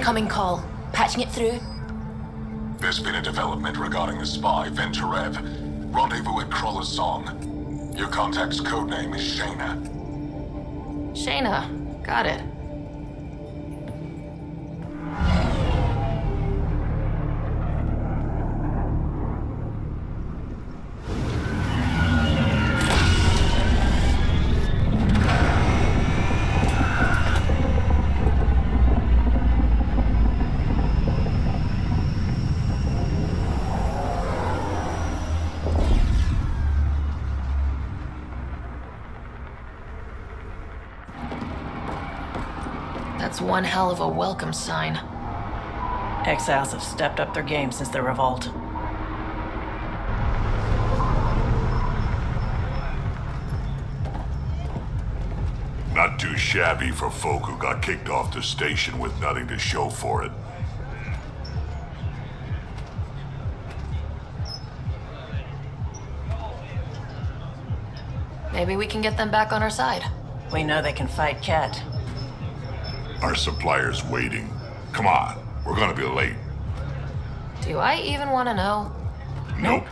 Incoming call. Patching it through. There's been a development regarding the spy, Venturev. Rendezvous at Crawler's Song. Your contact's codename is Shayna. Shayna. Got it. That's one hell of a welcome sign. Exiles have stepped up their game since the revolt. Not too shabby for folk who got kicked off the station with nothing to show for it. Maybe we can get them back on our side. We know they can fight Ket. Our supplier's waiting. Come on, we're gonna be late. Do I even want to know? Nope.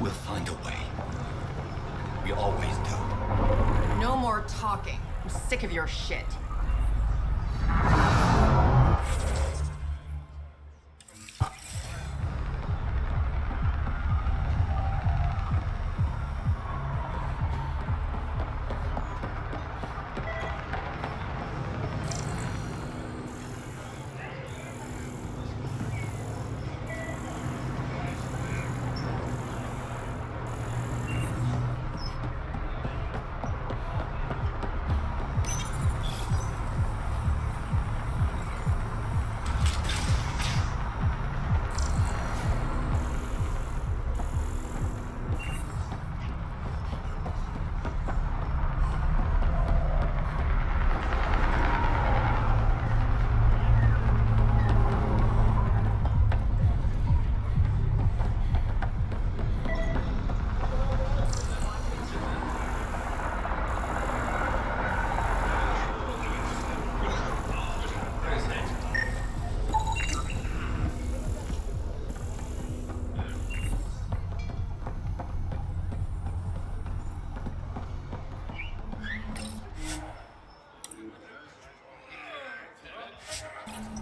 We'll find a way. We always do. No more talking. I'm sick of your shit.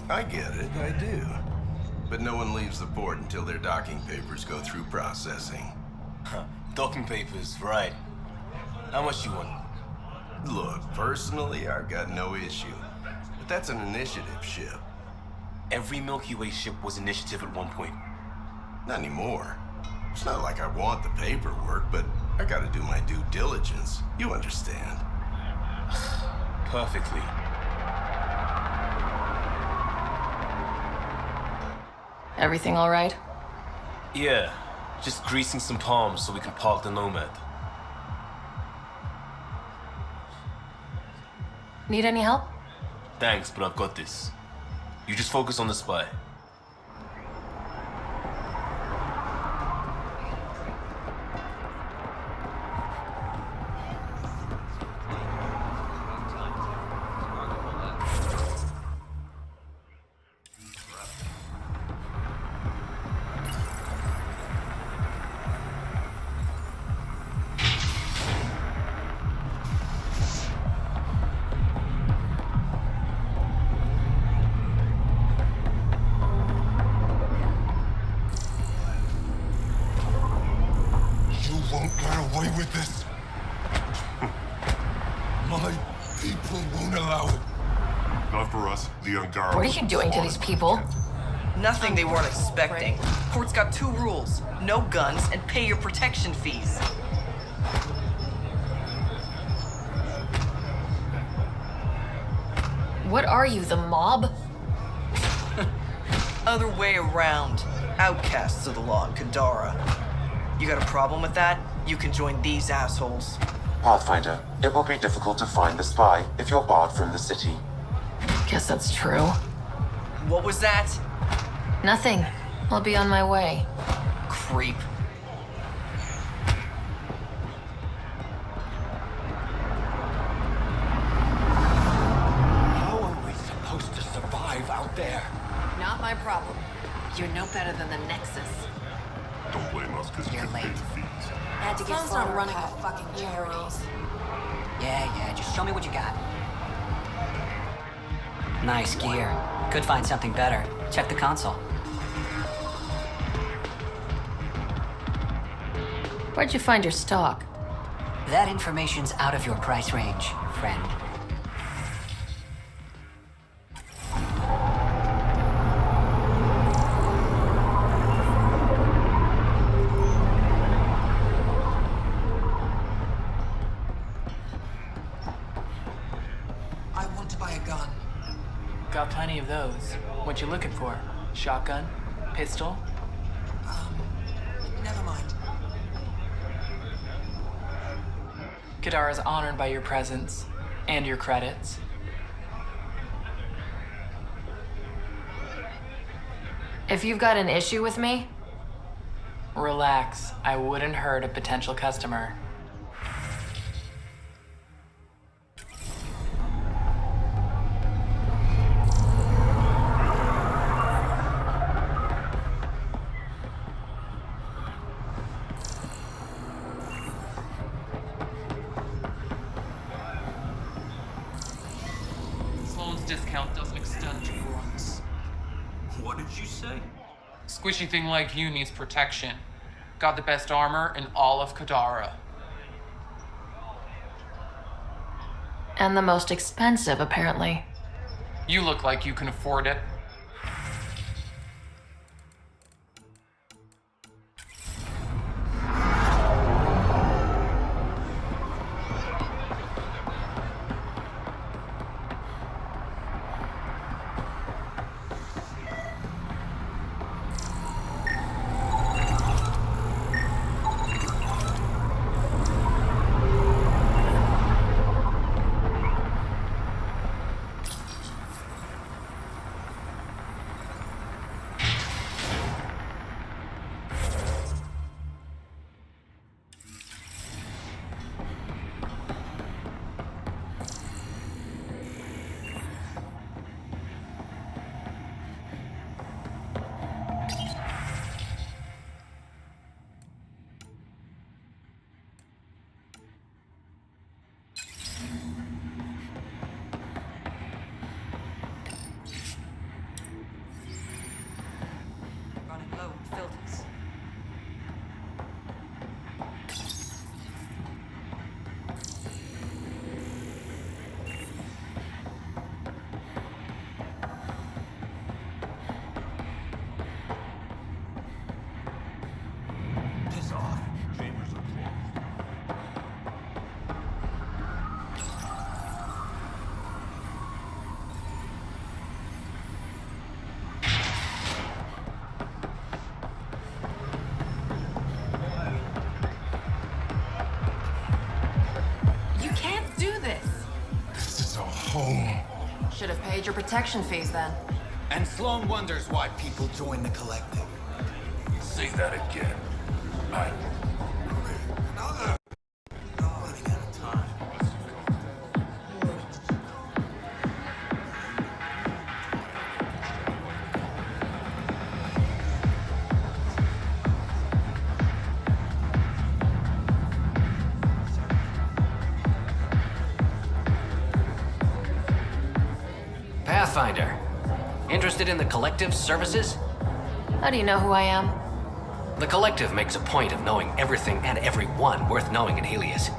I get it, I do. But no one leaves the port until their docking papers go through processing. Docking papers, right. How much you want? Look, personally, I've got no issue. But that's an initiative ship. Every Milky Way ship was initiative at one point. Not anymore. It's not like I want the paperwork, but I gotta do my due diligence. You understand. Perfectly. Everything all right? Yeah, just greasing some palms so we can park the Nomad. Need any help? Thanks, but I've got this. You just focus on the spy. What are you doing to these people? Nothing they weren't expecting. Port's got 2 rules. No guns and pay your protection fees. What are you, the mob? Other way around. Outcasts of the law in Kadara. You got a problem with that? You can join these assholes. Pathfinder, it will be difficult to find the spy if you're barred from the city. Guess that's true. What was that? Nothing. I'll be on my way. there? Not my problem. You're no better than the Nexus. Don't blame us because you You're can pay late. the fees. Had to get Phone's not running a fucking charity. Yeah, just show me what you got. Nice gear. Could find something better. Check the console. Where'd you find your stock? That information's out of your price range, friend. I want to buy a gun. Got plenty of those. What you looking for? Shotgun? Pistol? Never mind. Kadara's honored by your presence and your credits. If you've got an issue with me, Relax, I wouldn't hurt a potential customer. Sloan's discount doesn't extend to grunts. What did you say? Squishy thing like you needs protection. Got the best armor in all of Kadara. and the most expensive, apparently. You look like you can afford it. Running low on filters. Piss off. Chambers are closed. You can't do this. This is a home. Should have paid your protection fees then. And Sloan wonders why people join the collective. Say that again. I... Running out of time. Pathfinder. Interested in the Collective's services? How do you know who I am? The Collective makes a point of knowing everything and everyone worth knowing in Helios.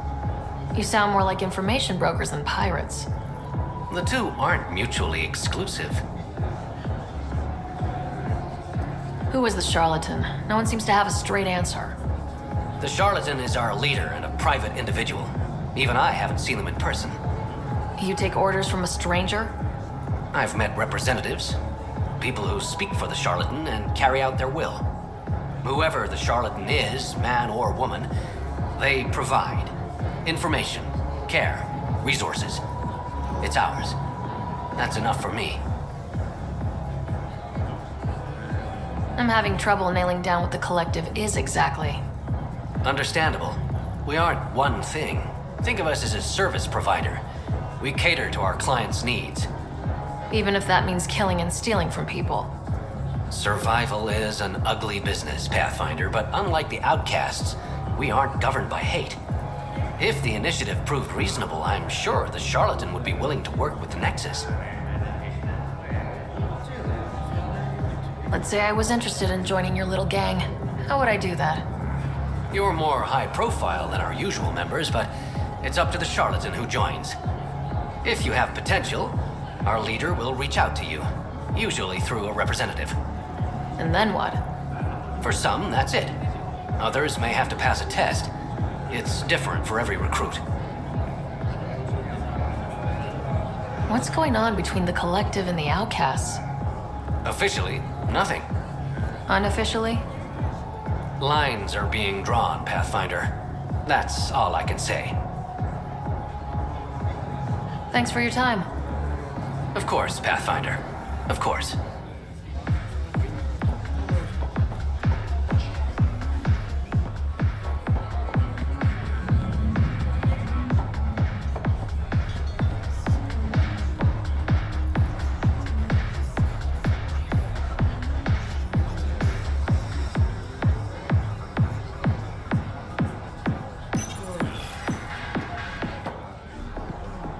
You sound more like information brokers than pirates. The two aren't mutually exclusive. Who is the Charlatan? No one seems to have a straight answer. The Charlatan is our leader and a private individual. Even I haven't seen them in person. You take orders from a stranger? I've met representatives, people who speak for the Charlatan and carry out their will. Whoever the Charlatan is, man or woman, they provide information, care, resources. It's ours. That's enough for me. I'm having trouble nailing down what the Collective is exactly. Understandable. We aren't one thing. Think of us as a service provider. We cater to our clients' needs. Even if that means killing and stealing from people. Survival is an ugly business, Pathfinder, but unlike the outcasts, we aren't governed by hate. If the initiative proved reasonable, I'm sure the Charlatan would be willing to work with the Nexus. Let's say I was interested in joining your little gang. How would I do that? You're more high profile than our usual members, but it's up to the Charlatan who joins. If you have potential, our leader will reach out to you, usually through a representative. And then what? For some, that's it. Others may have to pass a test. It's different for every recruit. What's going on between the Collective and the Outcasts? Officially, nothing. Unofficially? Lines are being drawn, Pathfinder. That's all I can say. Thanks for your time. Of course, Pathfinder. Of course.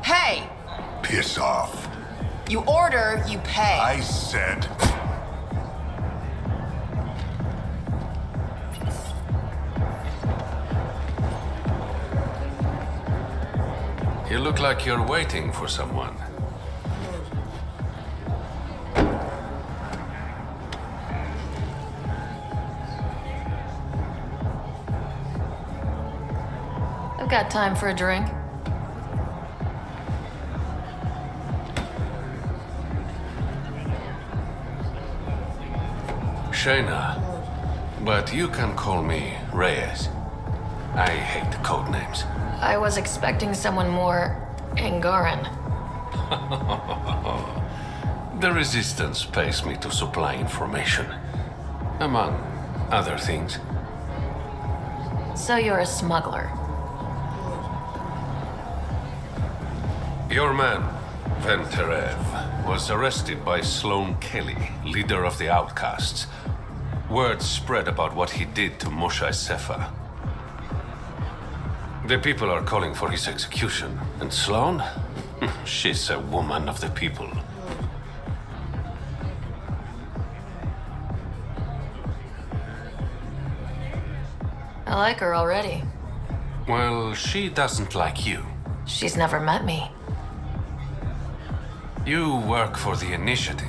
Hey! Piss off. You order, you pay. I said... You look like you're waiting for someone. I've got time for a drink. Shayna, but you can call me Reyes. I hate code names. I was expecting someone more Angaran. The Resistance pays me to supply information, among other things. So you're a smuggler. Your man, Venterev, was arrested by Sloane Kelly, leader of the Outcasts. Word spread about what he did to Moshe Sefa. The people are calling for his execution, and Sloane? She's a woman of the people. I like her already. Well, she doesn't like you. She's never met me. You work for the Initiative.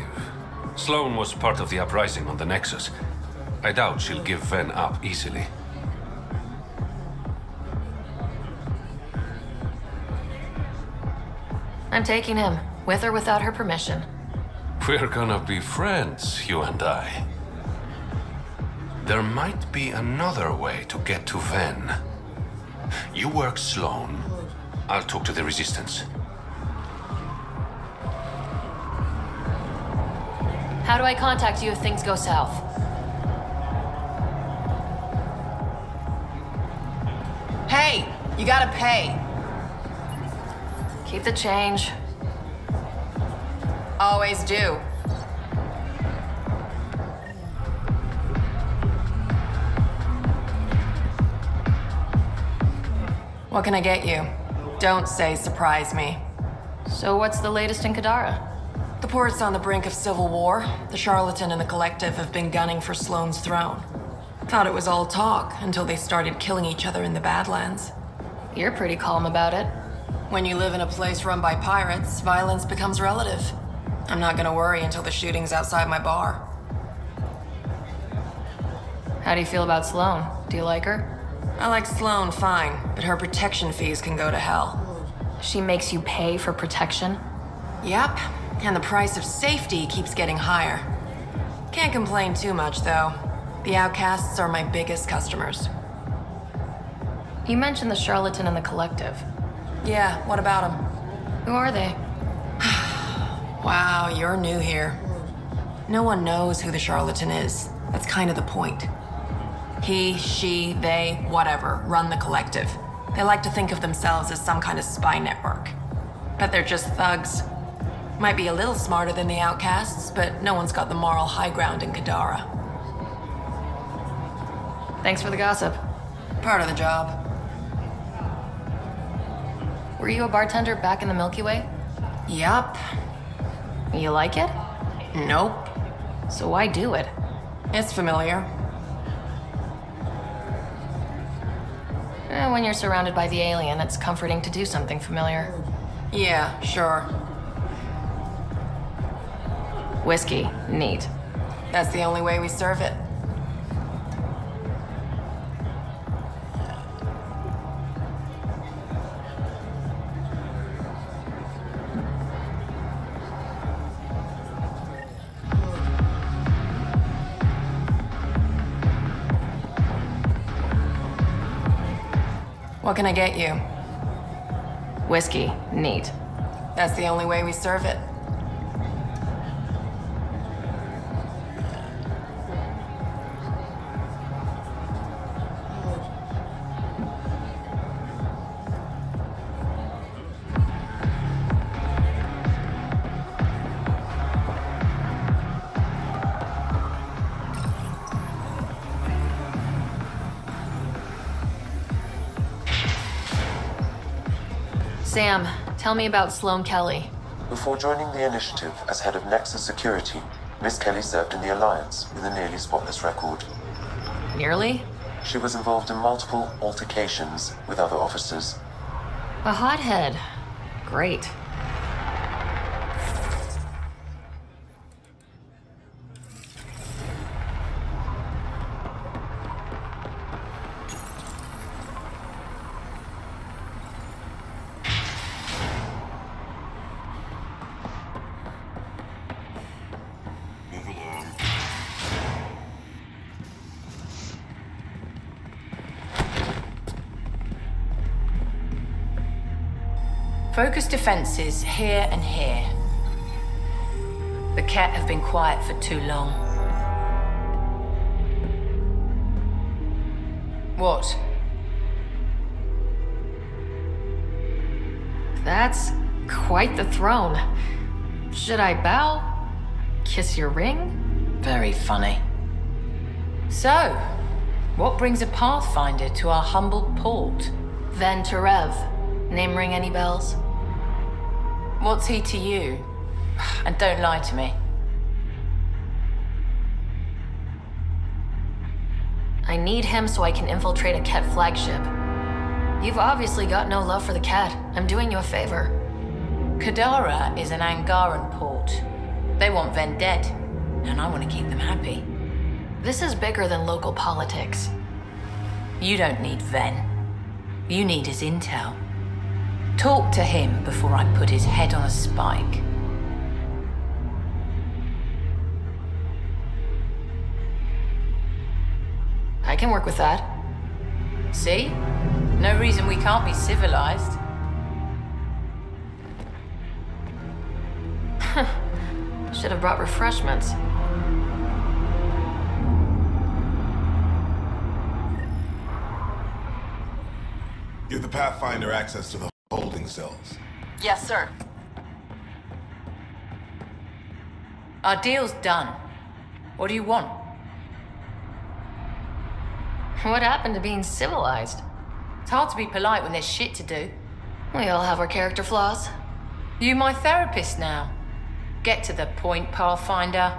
Sloane was part of the uprising on the Nexus. I doubt she'll give Ven up easily. I'm taking him, with or without her permission. We're gonna be friends, you and I. There might be another way to get to Ven. You work Sloane. I'll talk to the Resistance. How do I contact you if things go south? Hey! You gotta pay. Keep the change. Always do. What can I get you? Don't say surprise me. So what's the latest in Kadara? The port's on the brink of civil war. The Charlatan and the Collective have been gunning for Sloane's throne. Thought it was all talk until they started killing each other in the Badlands. You're pretty calm about it. When you live in a place run by pirates, violence becomes relative. I'm not gonna worry until the shooting's outside my bar. How do you feel about Sloane? Do you like her? I like Sloane fine, but her protection fees can go to hell. She makes you pay for protection? Yep, and the price of safety keeps getting higher. Can't complain too much, though. The Outcasts are my biggest customers. You mentioned the Charlatan and the Collective. Yeah, what about them? Who are they? Wow, you're new here. No one knows who the Charlatan is. That's kind of the point. He, she, they, whatever, run the Collective. They like to think of themselves as some kind of spy network. But they're just thugs. Might be a little smarter than the outcasts, but no one's got the moral high ground in Kadara. Thanks for the gossip. Part of the job. Were you a bartender back in the Milky Way? Yup. You like it? Nope. So why do it? It's familiar. When you're surrounded by the alien, it's comforting to do something familiar. Yeah, sure. Whiskey, neat. That's the only way we serve it. What can I get you? Whiskey, neat. That's the only way we serve it. Sam, tell me about Sloane Kelly. Before joining the initiative as head of Nexus Security, Miss Kelly served in the Alliance with a nearly spotless record. Nearly? She was involved in multiple altercations with other officers. A hothead. Great. Focus defenses here and here. The Cat have been quiet for too long. What? That's quite the throne. Should I bow? Kiss your ring? Very funny. So, what brings a Pathfinder to our humble port? Vetra. Name ring any bells? What's he to you? And don't lie to me. I need him so I can infiltrate a Ket flagship. You've obviously got no love for the Ket. I'm doing you a favor. Kadara is an Angaran port. They want Ven dead, and I want to keep them happy. This is bigger than local politics. You don't need Ven. You need his intel. Talk to him before I put his head on a spike. I can work with that. See? No reason we can't be civilized. Should have brought refreshments. Give the Pathfinder access to the holding cells. Yes, sir. Our deal's done. What do you want? What happened to being civilized? It's hard to be polite when there's shit to do. We all have our character flaws. You my therapist now. Get to the point, Pathfinder.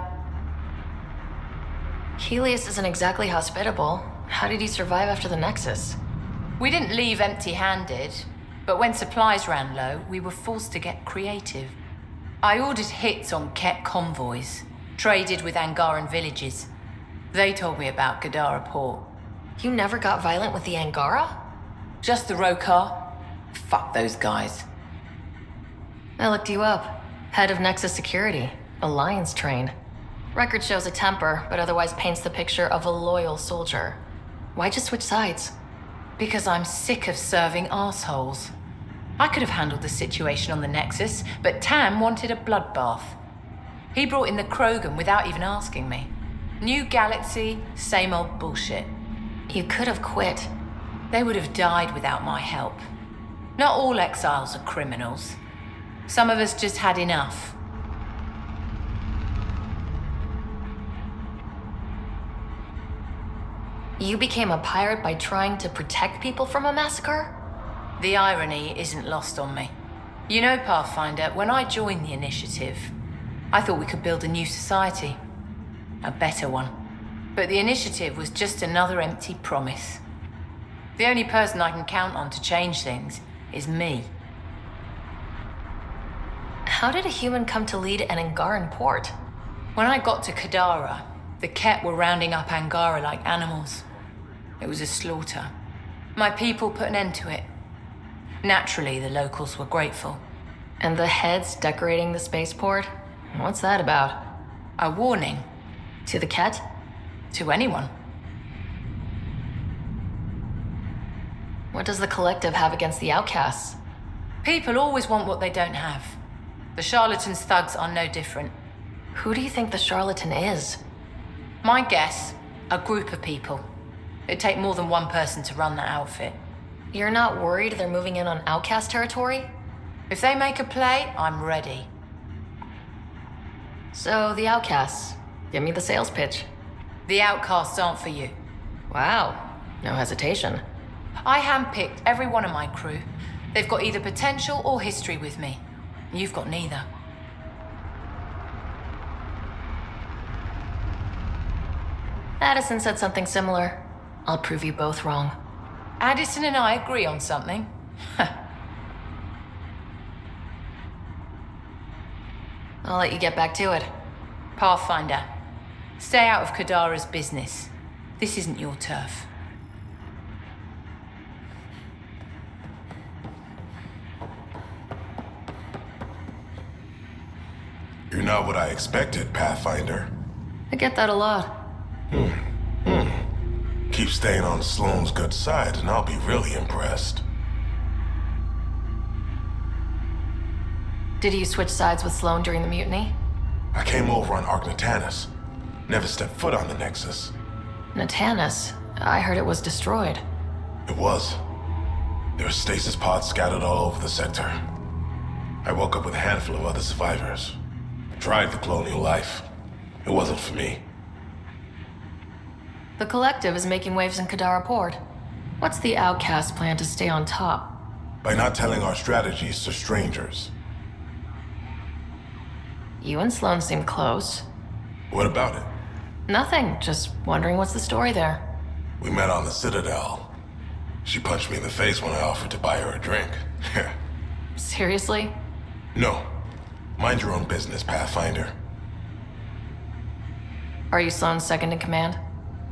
Helios isn't exactly hospitable. How did he survive after the Nexus? We didn't leave empty-handed, but when supplies ran low, we were forced to get creative. I ordered hits on Ket convoys, traded with Angaran villages. They told me about Kadara Port. You never got violent with the Angara? Just the Rokar. Fuck those guys. I looked you up. Head of Nexus Security. Alliance trained. Record shows a temper, but otherwise paints the picture of a loyal soldier. Why'd you switch sides? Because I'm sick of serving assholes. I could have handled the situation on the Nexus, but Tam wanted a bloodbath. He brought in the Krogan without even asking me. New galaxy, same old bullshit. You could have quit. They would have died without my help. Not all exiles are criminals. Some of us just had enough. You became a pirate by trying to protect people from a massacre? The irony isn't lost on me. You know, Pathfinder, when I joined the Initiative, I thought we could build a new society. A better one. But the Initiative was just another empty promise. The only person I can count on to change things is me. How did a human come to lead an Angaran port? When I got to Kadara, the Ket were rounding up Angara like animals. It was a slaughter. My people put an end to it. Naturally, the locals were grateful. And the heads decorating the spaceport? What's that about? A warning. To the Ket? To anyone. What does the Collective have against the outcasts? People always want what they don't have. The Charlatan's thugs are no different. Who do you think the Charlatan is? My guess, a group of people. It'd take more than one person to run that outfit. You're not worried they're moving in on outcast territory? If they make a play, I'm ready. So, the outcasts. Give me the sales pitch. The outcasts aren't for you. Wow. No hesitation. I handpicked every one of my crew. They've got either potential or history with me. You've got neither. Addison said something similar. I'll prove you both wrong. Addison and I agree on something. I'll let you get back to it. Pathfinder, stay out of Kadara's business. This isn't your turf. You're not what I expected, Pathfinder. I get that a lot. Keep staying on Sloane's good side, and I'll be really impressed. Did you switch sides with Sloane during the mutiny? I came over on Ark Natanus. Never stepped foot on the Nexus. Natanus? I heard it was destroyed. It was. There were stasis pods scattered all over the sector. I woke up with a handful of other survivors. Tried the colonial life. It wasn't for me. The Collective is making waves in Kadara Port. What's the outcast plan to stay on top? By not telling our strategies to strangers. You and Sloane seem close. What about it? Nothing, just wondering what's the story there. We met on the Citadel. She punched me in the face when I offered to buy her a drink. Seriously? No. Mind your own business, Pathfinder. Are you Sloane's second in command?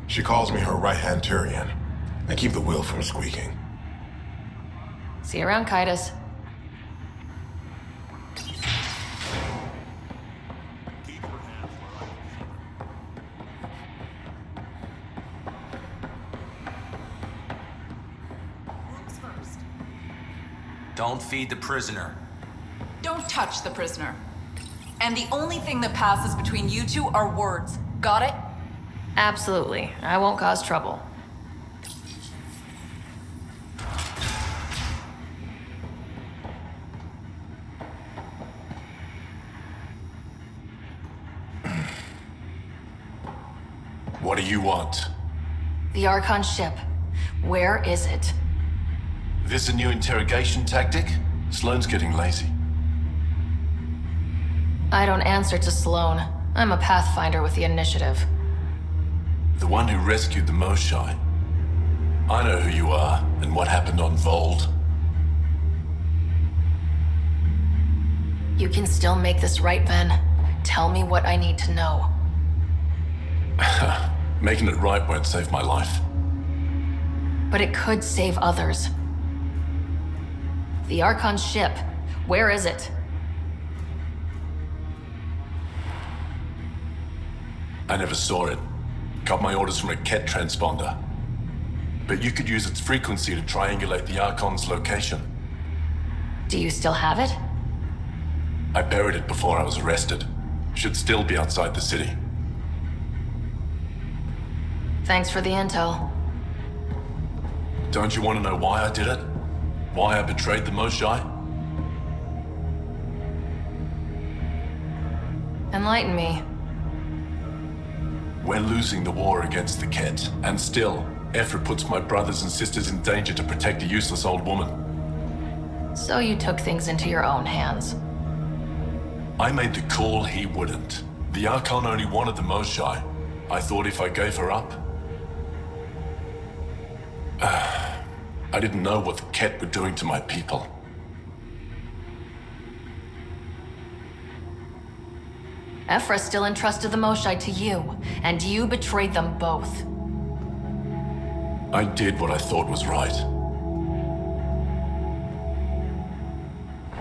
She calls me her right-hand Turian. I keep the wheel from squeaking. See you around, Kaitis. Don't feed the prisoner. Don't touch the prisoner. And the only thing that passes between you two are words. Got it? Absolutely. I won't cause trouble. What do you want? The Archon ship. Where is it? This a new interrogation tactic? Sloane's getting lazy. I don't answer to Sloane. I'm a Pathfinder with the Initiative. The one who rescued the Moshai. I know who you are and what happened on Vold. You can still make this right, Ben. Tell me what I need to know. Making it right won't save my life. But it could save others. The Archon ship. Where is it? I never saw it. Got my orders from a Ket transponder. But you could use its frequency to triangulate the Archon's location. Do you still have it? I buried it before I was arrested. Should still be outside the city. Thanks for the intel. Don't you want to know why I did it? Why I betrayed the Moshai? Enlighten me. We're losing the war against the Ket, and still, Ephra puts my brothers and sisters in danger to protect a useless old woman. So you took things into your own hands. I made the call he wouldn't. The Archon only wanted the Moshae. I thought if I gave her up... I didn't know what the Ket were doing to my people. Ephra still entrusted the Moshae to you, and you betrayed them both. I did what I thought was right.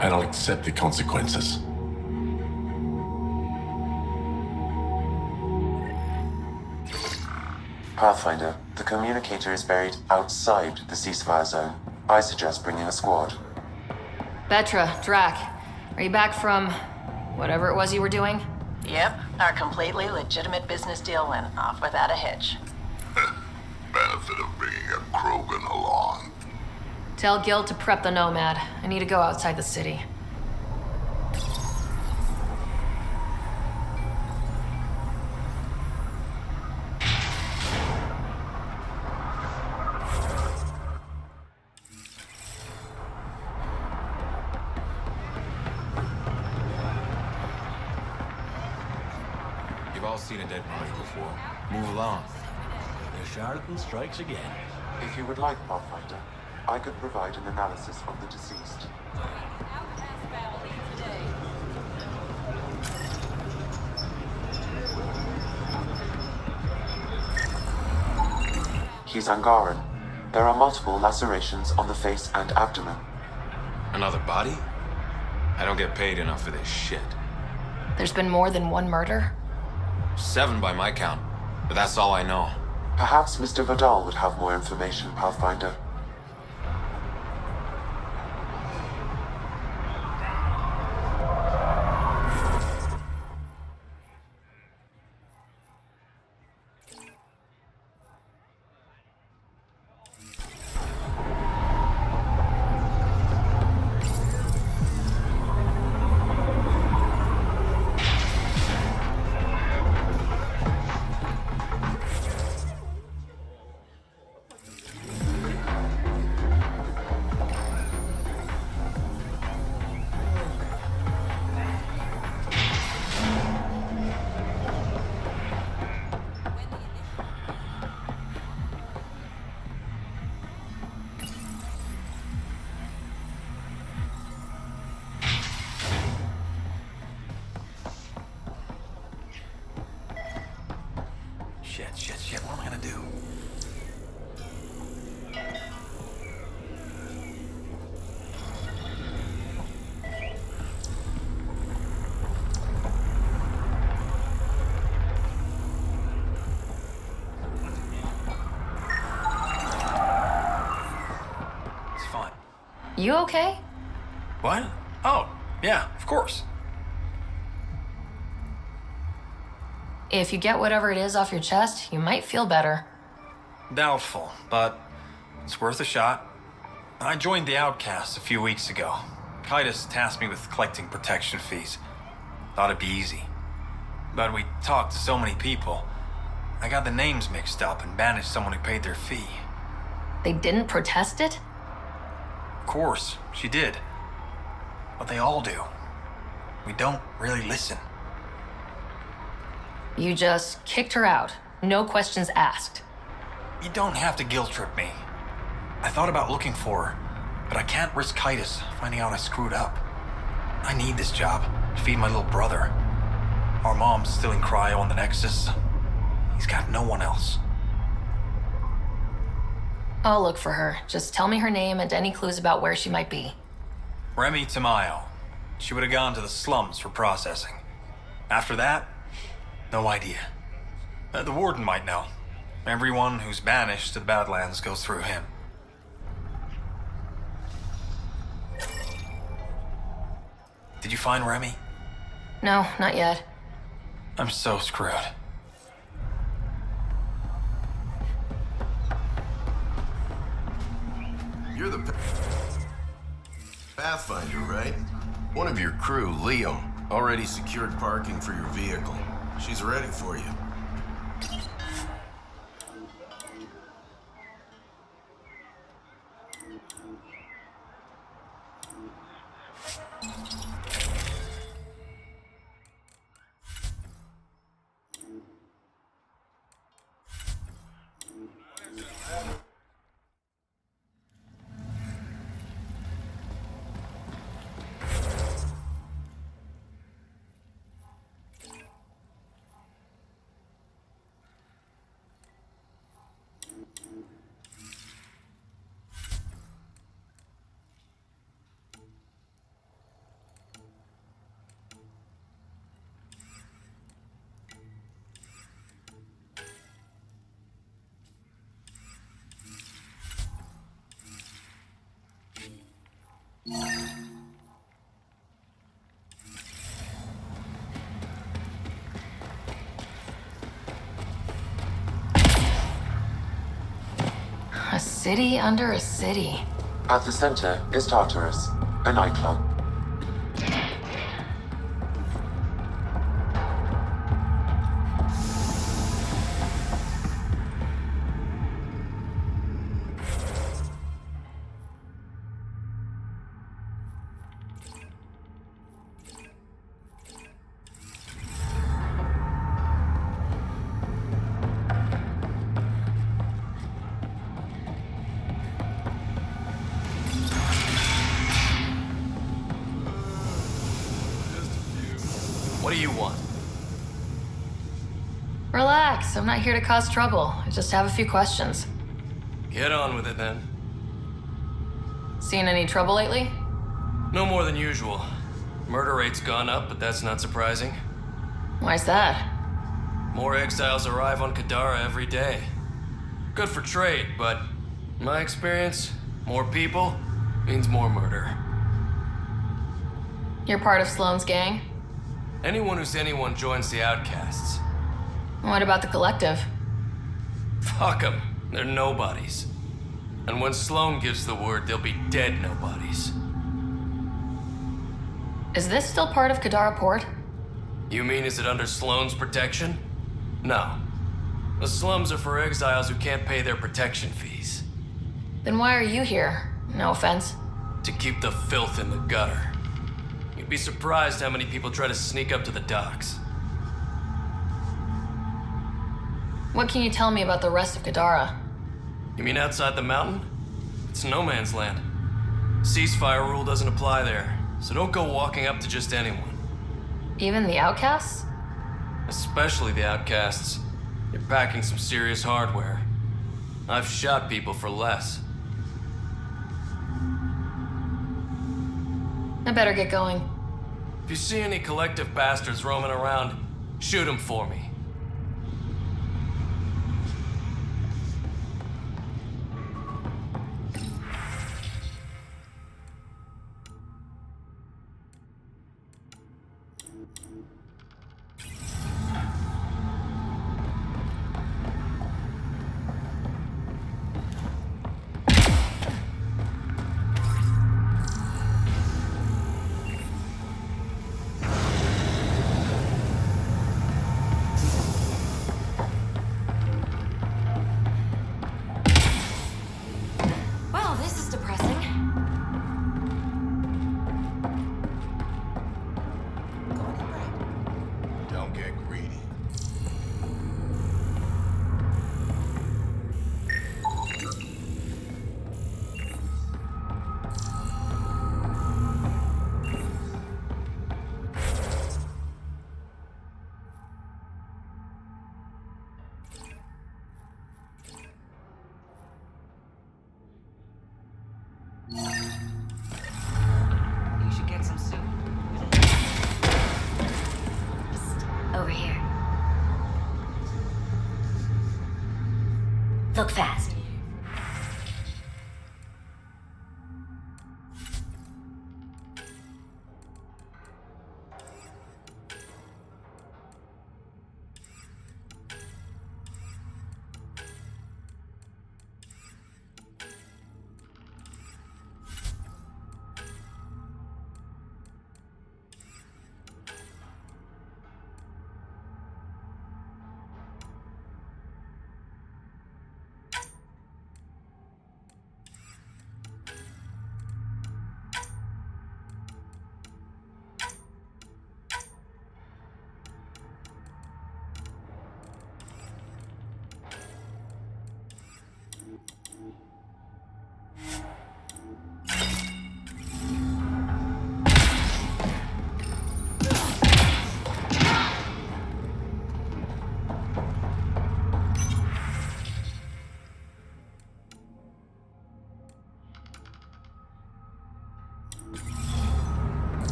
And I'll accept the consequences. Pathfinder, the communicator is buried outside the ceasefire zone. I suggest bringing a squad. Vetra, Drac, are you back from whatever it was you were doing? Yep, our completely legitimate business deal went off without a hitch. Benefit of bringing a Krogan along. Tell Gil to prep the Nomad. I need to go outside the city. You've all seen a dead body before. Move along. The Charlatan strikes again. If you would like, Pathfinder, I could provide an analysis of the deceased. He's Angaran. There are multiple lacerations on the face and abdomen. Another body? I don't get paid enough for this shit. There's been more than one murder? 7 by my count, but that's all I know. Perhaps Mr. Vidal would have more information, Pathfinder. Shit, what am I gonna do? It's fine. You okay? What? Oh, yeah, of course. If you get whatever it is off your chest, you might feel better. Doubtful, but it's worth a shot. I joined the Outcasts a few weeks ago. Titus tasked me with collecting protection fees. Thought it'd be easy. But we talked to so many people. I got the names mixed up and banished someone who paid their fee. They didn't protest it? Of course, she did. But they all do. We don't really listen. You just kicked her out. No questions asked. You don't have to guilt trip me. I thought about looking for her, but I can't risk Titus finding out I screwed up. I need this job to feed my little brother. Our mom's still in cryo on the Nexus. He's got no one else. I'll look for her. Just tell me her name and any clues about where she might be. Remy Tamayo. She would have gone to the slums for processing. After that, no idea. The warden might know. Everyone who's banished to the Badlands goes through him. Did you find Remy? No, not yet. I'm so screwed. You're the Pathfinder, right? One of your crew, Liam, already secured parking for your vehicle. She's ready for you. city under a city. At the center is Tartarus, a nightclub. What do you want? Relax, I'm not here to cause trouble. I just have a few questions. Get on with it then. Seen any trouble lately? No more than usual. Murder rate's gone up, but that's not surprising. Why's that? More exiles arrive on Kadara every day. Good for trade, but in my experience, more people means more murder. You're part of Sloane's gang? Anyone who's anyone joins the outcasts. What about the collective? Fuck them. They're nobodies. And when Sloane gives the word, they'll be dead nobodies. Is this still part of Kadara Port? You mean is it under Sloane's protection? No. The slums are for exiles who can't pay their protection fees. Then why are you here? No offense. To keep the filth in the gutter. You'd be surprised how many people try to sneak up to the docks. What can you tell me about the rest of Kadara? You mean outside the mountain? It's no man's land. Ceasefire rule doesn't apply there, so don't go walking up to just anyone. Even the outcasts? Especially the outcasts. You're packing some serious hardware. I've shot people for less. I better get going. If you see any collective bastards roaming around, shoot them for me. You should get some soup. Over here. Look fast.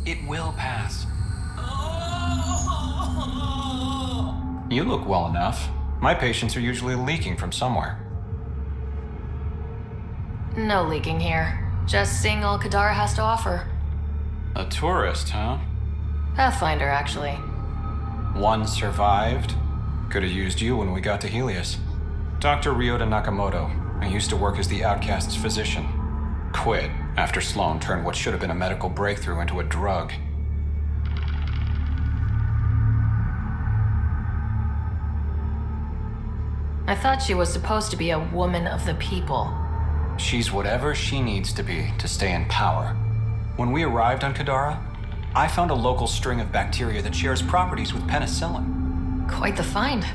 It will pass. You look well enough. My patients are usually leaking from somewhere. No leaking here. Just seeing all Kadara has to offer. A tourist, huh? Pathfinder, actually. One survived. Could have used you when we got to Helios. Dr. Ryder Nakamoto. I used to work as the Outcast's physician. Quit after Sloan turned what should have been a medical breakthrough into a drug. I thought she was supposed to be a woman of the people. She's whatever she needs to be to stay in power. When we arrived on Kadara, I found a local string of bacteria that shares properties with penicillin. Quite the find.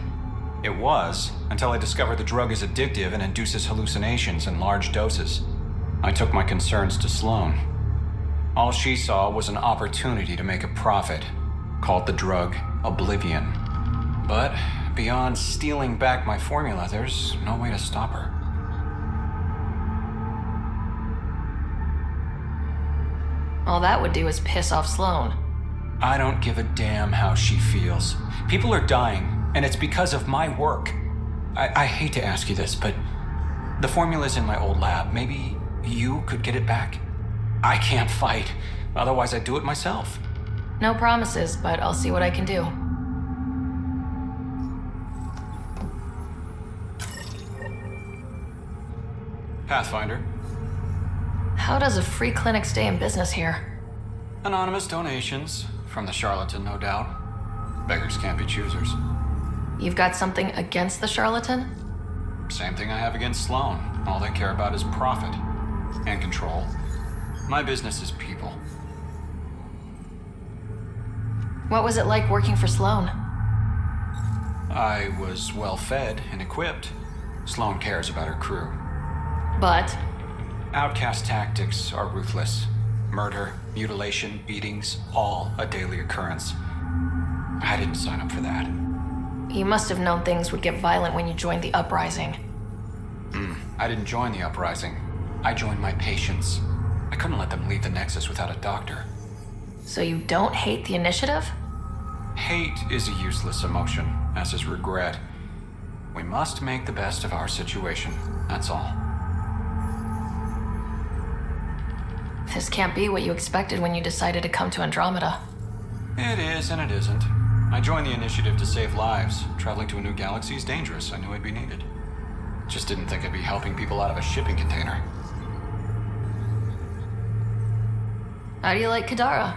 It was, until I discovered the drug is addictive and induces hallucinations in large doses. I took my concerns to Sloan. All she saw was an opportunity to make a profit, called the drug Oblivion. But beyond stealing back my formula, there's no way to stop her. All that would do is piss off Sloan. I don't give a damn how she feels. People are dying, and it's because of my work. I hate to ask you this, but the formula's in my old lab. Maybe you could get it back? I can't fight. Otherwise, I'd do it myself. No promises, but I'll see what I can do. Pathfinder. How does a free clinic stay in business here? Anonymous donations. From the Charlatan, no doubt. Beggars can't be choosers. You've got something against the Charlatan? Same thing I have against Sloan. All they care about is profit. And control. My business is people. What was it like working for Sloan? I was well fed and equipped. Sloan cares about her crew. But? Outcast tactics are ruthless. Murder, mutilation, beatings, all a daily occurrence. I didn't sign up for that. You must have known things would get violent when you joined the Uprising. I didn't join the Uprising. I joined my patients. I couldn't let them leave the Nexus without a doctor. So you don't hate the Initiative? Hate is a useless emotion, as is regret. We must make the best of our situation, that's all. This can't be what you expected when you decided to come to Andromeda. It is and it isn't. I joined the Initiative to save lives. Traveling to a new galaxy is dangerous. I knew I'd be needed. Just didn't think I'd be helping people out of a shipping container. How do you like Kadara?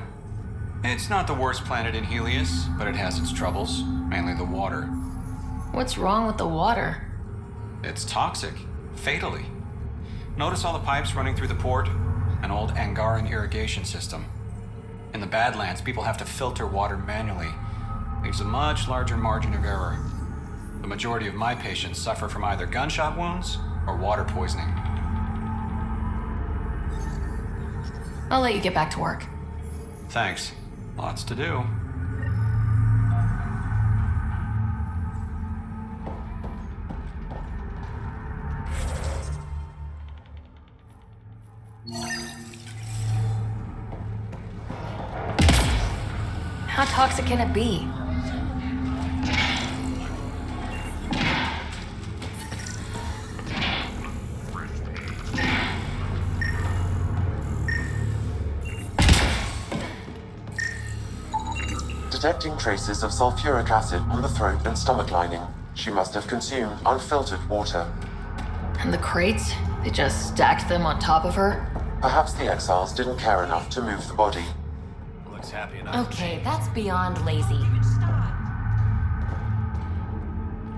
It's not the worst planet in Helios, but it has its troubles. Mainly the water. What's wrong with the water? It's toxic. Fatally. Notice all the pipes running through the port? An old Angaran irrigation system. In the Badlands, people have to filter water manually. Leaves a much larger margin of error. The majority of my patients suffer from either gunshot wounds or water poisoning. I'll let you get back to work. Thanks. Lots to do. How toxic can it be? Detecting traces of sulfuric acid on the throat and stomach lining. She must have consumed unfiltered water. And the crates? They just stacked them on top of her? Perhaps the exiles didn't care enough to move the body. Looks happy enough. Okay, that's beyond lazy.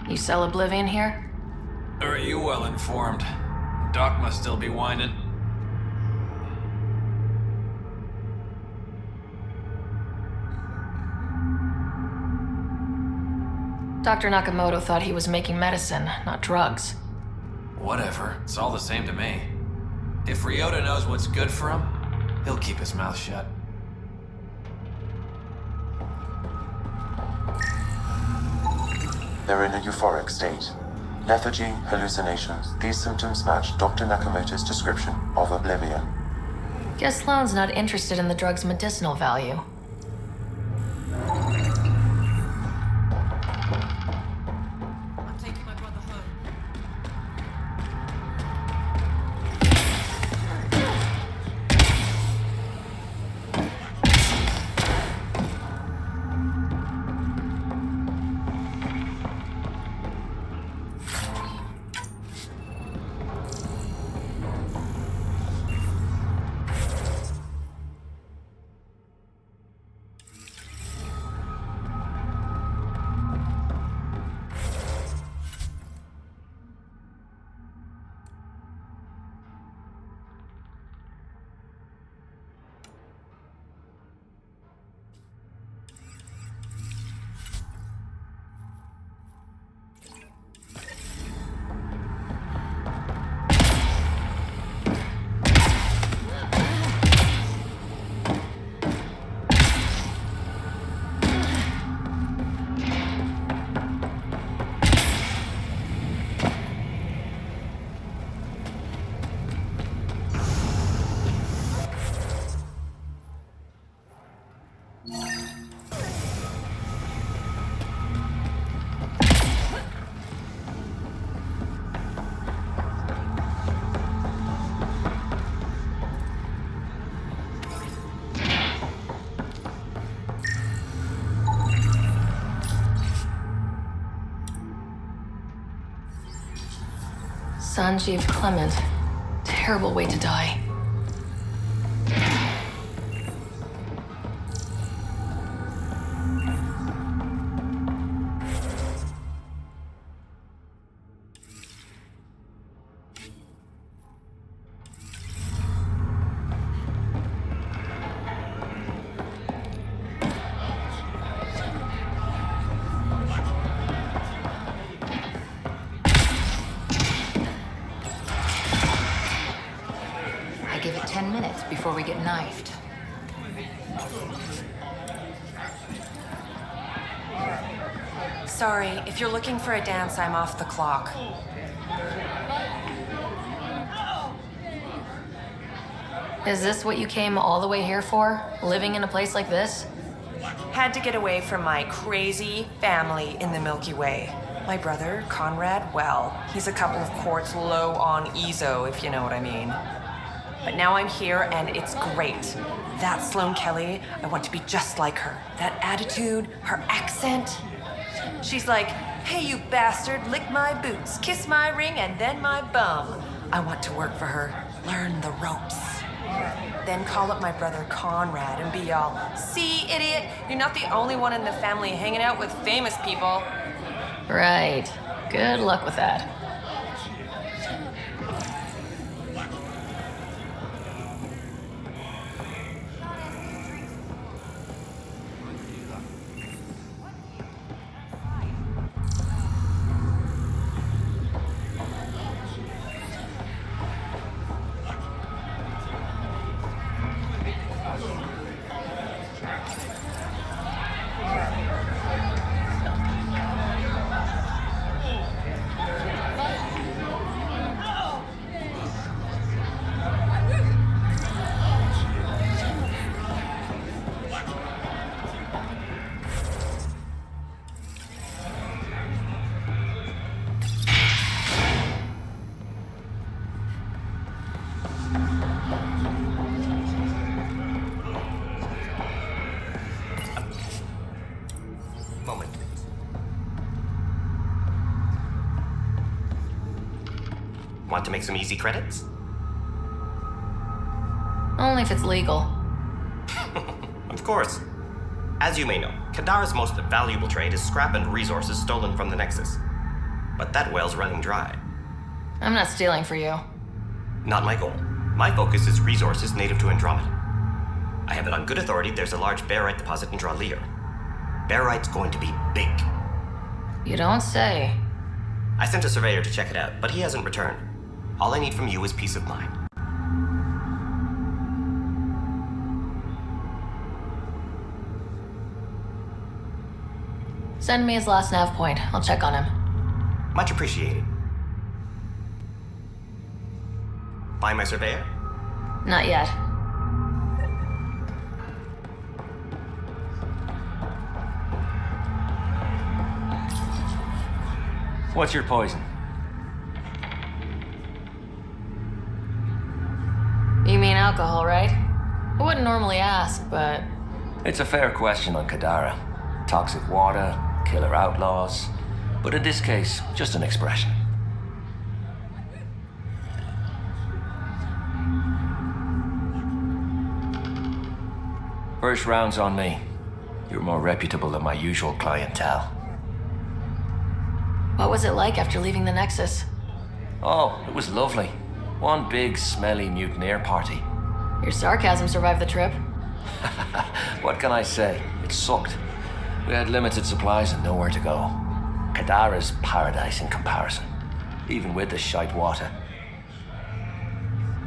You sell Oblivion here? Or are you well informed? Doc must still be whining. Dr. Nakamoto thought he was making medicine, not drugs. Whatever. It's all the same to me. If Ryota knows what's good for him, he'll keep his mouth shut. They're in a euphoric state. Lethargy, hallucinations, these symptoms match Dr. Nakamoto's description of Oblivion. Guess Sloane's not interested in the drug's medicinal value. Sanjeev Clement. Terrible way to die. I give it 10 minutes before we get knifed. Sorry, if you're looking for a dance, I'm off the clock. Is this what you came all the way here for? Living in a place like this? Had to get away from my crazy family in the Milky Way. My brother, Conrad, well, he's a couple of quarts low on EZO, if you know what I mean. But now I'm here and it's great. That Sloane Kelly, I want to be just like her. That attitude, her accent. She's like, hey, you bastard, lick my boots, kiss my ring, and then my bum. I want to work for her, learn the ropes. Then call up my brother Conrad and be all, see, idiot, you're not the only one in the family hanging out with famous people. Right. Good luck with that. Want to make some easy credits? Only if it's legal. Of course. As you may know, Kadara's most valuable trade is scrap and resources stolen from the Nexus. But that well's running dry. I'm not stealing for you. Not my goal. My focus is resources native to Andromeda. I have it on good authority there's a large Baryte deposit in Draleer. Baryte's going to be big. You don't say. I sent a surveyor to check it out, but he hasn't returned. All I need from you is peace of mind. Send me his last nav point. I'll check on him. Much appreciated. Find my surveyor? Not yet. What's your poison? You mean alcohol, right? I wouldn't normally ask, but... It's a fair question on Kadara. Toxic water, killer outlaws. But in this case, just an expression. First round's on me. You're more reputable than my usual clientele. What was it like after leaving the Nexus? Oh, it was lovely. One big, smelly mutineer party. Your sarcasm survived the trip. What can I say? It sucked. We had limited supplies and nowhere to go. Kadara's paradise in comparison, even with the shite water.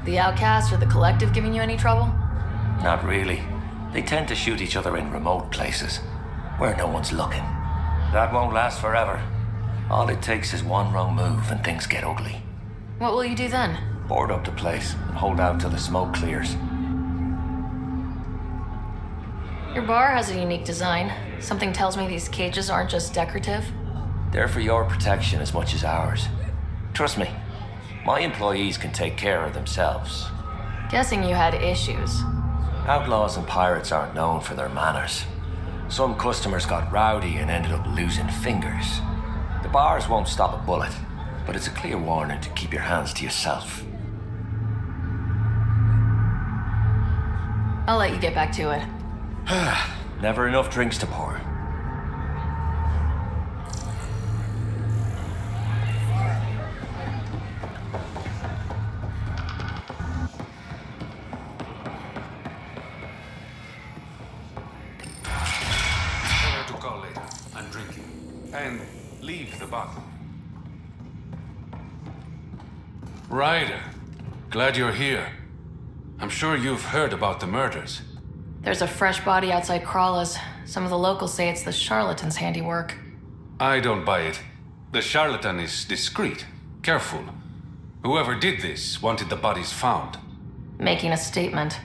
The Outcast or the Collective giving you any trouble? Not really. They tend to shoot each other in remote places, where no one's looking. That won't last forever. All it takes is one wrong move and things get ugly. What will you do then? Board up the place and hold out till the smoke clears. Your bar has a unique design. Something tells me these cages aren't just decorative. They're for your protection as much as ours. Trust me, my employees can take care of themselves. Guessing you had issues. Outlaws and pirates aren't known for their manners. Some customers got rowdy and ended up losing fingers. The bars won't stop a bullet, but it's a clear warning to keep your hands to yourself. I'll let you get back to it. Never enough drinks to pour. To call later. I'm drinking. And leave the bottle. Ryder, glad you're here. I'm sure you've heard about the murders. There's a fresh body outside Crawla's. Some of the locals say it's the Charlatan's handiwork. I don't buy it. The Charlatan is discreet, careful. Whoever did this wanted the bodies found. Making a statement.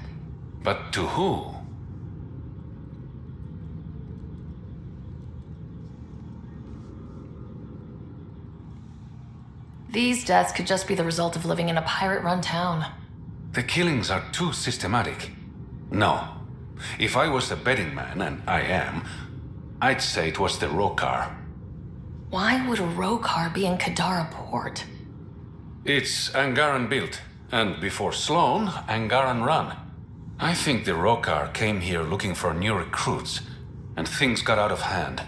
But to who? These deaths could just be the result of living in a pirate-run town. The killings are too systematic. No. If I was a betting man, and I am, I'd say it was the Rokar. Why would a Rokar be in Kadara port? It's Angaran built, and before Sloan, Angaran run. I think the Rokar came here looking for new recruits, and things got out of hand.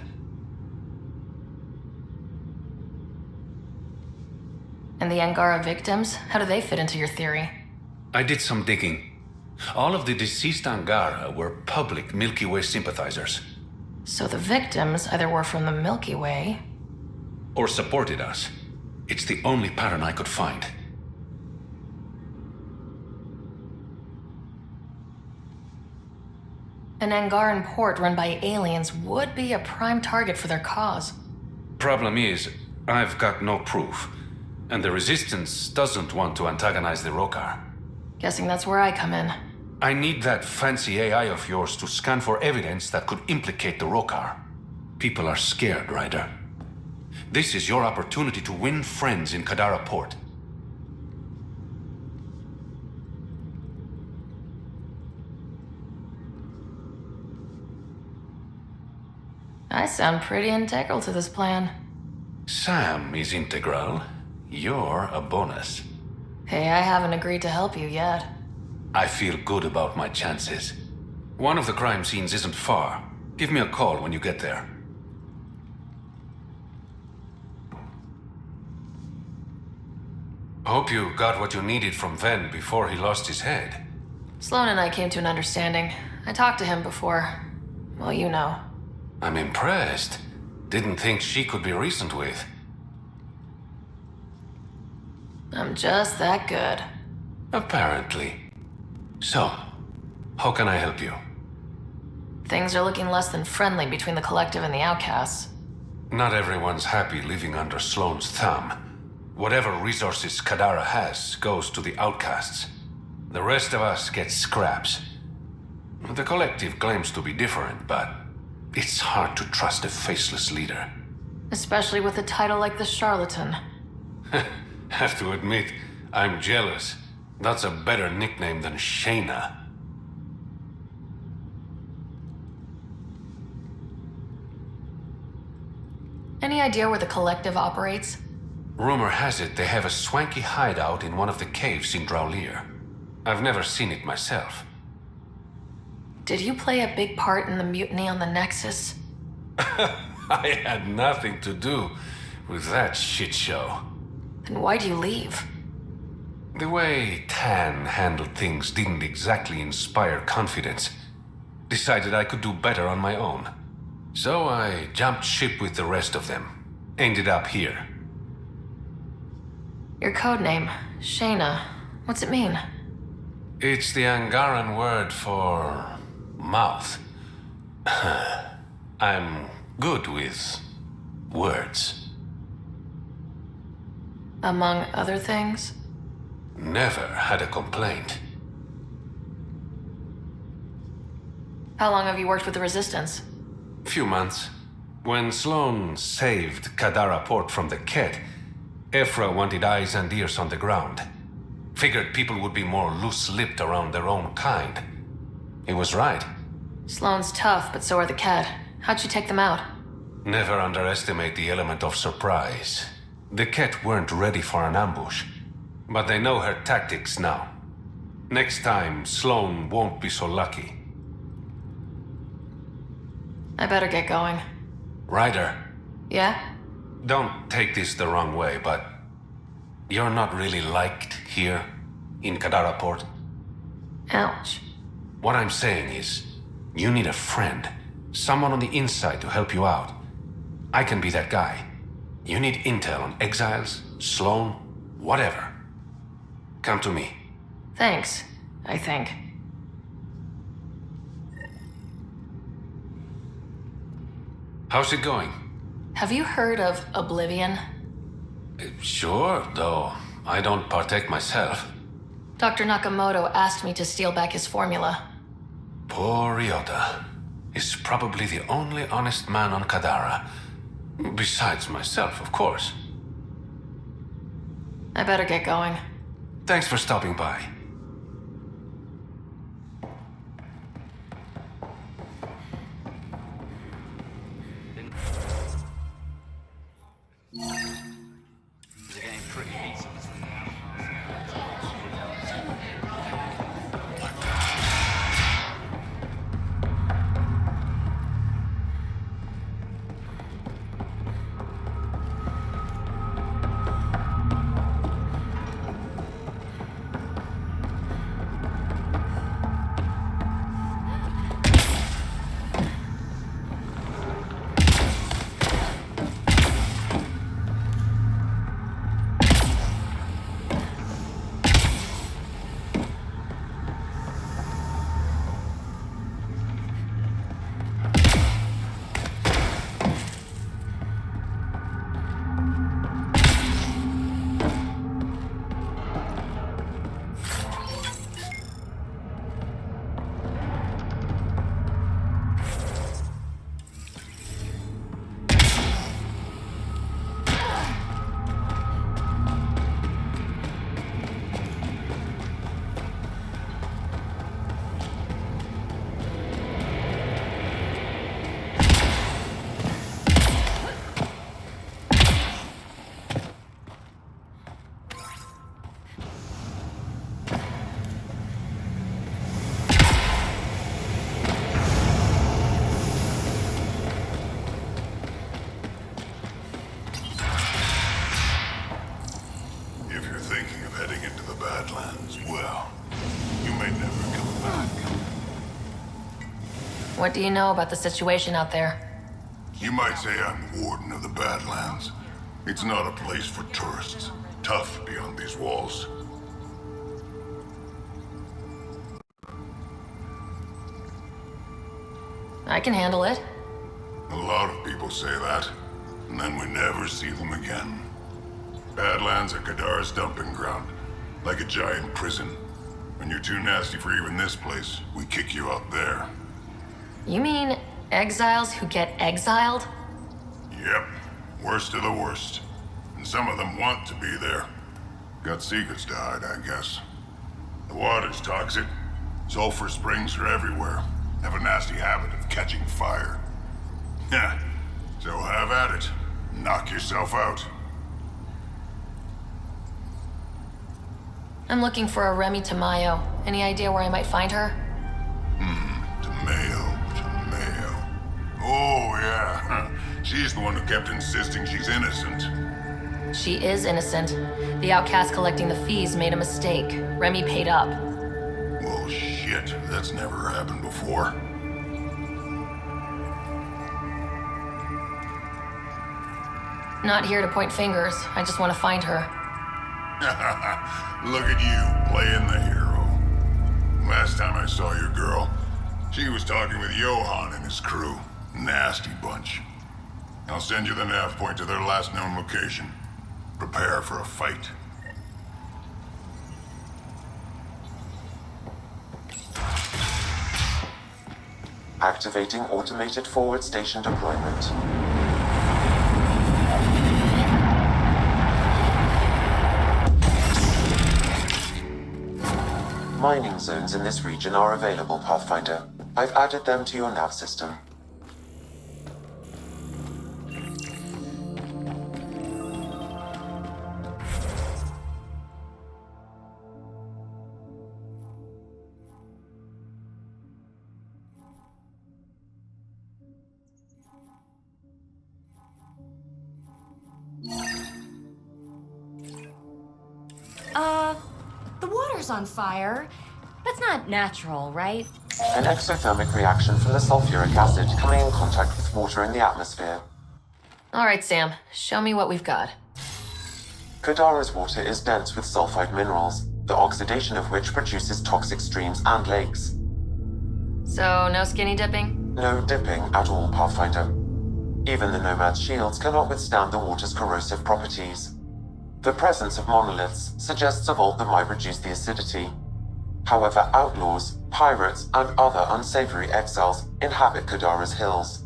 And the Angara victims? How do they fit into your theory? I did some digging. All of the deceased Angara were public Milky Way sympathizers. So the victims either were from the Milky Way... or supported us. It's the only pattern I could find. An Angaran port run by aliens would be a prime target for their cause. Problem is, I've got no proof. And the Resistance doesn't want to antagonize the Rokar. Guessing that's where I come in. I need that fancy AI of yours to scan for evidence that could implicate the Rokar. People are scared, Ryder. This is your opportunity to win friends in Kadara Port. I sound pretty integral to this plan. Sam is integral. You're a bonus. Hey, I haven't agreed to help you yet. I feel good about my chances. One of the crime scenes isn't far. Give me a call when you get there. Hope you got what you needed from Ven before he lost his head. Sloan and I came to an understanding. I talked to him before. Well, you know. I'm impressed. Didn't think she could be reasoned with. I'm just that good. Apparently. So, how can I help you? Things are looking less than friendly between the Collective and the Outcasts. Not everyone's happy living under Sloan's thumb. Whatever resources Kadara has goes to the Outcasts. The rest of us get scraps. The Collective claims to be different, but it's hard to trust a faceless leader. Especially with a title like the Charlatan. Have to admit, I'm jealous. That's a better nickname than Shayna. Any idea where the Collective operates? Rumor has it they have a swanky hideout in one of the caves in Draulir. I've never seen it myself. Did you play a big part in the mutiny on the Nexus? I had nothing to do with that shit show. Then why'd you leave? The way Tan handled things didn't exactly inspire confidence. Decided I could do better on my own. So I jumped ship with the rest of them. Ended up here. Your codename, Shayna. What's it mean? It's the Angaran word for mouth. I'm good with words. Among other things? Never had a complaint. How long have you worked with the Resistance? Few months. When Sloan saved Kadara port from the Ket, Ephra wanted eyes and ears on the ground. Figured people would be more loose-lipped around their own kind. He was right. Sloan's tough, but so are the Ket. How'd you take them out? Never underestimate the element of surprise. The Ket weren't ready for an ambush, but they know her tactics now. Next time, Sloan won't be so lucky. I better get going. Ryder. Yeah? Don't take this the wrong way, but you're not really liked here in Kadara port. Ouch. What I'm saying is, you need a friend, someone on the inside to help you out. I can be that guy. You need intel on exiles, Sloan, whatever. Come to me. Thanks, I think. How's it going? Have you heard of Oblivion? Sure, though I don't partake myself. Dr. Nakamoto asked me to steal back his formula. Poor Ryota is probably the only honest man on Kadara. Besides myself, of course. I better get going. Thanks for stopping by. What do you know about the situation out there? You might say I'm warden of the Badlands. It's not a place for tourists. Tough beyond these walls. I can handle it. A lot of people say that, and then we never see them again. Badlands are Kadara's dumping ground, like a giant prison. When you're too nasty for even this place, we kick you out there. You mean exiles who get exiled? Yep. Worst of the worst. And some of them want to be there. Got secrets to hide, I guess. The water's toxic. Sulfur springs are everywhere. Have a nasty habit of catching fire. Yeah, so have at it. Knock yourself out. I'm looking for a Remy Tamayo. Any idea where I might find her? Tamayo. Oh, yeah. She's the one who kept insisting she's innocent. She is innocent. The outcast collecting the fees made a mistake. Remy paid up. Well, shit. That's never happened before. Not here to point fingers. I just want to find her. Look at you, playing the hero. Last time I saw your girl, she was talking with Johan and his crew. Nasty bunch. I'll send you the nav point to their last known location. Prepare for a fight. Activating automated forward station deployment. Mining zones in this region are available, Pathfinder. I've added them to your nav system. The water's on fire. That's not natural, right? An exothermic reaction from the sulfuric acid coming in contact with water in the atmosphere. All right, Sam. Show me what we've got. Kadara's water is dense with sulfide minerals, the oxidation of which produces toxic streams and lakes. So, no skinny dipping? No dipping at all, Pathfinder. Even the Nomad's shields cannot withstand the water's corrosive properties. The presence of monoliths suggests a vault that might reduce the acidity. However, outlaws, pirates, and other unsavory exiles inhabit Kadara's hills.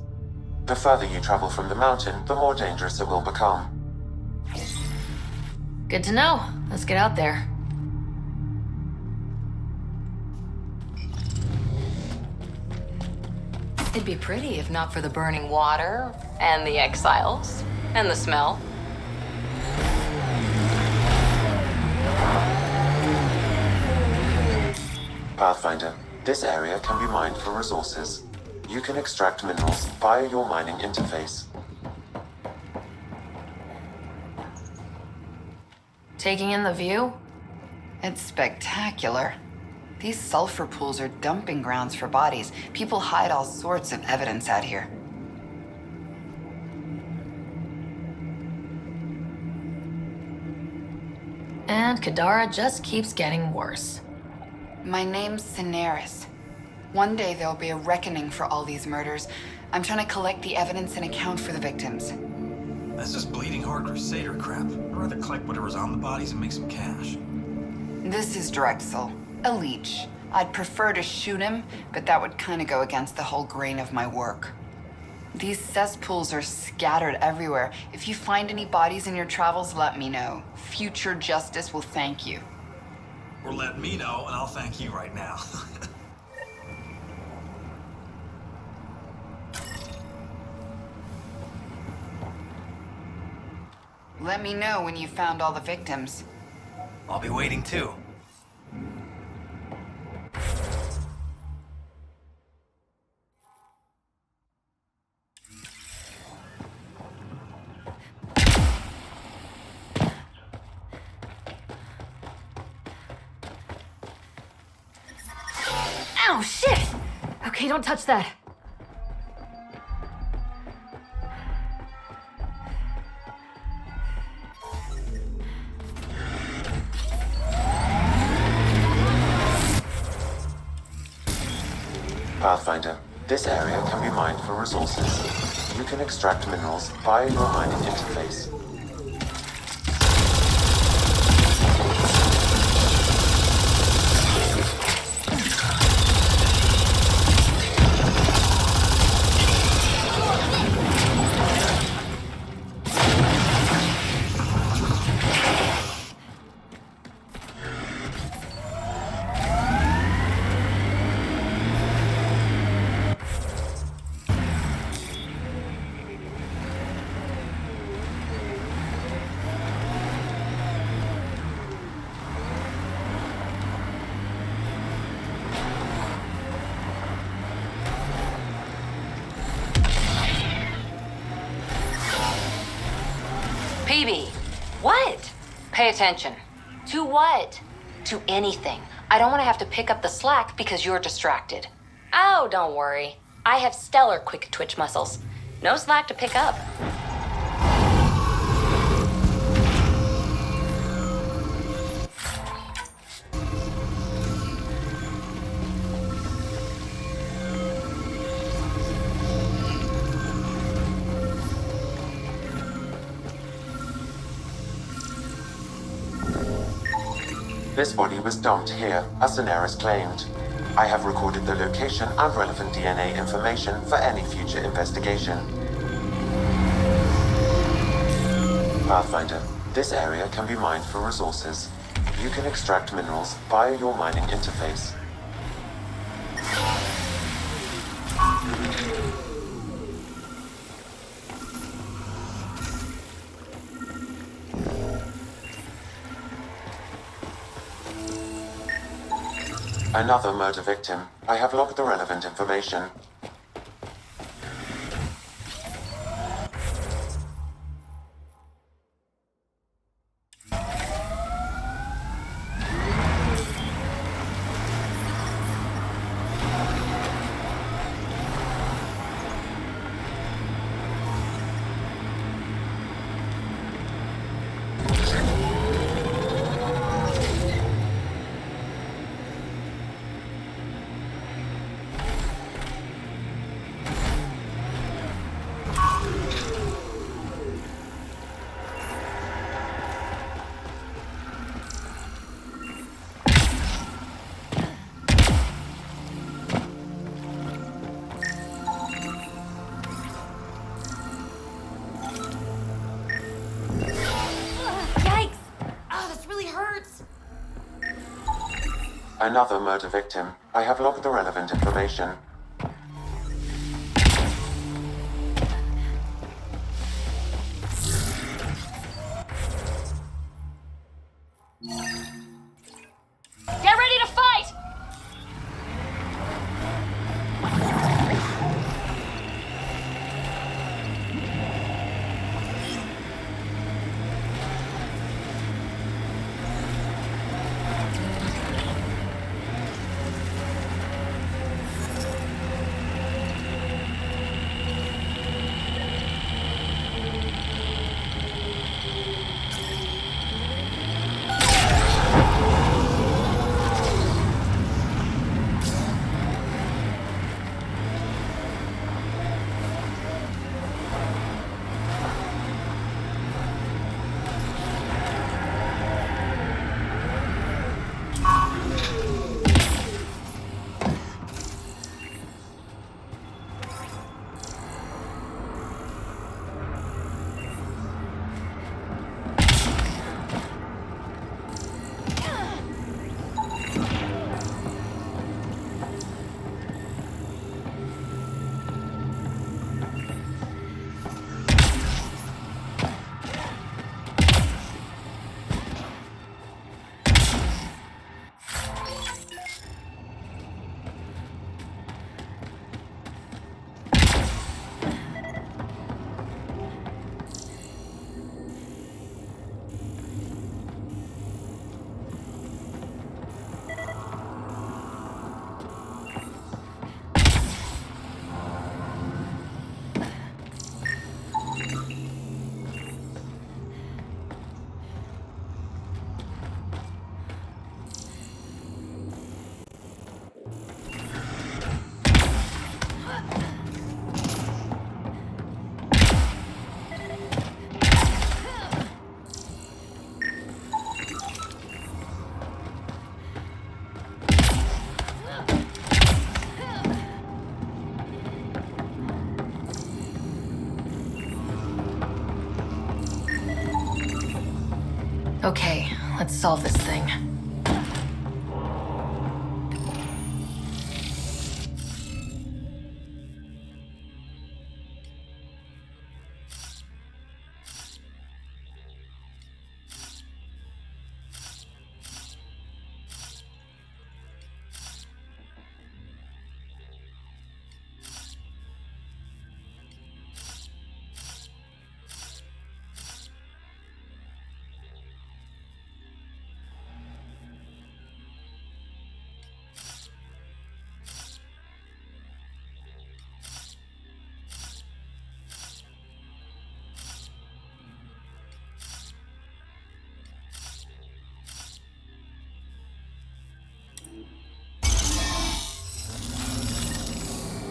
The further you travel from the mountain, the more dangerous it will become. Good to know. Let's get out there. It'd be pretty if not for the burning water, and the exiles, and the smell. Pathfinder, this area can be mined for resources. You can extract minerals via your mining interface. Taking in the view? It's spectacular. These sulfur pools are dumping grounds for bodies. People hide all sorts of evidence out here. And Kadara just keeps getting worse. My name's Cineris. One day there'll be a reckoning for all these murders. I'm trying to collect the evidence and account for the victims. That's just bleeding heart crusader crap. I'd rather collect whatever's on the bodies and make some cash. This is Drexel, a leech. I'd prefer to shoot him, but that would kind of go against the whole grain of my work. These cesspools are scattered everywhere. If you find any bodies in your travels, let me know. Future justice will thank you. Or let me know, and I'll thank you right now. Let me know when you found all the victims. I'll be waiting too. Ow, shit! Okay, don't touch that. Pathfinder, this area can be mined for resources. You can extract minerals via your mining interface. PB, what? Pay attention. To what? To anything. I don't want to have to pick up the slack because you're distracted. Oh, don't worry. I have stellar quick twitch muscles. No slack to pick up. This body was dumped here, as Daenerys claimed. I have recorded the location and relevant DNA information for any future investigation. Pathfinder, this area can be mined for resources. You can extract minerals via your mining interface. Another murder victim. I have logged the relevant information. Another murder victim. I have logged the relevant information. Get ready to fight! Okay, let's solve this thing.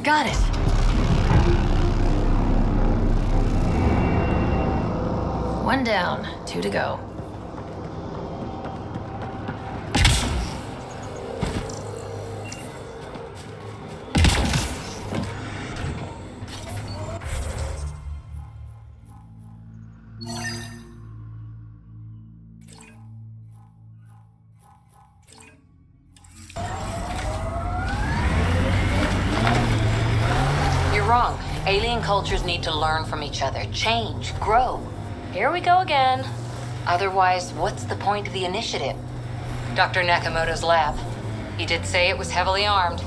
Got it. One down, 2 to go. You're wrong. Alien cultures need to learn from each other, change, grow. Here we go again. Otherwise, what's the point of the initiative? Dr. Nakamoto's lab. He did say it was heavily armed.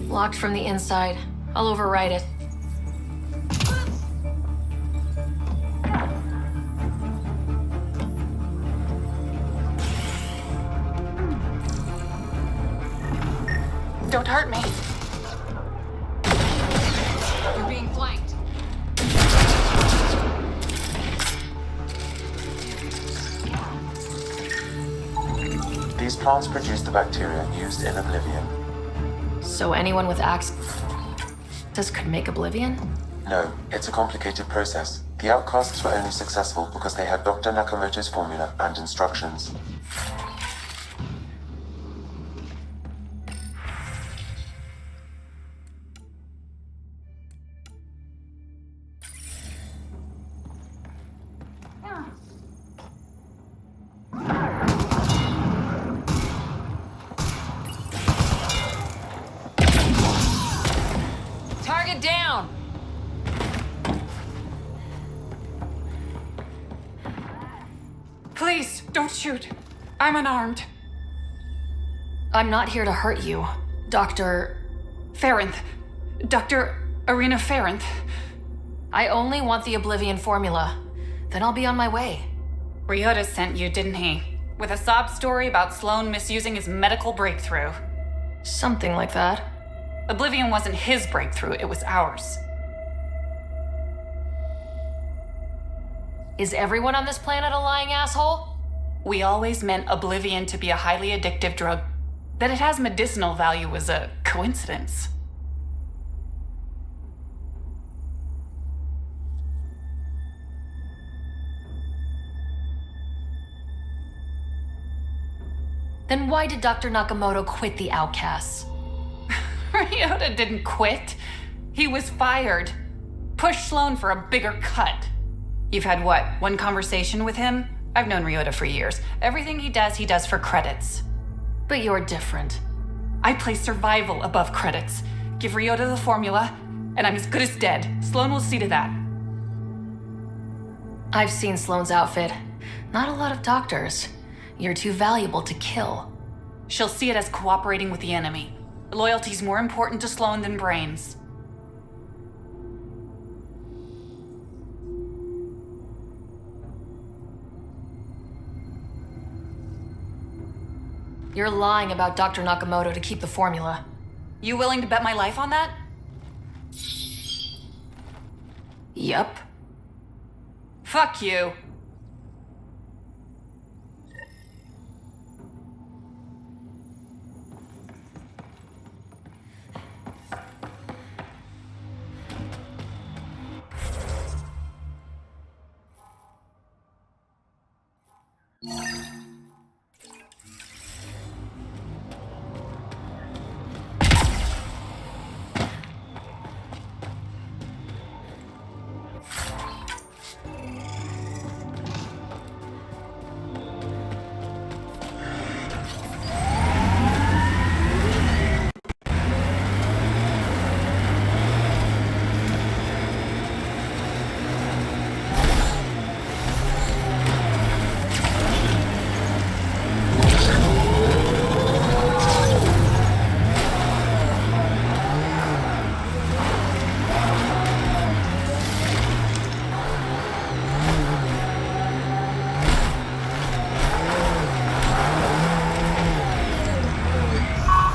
Locked from the inside. I'll override it. Don't hurt me. You're being flanked. These plants produce the bacteria used in Oblivion. So anyone with access could make Oblivion? No, it's a complicated process. The outcasts were only successful because they had Dr. Nakamoto's formula and instructions. Please, don't shoot. I'm unarmed. I'm not here to hurt you, Dr. Ferenth. Dr. Arena Ferenth. I only want the Oblivion formula. Then I'll be on my way. Ryota sent you, didn't he? With a sob story about Sloan misusing his medical breakthrough. Something like that. Oblivion wasn't his breakthrough, it was ours. Is everyone on this planet a lying asshole? We always meant Oblivion to be a highly addictive drug. That it has medicinal value was a coincidence. Then why did Dr. Nakamoto quit the Outcasts? Ryota didn't quit. He was fired. Pushed Sloan for a bigger cut. You've had what, one conversation with him? I've known Ryota for years. Everything he does for credits. But you're different. I place survival above credits. Give Ryota the formula, and I'm as good as dead. Sloan will see to that. I've seen Sloan's outfit. Not a lot of doctors. You're too valuable to kill. She'll see it as cooperating with the enemy. Loyalty's more important to Sloan than brains. You're lying about Dr. Nakamoto to keep the formula. You willing to bet my life on that? Yep. Fuck you.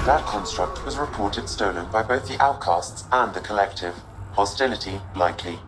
That construct was reported stolen by both the Outcasts and the Collective. Hostility likely.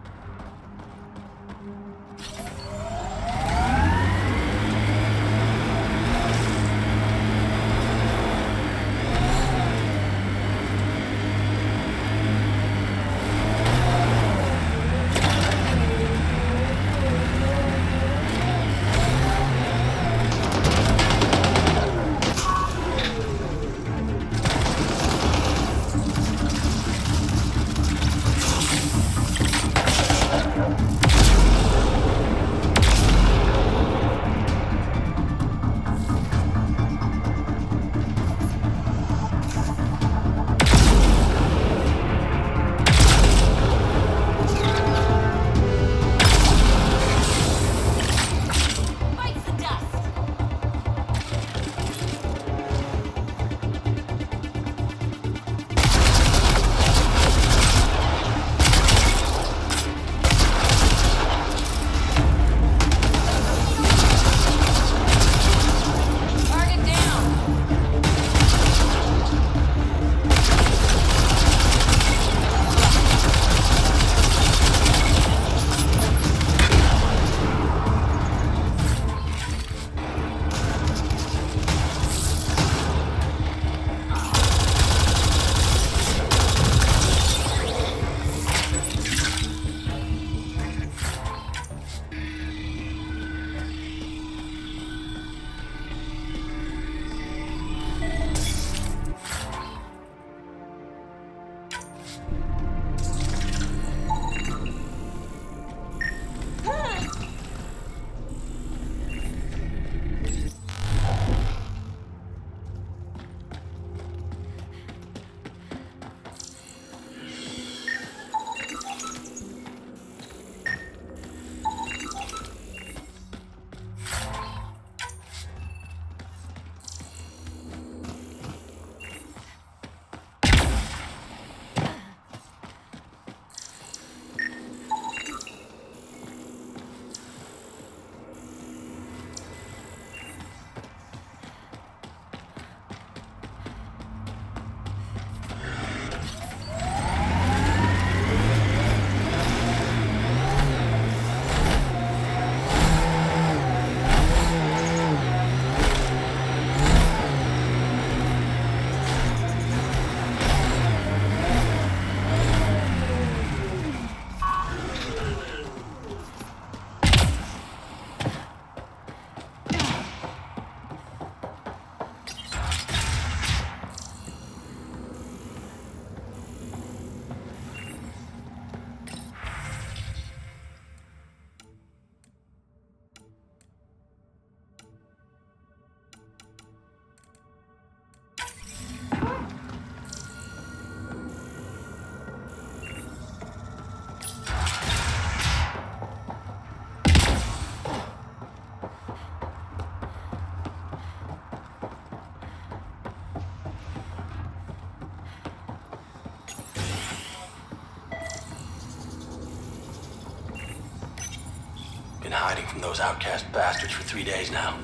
hiding from those outcast bastards for 3 days now.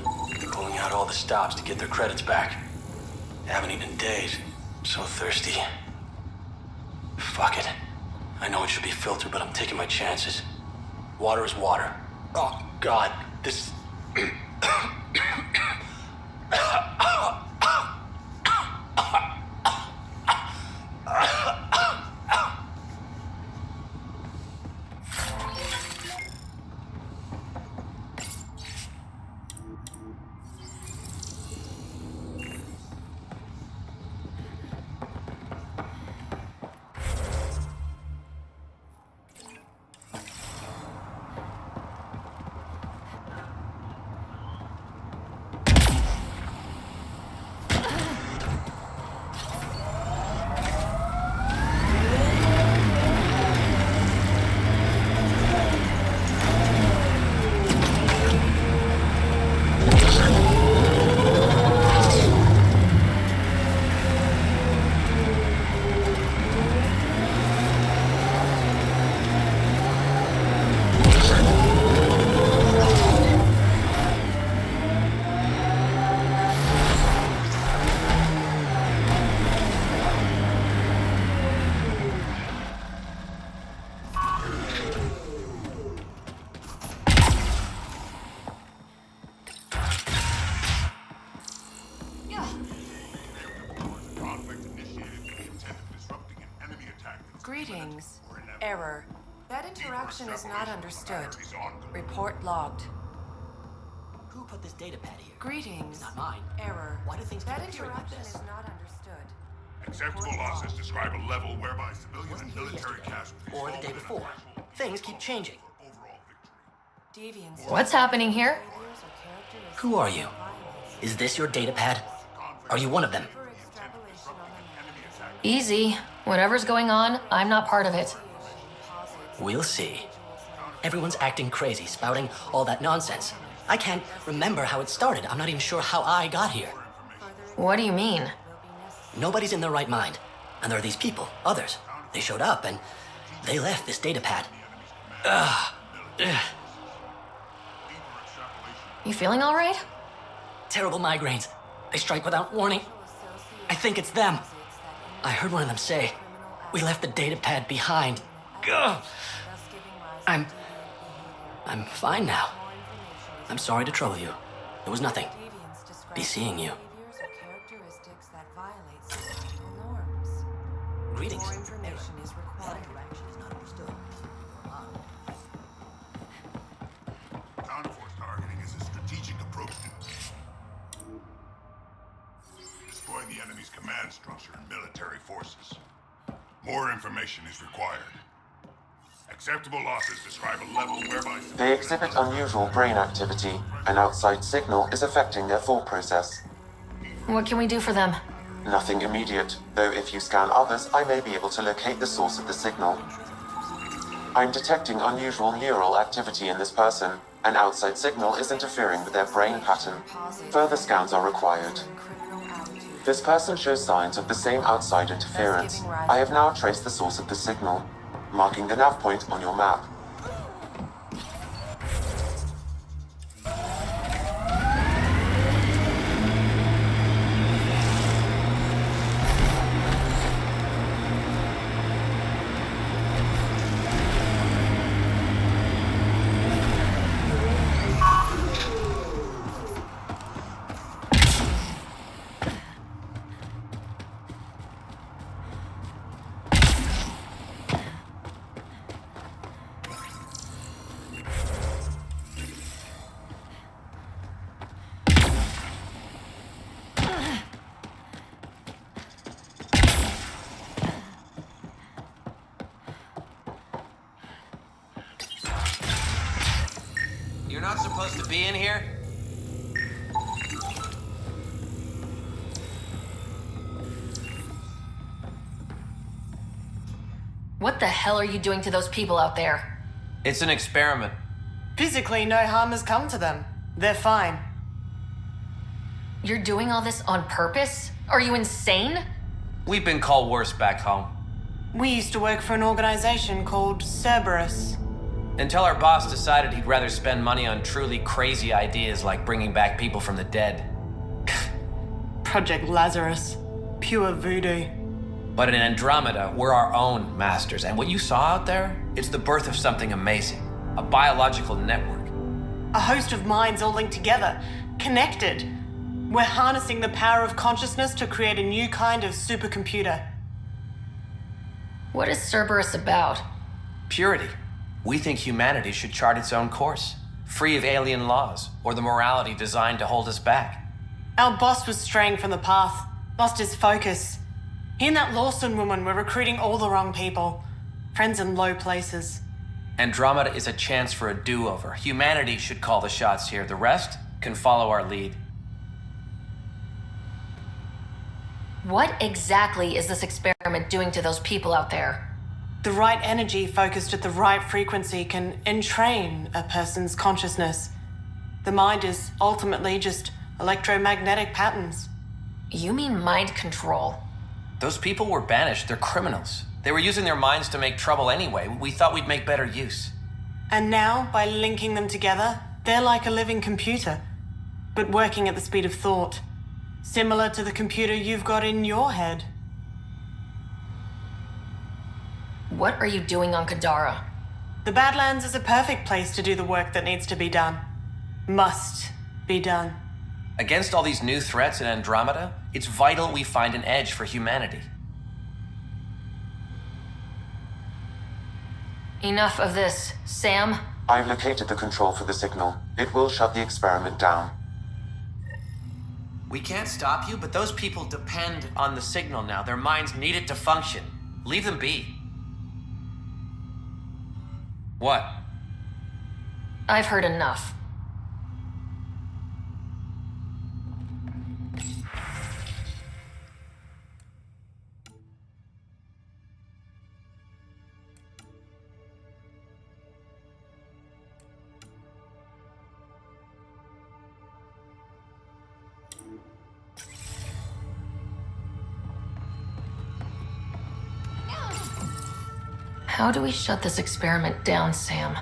Pulling out all the stops to get their credits back. Haven't eaten in days. So thirsty. Fuck it. I know it should be filtered, but I'm taking my chances. Water is water. Oh, God. This... Greetings. Error. That interaction is not understood. Report logged. Who put this data pad here? Greetings. It's not mine. Error. Why do things keep That appearing like interaction this? is not understood. Acceptable losses describe a level whereby civilian and military casualties Or the day before. Things keep changing. Deviants. What's happening here? Who are you? Is this your data pad? Are you one of them? Easy. Whatever's going on, I'm not part of it. We'll see. Everyone's acting crazy, spouting all that nonsense. I can't remember how it started. I'm not even sure how I got here. What do you mean? Nobody's in their right mind. And there are these people, others. They showed up and they left this data pad. Ugh. You feeling all right? Terrible migraines. They strike without warning. I think it's them. I heard one of them say, "We left the data pad behind." Ugh. I'm fine now. I'm sorry to trouble you. There was nothing. Be seeing you. Greetings. More information is required. Counterforce targeting is a strategic approach to destroy the enemy's command structure and military forces. More information is required. Acceptable losses describe a level whereby... They exhibit unusual brain activity. An outside signal is affecting their thought process. What can we do for them? Nothing immediate, though if you scan others, I may be able to locate the source of the signal. I'm detecting unusual neural activity in this person. An outside signal is interfering with their brain pattern. Further scans are required. This person shows signs of the same outside interference. I have now traced the source of the signal, marking the nav point on your map. You're not supposed to be in here? What the hell are you doing to those people out there? It's an experiment. Physically, no harm has come to them. They're fine. You're doing all this on purpose? Are you insane? We've been called worse back home. We used to work for an organization called Cerberus. Until our boss decided he'd rather spend money on truly crazy ideas like bringing back people from the dead. Project Lazarus. Pure voodoo. But in Andromeda, we're our own masters, and what you saw out there, it's the birth of something amazing. A biological network. A host of minds all linked together, connected. We're harnessing the power of consciousness to create a new kind of supercomputer. What is Cerberus about? Purity. We think humanity should chart its own course, free of alien laws or the morality designed to hold us back. Our boss was straying from the path, lost his focus. He and that Lawson woman were recruiting all the wrong people, friends in low places. Andromeda is a chance for a do-over. Humanity should call the shots here. The rest can follow our lead. What exactly is this experiment doing to those people out there? The right energy focused at the right frequency can entrain a person's consciousness. The mind is ultimately just electromagnetic patterns. You mean mind control? Those people were banished. They're criminals. They were using their minds to make trouble anyway. We thought we'd make better use. And now, by linking them together, they're like a living computer, but working at the speed of thought. Similar to the computer you've got in your head. What are you doing on Kadara? The Badlands is a perfect place to do the work that needs to be done. Must be done. Against all these new threats in Andromeda, it's vital we find an edge for humanity. Enough of this. Sam? I've located the control for the signal. It will shut the experiment down. We can't stop you, but those people depend on the signal now. Their minds need it to function. Leave them be. What? I've heard enough. How do we shut this experiment down, Sam?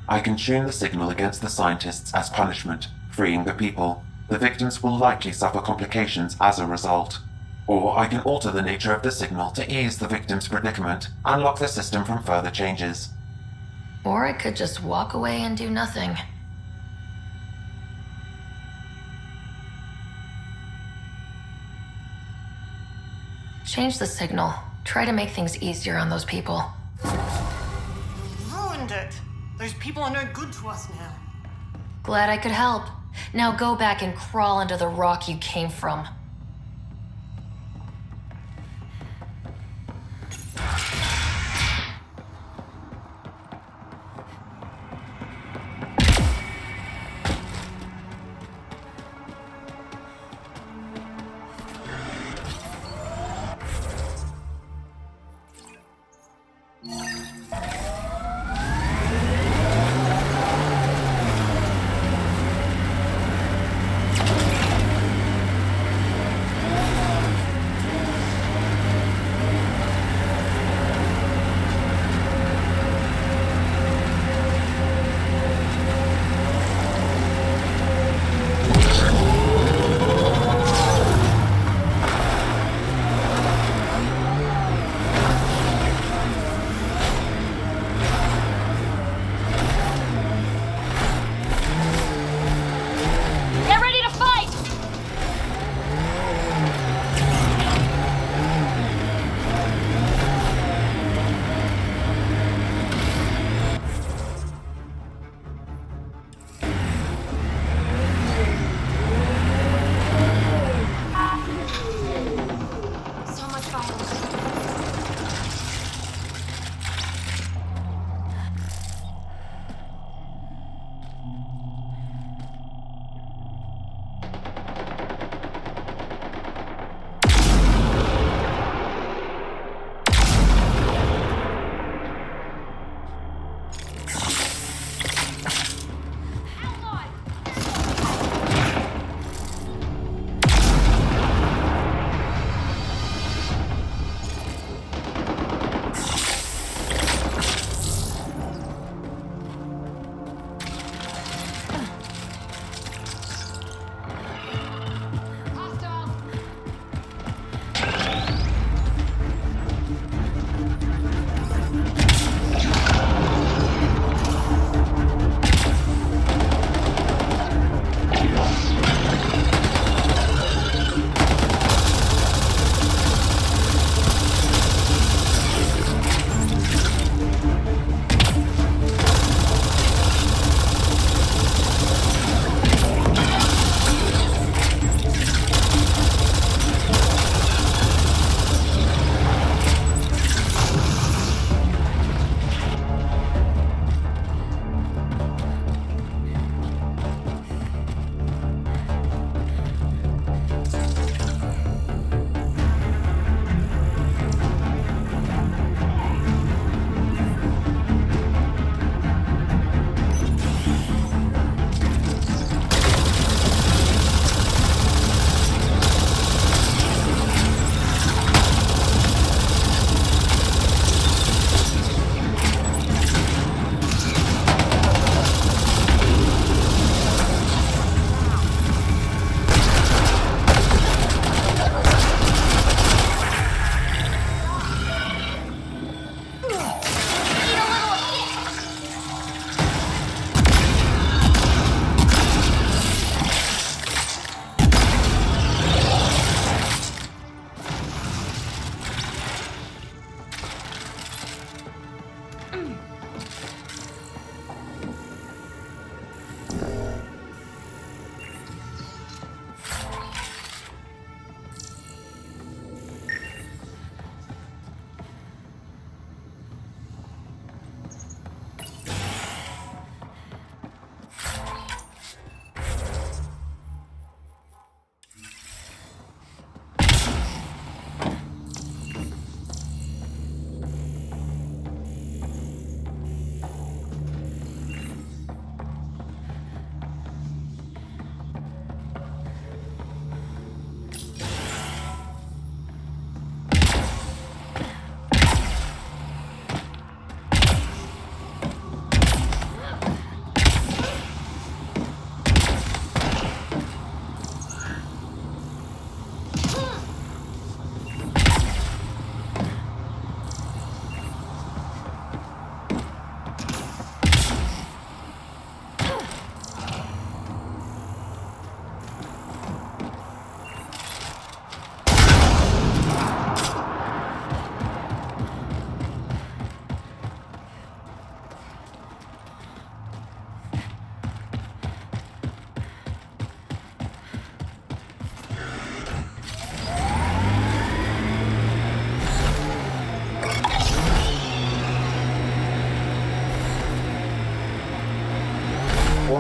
I can tune the signal against the scientists as punishment, freeing the people. The victims will likely suffer complications as a result. Or I can alter the nature of the signal to ease the victim's predicament, unlock the system from further changes. Or I could just walk away and do nothing. Change the signal. Try to make things easier on those people. Ruined it. Those people are no good to us now. Glad I could help. Now go back and crawl under the rock you came from.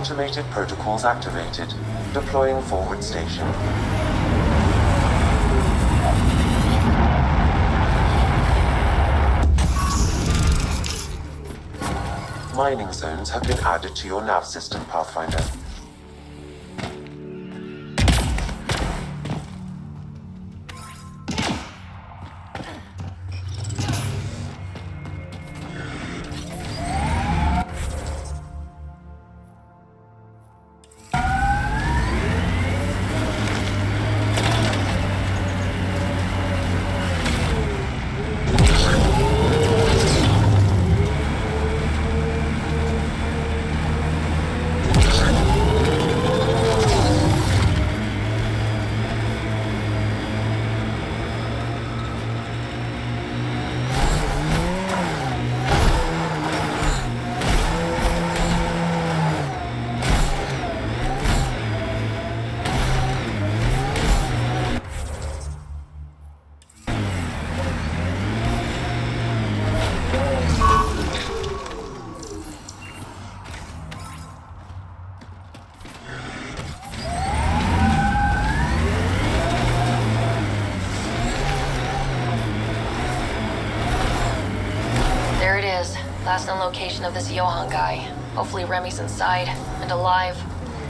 Automated protocols activated. Deploying forward station. Mining zones have been added to your nav system, Pathfinder. Last known location of this Johan guy. Hopefully Remy's inside and alive.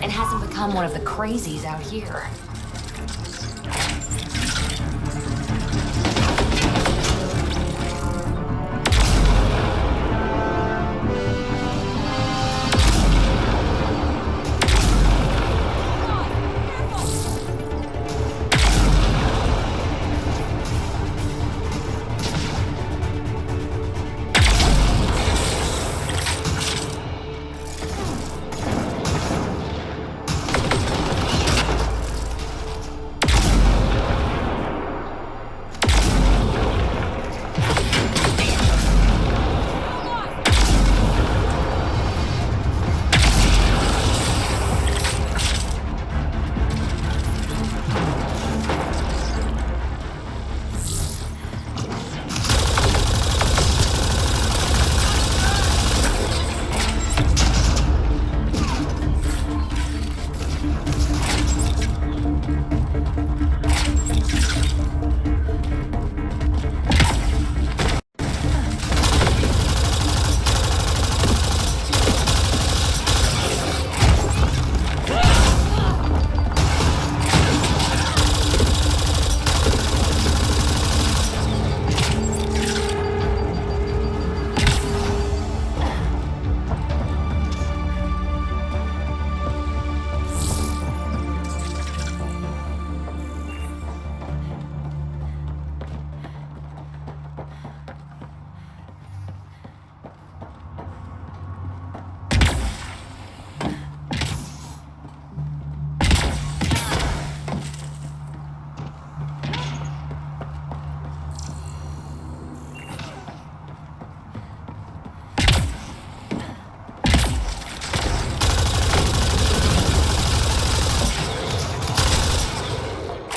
And hasn't become one of the crazies out here.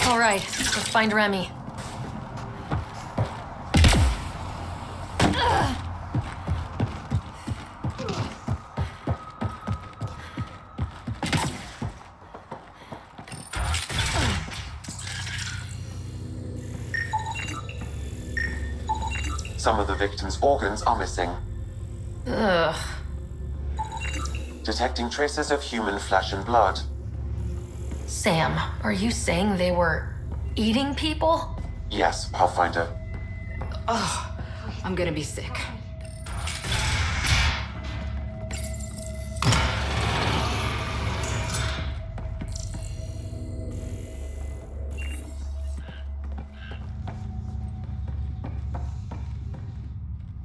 All right, let's find Remy. Some of the victim's organs are missing. Ugh. Detecting traces of human flesh and blood. Sam, are you saying they were eating people? Yes, Pathfinder. Ugh, I'm gonna be sick.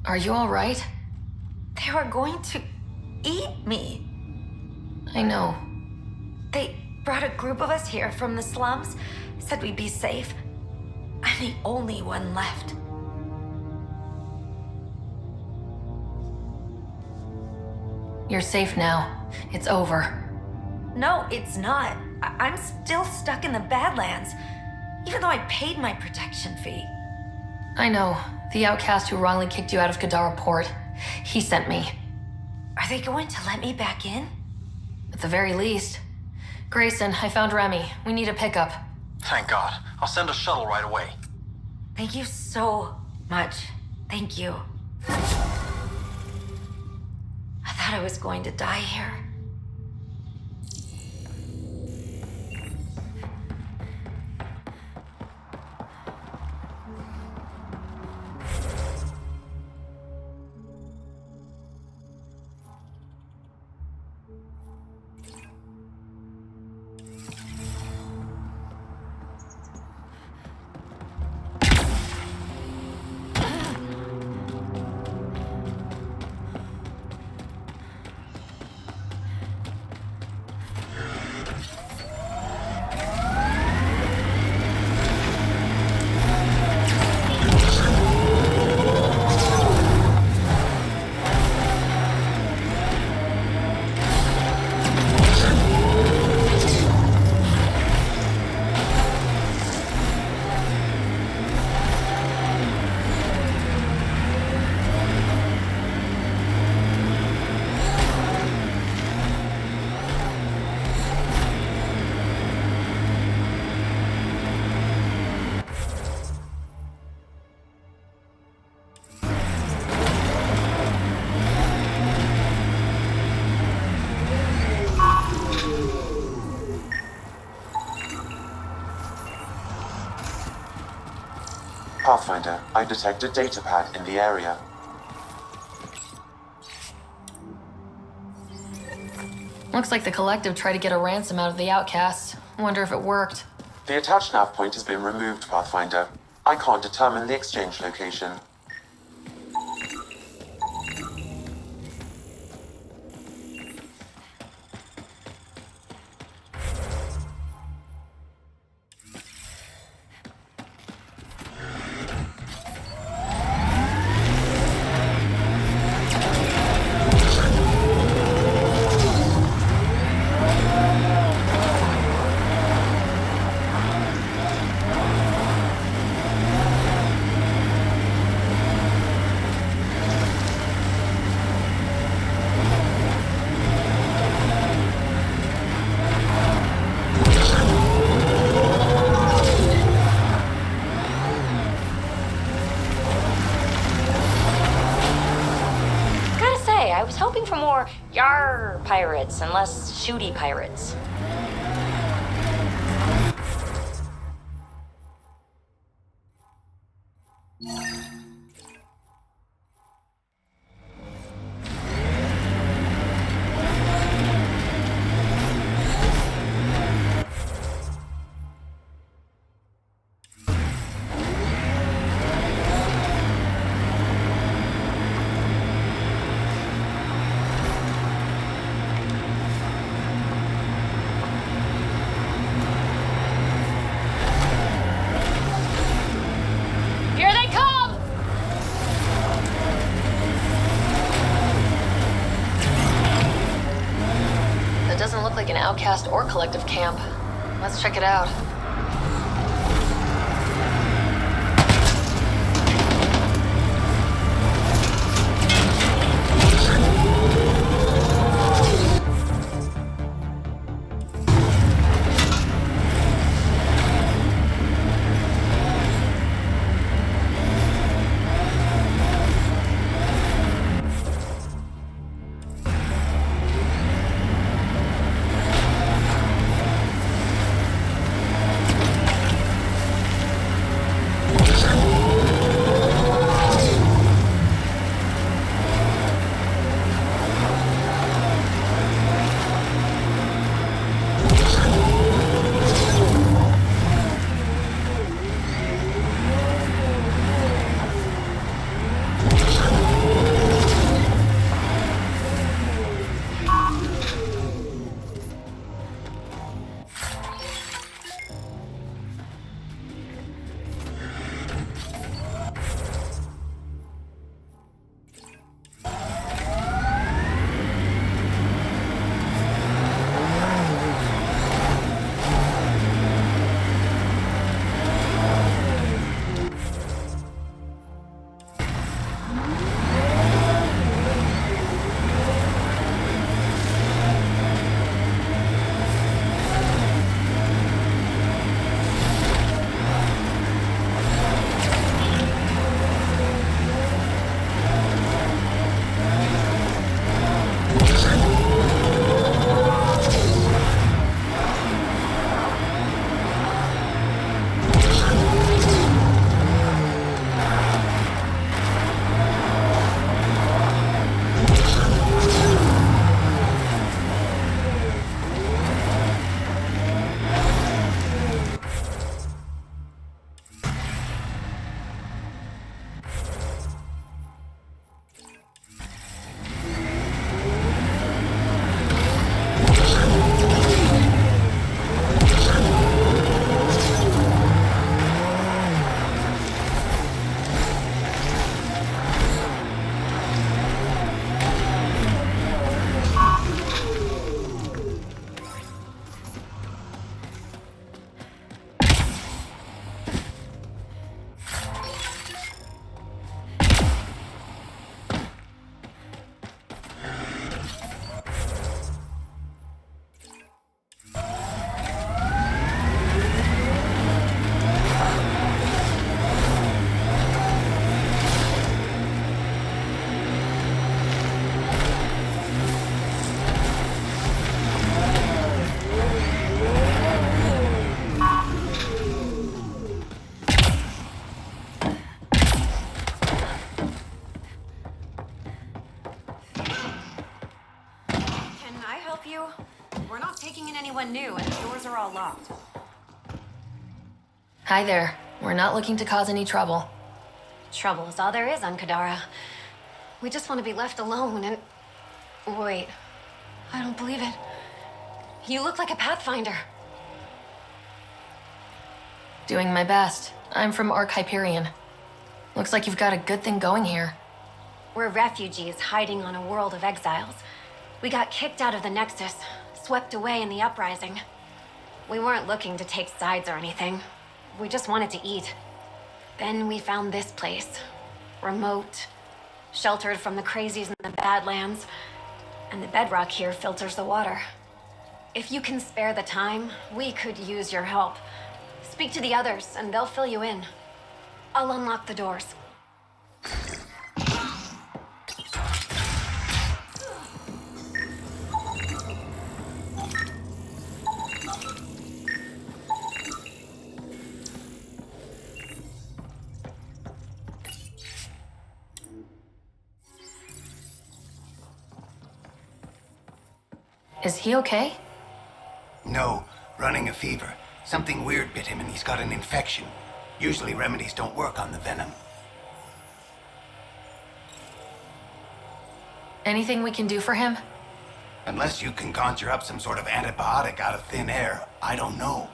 Are you all right? They were going to eat me. I know. They brought a group of us here from the slums, said we'd be safe. I'm the only one left. You're safe now. It's over. No, it's not. I'm still stuck in the Badlands, even though I paid my protection fee. I know. The outcast who wrongly kicked you out of Kadara Port. He sent me. Are they going to let me back in? At the very least. Grayson, I found Remy. We need a pickup. Thank God. I'll send a shuttle right away. Thank you so much. Thank you. I thought I was going to die here. Pathfinder, I detect a data pad in the area. Looks like the Collective tried to get a ransom out of the outcasts. Wonder if it worked. The attached nav point has been removed, Pathfinder. I can't determine the exchange location. I was hoping for more yar pirates and less shooty pirates. An outcast or collective camp. Let's check it out. Hi there. We're not looking to cause any trouble. Trouble is all there is on Kadara. We just want to be left alone and... Wait. I don't believe it. You look like a Pathfinder. Doing my best. I'm from Ark Hyperion. Looks like you've got a good thing going here. We're refugees hiding on a world of exiles. We got kicked out of the Nexus, swept away in the uprising. We weren't looking to take sides or anything. We just wanted to eat. Then we found this place. Remote, sheltered from the crazies in the Badlands, and the bedrock here filters the water. If you can spare the time, we could use your help. Speak to the others, and they'll fill you in. I'll unlock the doors. Is he okay? No, running a fever. Something weird bit him and he's got an infection. Usually remedies don't work on the venom. Anything we can do for him? Unless you can conjure up some sort of antibiotic out of thin air, I don't know.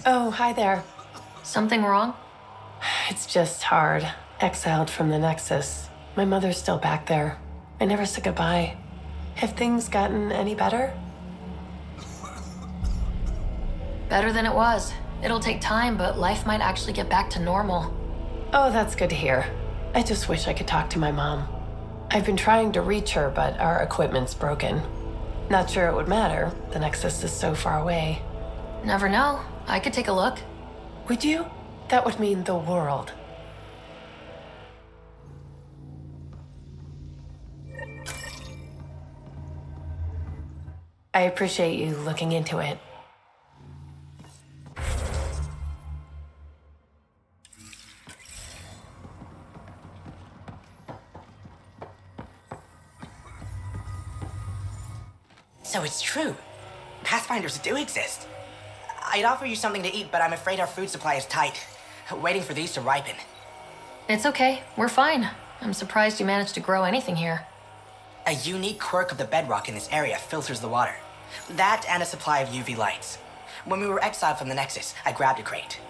Oh, hi there. Something wrong? It's just hard. Exiled from the Nexus. My mother's still back there. I never said goodbye. Have things gotten any better? Better than it was. It'll take time, but life might actually get back to normal. Oh, that's good to hear. I just wish I could talk to my mom. I've been trying to reach her, but our equipment's broken. Not sure it would matter. The Nexus is so far away. Never know. I could take a look. Would you? That would mean the world. I appreciate you looking into it. So it's true. Pathfinders do exist. I'd offer you something to eat, but I'm afraid our food supply is tight. Waiting for these to ripen. It's okay. We're fine. I'm surprised you managed to grow anything here. A unique quirk of the bedrock in this area filters the water. That and a supply of UV lights. When we were exiled from the Nexus, I grabbed a crate.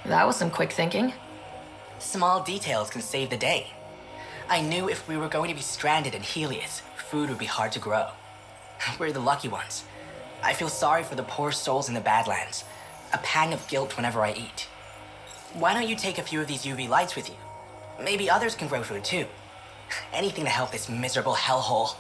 That was some quick thinking. Small details can save the day. I knew if we were going to be stranded in Helios, food would be hard to grow. We're the lucky ones. I feel sorry for the poor souls in the Badlands. A pang of guilt whenever I eat. Why don't you take a few of these UV lights with you? Maybe others can grow food too. Anything to help this miserable hellhole.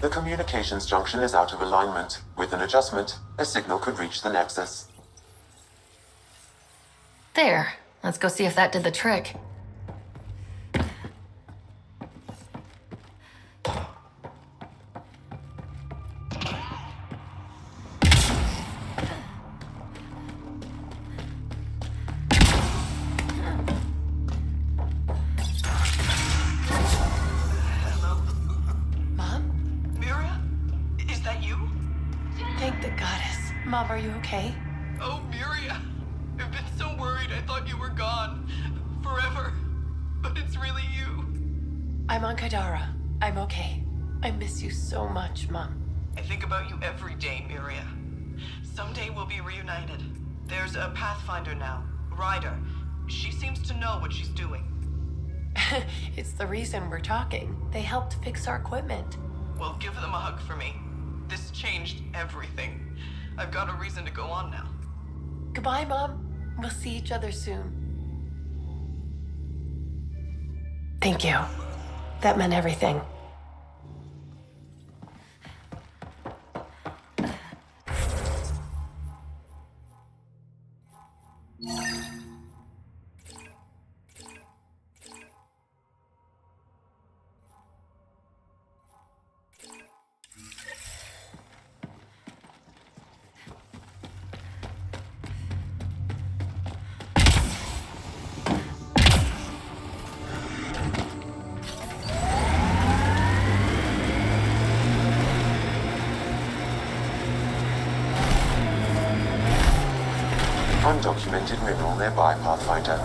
The communications junction is out of alignment. With an adjustment, a signal could reach the Nexus. There. Let's go see if that did the trick. Mom, are you okay? Oh, Miria. I've been so worried I thought you were gone. Forever. But it's really you. I'm on Kadara. I'm okay. I miss you so much, Mom. I think about you every day, Miria. Someday we'll be reunited. There's a Pathfinder now, Ryder. She seems to know what she's doing. It's the reason we're talking. They helped fix our equipment. Well, give them a hug for me. This changed everything. I've got a reason to go on now. Goodbye, Mom. We'll see each other soon. Thank you. That meant everything. Undocumented mineral nearby, Pathfinder.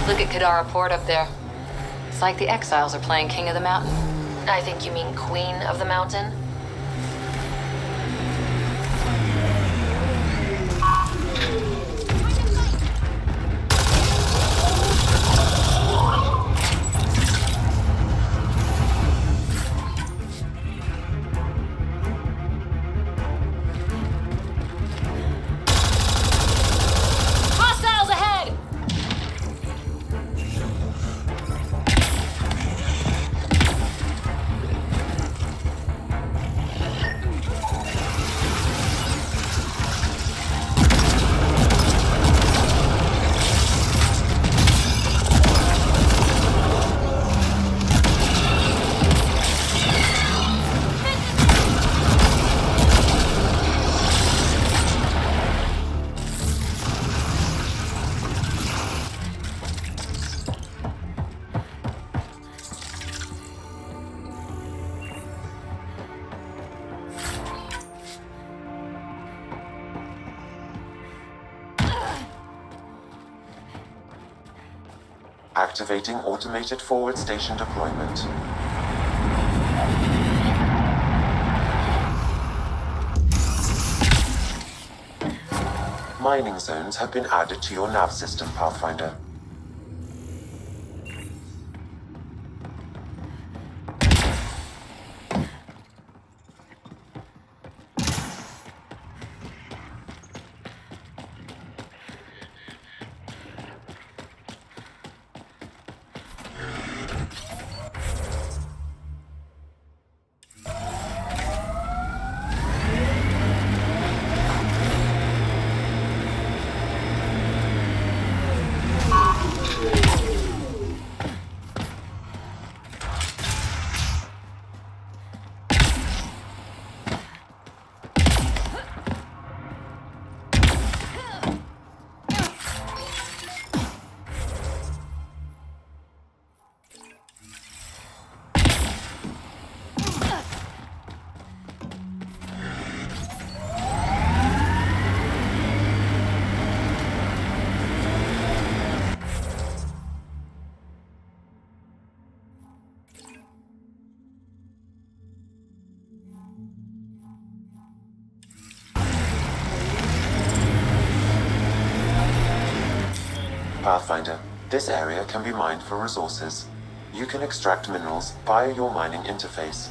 Look at Kadara Port up there. It's like the exiles are playing King of the Mountain. I think you mean Queen of the Mountain? Hostiles ahead! Activating automated forward station deployment. Mining zones have been added to your nav system, Pathfinder. Pathfinder, this area can be mined for resources. You can extract minerals via your mining interface.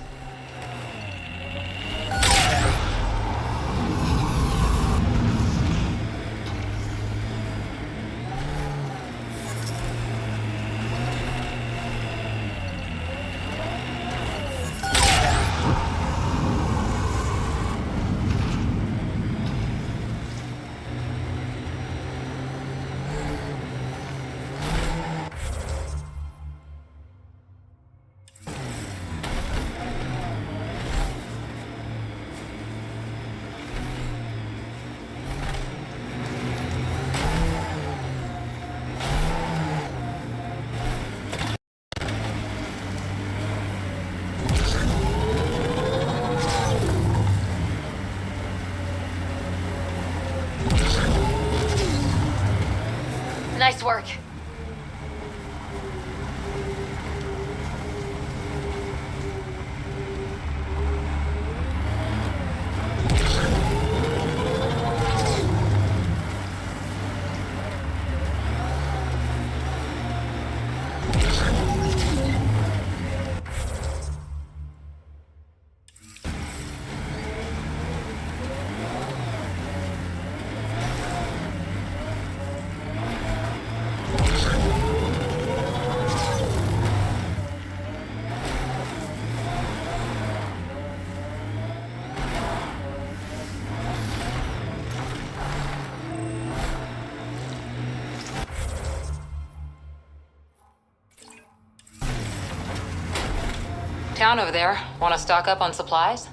Nice work. Town over there. Want to stock up on supplies?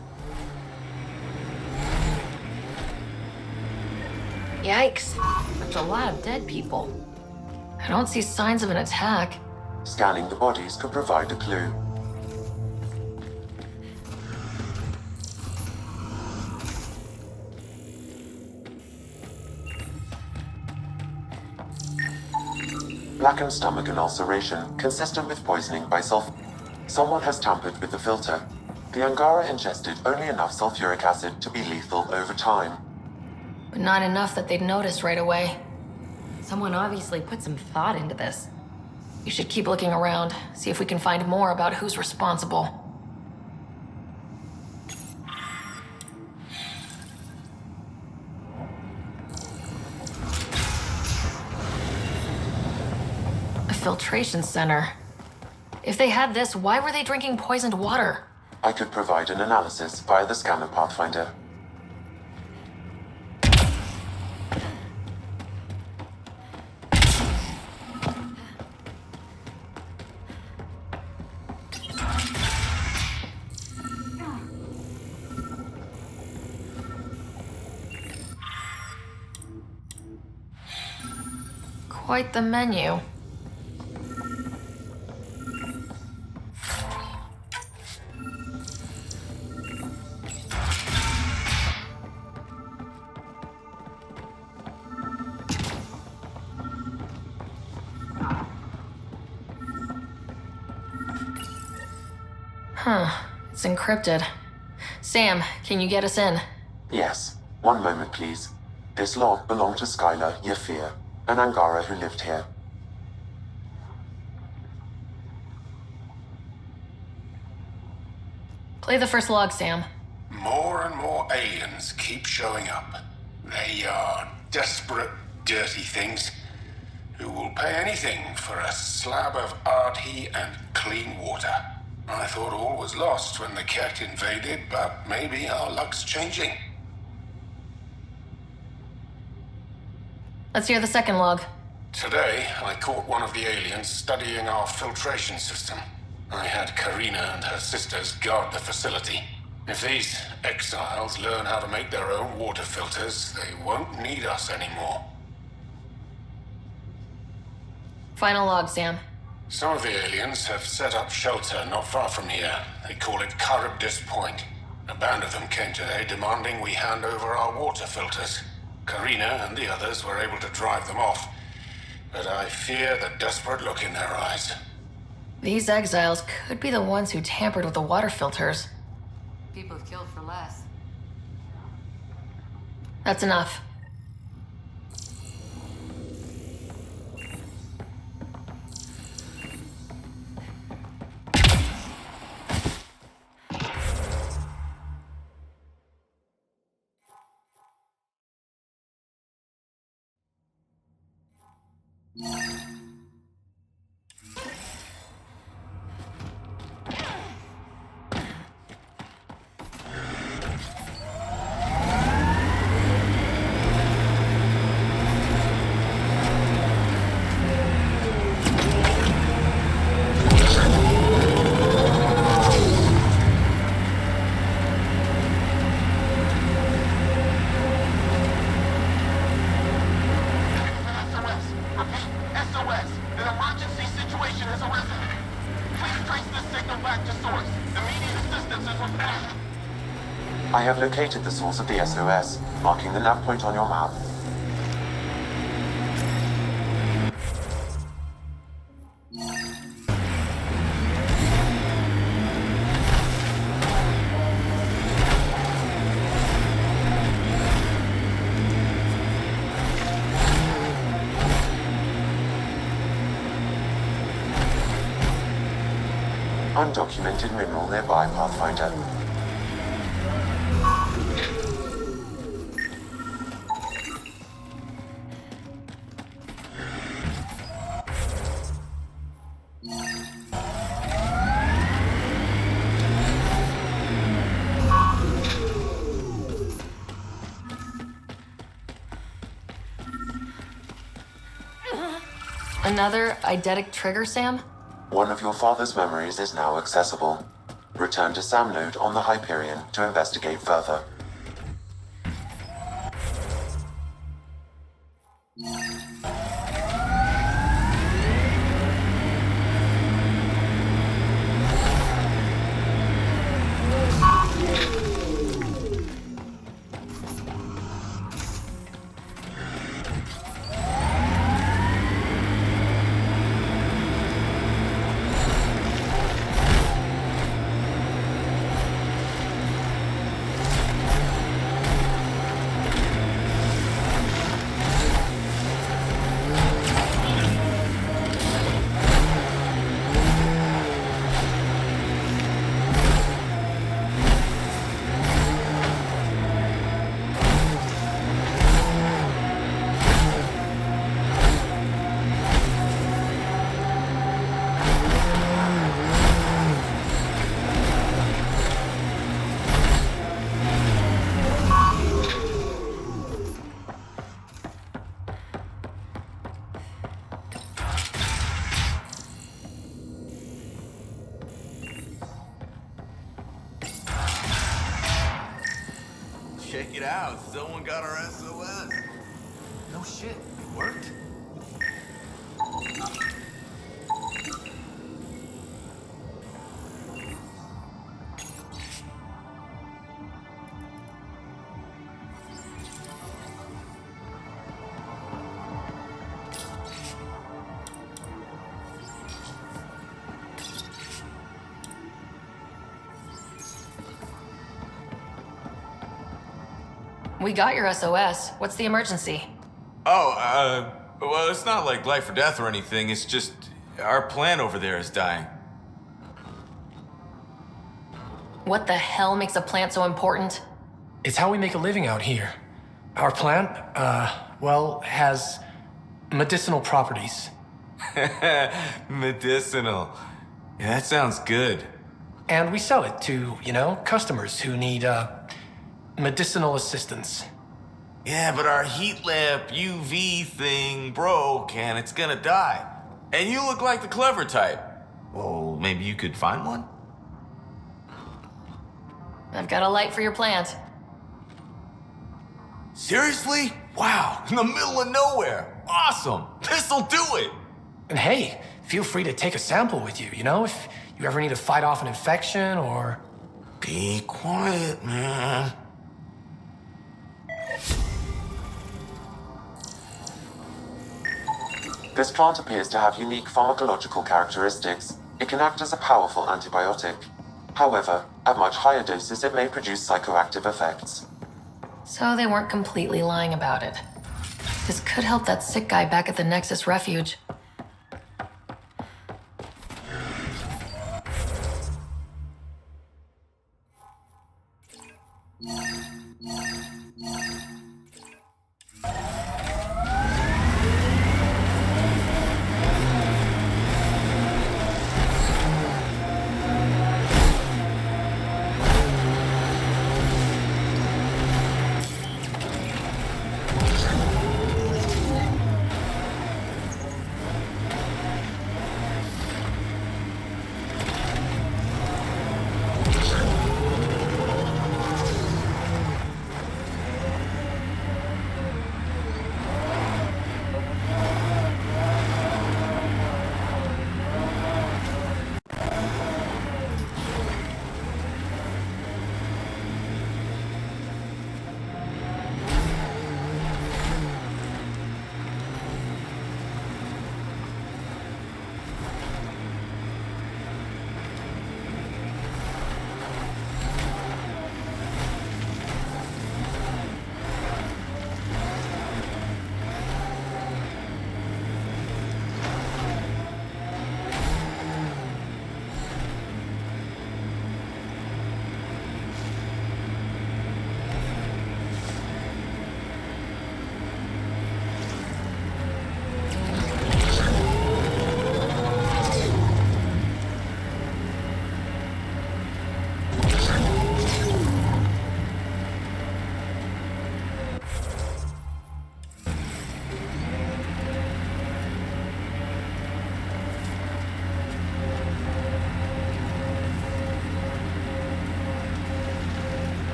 Yikes. There's a lot of dead people. I don't see signs of an attack. Scanning the bodies could provide a clue. Blackened stomach and ulceration, consistent with poisoning by sulfur. Someone has tampered with the filter. The Angara ingested only enough sulfuric acid to be lethal over time. But not enough that they'd notice right away. Someone obviously put some thought into this. We should keep looking around, see if we can find more about who's responsible. A filtration center. If they had this, why were they drinking poisoned water? I could provide an analysis via the scanner pathfinder. Quite the menu. Huh. It's encrypted. Sam, can you get us in? Yes. One moment, please. This log belonged to Skylar Yafir, an Angara who lived here. Play the first log, Sam. More and more aliens keep showing up. They are desperate, dirty things who will pay anything for a slab of Ardhi and clean water. I thought all was lost when the Ket invaded, but maybe our luck's changing. Let's hear the second log. Today, I caught one of the aliens studying our filtration system. I had Karina and her sisters guard the facility. If these exiles learn how to make their own water filters, they won't need us anymore. Final log, Sam. Some of the aliens have set up shelter not far from here. They call it Charybdis Point. A band of them came today demanding we hand over our water filters. Karina and the others were able to drive them off, but I fear the desperate look in their eyes. These exiles could be the ones who tampered with the water filters. People have killed for less. That's enough. S.O.S. An emergency situation has arisen. Please trace this signal back to source. Immediate assistance is required. I have located the source of the SOS, marking the nav point on your map. undocumented mineral nearby, Pathfinder. Another eidetic trigger, Sam? One of your father's memories is now accessible. Return to Sam Node on the Hyperion to investigate further. Check it out, someone got our S.O.S. No shit, it worked. We got your SOS. What's the emergency? Oh, well, it's not like life or death or anything. It's just our plant over there is dying. What the hell makes a plant so important? It's how we make a living out here. Our plant, well, has medicinal properties. Medicinal. Yeah, that sounds good. And we sell it to, customers who need, medicinal assistance. Yeah, but our heat lamp UV thing broke and it's gonna die. And you look like the clever type. Well, maybe you could find one? I've got a light for your plant. Seriously? Wow, in the middle of nowhere. Awesome. This'll do it. And hey, feel free to take a sample with you, if you ever need to fight off an infection or... Be quiet, man. This plant appears to have unique pharmacological characteristics. It can act as a powerful antibiotic. However, at much higher doses it may produce psychoactive effects. So they weren't completely lying about it. This could help that sick guy back at the Nexus Refuge.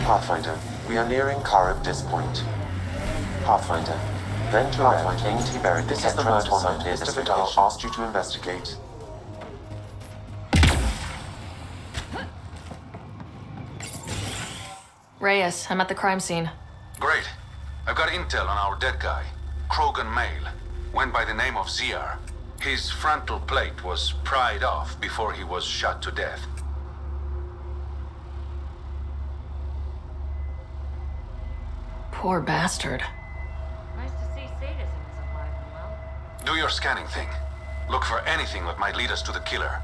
Pathfinder, we are nearing Charybdis Point. Pathfinder, then to Baryte. This is the murder site Mr. Vidal asked you to investigate. Reyes, I'm at the crime scene. Great. I've got intel on our dead guy. Krogan male. Went by the name of ZR. His frontal plate was pried off before he was shot to death. Poor bastard. Nice to see sadism is alive and well. Do your scanning thing. Look for anything that might lead us to the killer.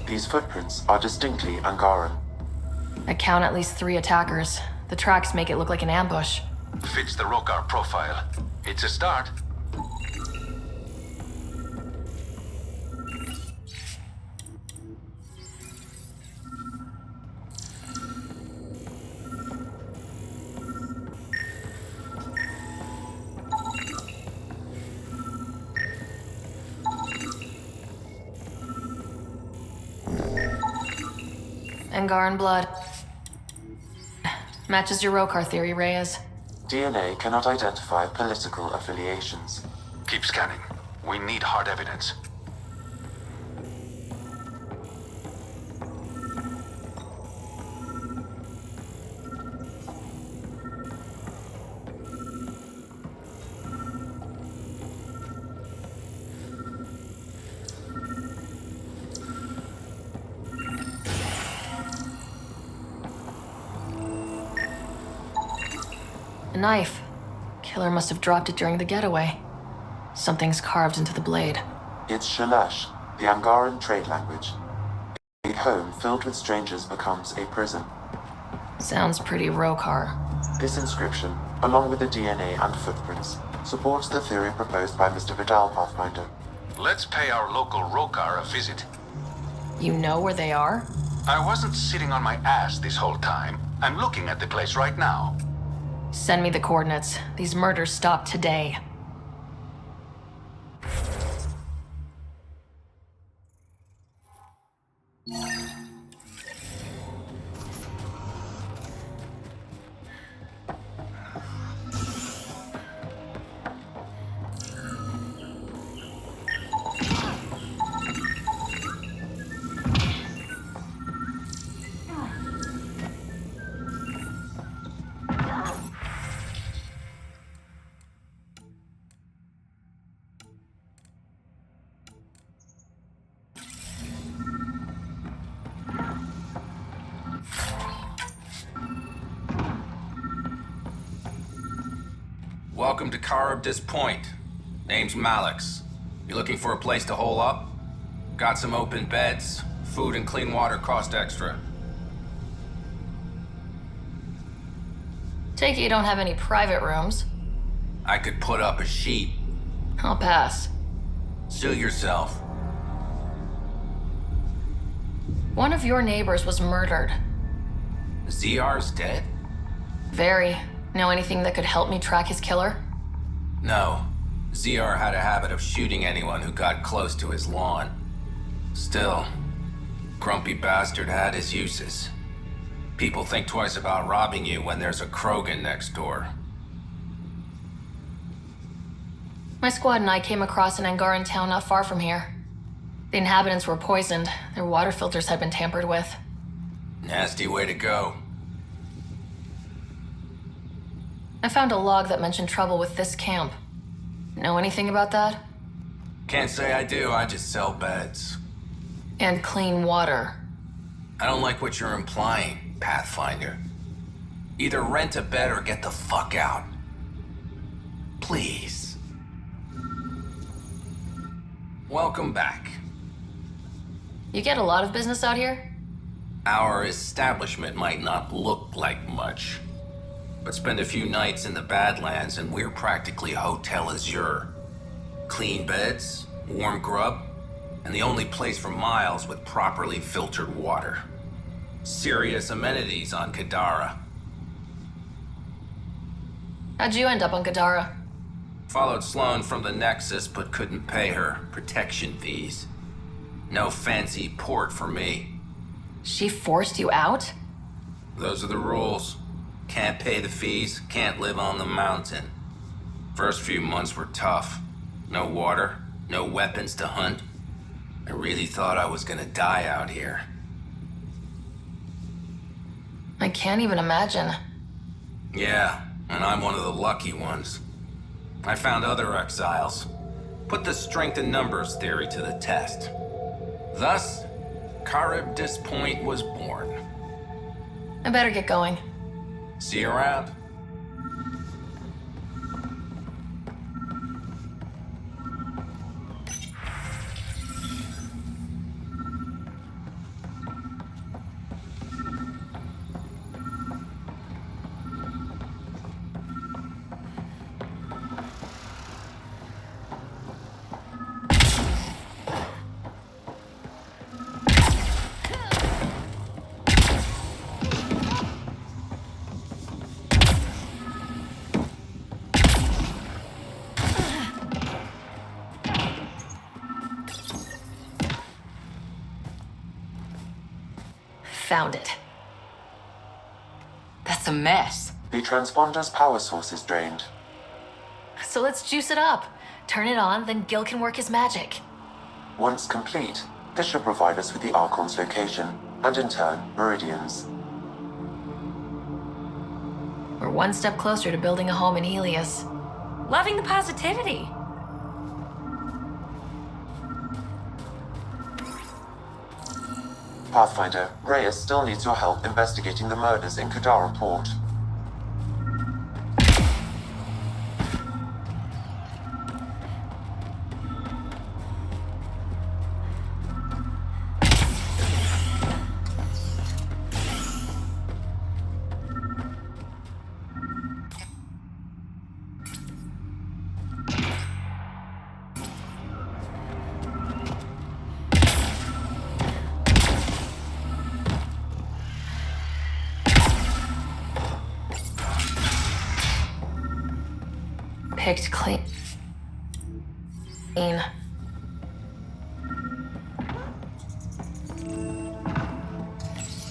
These footprints are distinctly Angaran. I count at least 3 attackers. The tracks make it look like an ambush. Fits the Rokar profile. It's a start. Angaran blood. Matches your Rokar theory, Reyes. DNA cannot identify political affiliations. Keep scanning. We need hard evidence. A knife. Killer must have dropped it during the getaway. Something's carved into the blade. It's Shalash, the Angaran trade language. A home filled with strangers becomes a prison. Sounds pretty Rokar. This inscription, along with the DNA and footprints, supports the theory proposed by Mr. Vidal, Pathfinder. Let's pay our local Rokar a visit. You know where they are? I wasn't sitting on my ass this whole time. I'm looking at the place right now. Send me the coordinates. These murders stop today. Welcome to Charybdis Point. Name's Malix. You looking for a place to hole up? Got some open beds. Food and clean water cost extra. Take it you don't have any private rooms. I could put up a sheet. I'll pass. Suit yourself. One of your neighbors was murdered. ZR's dead? Very. Know anything that could help me track his killer? No. ZR had a habit of shooting anyone who got close to his lawn. Still, grumpy bastard had his uses. People think twice about robbing you when there's a Krogan next door. My squad and I came across an Angaran town not far from here. The inhabitants were poisoned. Their water filters had been tampered with. Nasty way to go. I found a log that mentioned trouble with this camp. Know anything about that? Can't say I do, I just sell beds. And clean water. I don't like what you're implying, Pathfinder. Either rent a bed or get the fuck out. Please. Welcome back. You get a lot of business out here? Our establishment might not look like much, but spend a few nights in the Badlands and we're practically Hotel Azure. Clean beds, warm grub, and the only place for miles with properly filtered water. Serious amenities on Kadara. How'd you end up on Kadara? Followed Sloan from the Nexus, but couldn't pay her protection fees. No fancy port for me. She forced you out? Those are the rules. Can't pay the fees, can't live on the mountain. First few months were tough. No water, no weapons to hunt. I really thought I was gonna die out here. I can't even imagine. Yeah, and I'm one of the lucky ones. I found other exiles. Put the strength in numbers theory to the test. Thus, Charybdis Point was born. I better get going. See you around. Found it. That's a mess. The transponder's power source is drained. So let's juice it up. Turn it on, then Gil can work his magic. Once complete, this should provide us with the Archon's location, and in turn, Meridian's. We're one step closer to building a home in Helios. Loving the positivity. Pathfinder, Reyes still needs your help investigating the murders in Kadara Port. Picked clean.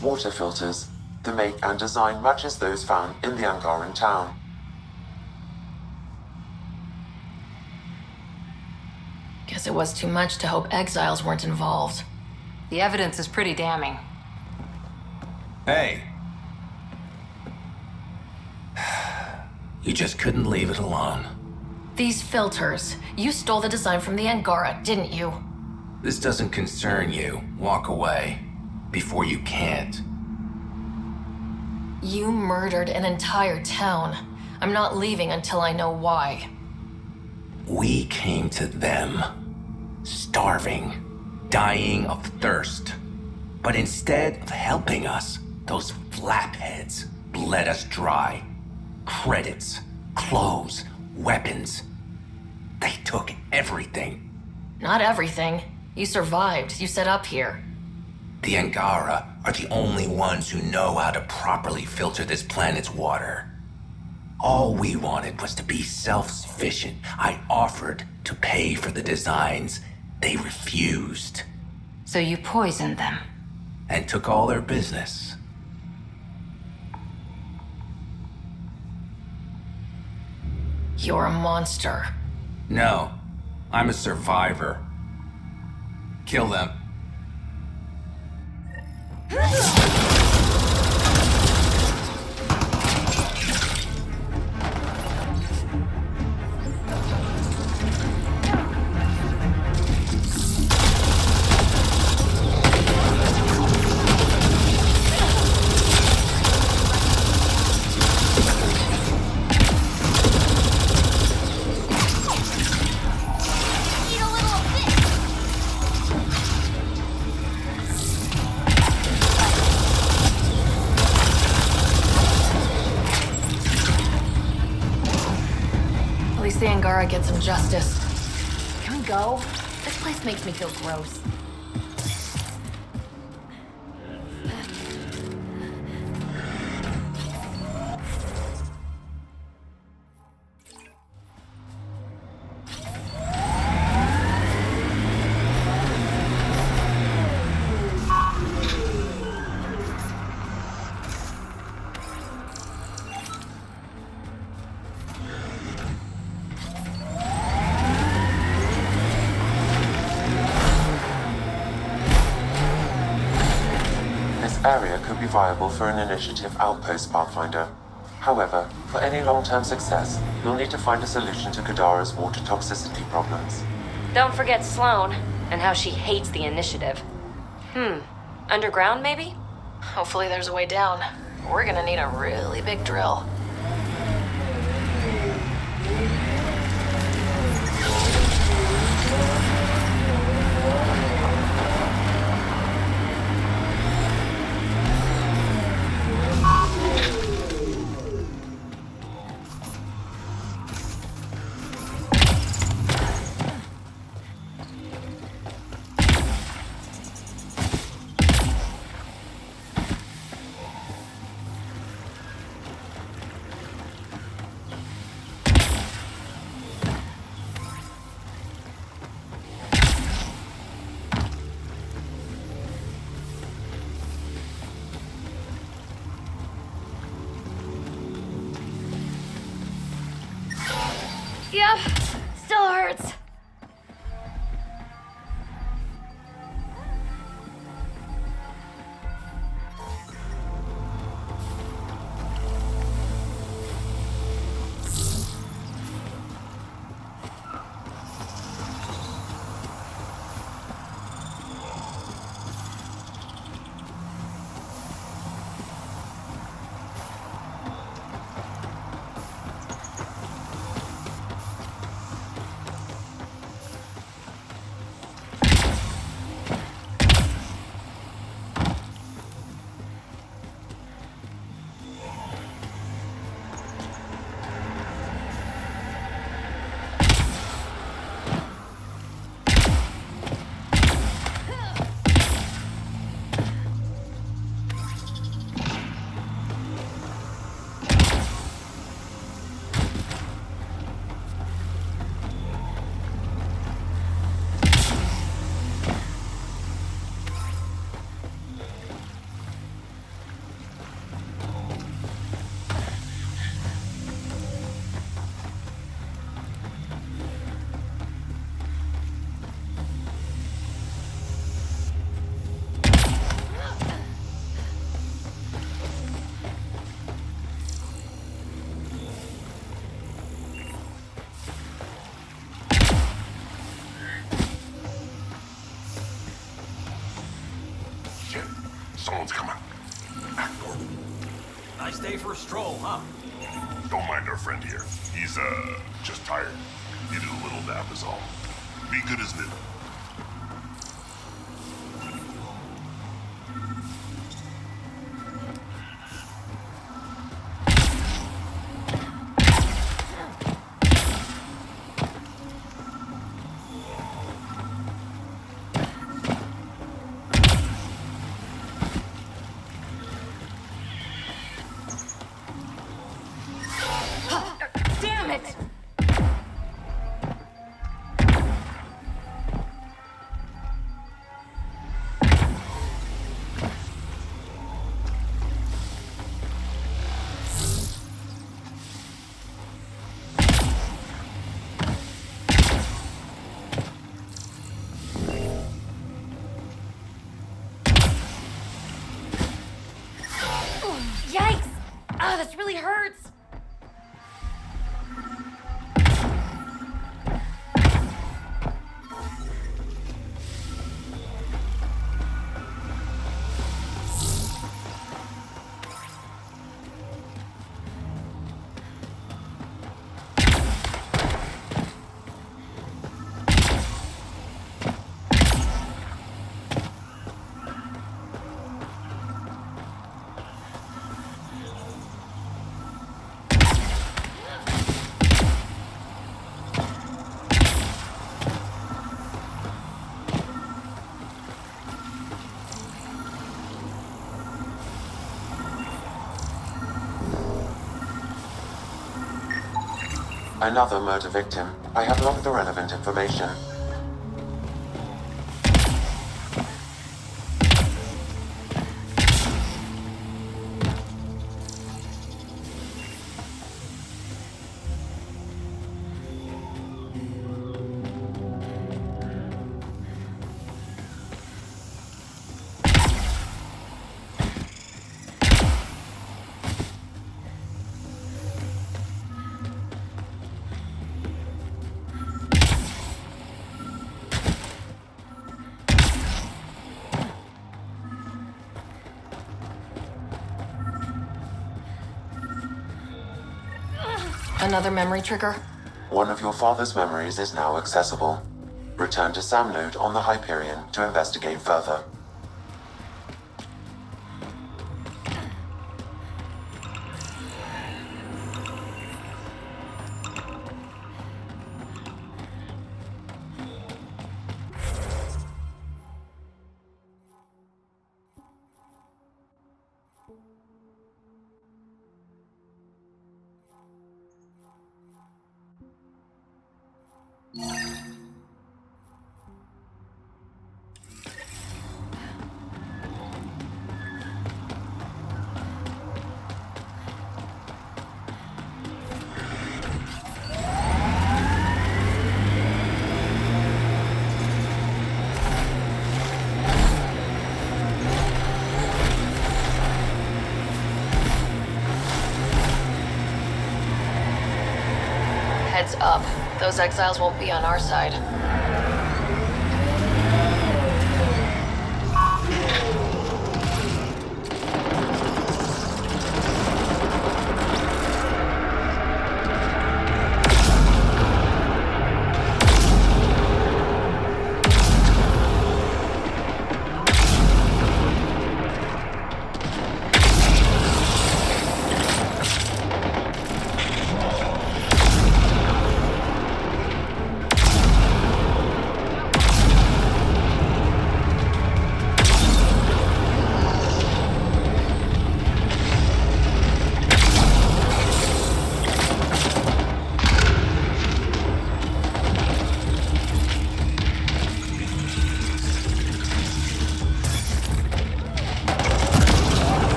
Water filters. The make and design matches those found in the Angaran town. Guess it was too much to hope exiles weren't involved. The evidence is pretty damning. Hey. You just couldn't leave it alone. These filters. You stole the design from the Angara, didn't you? This doesn't concern you. Walk away. Before you can't. You murdered an entire town. I'm not leaving until I know why. We came to them. Starving. Dying of thirst. But instead of helping us, those flapheads bled us dry. Credits, clothes, weapons. They took everything. Not everything. You survived. You set up here. The Angara are the only ones who know how to properly filter this planet's water. All we wanted was to be self-sufficient. I offered to pay for the designs. They refused. So you poisoned them? And took all their business. You're a monster. No, I'm a survivor. Kill them. The Angara get some justice. Can we go? This place makes me feel gross. This area could be viable for an initiative outpost, Pathfinder. However, for any long-term success, you'll need to find a solution to Kadara's water toxicity problems. Don't forget Sloane, and how she hates the initiative. Underground, maybe? Hopefully there's a way down. We're gonna need a really big drill. Yep, still hurts. Someone's coming. Nice day for a stroll, huh? Don't mind our friend here. He's, just tired. Needed a little nap is all. Be good as new. Damn it! Yikes! Oh, this really hurts! Another murder victim. I have logged the relevant information. Another memory trigger? One of your father's memories is now accessible. Return to Sam Node on the Hyperion to investigate further. Heads up. Those exiles won't be on our side.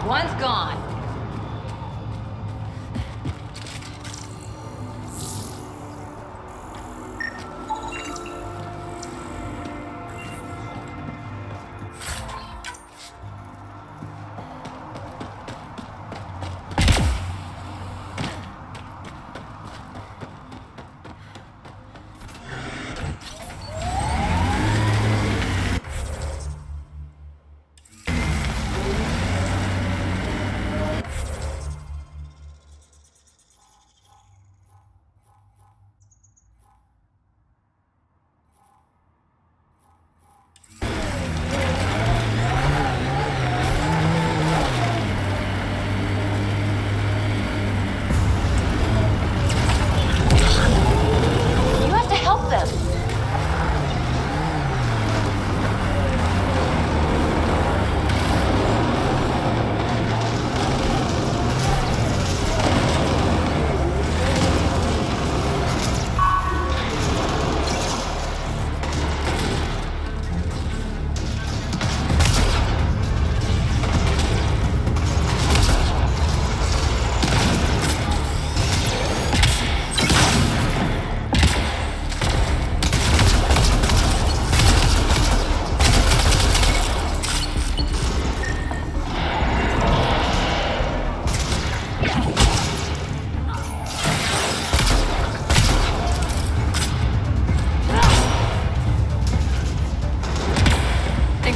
One's gone.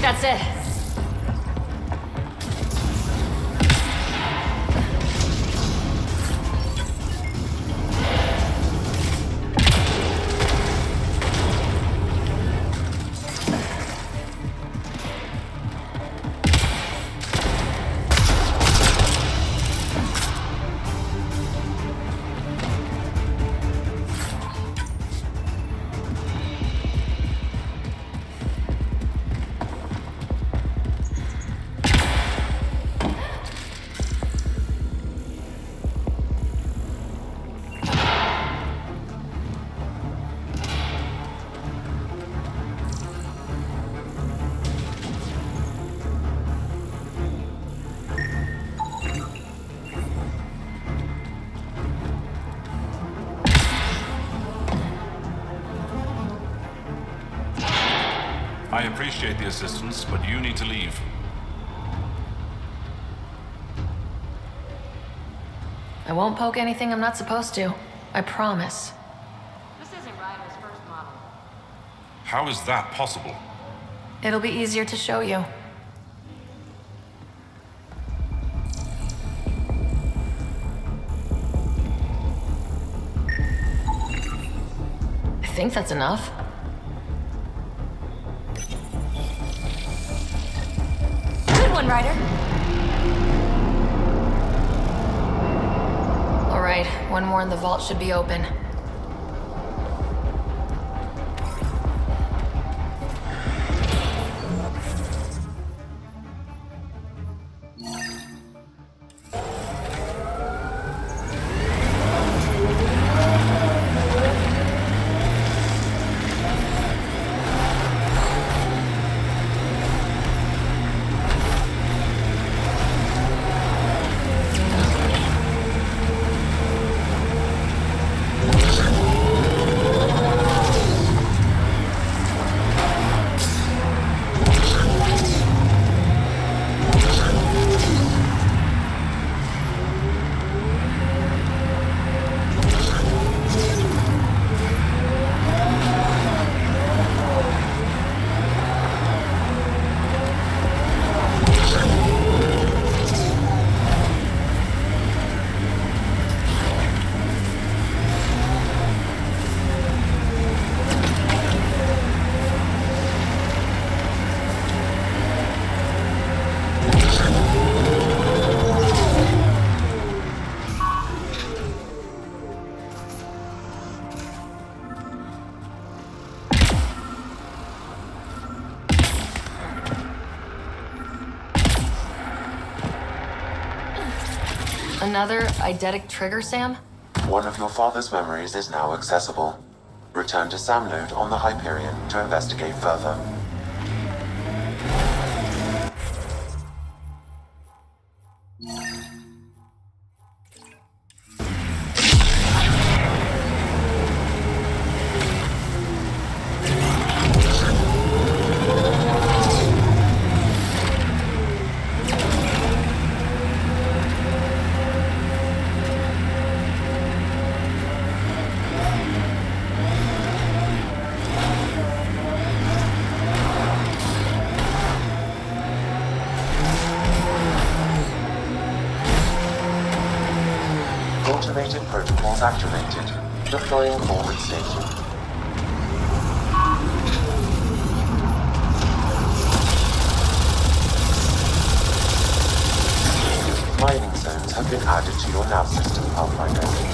That's it. I appreciate the assistance, but you need to leave. I won't poke anything I'm not supposed to. I promise. This isn't Ryder's first model. How is that possible? It'll be easier to show you. I think that's enough. Good one, Ryder. All right, one more and the vault should be open. Another eidetic trigger, Sam? One of your father's memories is now accessible. Return to Samnode on the Hyperion to investigate further. Automated protocols activated. Deploying forward station. Mining zones have been added to your nav system, Pathfinder.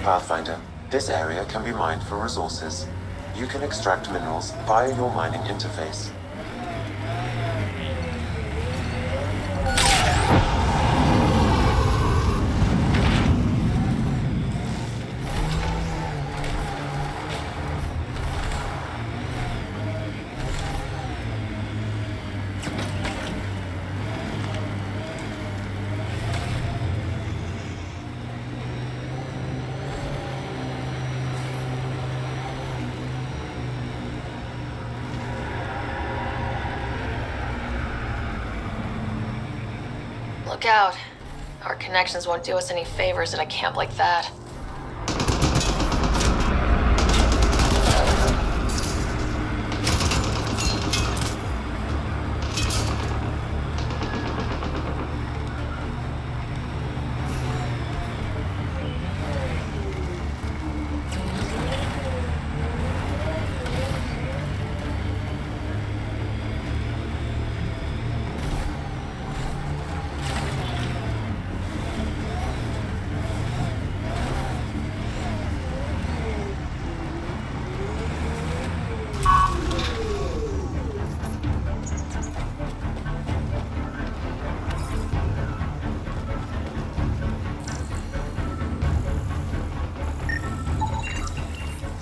Pathfinder, this area can be mined for resources. You can extract minerals via your mining interface. Look out. Our connections won't do us any favors at a camp like that.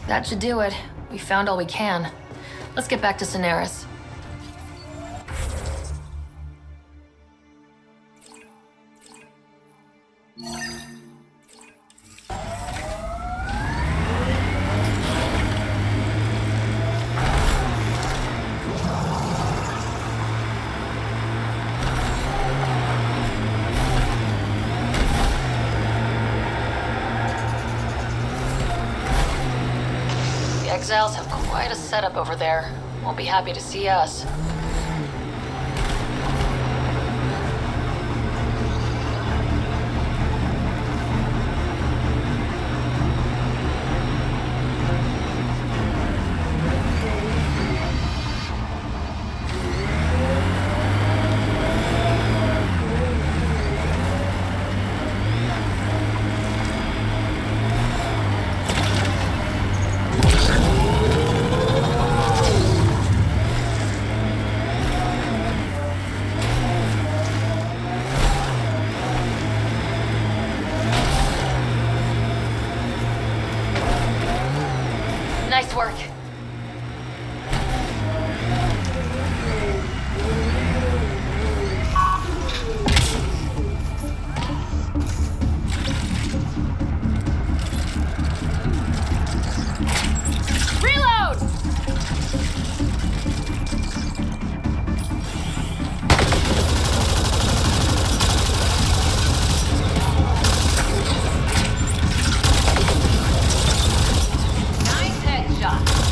That should do it. We found all we can. Let's get back to Cineris. Exiles have quite a setup over there. Won't be happy to see us. Nice work. Reload! Nice headshot.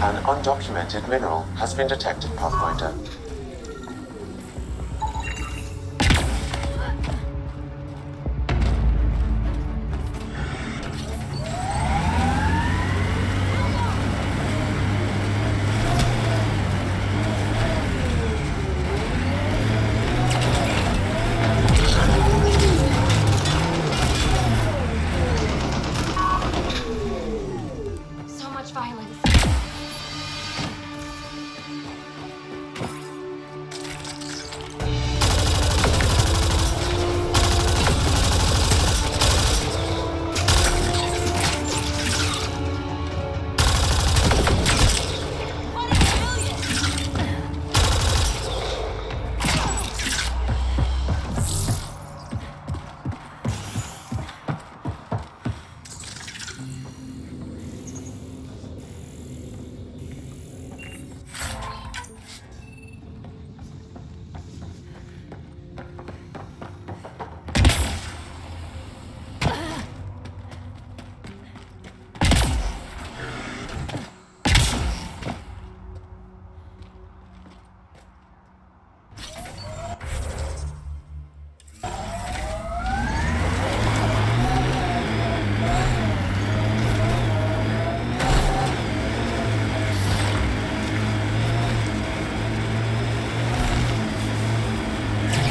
An undocumented mineral has been detected, Pathfinder. So much violence.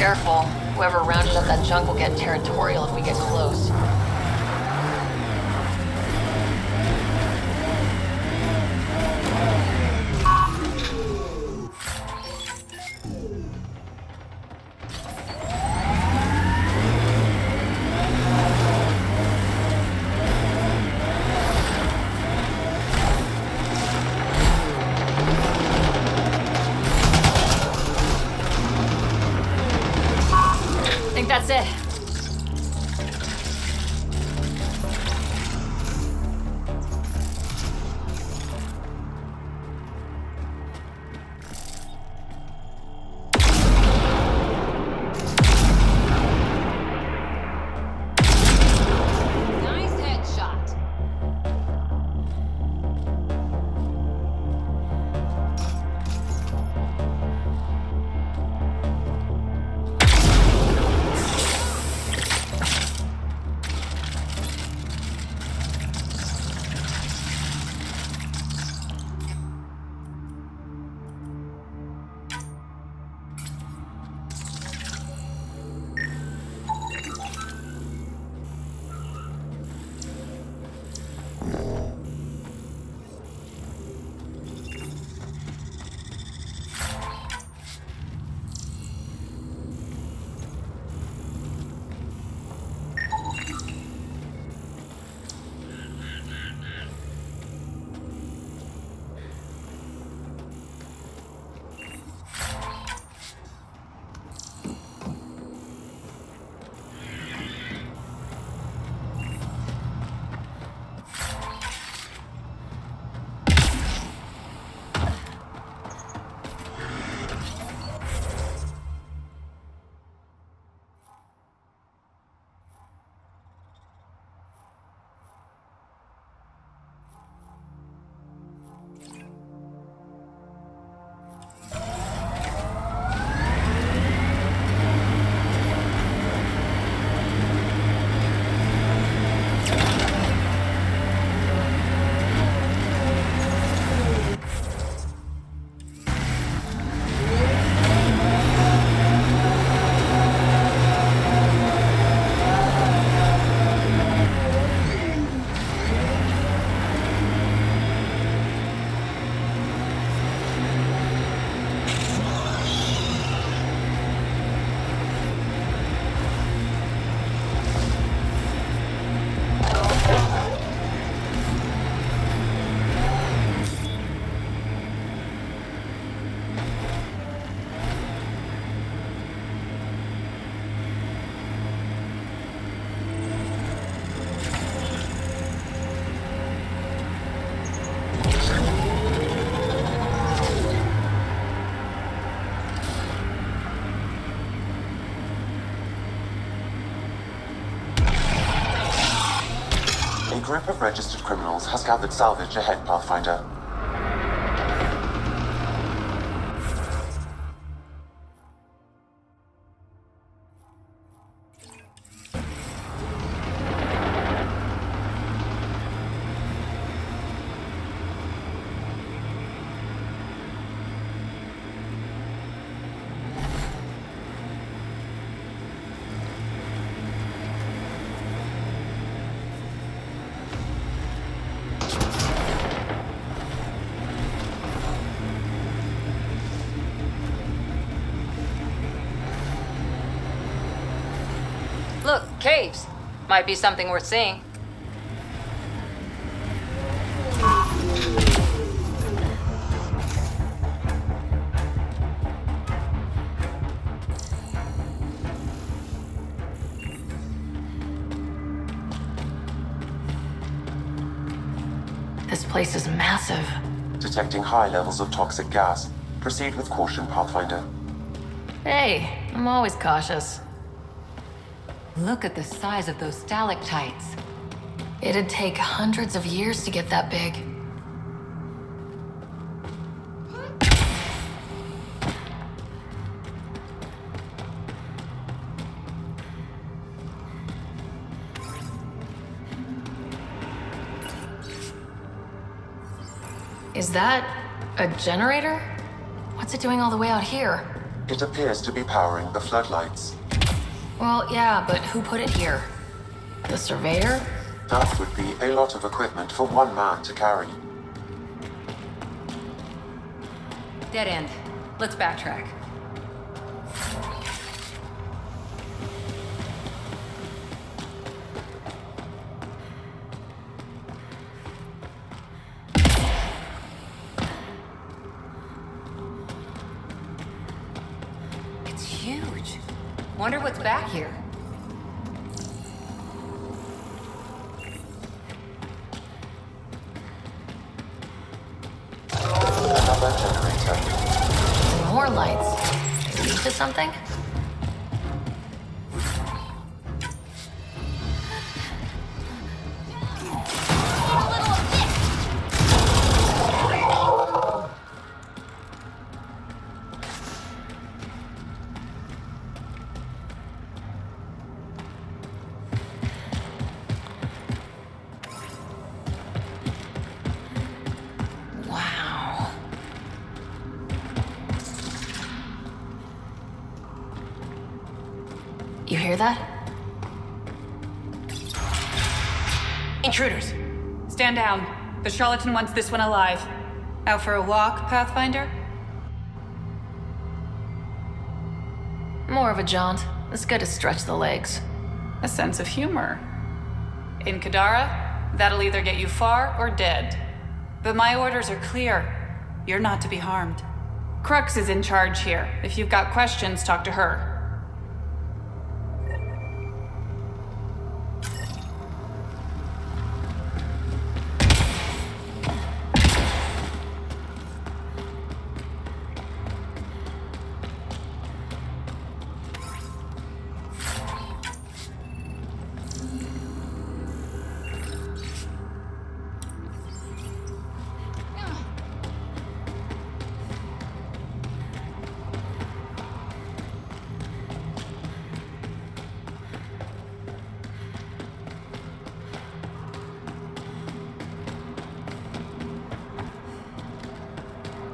Careful. Whoever rounded up that junk will get territorial if we get close. I think that's it. Nice headshot. A group of registered criminals has gathered salvage ahead, Pathfinder. Caves. Might be something worth seeing. This place is massive. Detecting high levels of toxic gas. Proceed with caution, Pathfinder. Hey, I'm always cautious. Look at the size of those stalactites. It'd take hundreds of years to get that big. Is that a generator? What's it doing all the way out here? It appears to be powering the floodlights. Well, yeah, but who put it here? The surveyor? That would be a lot of equipment for one man to carry. Dead end. Let's backtrack. It's huge. Wonder what's back here. Another generator. More lights. Lead to something? You hear that? Intruders! Stand down. The Charlatan wants this one alive. Out for a walk, Pathfinder? More of a jaunt. It's good to stretch the legs. A sense of humor. In Kadara, that'll either get you far or dead. But my orders are clear. You're not to be harmed. Crux is in charge here. If you've got questions, talk to her.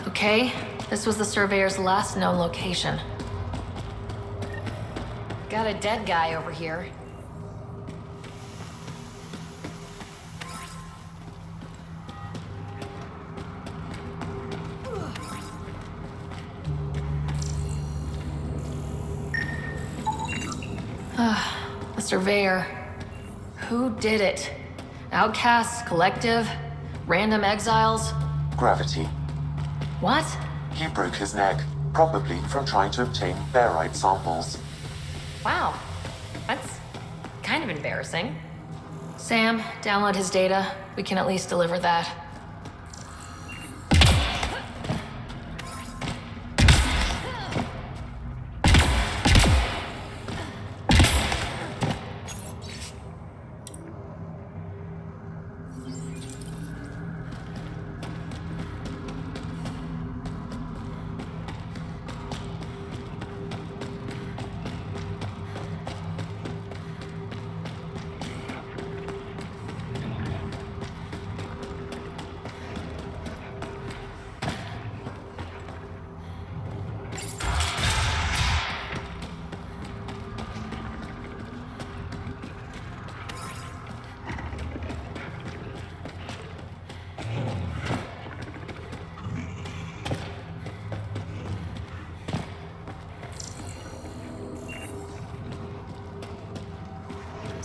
Okay, this was the surveyor's last known location. Got a dead guy over here. The surveyor. Who did it? Outcasts, collective, random exiles? Gravity. What? He broke his neck, probably from trying to obtain Baryte samples. Wow. That's kind of embarrassing. Sam, download his data. We can at least deliver that.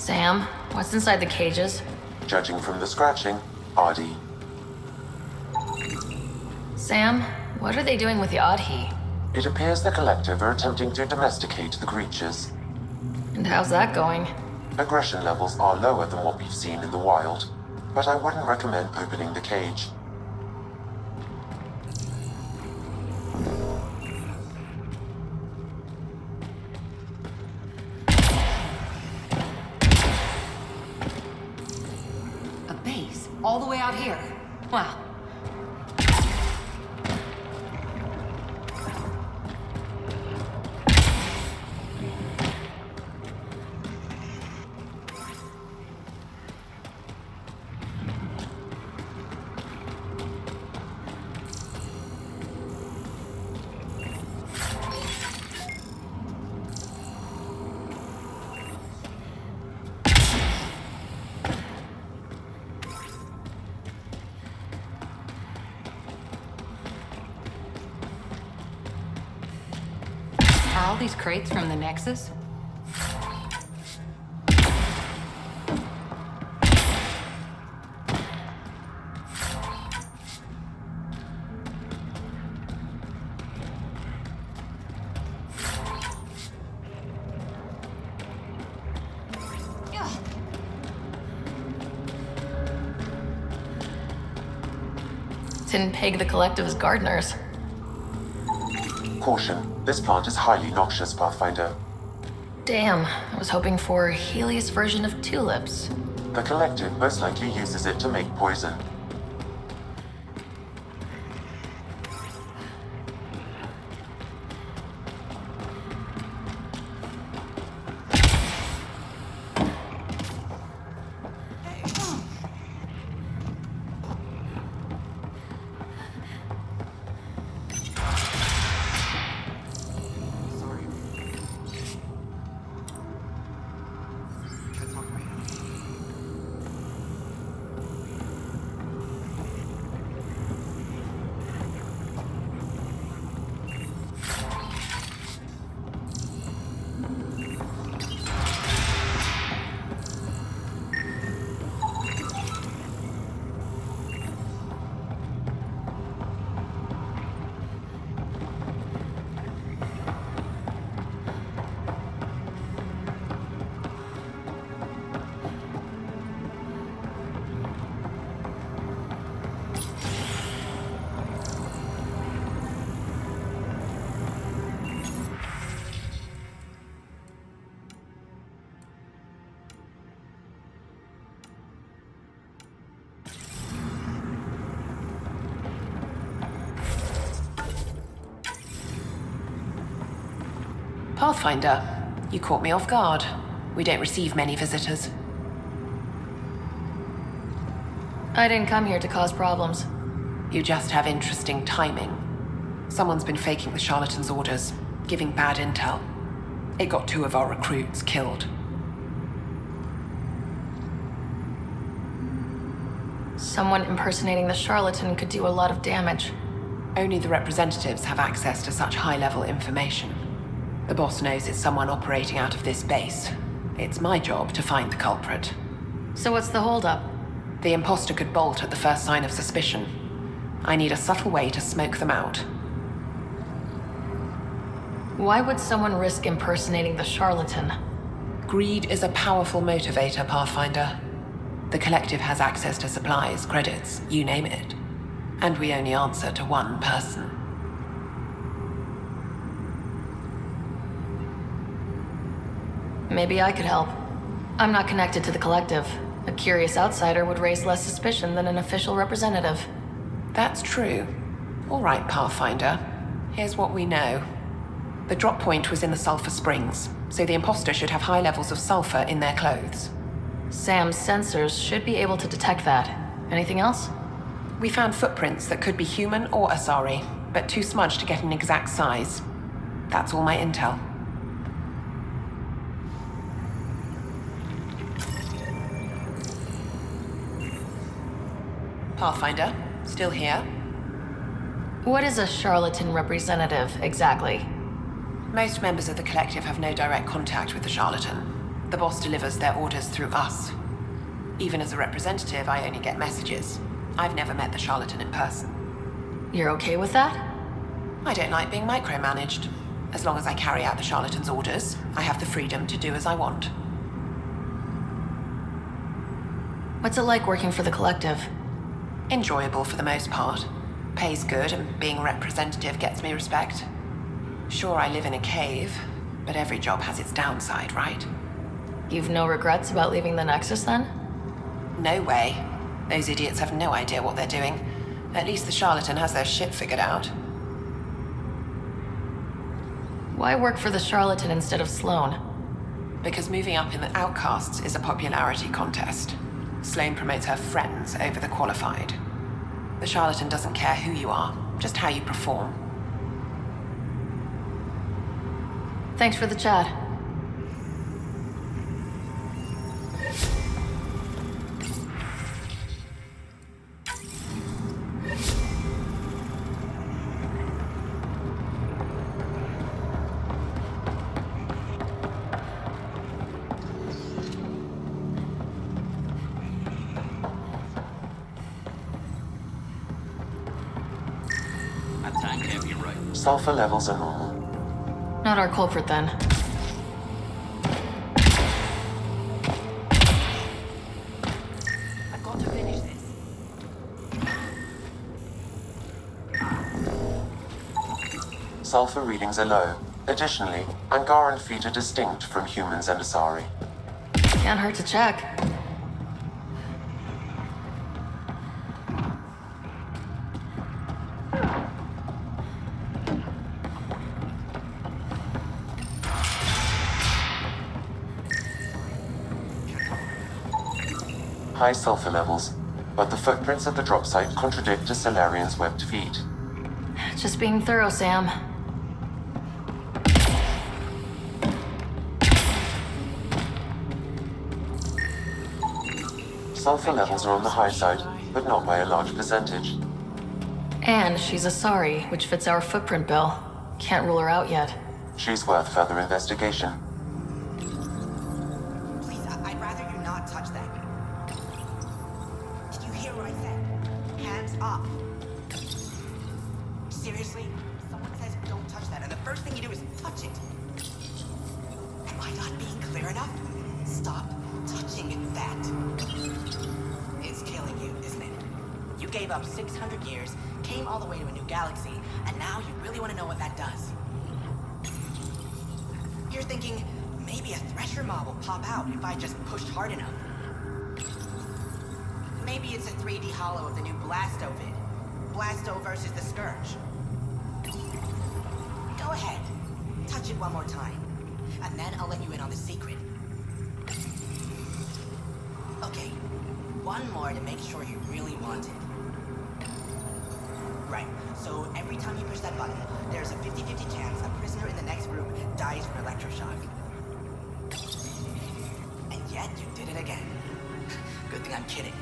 Sam, what's inside the cages? Judging from the scratching, Adi. Sam, what are they doing with the Adhi? It appears the Collective are attempting to domesticate the creatures. And how's that going? Aggression levels are lower than what we've seen in the wild, but I wouldn't recommend opening the cage. A base? All the way out here? Wow. Are all these crates from the Nexus? Didn't peg the Collective as gardeners. Caution, this plant is highly noxious, Pathfinder. Damn, I was hoping for a Helios version of tulips. The Collective most likely uses it to make poison. Pathfinder, you caught me off guard. We don't receive many visitors. I didn't come here to cause problems. You just have interesting timing. Someone's been faking the Charlatan's orders, giving bad intel. It got 2 of our recruits killed. Someone impersonating the Charlatan could do a lot of damage. Only the representatives have access to such high-level information. The boss knows it's someone operating out of this base. It's my job to find the culprit. So what's the holdup? The imposter could bolt at the first sign of suspicion. I need a subtle way to smoke them out. Why would someone risk impersonating the Charlatan? Greed is a powerful motivator, Pathfinder. The Collective has access to supplies, credits, you name it. And we only answer to one person. Maybe I could help. I'm not connected to the Collective. A curious outsider would raise less suspicion than an official representative. That's true. All right, Pathfinder. Here's what we know. The drop point was in the Sulphur Springs, so the imposter should have high levels of sulfur in their clothes. Sam's sensors should be able to detect that. Anything else? We found footprints that could be human or Asari, but too smudged to get an exact size. That's all my intel. Pathfinder, still here? What is a Charlatan representative, exactly? Most members of the Collective have no direct contact with the Charlatan. The boss delivers their orders through us. Even as a representative, I only get messages. I've never met the Charlatan in person. You're okay with that? I don't like being micromanaged. As long as I carry out the Charlatan's orders, I have the freedom to do as I want. What's it like working for the Collective? Enjoyable for the most part. Pays good, and being a representative gets me respect. Sure, I live in a cave, but every job has its downside, right? You've no regrets about leaving the Nexus, then? No way. Those idiots have no idea what they're doing. At least the Charlatan has their shit figured out. Why work for the Charlatan instead of Sloan? Because moving up in the Outcasts is a popularity contest. Sloan promotes her friends over the qualified. The Charlatan doesn't care who you are, just how you perform. Thanks for the chat. Sulfur levels are normal. Not our culprit, then. I've got to finish this. Sulfur readings are low. Additionally, Angaran feet are distinct from humans and Asari. Can't hurt to check. High sulfur levels, but the footprints at the drop site contradict a Solarian's webbed feet. Just being thorough, Sam. Sulfur levels are on the high side, but not by a large percentage. And she's Asari, which fits our footprint bill. Can't rule her out yet. She's worth further investigation. Please, I'd rather you not touch that. Did you hear what I said? Hands up. Seriously? Someone says don't touch that, and the first thing you do is touch it. Am I not being clear enough? Stop touching that. It's killing you, isn't it? You gave up 600 years, came all the way to a new galaxy, and now you really want to know what that does. You're thinking, maybe a Thresher mob will pop out if I just pushed hard enough. Maybe it's a 3D holo of the new Blasto vid. Blasto versus the Scourge. Go ahead. Touch it one more time. And then I'll let you in on the secret. Okay. One more to make sure you really want it. Right. So every time you push that button, there's a 50-50 chance a prisoner in the next room dies from electroshock. And yet you did it again. Good thing I'm kidding.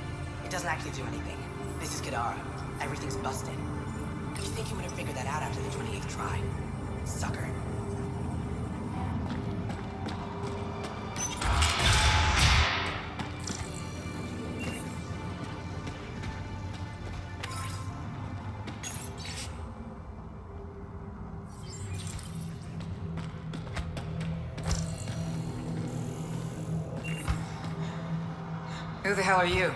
It doesn't actually do anything. This is Kadara. Everything's busted. You think you would have figured that out after the 28th try? Sucker. Who the hell are you?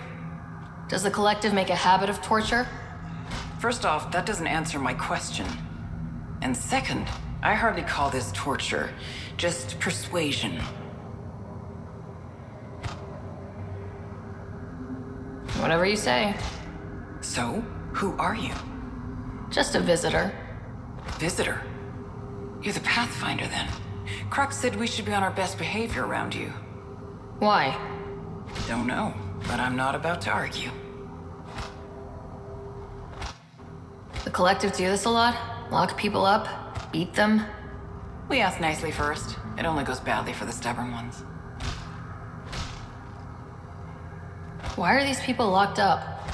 Does the Collective make a habit of torture? First off, that doesn't answer my question. And second, I hardly call this torture, just persuasion. Whatever you say. So, who are you? Just a visitor. Visitor? You're the Pathfinder, then. Crux said we should be on our best behavior around you. Why? Don't know, but I'm not about to argue. The Collective do this a lot? Lock people up? Beat them? We ask nicely first. It only goes badly for the stubborn ones. Why are these people locked up?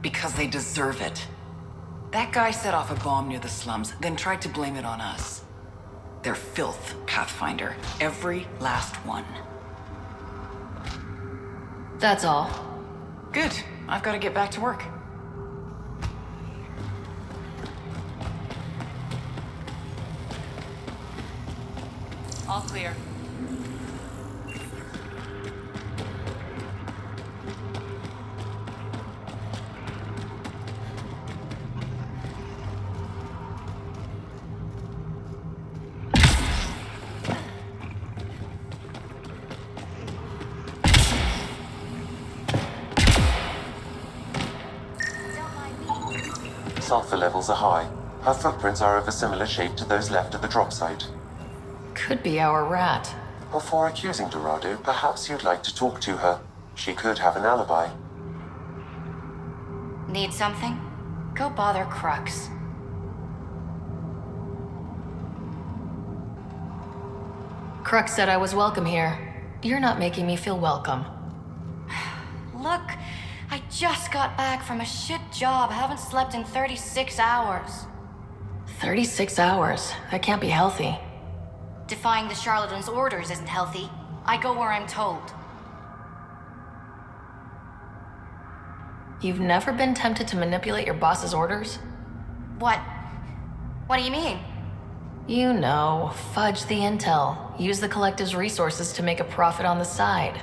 Because they deserve it. That guy set off a bomb near the slums, then tried to blame it on us. They're filth, Pathfinder. Every last one. That's all. Good. I've got to get back to work. All clear. Sulfur levels are high. Her footprints are of a similar shape to those left at the drop site. Could be our rat. Before accusing Dorado, perhaps you'd like to talk to her. She could have an alibi. Need something? Go bother Crux. Crux said I was welcome here. You're not making me feel welcome. Look, I just got back from a shit job. Haven't slept in 36 hours. 36 hours? That can't be healthy. Defying the Charlatan's orders isn't healthy. I go where I'm told. You've never been tempted to manipulate your boss's orders? What? What do you mean? You know, fudge the intel. Use the collective's resources to make a profit on the side.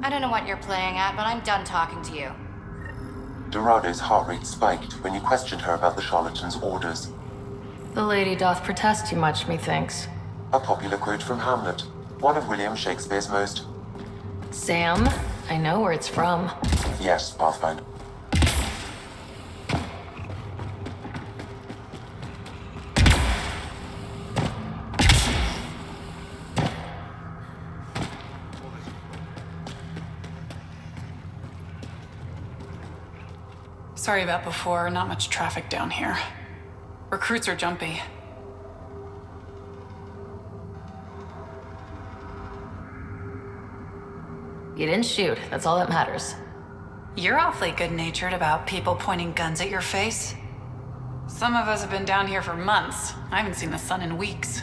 I don't know what you're playing at, but I'm done talking to you. Dorado's heart rate spiked when you questioned her about the Charlatan's orders. The lady doth protest too much, methinks. A popular quote from Hamlet, one of William Shakespeare's most. Sam, I know where it's from. Yes, Pathfinder. Sorry about before, not much traffic down here. Recruits are jumpy. You didn't shoot, that's all that matters. You're awfully good-natured about people pointing guns at your face. Some of us have been down here for months. I haven't seen the sun in weeks.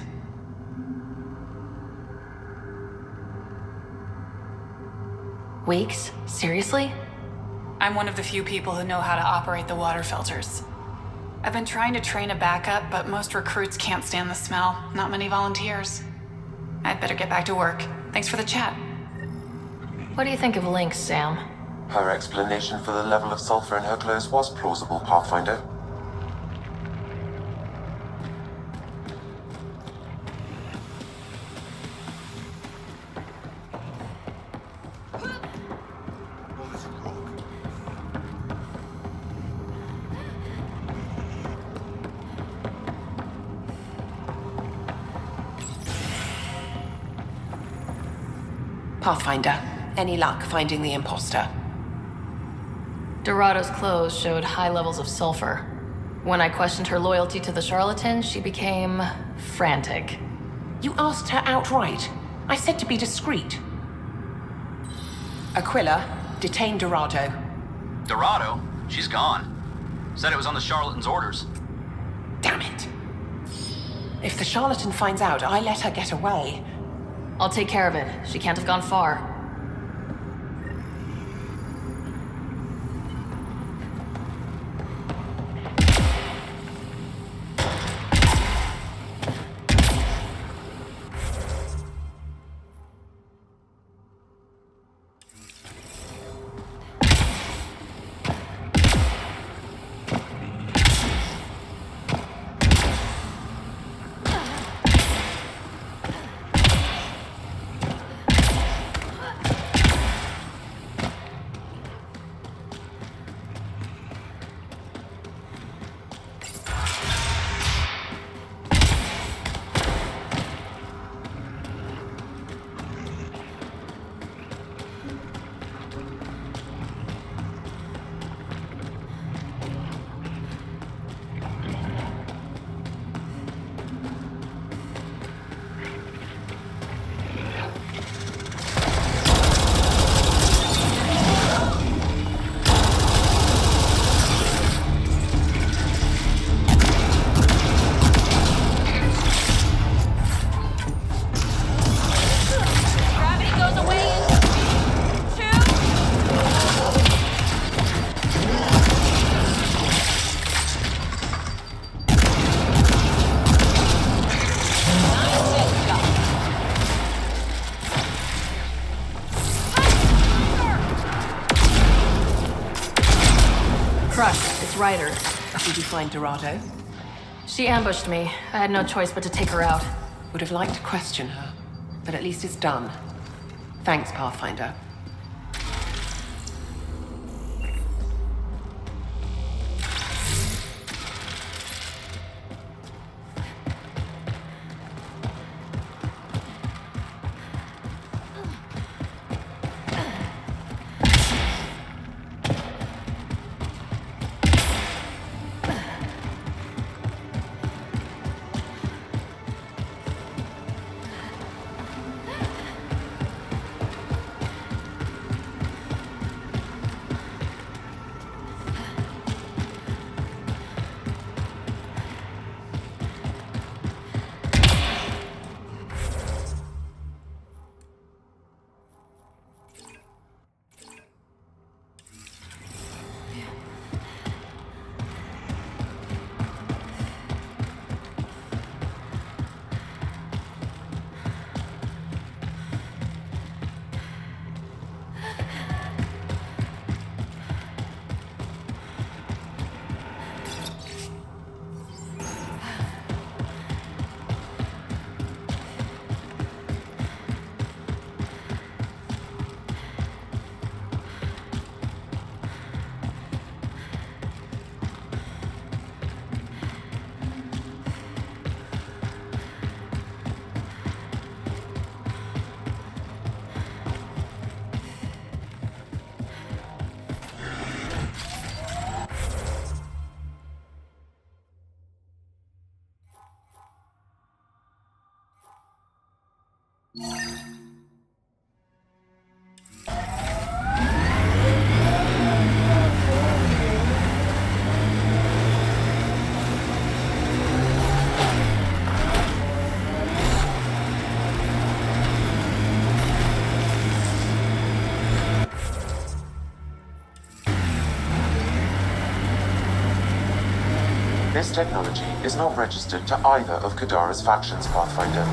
Weeks? Seriously? I'm one of the few people who know how to operate the water filters. I've been trying to train a backup, but most recruits can't stand the smell. Not many volunteers. I'd better get back to work. Thanks for the chat. What do you think of Lynx, Sam? Her explanation for the level of sulfur in her clothes was plausible, Pathfinder. Pathfinder, any luck finding the imposter? Dorado's clothes showed high levels of sulfur. When I questioned her loyalty to the Charlatan, she became frantic. You asked her outright. I said to be discreet. Aquila, detain Dorado. Dorado? She's gone. Said it was on the Charlatan's orders. Damn it. If the Charlatan finds out I let her get away... I'll take care of it. She can't have gone far. Did you find Dorado? She ambushed me. I had no choice but to take her out. Would have liked to question her, but at least it's done. Thanks, Pathfinder. This technology is not registered to either of Kadara's factions, Pathfinder.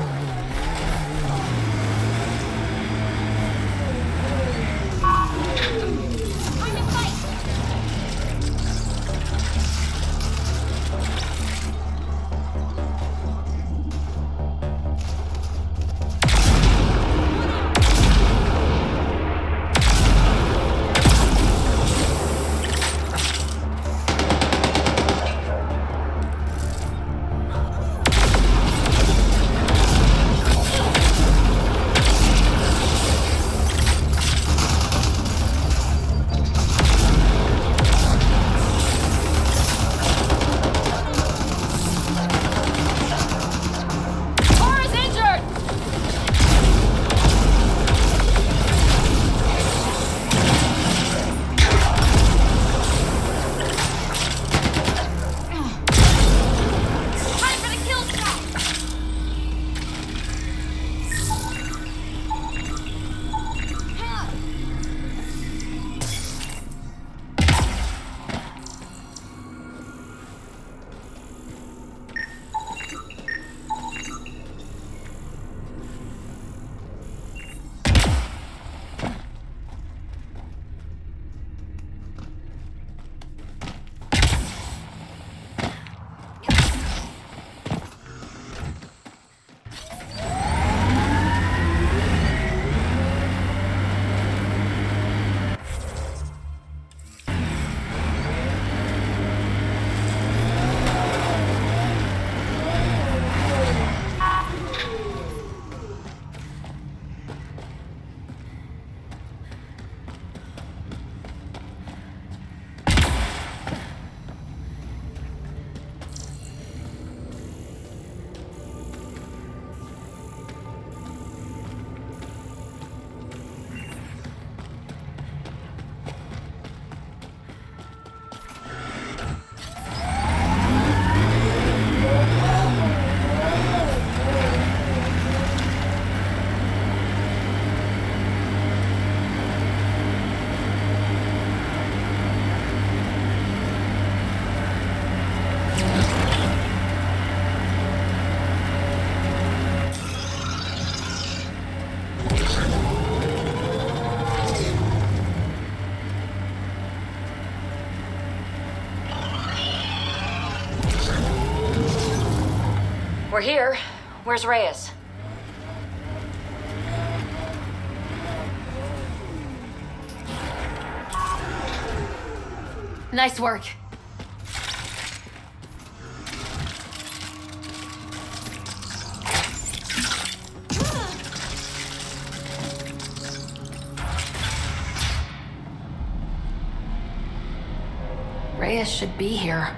We're here. Where's Reyes? Nice work. Reyes should be here.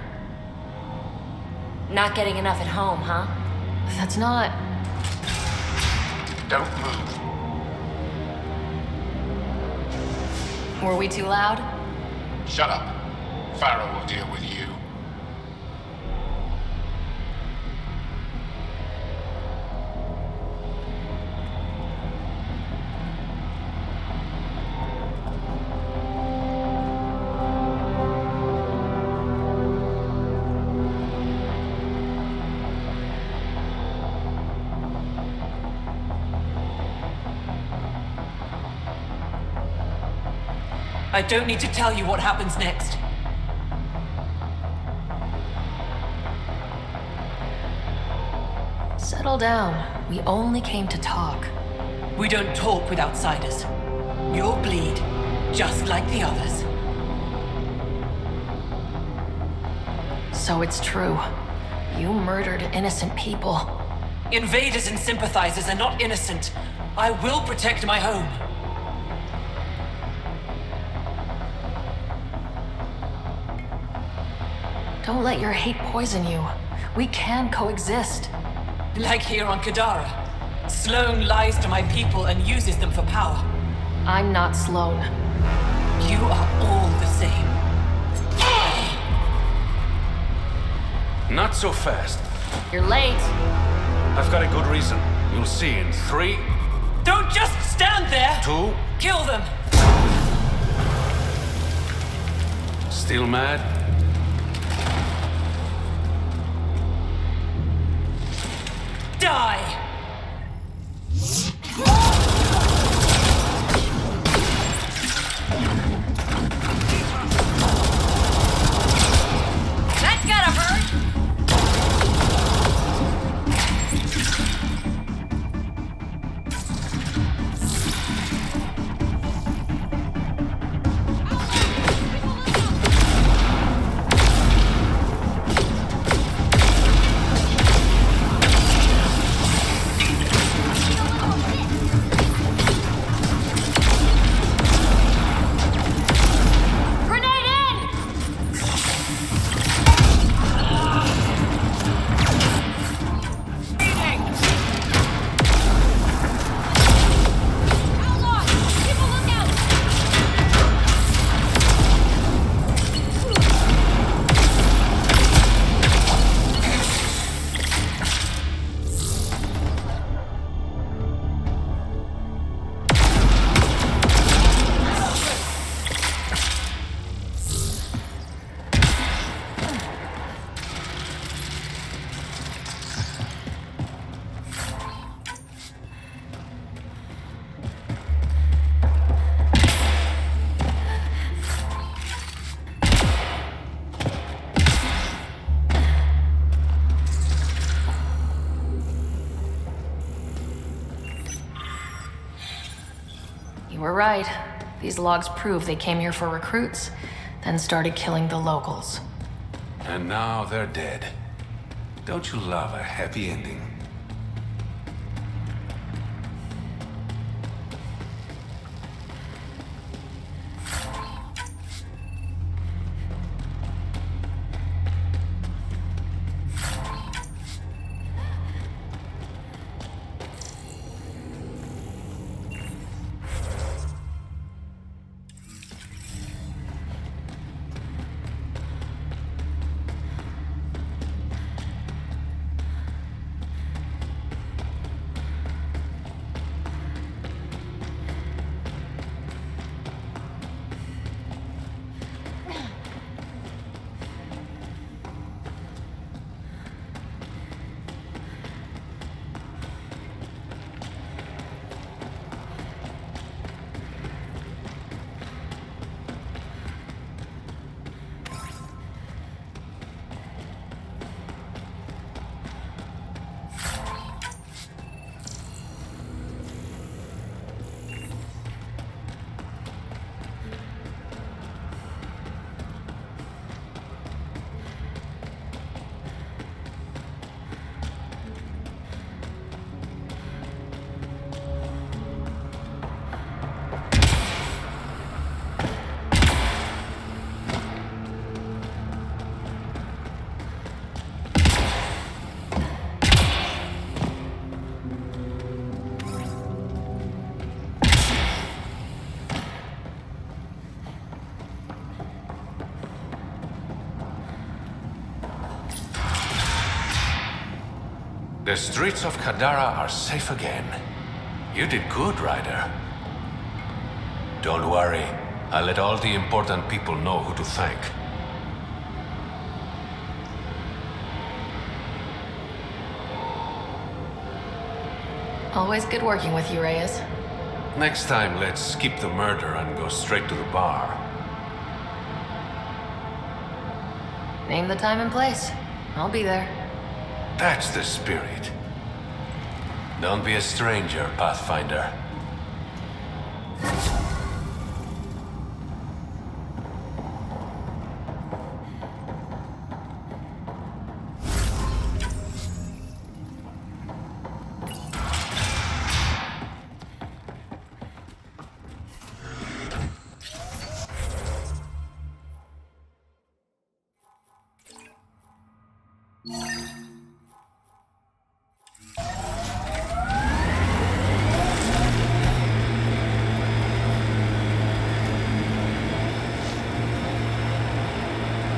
Not getting enough at home, huh? That's not... Don't move. Were we too loud? Shut up. Pharaoh will deal with you. I don't need to tell you what happens next. Settle down. We only came to talk. We don't talk with outsiders. You'll bleed, just like the others. So it's true. You murdered innocent people. Invaders and sympathizers are not innocent. I will protect my home. Don't let your hate poison you. We can coexist. Like here on Kadara. Sloane lies to my people and uses them for power. I'm not Sloane. You are all the same. Not so fast. You're late. I've got a good reason. You'll see in 3... Don't just stand there! 2... Kill them! Still mad? Die! That's gotta hurt! You were right. These logs prove they came here for recruits, then started killing the locals. And now they're dead. Don't you love a happy ending? The streets of Kadara are safe again. You did good, Ryder. Don't worry. I'll let all the important people know who to thank. Always good working with you, Reyes. Next time, let's skip the murder and go straight to the bar. Name the time and place. I'll be there. That's the spirit. Don't be a stranger, Pathfinder.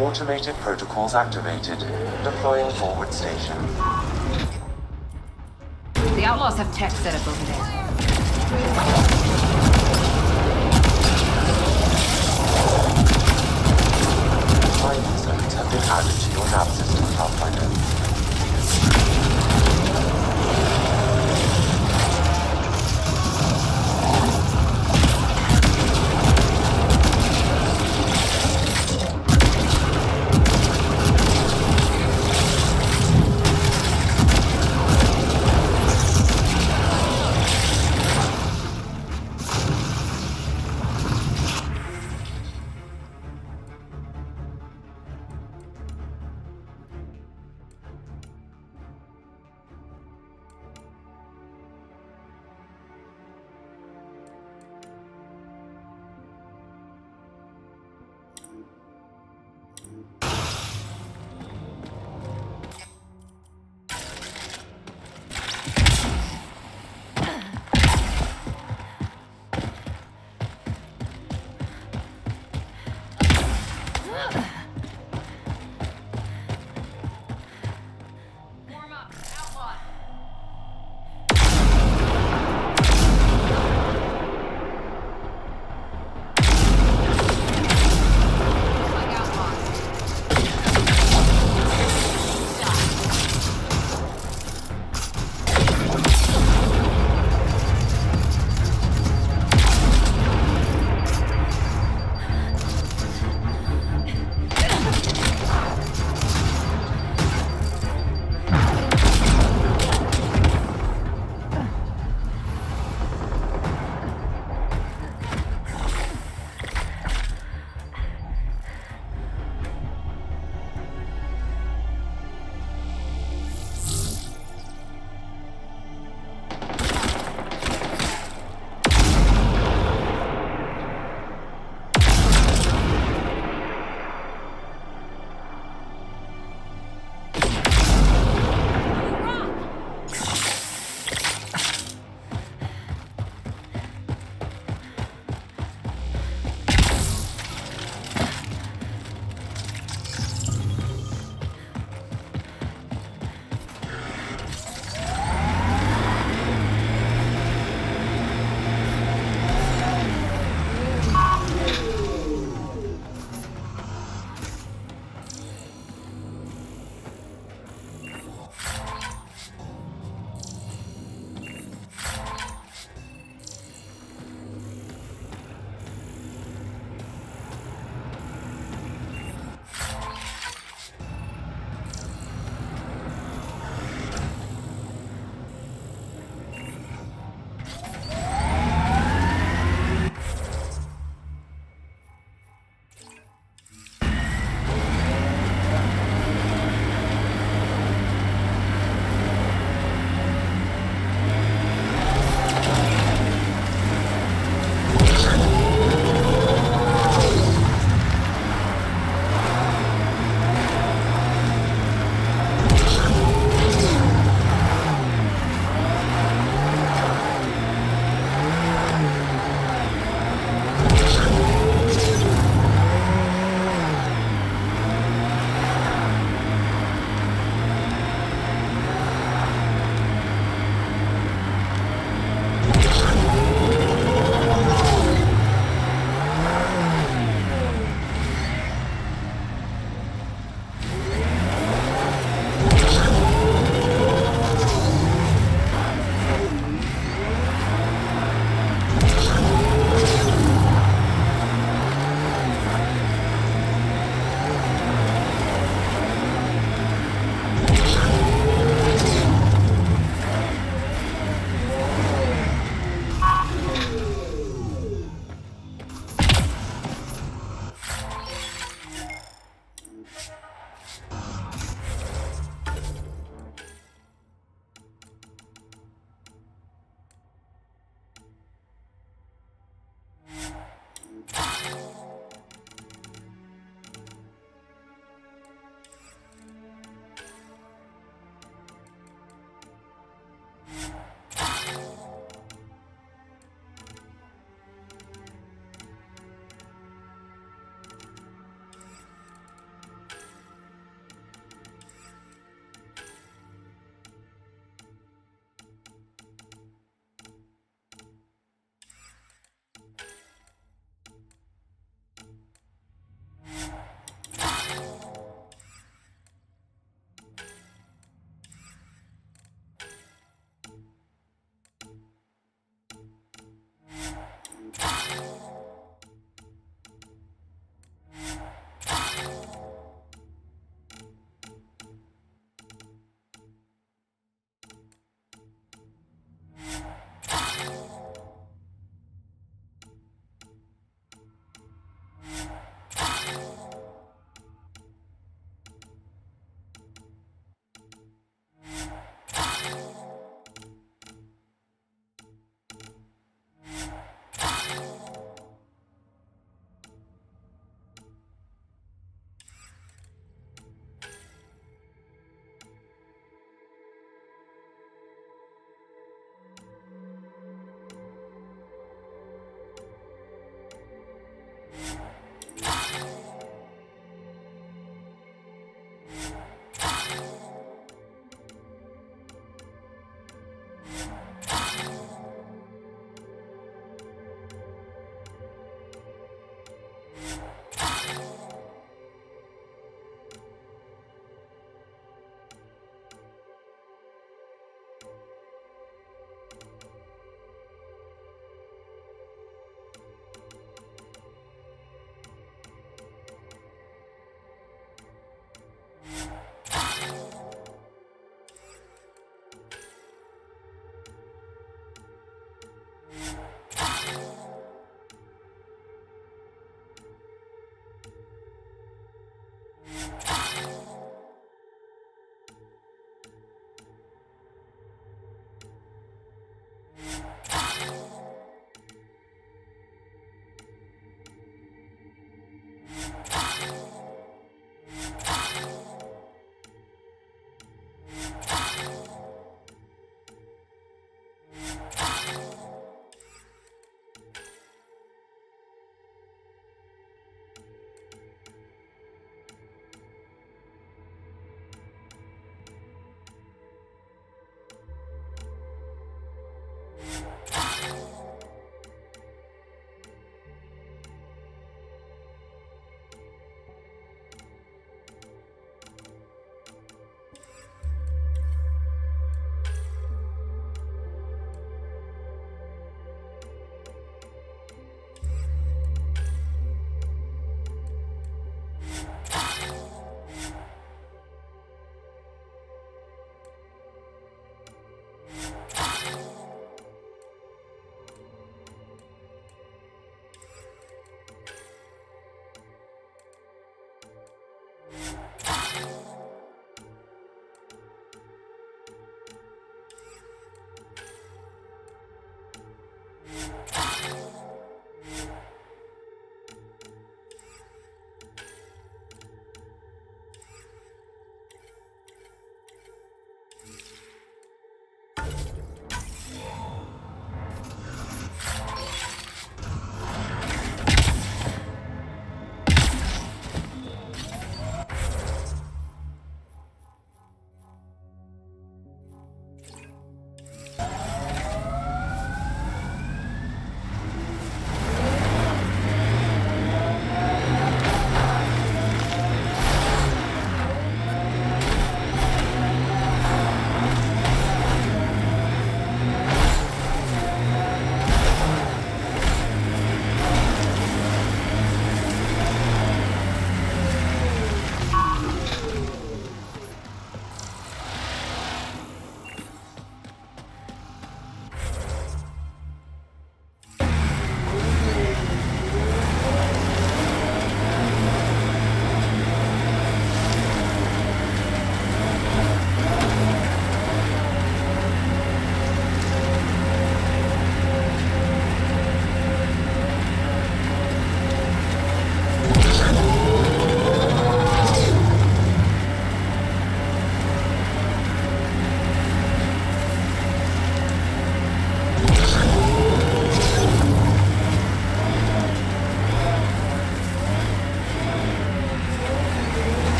Automated protocols activated. Deploying forward station. The Outlaws have tech set up over there. Mining zones have been added to your nav system, Pathfinder.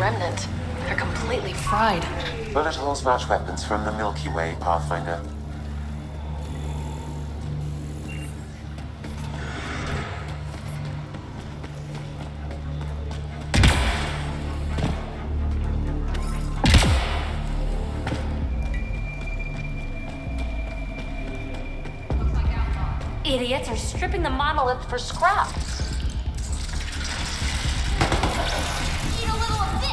Remnant. They're completely fried. Bullet holes match weapons from the Milky Way, Pathfinder. Idiots are stripping the monolith for scrap. Need a little of this.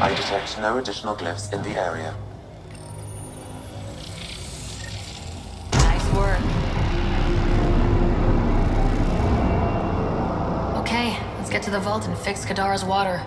I detect no additional glyphs in the area. Nice work. Okay, let's get to the vault and fix Kadara's water.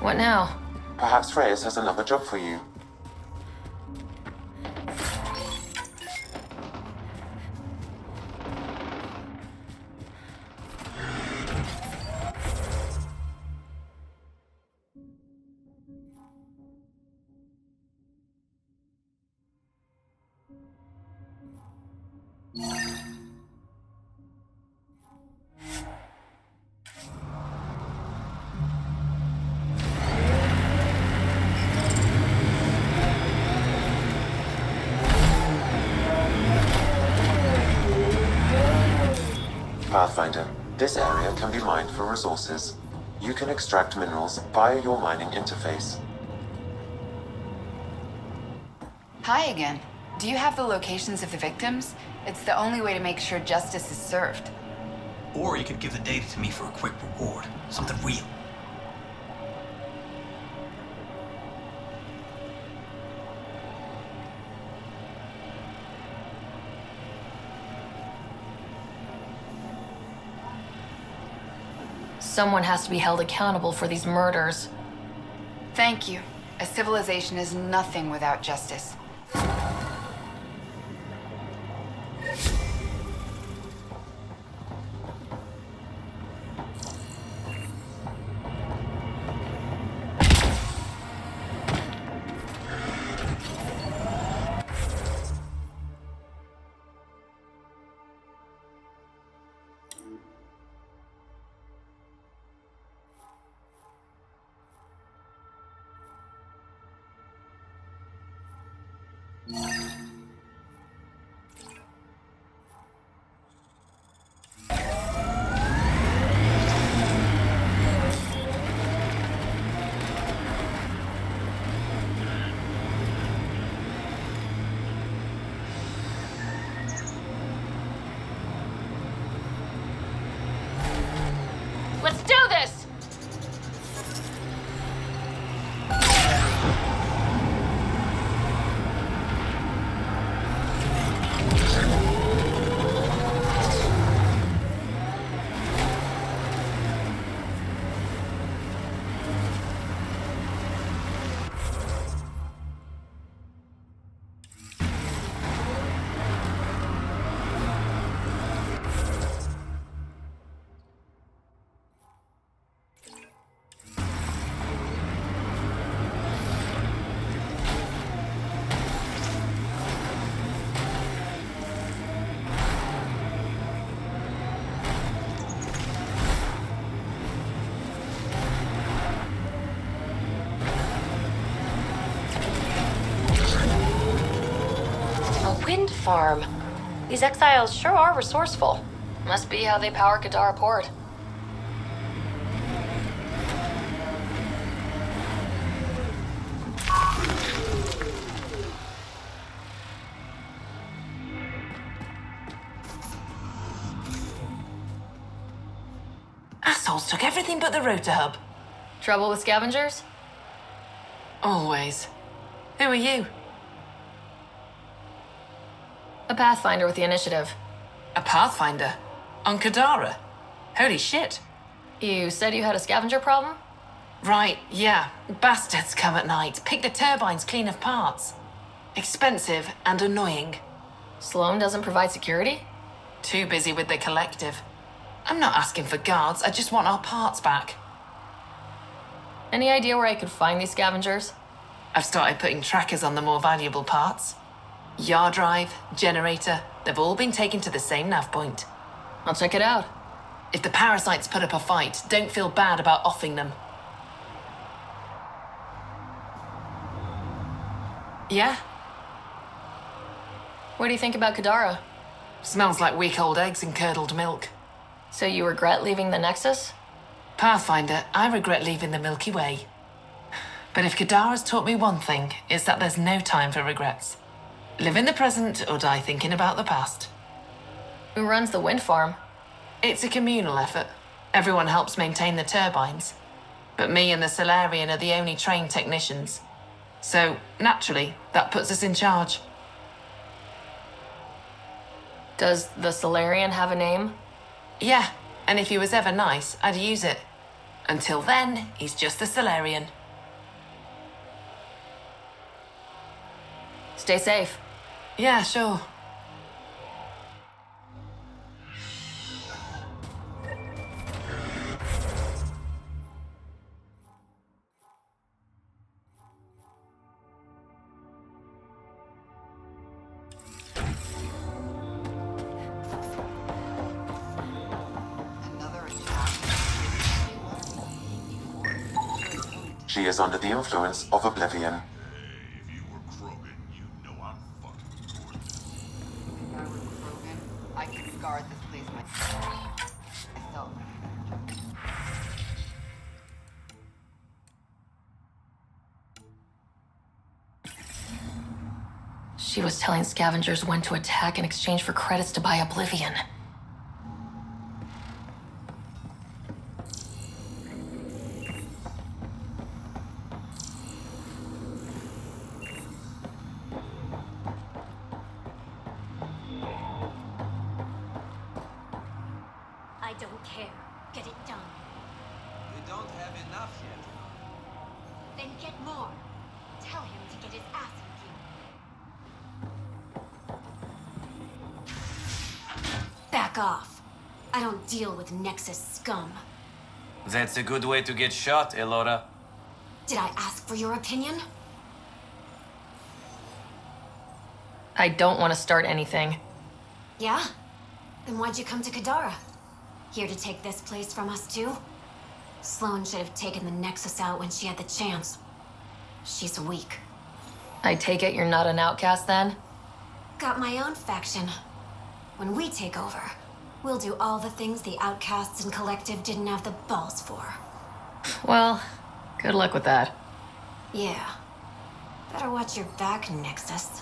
What now? Perhaps Reyes has another job for you. Pathfinder, this area can be mined for resources. You can extract minerals via your mining interface. Hi again. Do you have the locations of the victims? It's the only way to make sure justice is served. Or you could give the data to me for a quick reward. Something real. Someone has to be held accountable for these murders. Thank you. A civilization is nothing without justice. Let's do this! Wind farm. These exiles sure are resourceful. Must be how they power Kadara Port. assholes took everything but the rotor hub. Trouble with scavengers? Always. Who are you? A Pathfinder with the initiative. A Pathfinder? On Kadara? Holy shit. You said you had a scavenger problem? Right, yeah. Bastards come at night, pick the turbines clean of parts. Expensive and annoying. Sloan doesn't provide security? Too busy with the collective. I'm not asking for guards, I just want our parts back. Any idea where I could find these scavengers? I've started putting trackers on the more valuable parts. Yard drive, generator, they've all been taken to the same nav point. I'll check it out. If the parasites put up a fight, don't feel bad about offing them. Yeah? What do you think about Kadara? Smells like week old eggs and curdled milk. So you regret leaving the Nexus? Pathfinder, I regret leaving the Milky Way. But if Kadara's taught me one thing, it's that there's no time for regrets. Live in the present or die thinking about the past. Who runs the wind farm? It's a communal effort. Everyone helps maintain the turbines. But me and the Solarian are the only trained technicians. So, naturally, that puts us in charge. Does the Solarian have a name? Yeah, and if he was ever nice, I'd use it. Until then, he's just the Solarian. Stay safe. Yeah, sure. She is under the influence of oblivion. I can guard this place myself. She was telling scavengers when to attack in exchange for credits to buy Oblivion. I don't care. Get it done. We don't have enough yet. Then get more. Tell him to get his ass in gear. Back off. I don't deal with Nexus scum. That's a good way to get shot, Elora. Did I ask for your opinion? I don't want to start anything. Yeah? Then why'd you come to Kadara? Here to take this place from us too? Sloan should have taken the Nexus out when she had the chance. She's weak. I take it you're not an outcast then? Got my own faction. When we take over, we'll do all the things the outcasts and collective didn't have the balls for. Well, good luck with that. Yeah. Better watch your back, Nexus.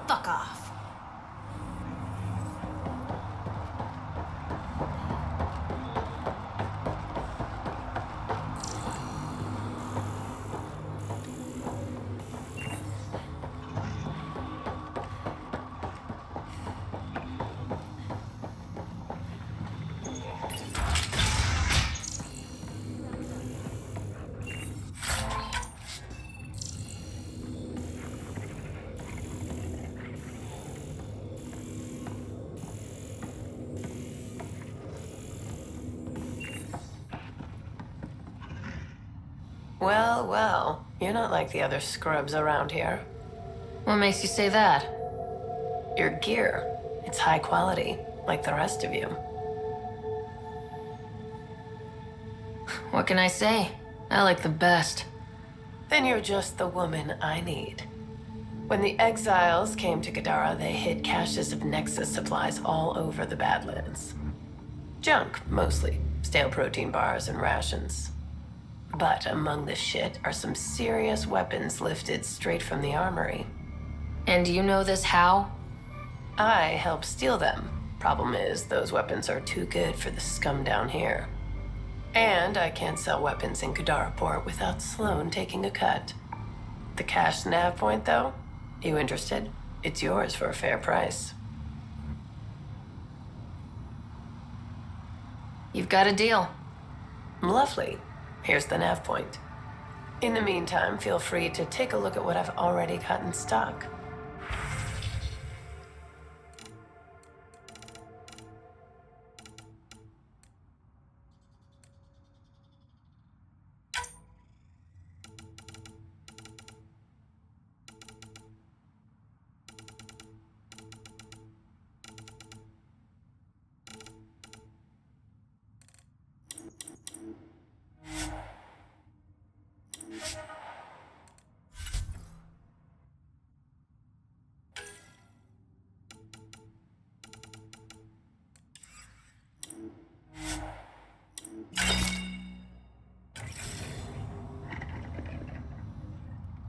Fuck off. Well, well, you're not like the other scrubs around here. What makes you say that? Your gear. It's high quality, like the rest of you. What can I say? I like the best. Then you're just the woman I need. When the exiles came to Kadara, they hid caches of Nexus supplies all over the Badlands. Junk, mostly. Stale protein bars and rations. But among the shit are some serious weapons lifted straight from the armory. And you know this how? I help steal them, Problem is, those weapons are too good for the scum down here. And I can't sell weapons in Kadara Port without Sloan taking a cut. The cash nav point, though? You interested? It's yours for a fair price. You've got a deal. Lovely. Here's the nav point. In the meantime, feel free to take a look at what I've already got in stock.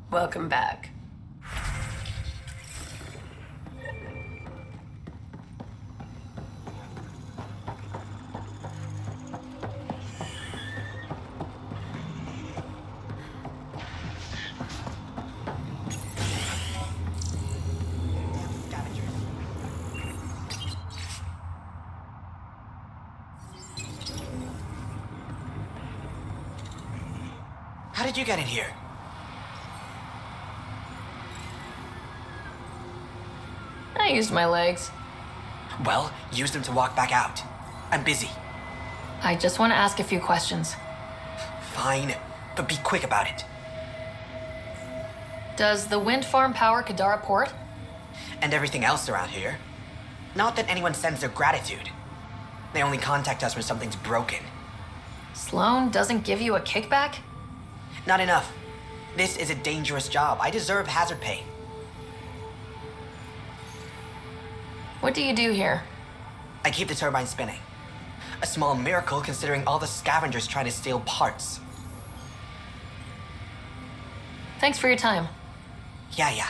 Welcome back. How did you get in here? I used my legs. Well, use them to walk back out. I'm busy. I just want to ask a few questions. Fine, but be quick about it. Does the wind farm power Kadara Port? And everything else around here. Not that anyone sends their gratitude. They only contact us when something's broken. Sloan doesn't give you a kickback? Not enough. This is a dangerous job. I deserve hazard pay. What do you do here? I keep the turbine spinning. A small miracle considering all the scavengers trying to steal parts. Thanks for your time. Yeah.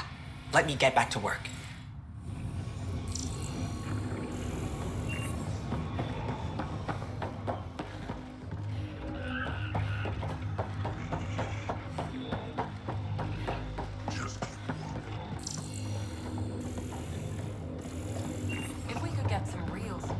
Let me get back to work. If we could get some real security.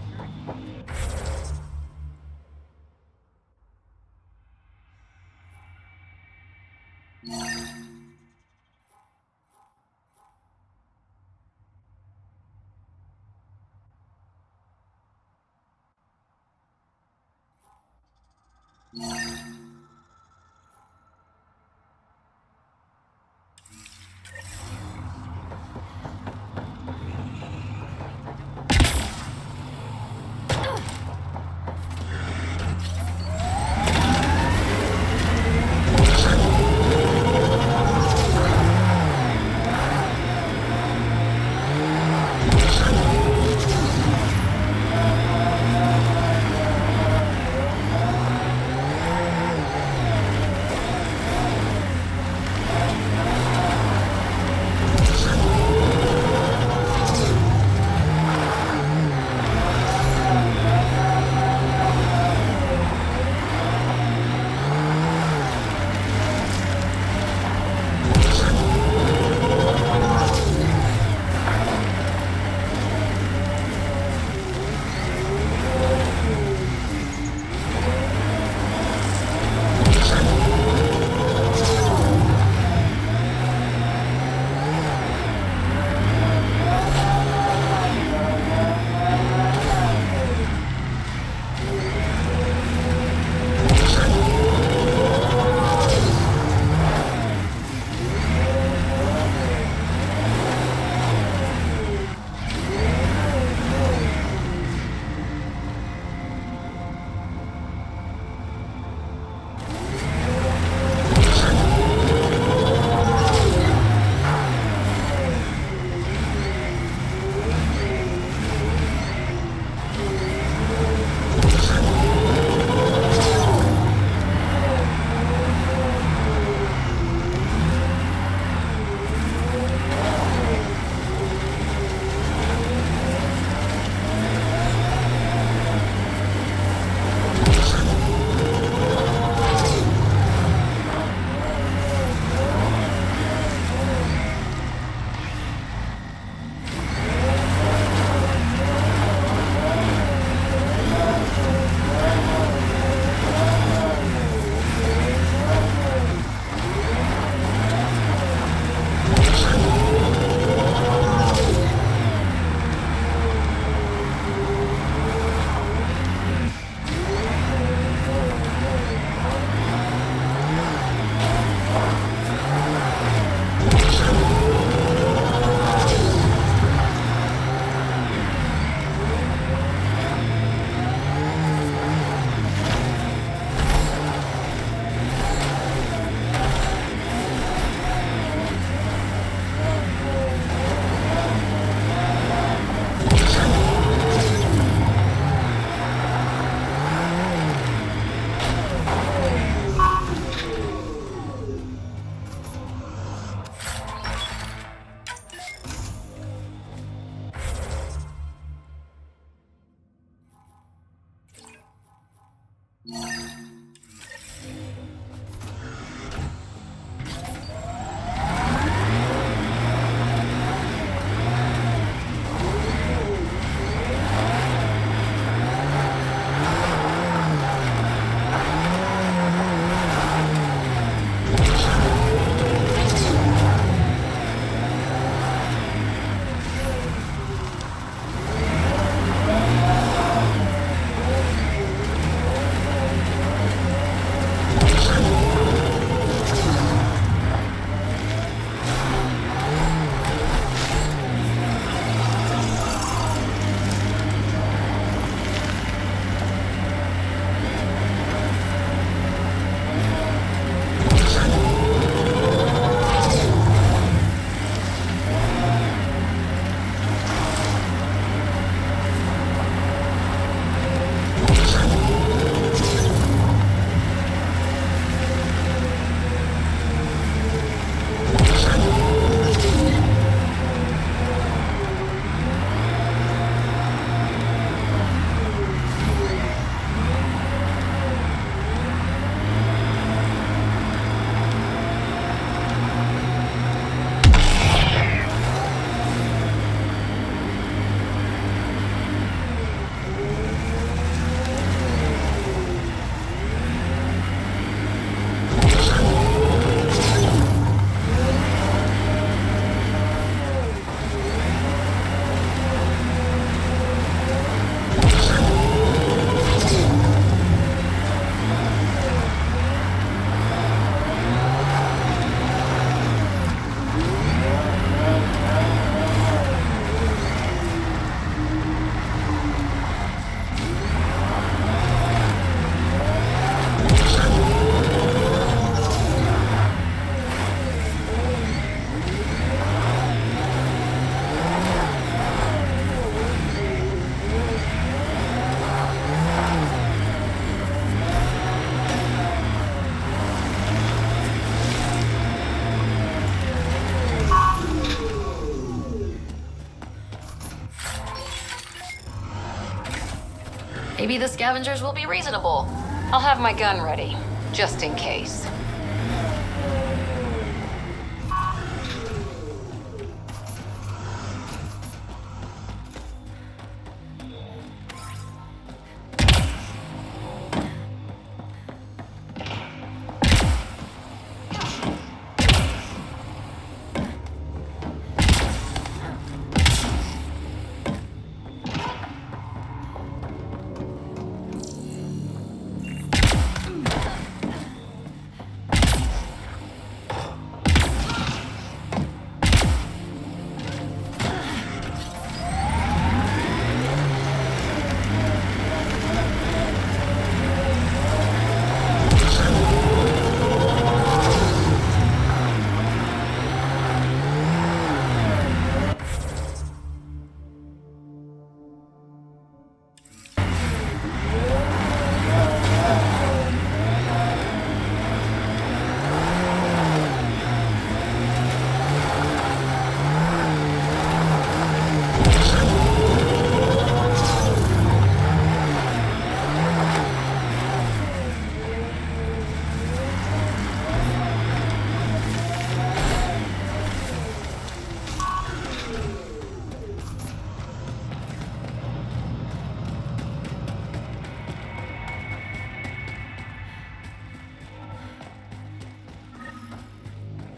Maybe the scavengers will be reasonable. I'll have my gun ready, just in case.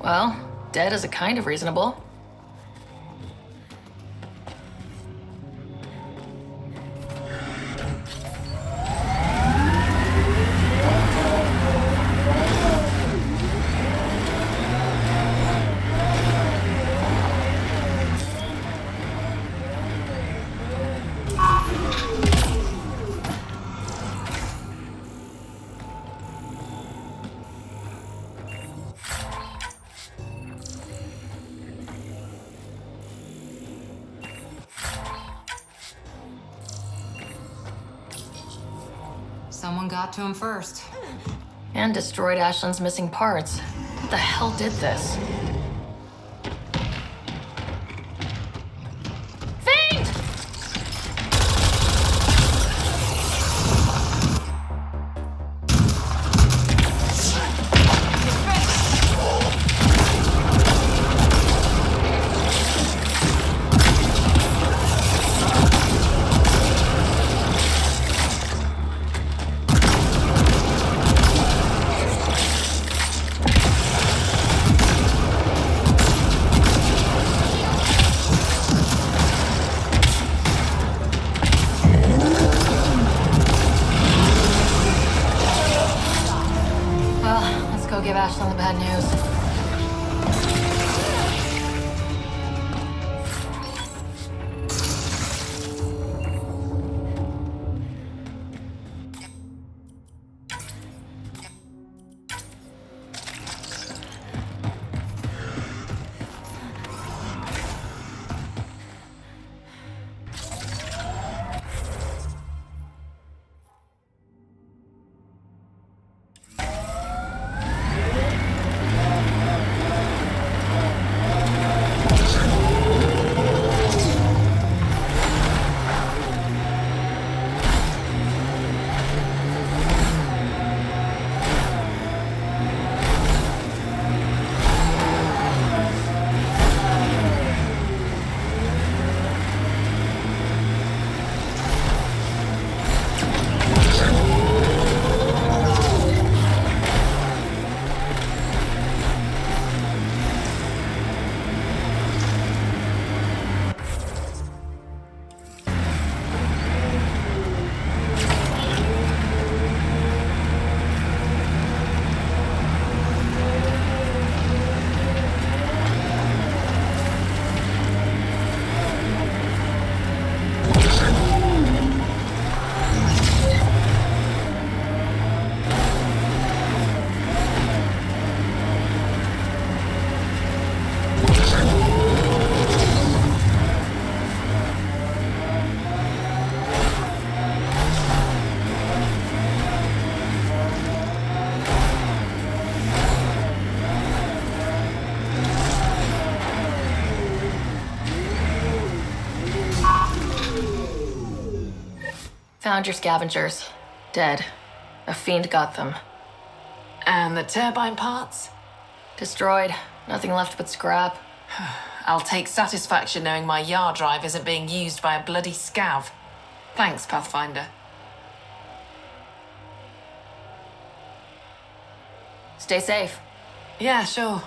Well, dead is a kind of reasonable. Someone got to him first. And destroyed Ashland's missing parts. What the hell did this? Fiend! Go give Ashlyn the bad news. Found your scavengers. Dead. A fiend got them. And the turbine parts? Destroyed. Nothing left but scrap. I'll take satisfaction knowing my yard drive isn't being used by a bloody scav. Thanks, Pathfinder. Stay safe. Yeah, sure.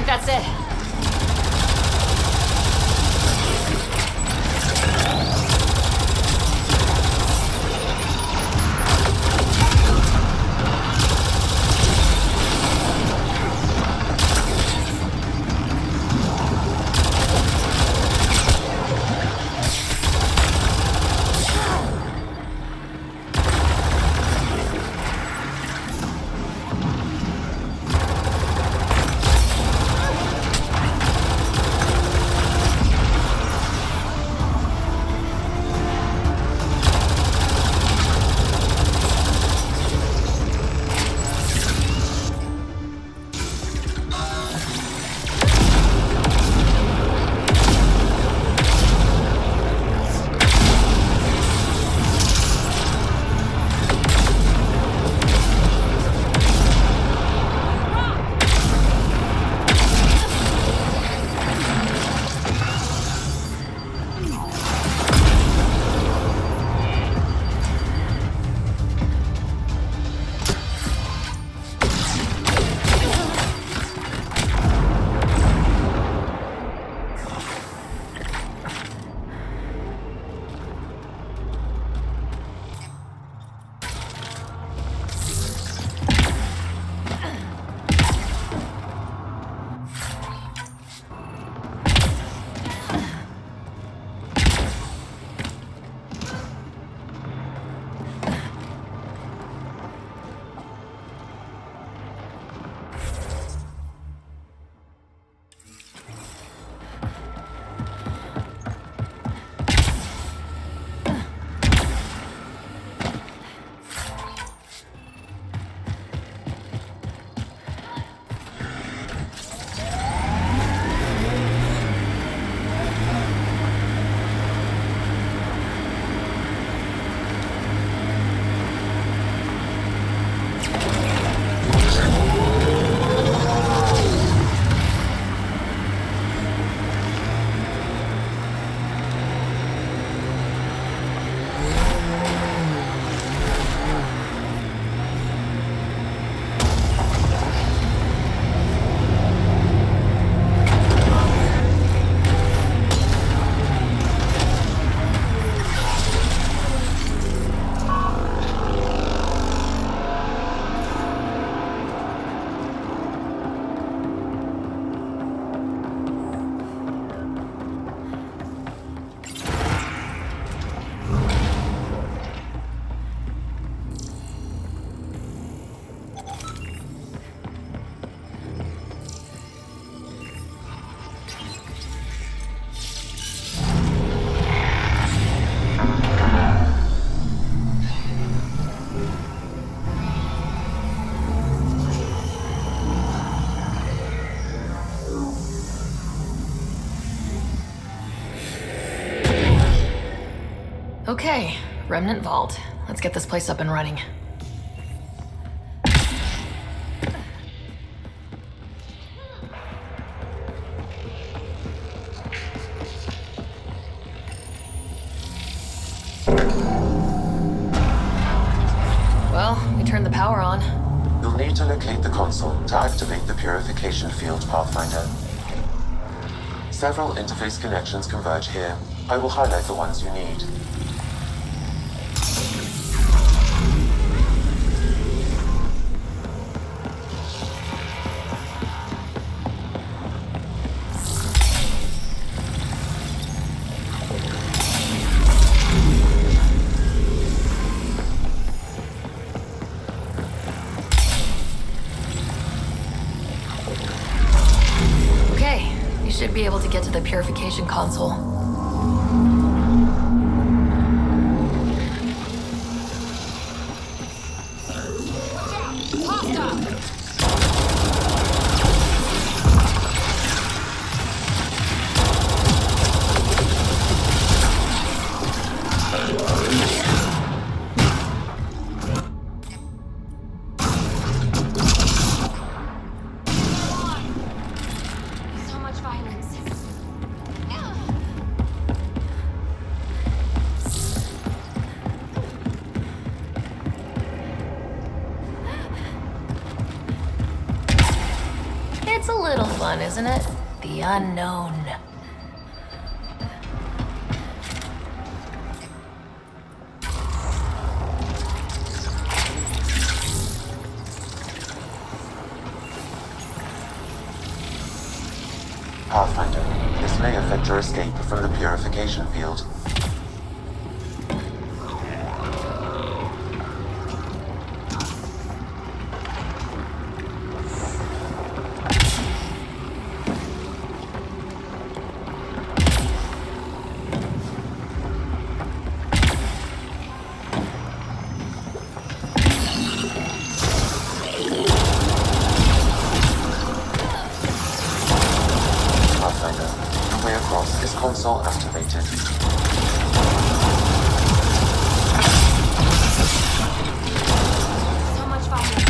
That's it. Okay, Remnant Vault. Let's get this place up and running. Well, we turned the power on. You'll need to locate the console to activate the purification field, Pathfinder. Several interface connections converge here. I will highlight the ones you need. Should be able to get to the purification console. It's a little fun, isn't it? The unknown. Pathfinder, this may affect your escape from the purification field. Console activated. So much fire.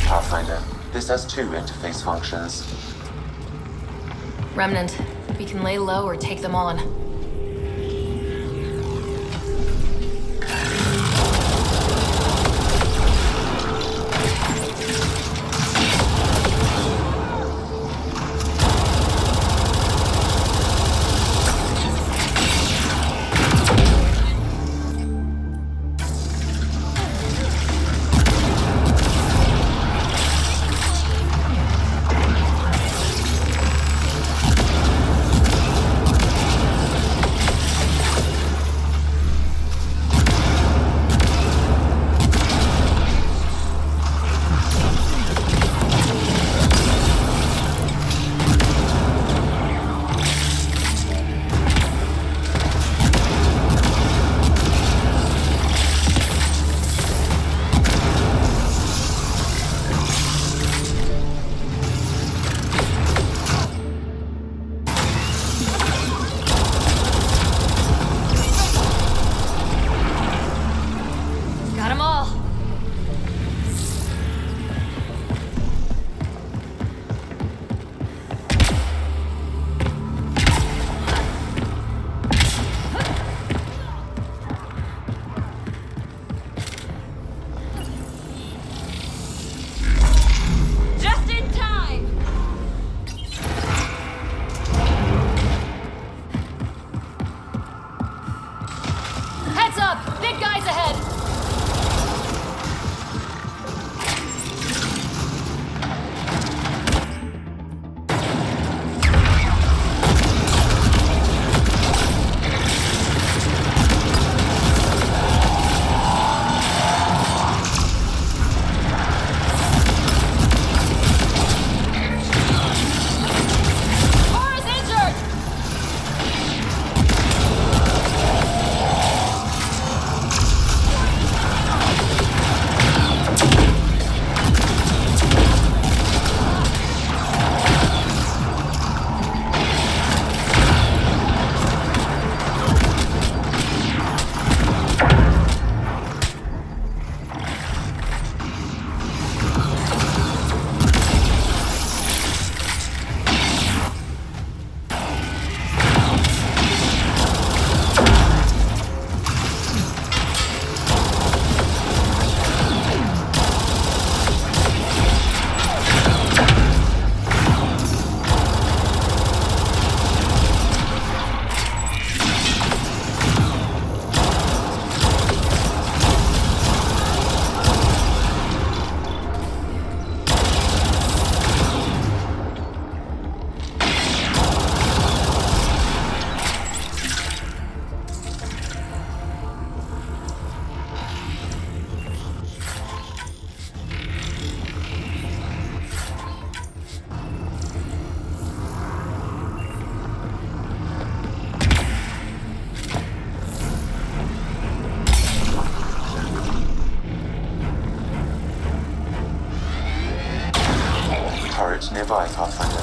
Pathfinder, this has two interface functions. Remnant, we can lay low or take them on. nearby, Pathfinder.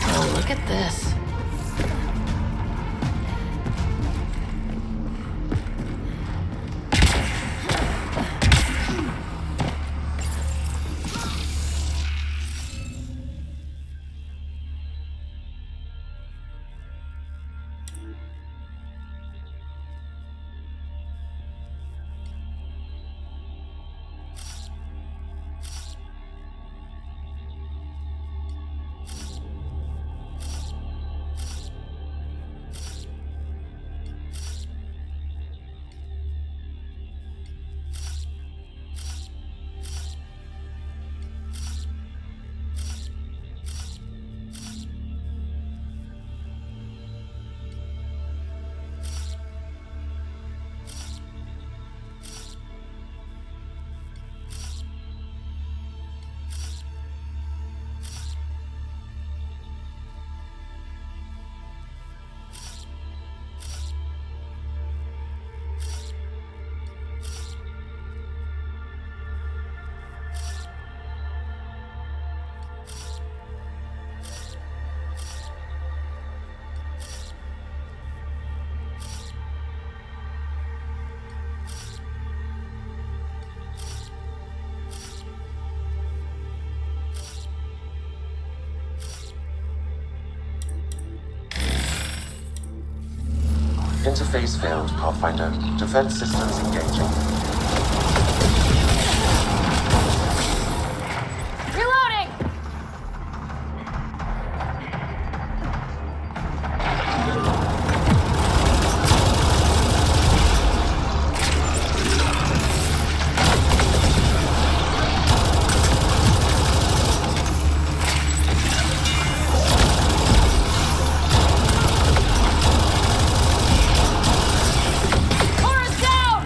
Oh, look at this. Interface failed, Pathfinder. Defense systems engaging. Reloading! Cora's down!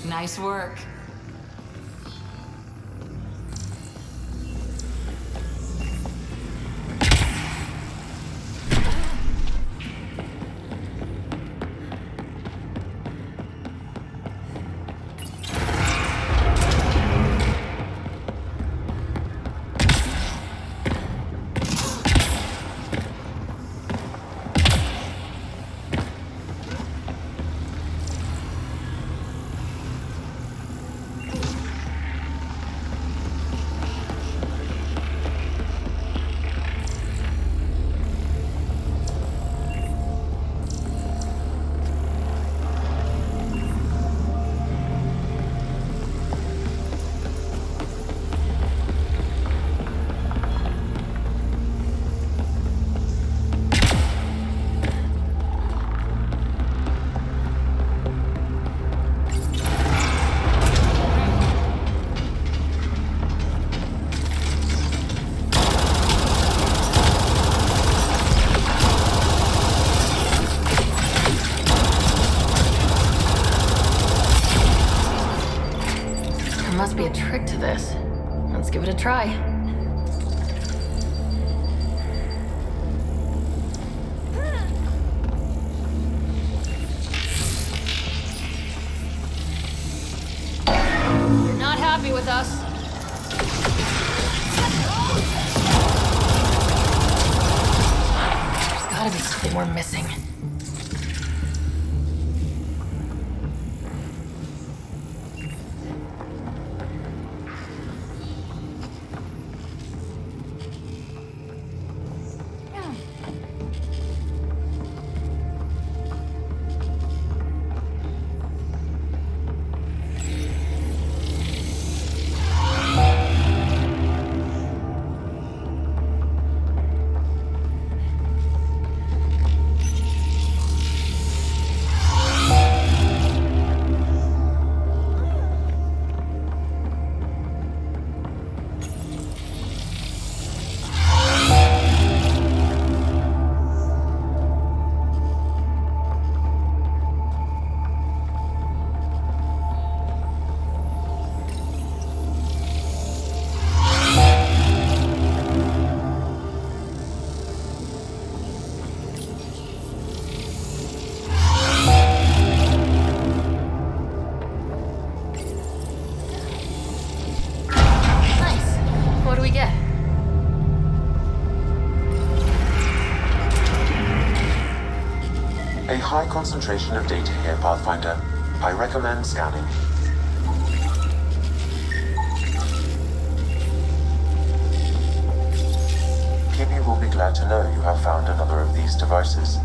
Nice work. Must be a trick to this. Let's give it a try. You're not happy with us. There's gotta be something we're missing. High concentration of data here, Pathfinder. I recommend scanning. Kibi will be glad to know you have found another of these devices.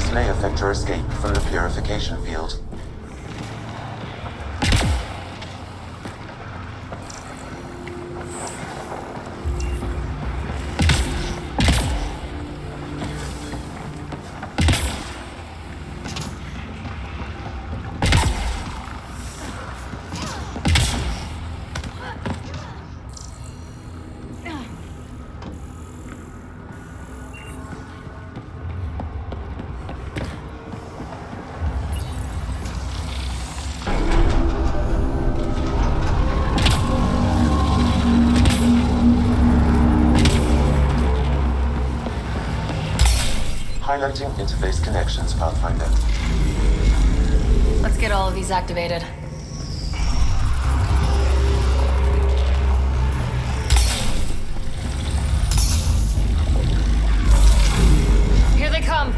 This may affect your escape from the purification field. Highlighting interface connections, Pathfinder. Let's get all of these activated. Here they come.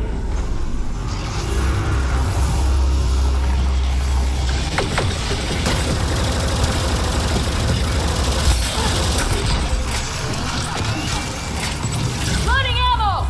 Loading ammo!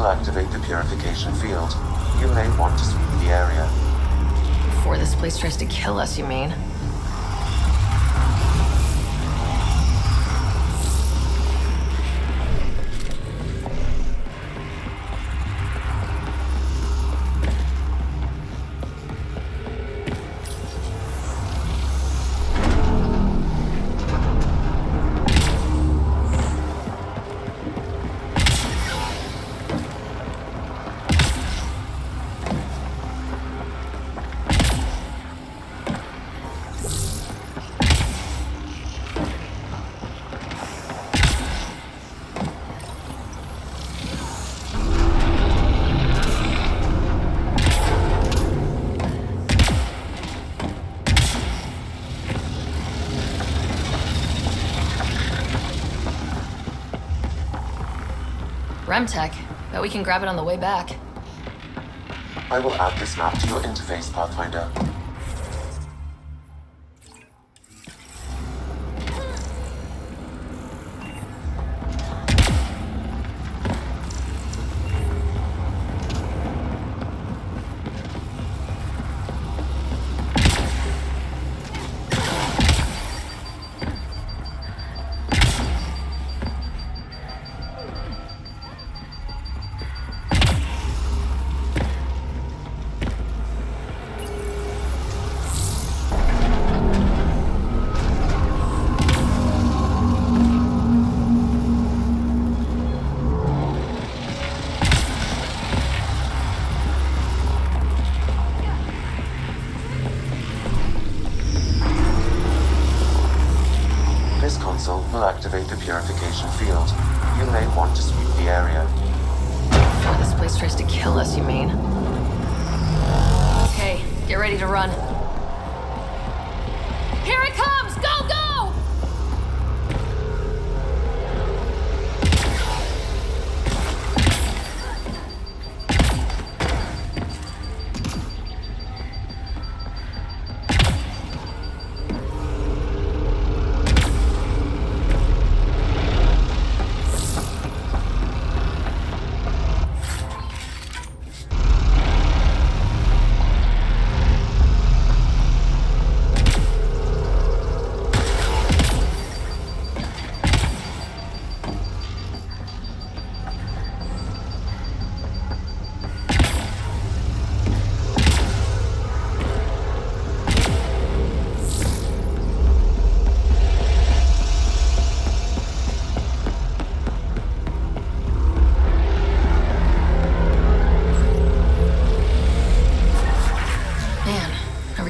Activate the purification field. You may want to sweep the area. Before this place tries to kill us, you mean? Remtech. Bet we can grab it on the way back. I will add this map to your interface, Pathfinder. purification field. You may want to sweep the area. Before this place tries to kill us, you mean? Okay, get ready to run. Here it comes! Go, go!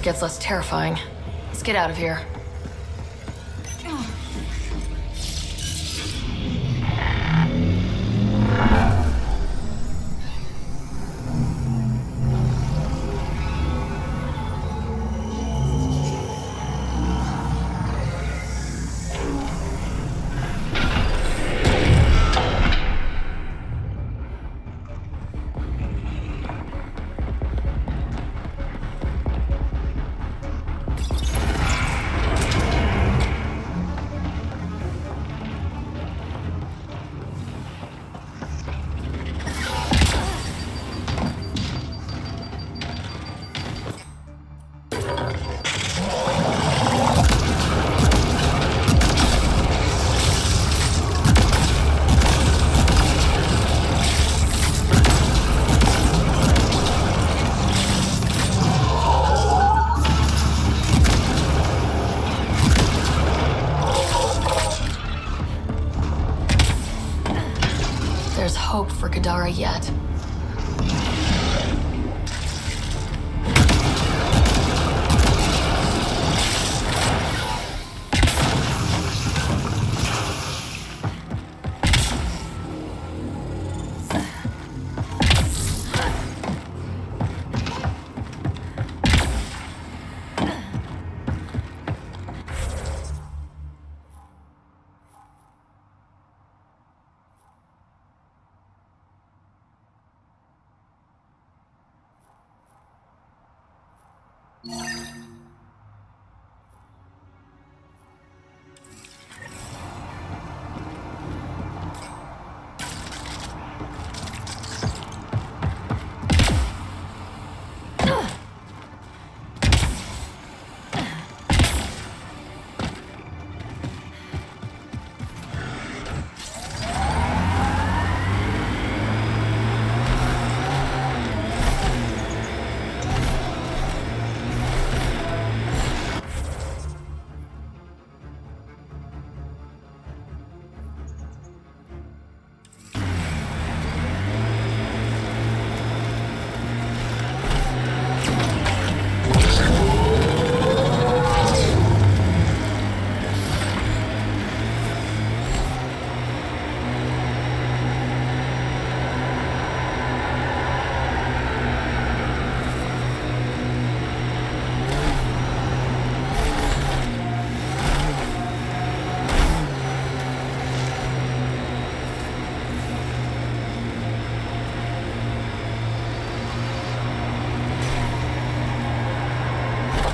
Gets less terrifying. Let's get out of here. There's hope for Kadara yet.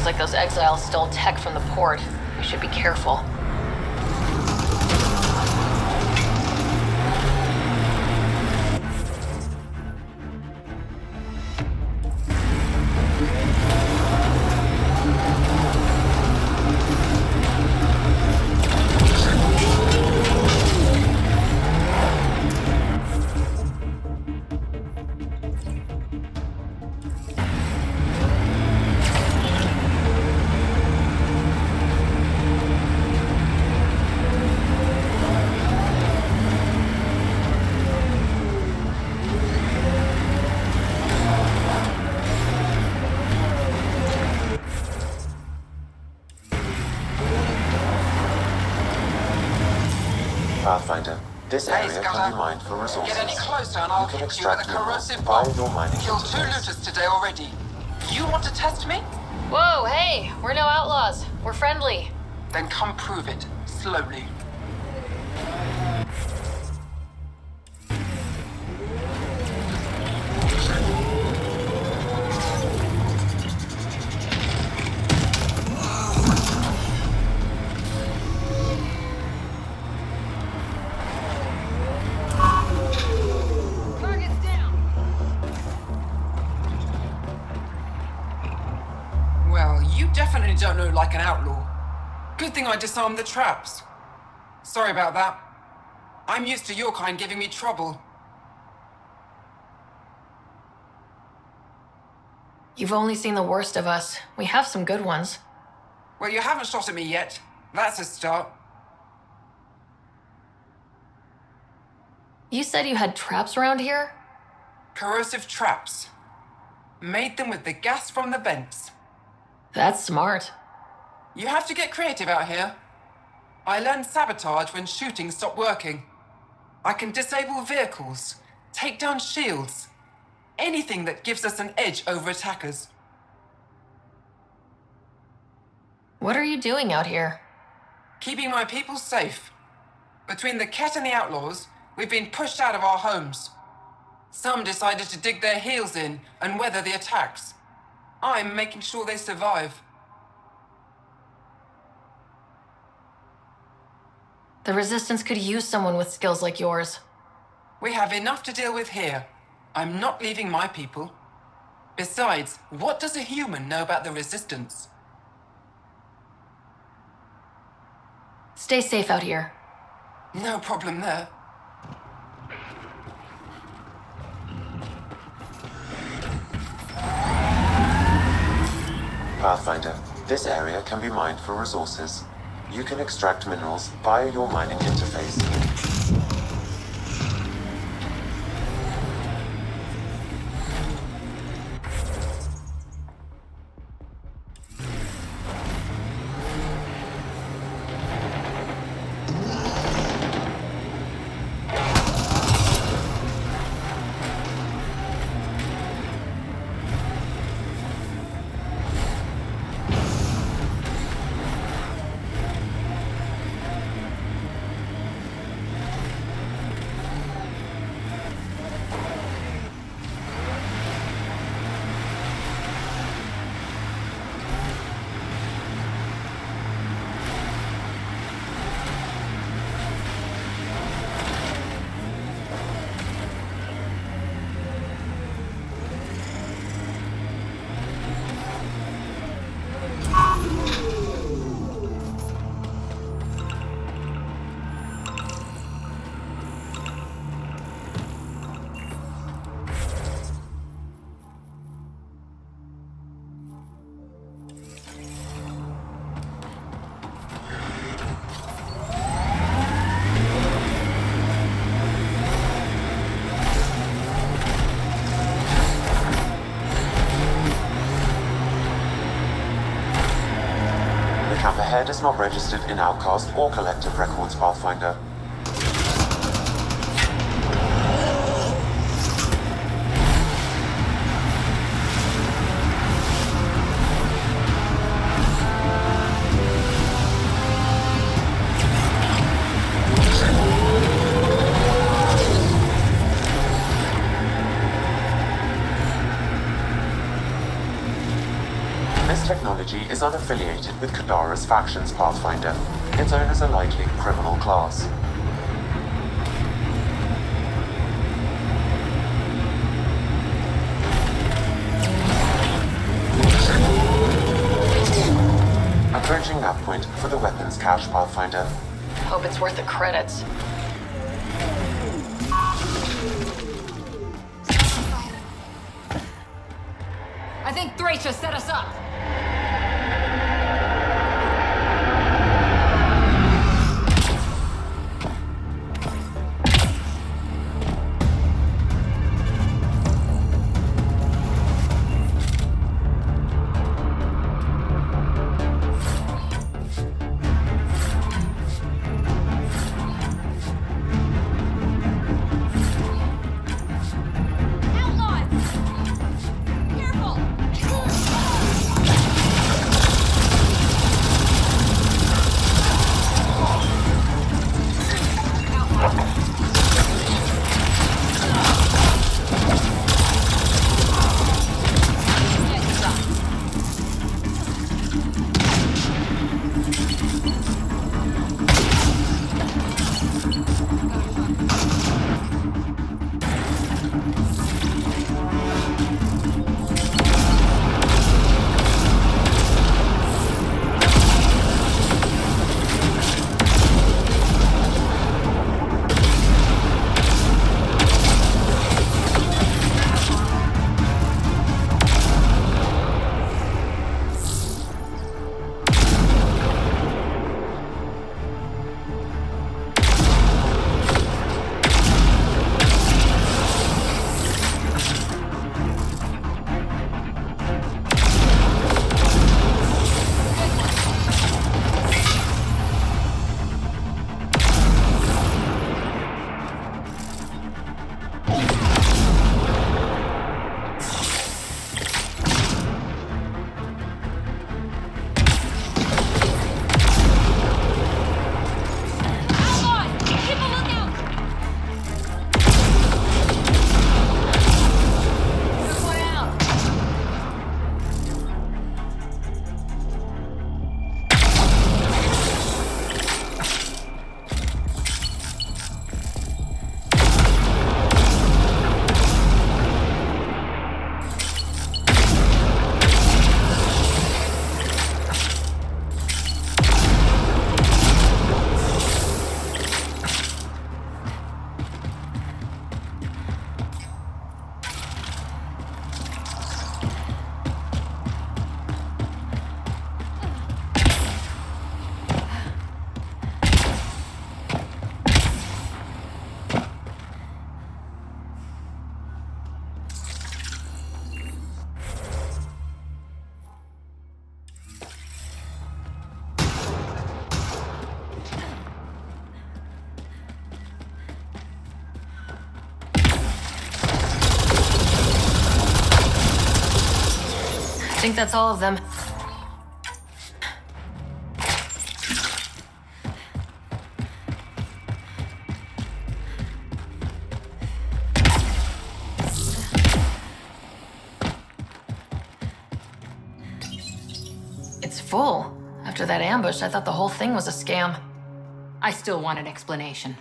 Like those exiles stole tech from the port. We should be careful. Pathfinder, this Hey, area Scudder. can be mined for resources. Get any closer and I'll You can hit you with a extract minerals corrosive via bomb. your mining Killed 2 interface. looters today already. You want to test me? Whoa, hey, we're no outlaws. We're friendly. Then come prove it, slowly. Well, you definitely don't look like an outlaw. Good thing I disarmed the traps. Sorry about that. I'm used to your kind giving me trouble. You've only seen the worst of us. We have some good ones. Well, you haven't shot at me yet. That's a start. You said you had traps around here? Corrosive traps. Made them with the gas from the vents. That's smart. You have to get creative out here. I learned sabotage when shooting stopped working. I can disable vehicles, take down shields, anything that gives us an edge over attackers. What are you doing out here? Keeping my people safe. Between the Ket and the outlaws, we've been pushed out of our homes. Some decided to dig their heels in and weather the attacks. I'm making sure they survive. The Resistance could use someone with skills like yours. We have enough to deal with here. I'm not leaving my people. Besides, what does a human know about the Resistance? Stay safe out here. No problem there. Pathfinder, this area can be mined for resources. You can extract minerals via your mining interface. Camp ahead is not registered in Outcast or Collective Records, Pathfinder. This technology is unaffiliated with Kadara's factions, Pathfinder. Its owners are likely criminal class. Approaching that point for the weapons cache, Pathfinder. Hope it's worth the credits. I think Thracia set us up. think that's all of them. It's full. After that ambush, I thought the whole thing was a scam. I still want an explanation.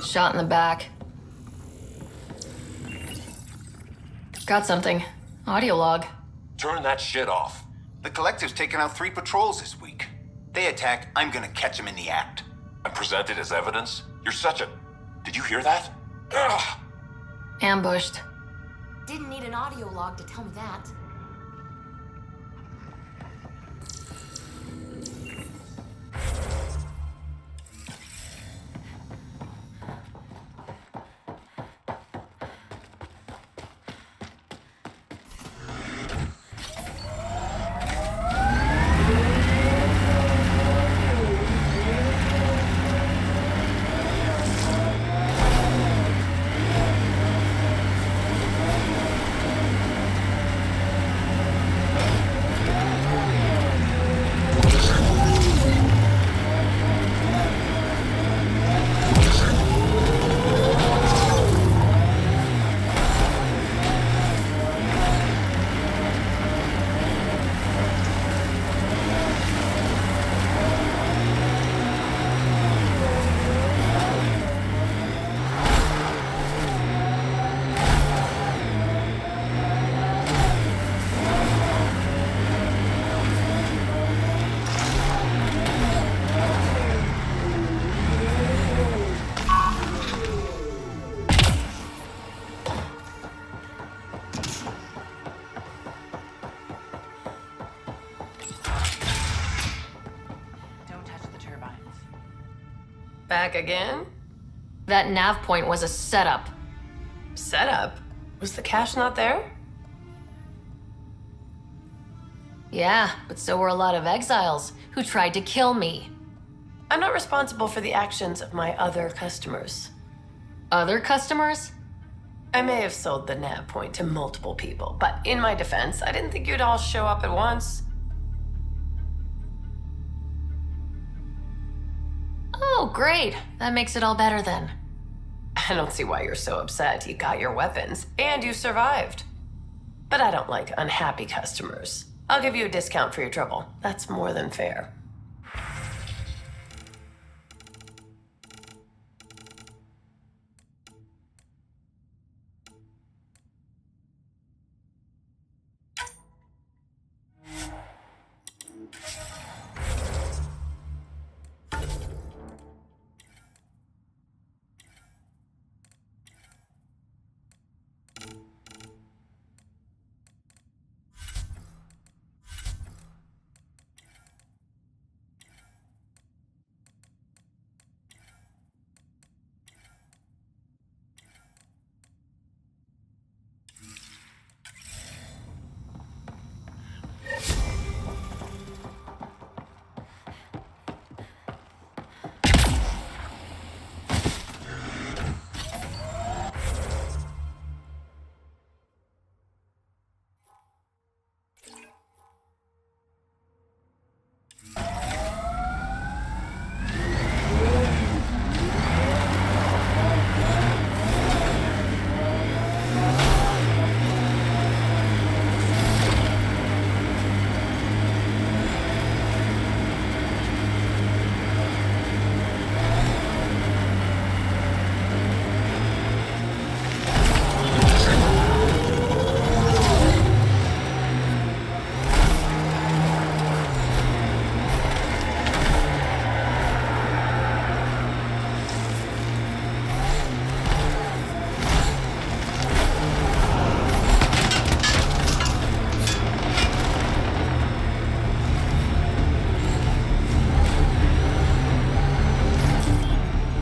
Shot in the back. Got something. Audio log. Turn that shit off. The Collective's taken out 3 patrols this week. They attack, I'm gonna catch them in the act. And present it as evidence? You're such a... Did you hear that? Ugh. Ambushed. Didn't need an audio log to tell me that. Back again? That nav point was a setup. Setup? Was the cache not there? Yeah, but so were a lot of exiles who tried to kill me. I'm not responsible for the actions of my other customers. Other customers? I may have sold the nav point to multiple people, but in my defense, I didn't think you'd all show up at once. Oh, great. That makes it all better then. I don't see why you're so upset. You got your weapons, and you survived. But I don't like unhappy customers. I'll give you a discount for your trouble. That's more than fair.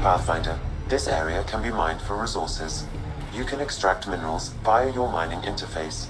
Pathfinder, this area can be mined for resources. You can extract minerals via your mining interface.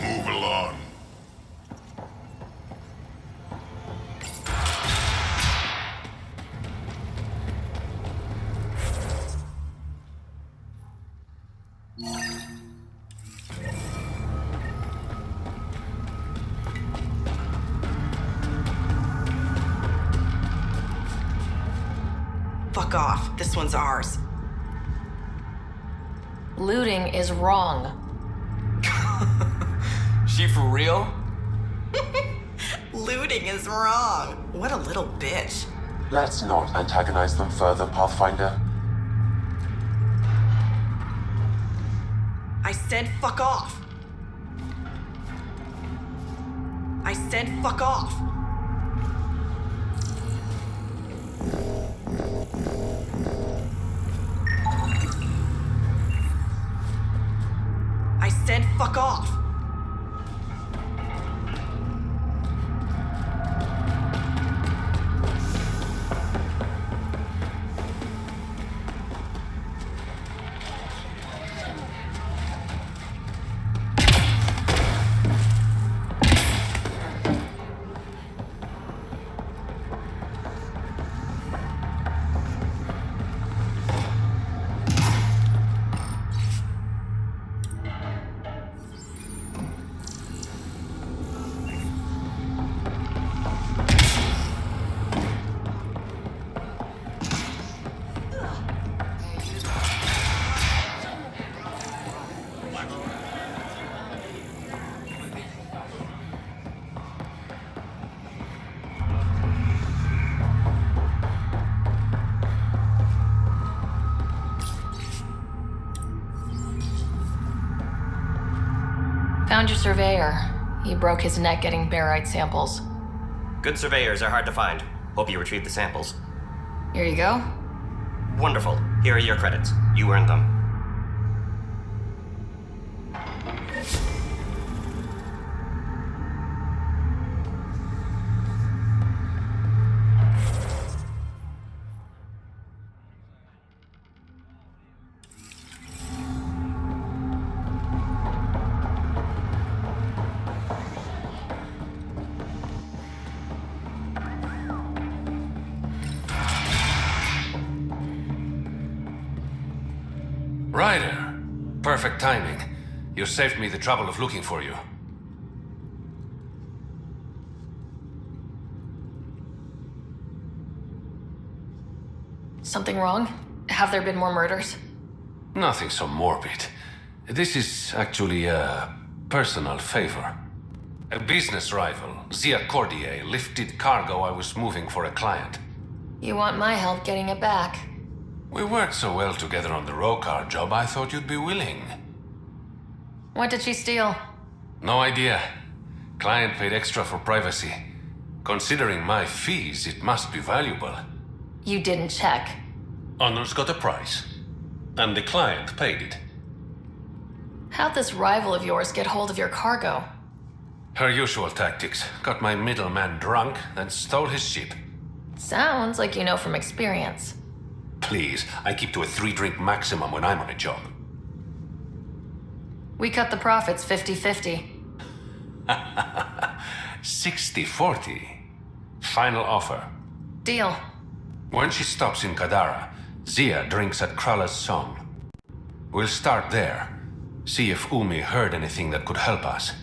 Move along. Fuck off. This one's ours. Looting is wrong. She for real? Looting is wrong. What a little bitch. Let's not antagonize them further, Pathfinder. I said fuck off. I said fuck off. I said fuck off. Found your surveyor. He broke his neck getting Baryte samples. Good surveyors are hard to find. Hope you retrieved the samples. Here you go. Wonderful. Here are your credits. You earned them. Ryder, perfect timing. You saved me the trouble of looking for you. Something wrong? Have there been more murders? Nothing so morbid. This is actually a personal favor. A business rival, Zia Cordier, lifted cargo I was moving for a client. You want my help getting it back? We worked so well together on the Rokar job, I thought you'd be willing. What did she steal? No idea. Client paid extra for privacy. Considering my fees, it must be valuable. You didn't check. Honor's got a price. And the client paid it. How'd this rival of yours get hold of your cargo? Her usual tactics. Got my middleman drunk, then stole his ship. Sounds like you know from experience. Please, I keep to a 3-drink maximum when I'm on a job. We cut the profits 50-50. 60-40. Final offer. Deal. When she stops in Kadara, Zia drinks at Krala's song. We'll start there. See if Umi heard anything that could help us.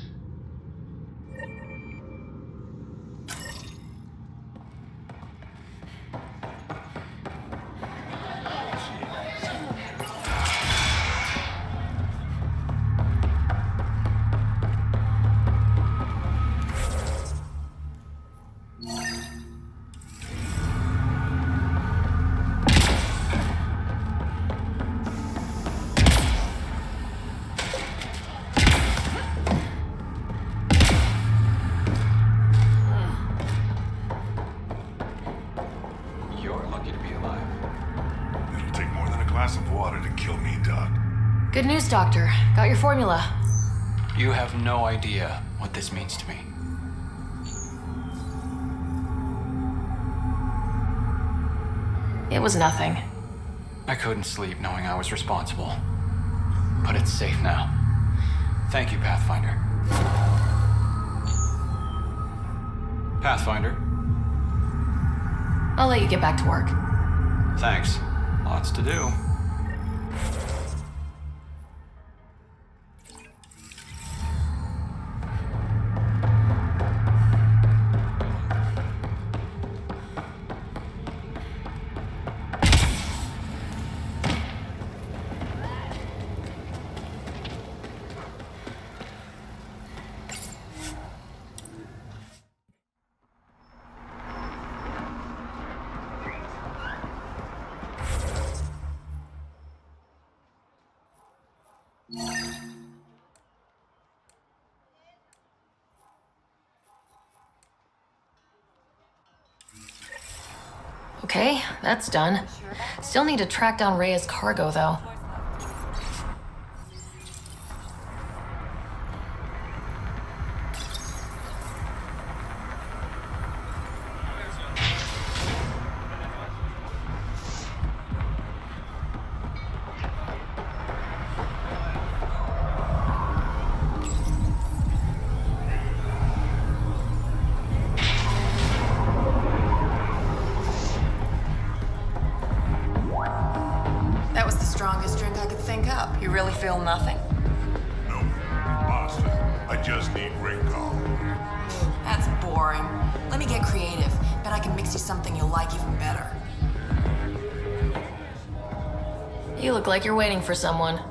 Good news, Doctor. Got your formula. You have no idea what this means to me. It was nothing. I couldn't sleep knowing I was responsible. But it's safe now. Thank you, Pathfinder. Pathfinder? I'll let you get back to work. Thanks. Lots to do. Okay, that's done. Still need to track down Rhea's cargo, though. Strongest drink I could think up. You really feel nothing? No, Boston. I just need recall. That's boring. Let me get creative. Bet I can mix you something you'll like even better. You look like you're waiting for someone.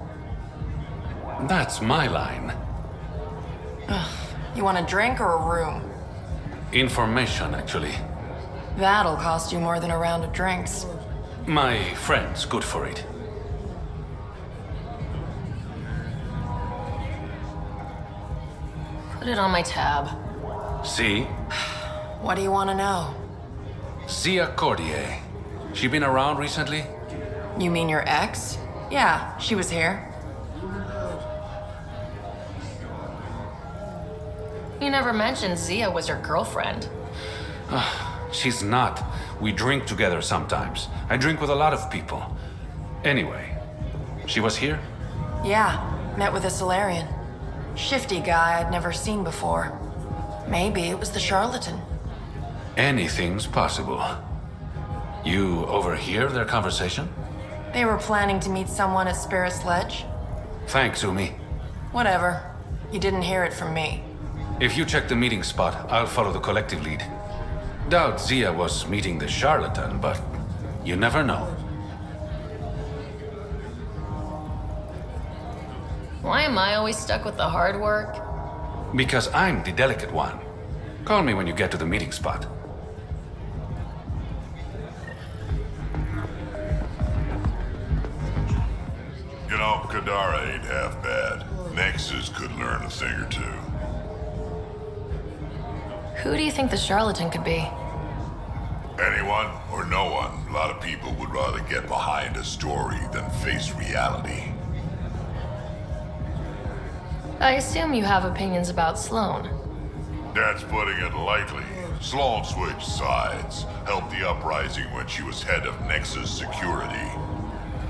That's my line. Ugh. You want a drink or a room? Information, actually. That'll cost you more than a round of drinks. My friend's good for it. Put it on my tab. See? What do you want to know? Zia Cordier. She been around recently? You mean your ex? Yeah, she was here. You never mentioned Zia was your girlfriend. She's not. We drink together sometimes. I drink with a lot of people. Anyway, she was here? Yeah, met with a Solarian. Shifty guy I'd never seen before. Maybe it was the Charlatan. Anything's possible. You overhear their conversation? They were planning to meet someone at Spirit's Ledge. Thanks, Umi. Whatever. You didn't hear it from me. If you check the meeting spot, I'll follow the collective lead. Doubt Zia was meeting the Charlatan, but you never know. Why am I always stuck with the hard work? Because I'm the delicate one. Call me when you get to the meeting spot. You know, Kadara ain't half bad. Nexus could learn a thing or two. Who do you think the Charlatan could be? Anyone or no one. A lot of people would rather get behind a story than face reality. I assume you have opinions about Sloan. That's putting it lightly. Sloan switched sides, helped the uprising when she was head of Nexus security.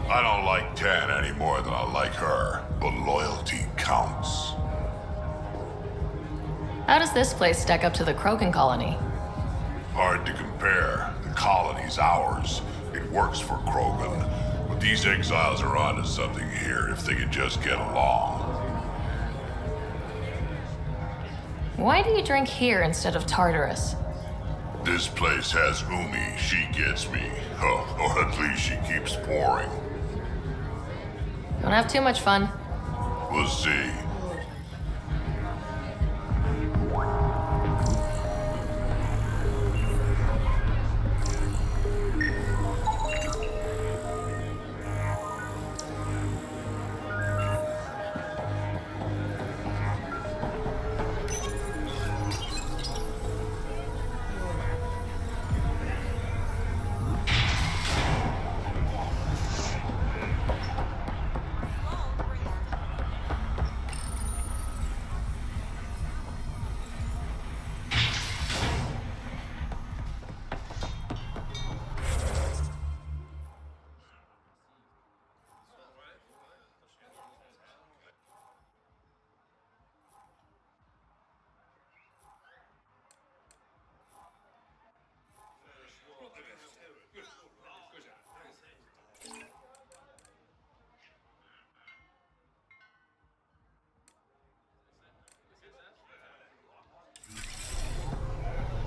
I don't like Tan any more than I like her, but loyalty counts. How does this place stack up to the Krogan colony? Hard to compare. The colony's ours. It works for Krogan. But these exiles are onto something here if they could just get along. Why do you drink here instead of Tartarus? This place has Umi. She gets me. Or at least she keeps pouring. Don't have too much fun. We'll see.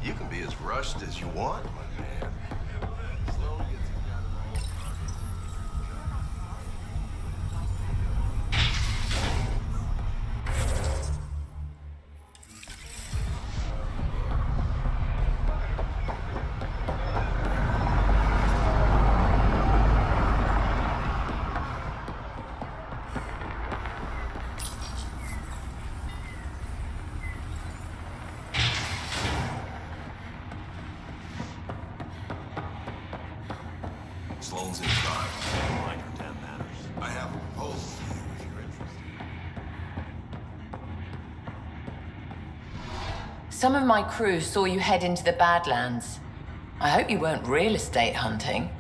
You can be as rushed as you want, my man. Sloan's inside. Don't mind her damn manners. I have a proposal for you if you're interested. Some of my crew saw you head into the Badlands. I hope you weren't real estate hunting.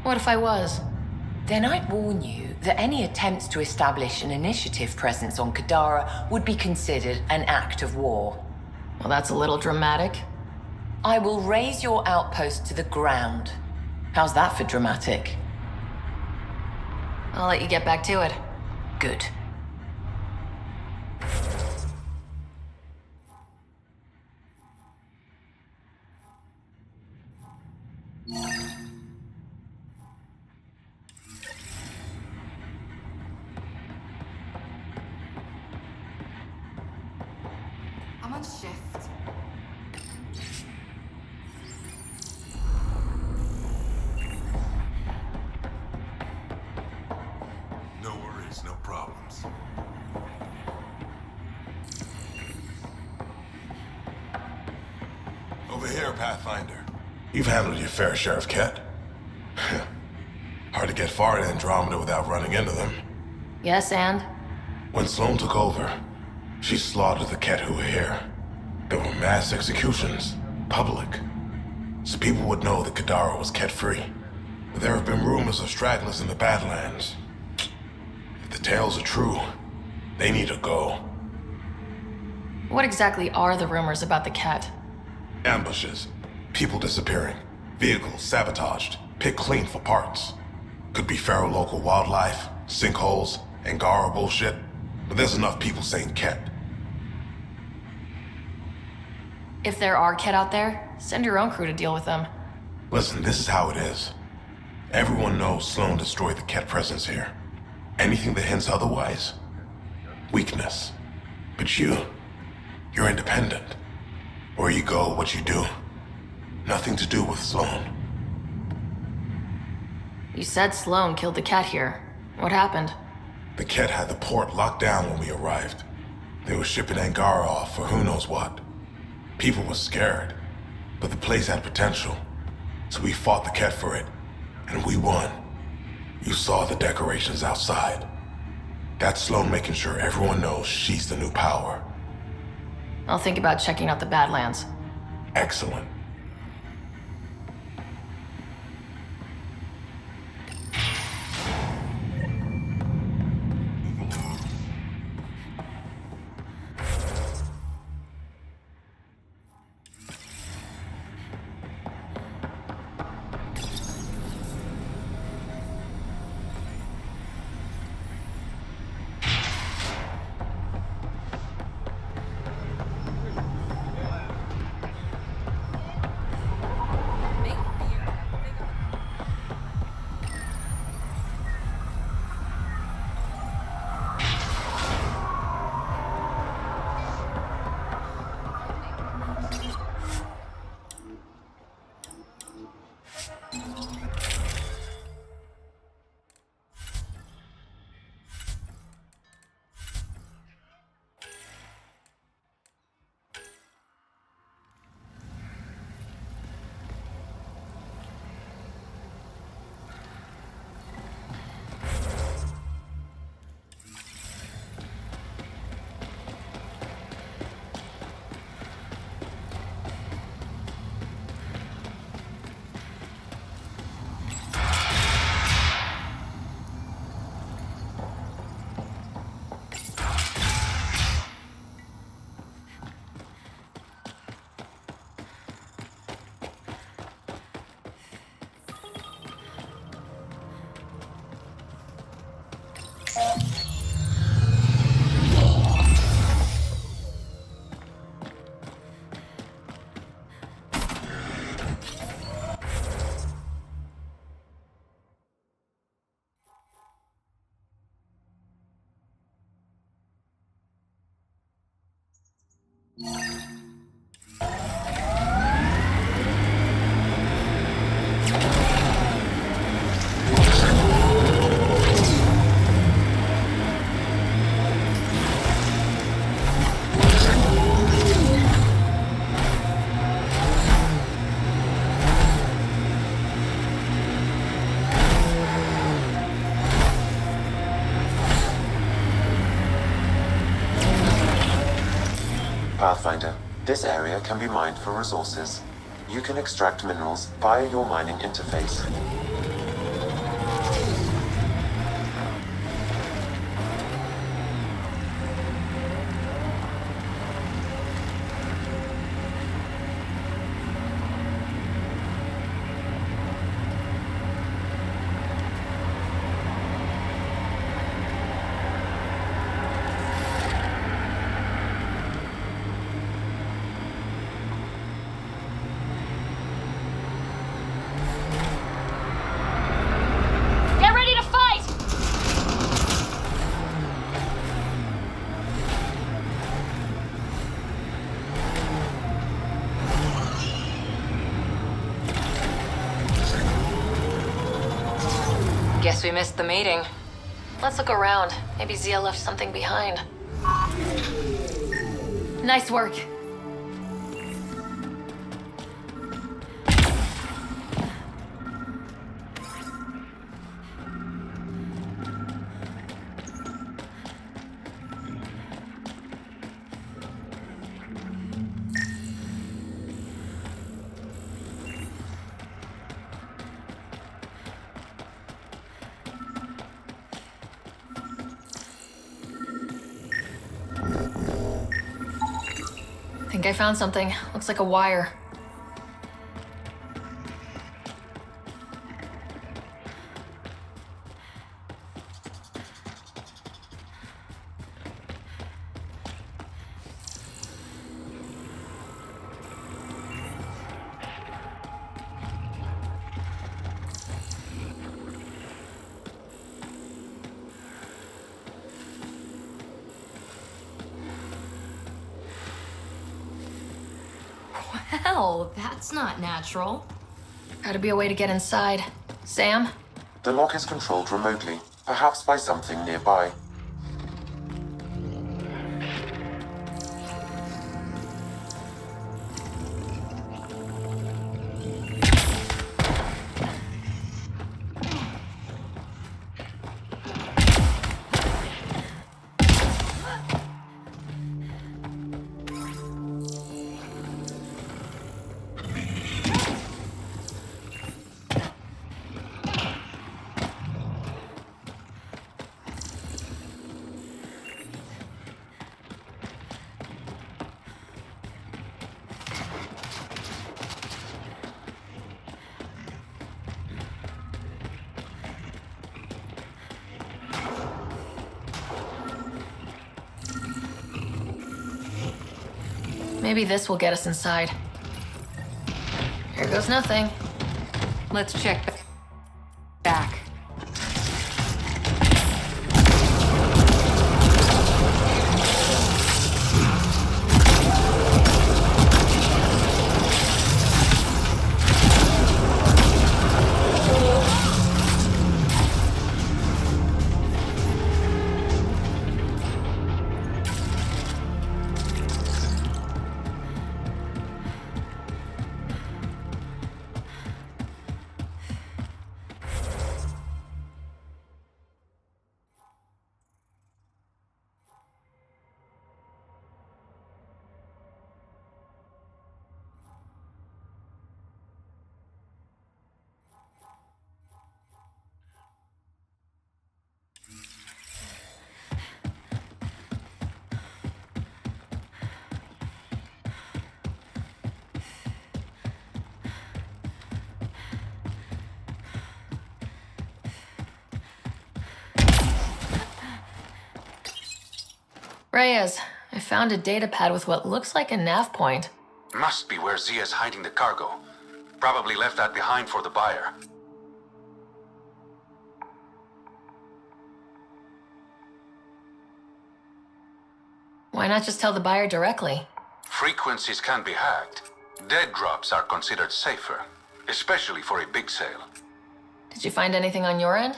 What if I was? Then I'd warn you that any attempts to establish an initiative presence on Kadara would be considered an act of war. Well, that's a little dramatic. I will raise your outpost to the ground. How's that for dramatic? I'll let you get back to it. Good. I'm on shift. No worries, no problems. Over here, Pathfinder. You've handled your fair share of Ket. Hard to get far in Andromeda without running into them. Yes, and? When Sloan took over, she slaughtered the Ket who were here. There were mass executions, public. So people would know that Kadara was Ket-free. But there have been rumors of stragglers in the Badlands. If the tales are true, they need to go. What exactly are the rumors about the Ket? Ambushes, people disappearing, vehicles sabotaged, picked clean for parts. Could be feral local wildlife, sinkholes, Angara bullshit. But there's enough people saying Ket. If there are Ket out there, send your own crew to deal with them. Listen, this is how it is. Everyone knows Sloan destroyed the Ket presence here. Anything that hints otherwise, weakness. But you're independent. Where you go, what you do. Nothing to do with Sloan. You said Sloan killed the Ket here. What happened? The Ket had the port locked down when we arrived. They were shipping Angara off for who knows what. People were scared, but the place had potential. So we fought the Ket for it, and we won. You saw the decorations outside. That's Sloan making sure everyone knows she's the new power. I'll think about checking out the Badlands. Excellent. Pathfinder, this area can be mined for resources. You can extract minerals via your mining interface. Guess we missed the meeting. Let's look around. Maybe Zia left something behind. Nice work. I think I found something. Looks like a wire. Well, that's not natural. Gotta be a way to get inside. Sam? The lock is controlled remotely, perhaps by something nearby. Maybe this will get us inside. Here goes nothing. Let's check back. Reyes, I found a data pad with what looks like a nav point. Must be where Zia's hiding the cargo. Probably left that behind for the buyer. Why not just tell the buyer directly? Frequencies can be hacked. Dead drops are considered safer, especially for a big sale. Did you find anything on your end?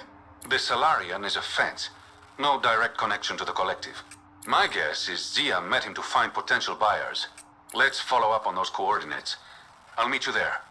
The Salarian is a fence. No direct connection to the collective. My guess is Zia met him to find potential buyers. Let's follow up on those coordinates. I'll meet you there.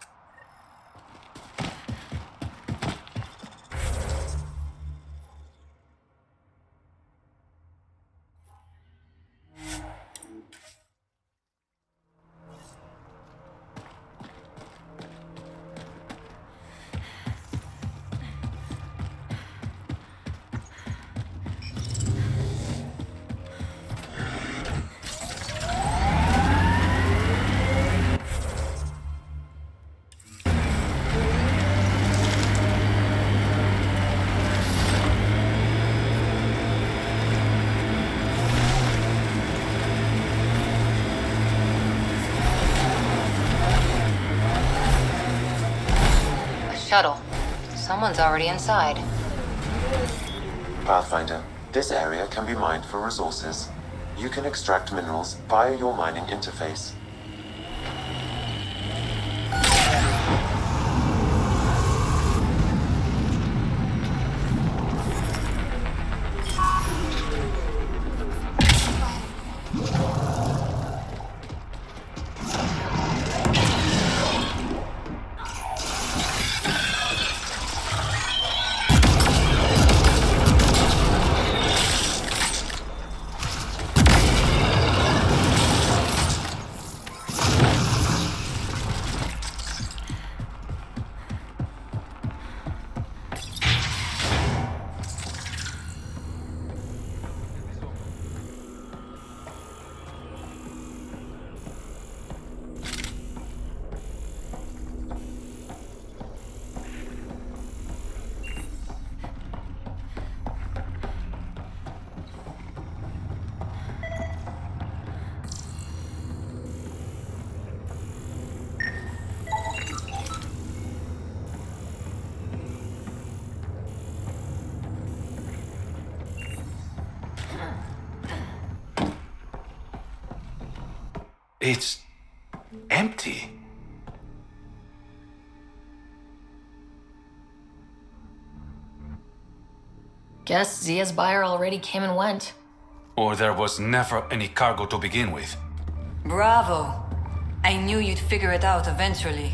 shuttle. Someone's already inside. Pathfinder, this area can be mined for resources. You can extract minerals via your mining interface. It's empty. Guess Zia's buyer already came and went. Or there was never any cargo to begin with. Bravo. I knew you'd figure it out eventually.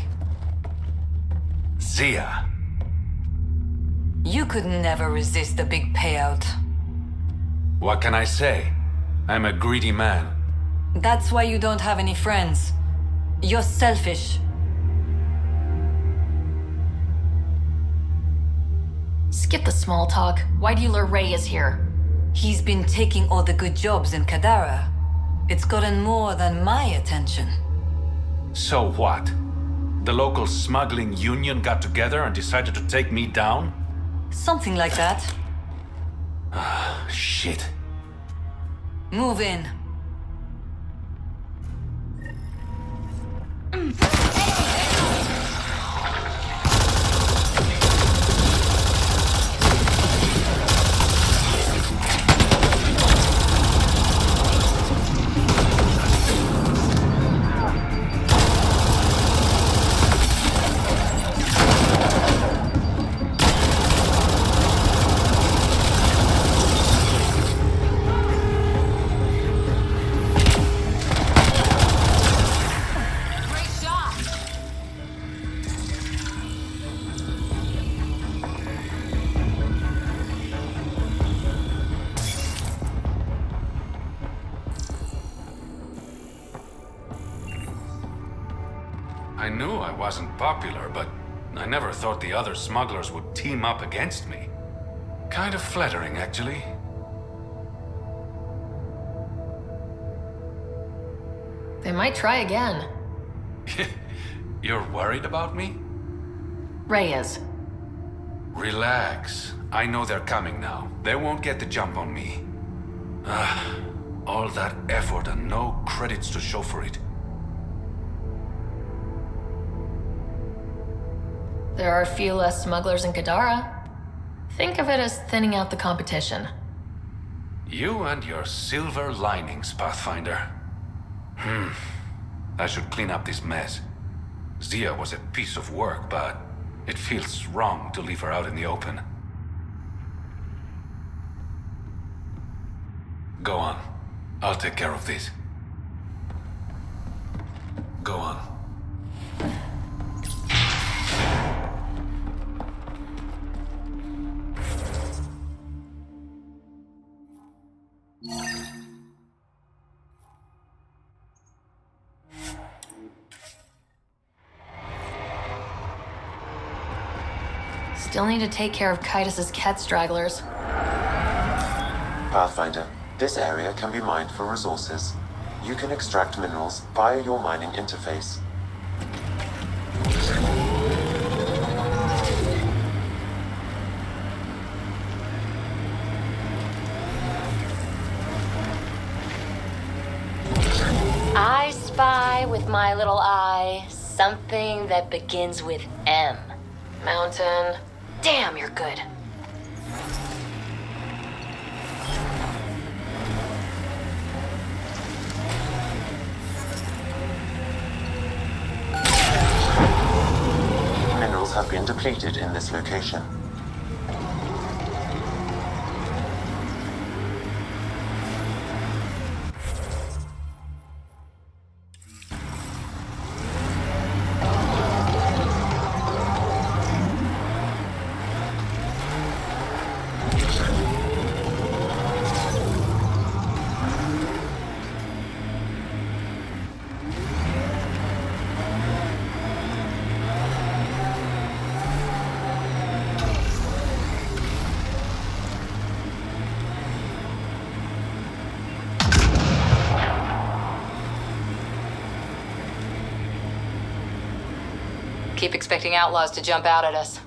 Zia. You could never resist a big payout. What can I say? I'm a greedy man. That's why you don't have any friends. You're selfish. Skip the small talk. Why do you lure Reyes here? He's been taking all the good jobs in Kadara. It's gotten more than my attention. So what? The local smuggling union got together and decided to take me down? Something like that. Ah, shit. Move in. I knew I wasn't popular, but I never thought the other smugglers would team up against me. Kind of flattering, actually. They might try again. You're worried about me? Reyes. Relax. I know they're coming now. They won't get the jump on me. All that effort and no credits to show for it. There are a few less smugglers in Kadara. Think of it as thinning out the competition. You and your silver linings, Pathfinder. I should clean up this mess. Zia was a piece of work, but it feels wrong to leave her out in the open. Go on. I'll take care of this. Go on. Still need to take care of Kaitis' cat stragglers. Pathfinder, this area can be mined for resources. You can extract minerals via your mining interface. I spy with my little eye something that begins with M. Mountain. Damn, you're good. Minerals have been depleted in this location. Keep expecting outlaws to jump out at us.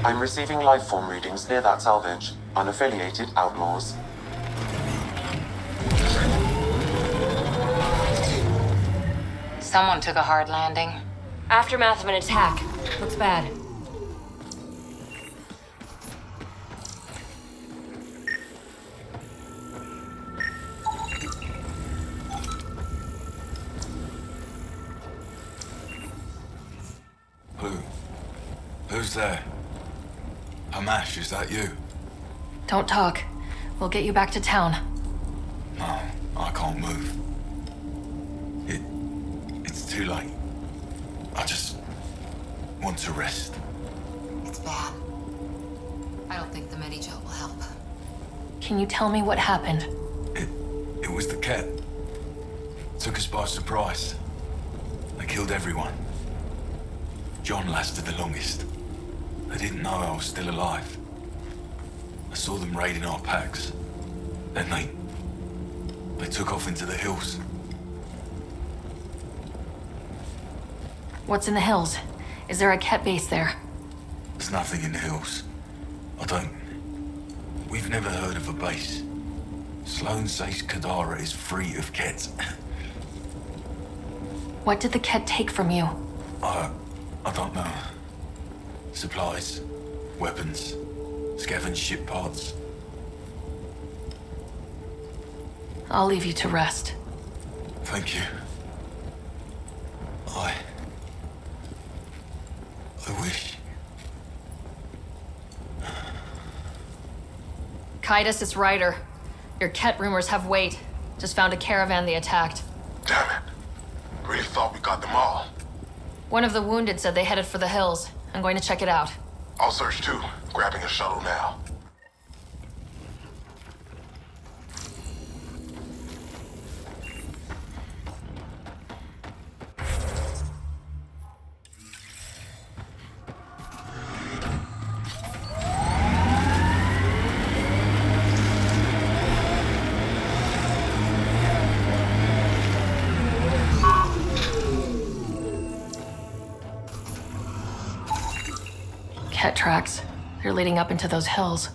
I'm receiving life form readings near that salvage. Unaffiliated outlaws. Someone took a hard landing. Aftermath of an attack. Looks bad. Who's there? Hamash, is that you? Don't talk. We'll get you back to town. No, I can't move. It's too late. I just want to rest. It's bad. I don't think the Medi-gel will help. Can you tell me what happened? It was the Ket. Took us by surprise. They killed everyone. John lasted the longest. They didn't know I was still alive. I saw them raiding our packs. Then they took off into the hills. What's in the hills? Is there a Ket base there? There's nothing in the hills. We've never heard of a base. Sloan says Kadara is free of Ket. What did the Ket take from you? I don't know. Supplies, weapons, scavenged ship parts. I'll leave you to rest. Thank you. I wish. Kaitis, it's Ryder. Your Ket rumors have weight. Just found a caravan they attacked. Damn it. Really thought we got them all. One of the wounded said they headed for the hills. I'm going to check it out. I'll search too. Grabbing a shuttle now. Ket tracks. They're leading up into those hills.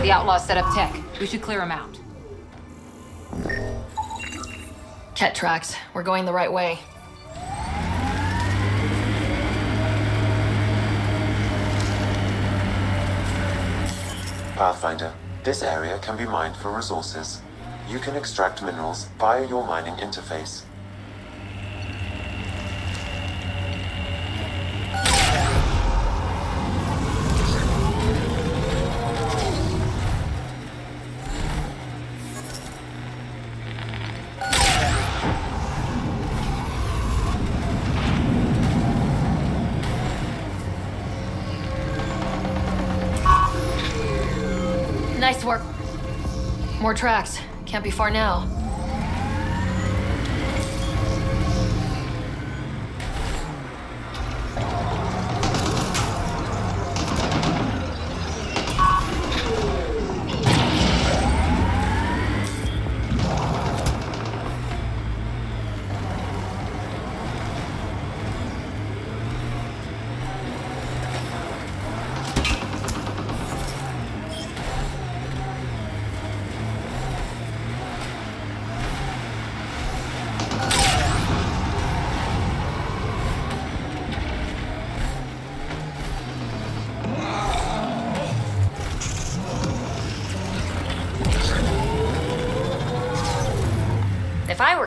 The outlaws set up tech. We should clear them out. Ket tracks. We're going the right way. Pathfinder, this area can be mined for resources. You can extract minerals via your mining interface. Nice work. More tracks. Can't be far now.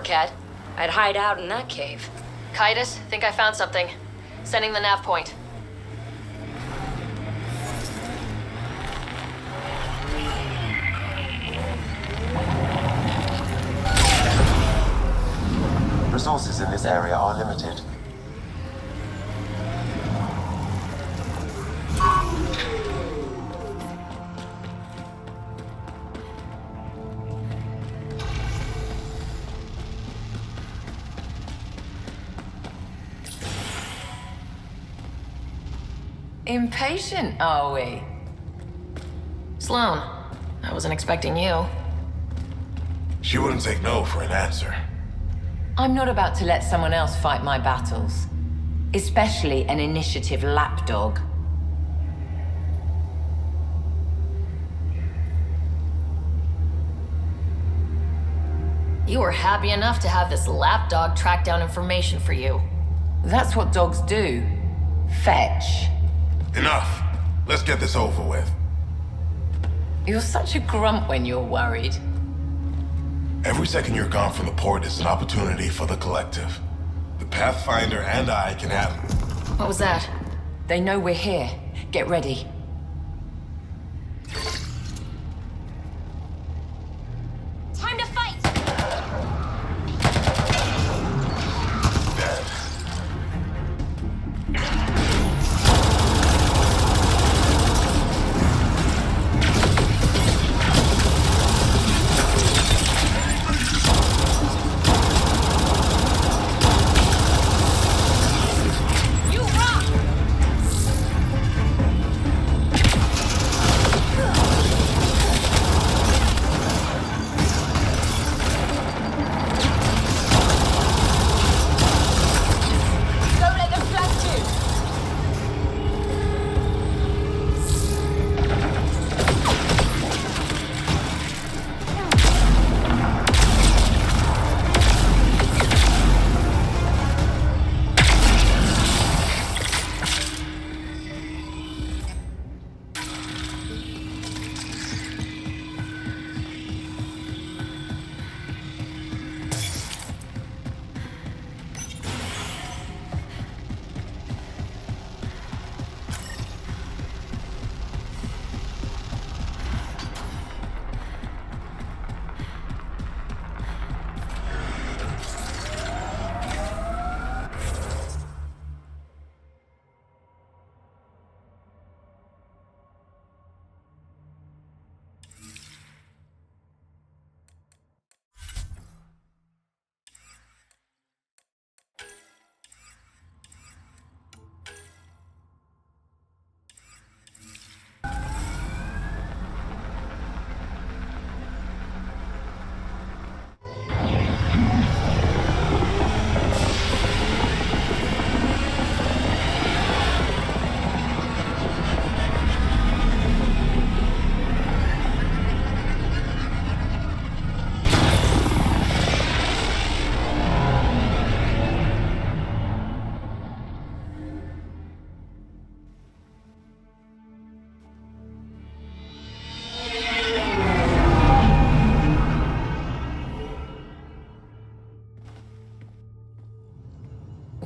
Cat. I'd hide out in that cave. Kaitis, think I found something. Sending the nav point. Resources in this area are limited. Impatient, are we? Sloan, I wasn't expecting you. She wouldn't take no for an answer. I'm not about to let someone else fight my battles. Especially an initiative lapdog. You were happy enough to have this lapdog track down information for you. That's what dogs do. Fetch. Enough. Let's get this over with. You're such a grump when you're worried. Every second you're gone from the port is an opportunity for the collective. The Pathfinder and I can have... What was that? They know we're here. Get ready. Time to fight!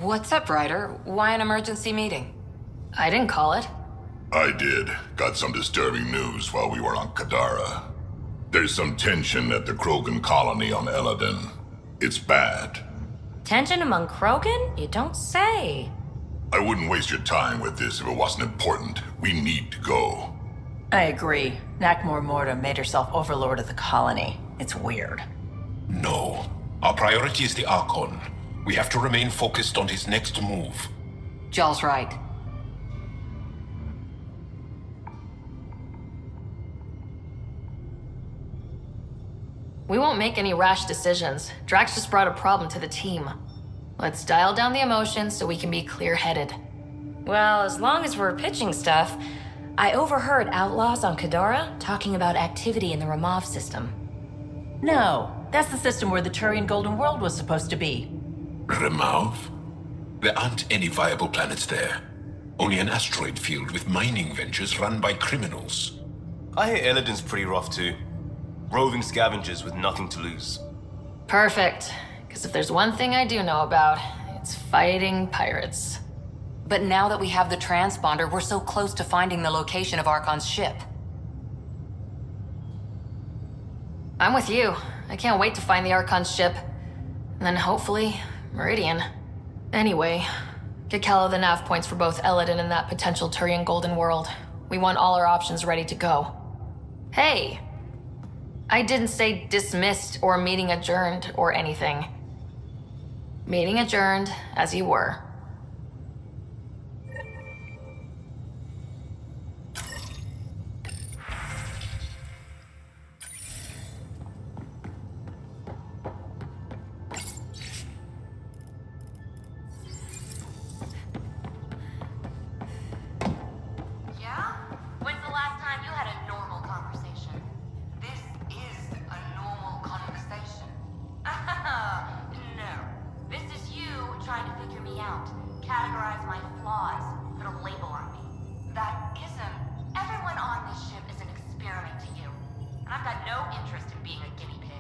What's up, Ryder? Why an emergency meeting? I didn't call it. I did. Got some disturbing news while we were on Kadara. There's some tension at the Krogan colony on Elaaden. It's bad. Tension among Krogan? You don't say. I wouldn't waste your time with this if it wasn't important. We need to go. I agree. Nakmor Morta made herself overlord of the colony. It's weird. No. Our priority is the Archon. We have to remain focused on his next move. Jall's right. We won't make any rash decisions. Drax just brought a problem to the team. Let's dial down the emotions so we can be clear-headed. Well, as long as we're pitching stuff, I overheard outlaws on Kadara talking about activity in the Ramov system. No, that's the system where the Turian Golden World was supposed to be. Ramov? There aren't any viable planets there. Only an asteroid field with mining ventures run by criminals. I hear Elaaden's pretty rough too. Roving scavengers with nothing to lose. Perfect. Because if there's one thing I do know about, it's fighting pirates. But now that we have the transponder, we're so close to finding the location of Archon's ship. I'm with you. I can't wait to find the Archon's ship. And then hopefully, Meridian. Anyway, get Kello the nav points for both Elaaden and that potential Turian Golden World. We want all our options ready to go. Hey! I didn't say dismissed or meeting adjourned or anything. Meeting adjourned as you were. When's the last time you had a normal conversation? This is a normal conversation. No. This is you trying to figure me out, categorize my flaws, put a label on me. That isn't. Everyone on this ship is an experiment to you. And I've got no interest in being a guinea pig.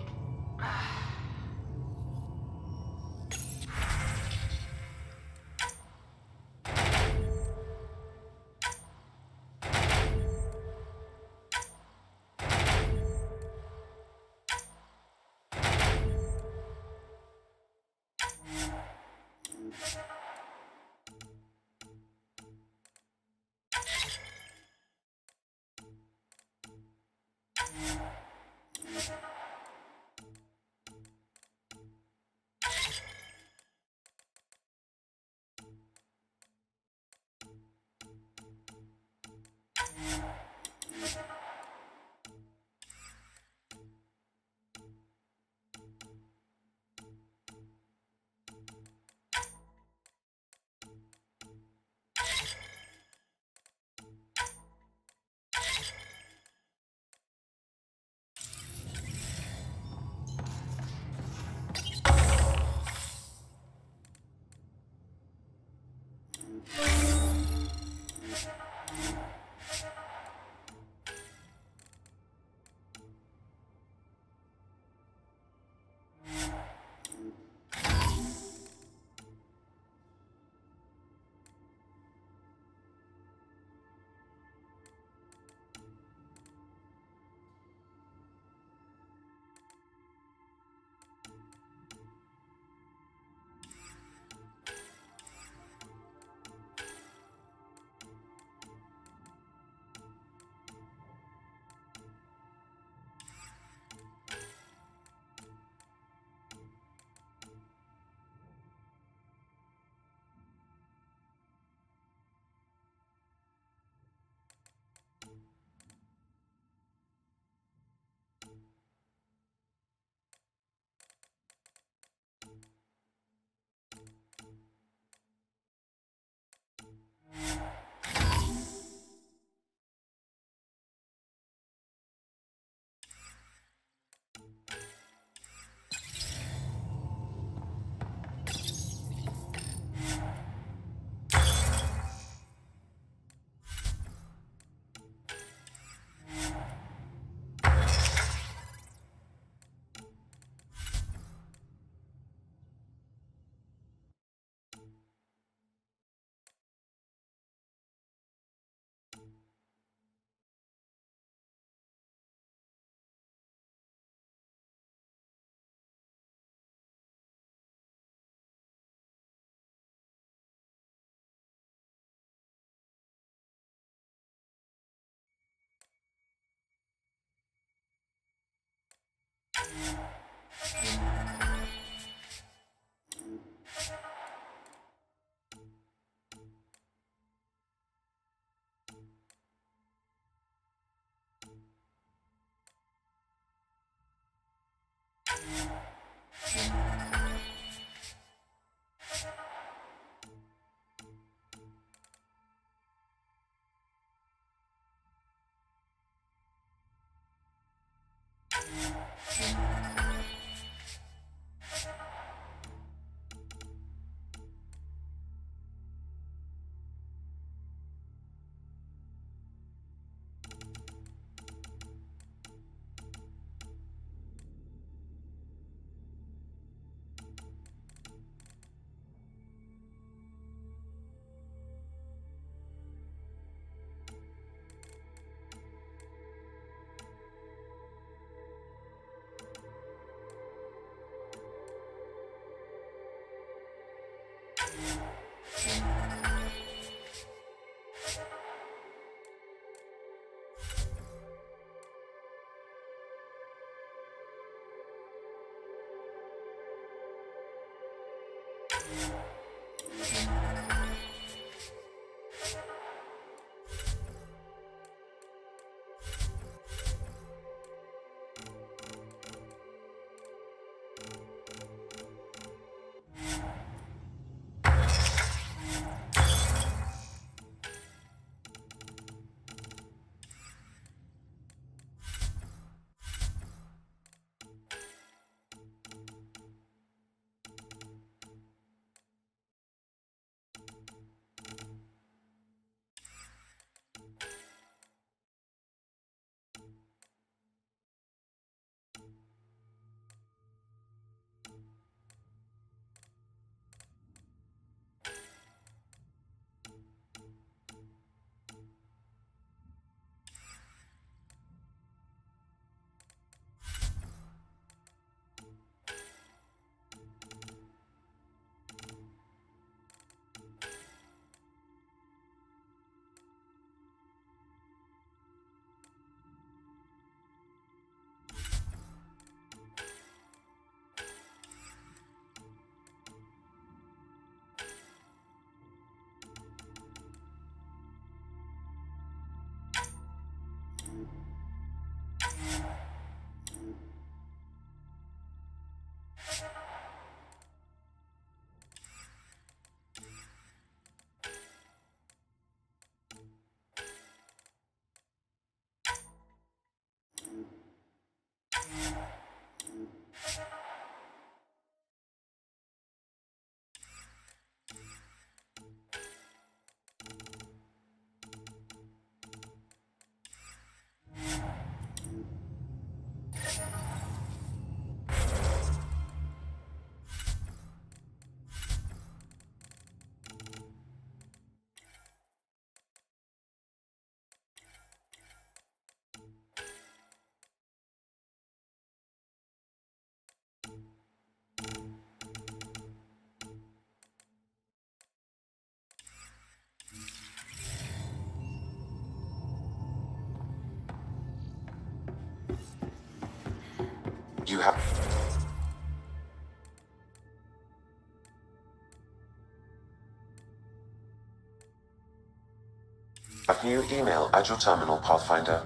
have a new email at your terminal, Pathfinder.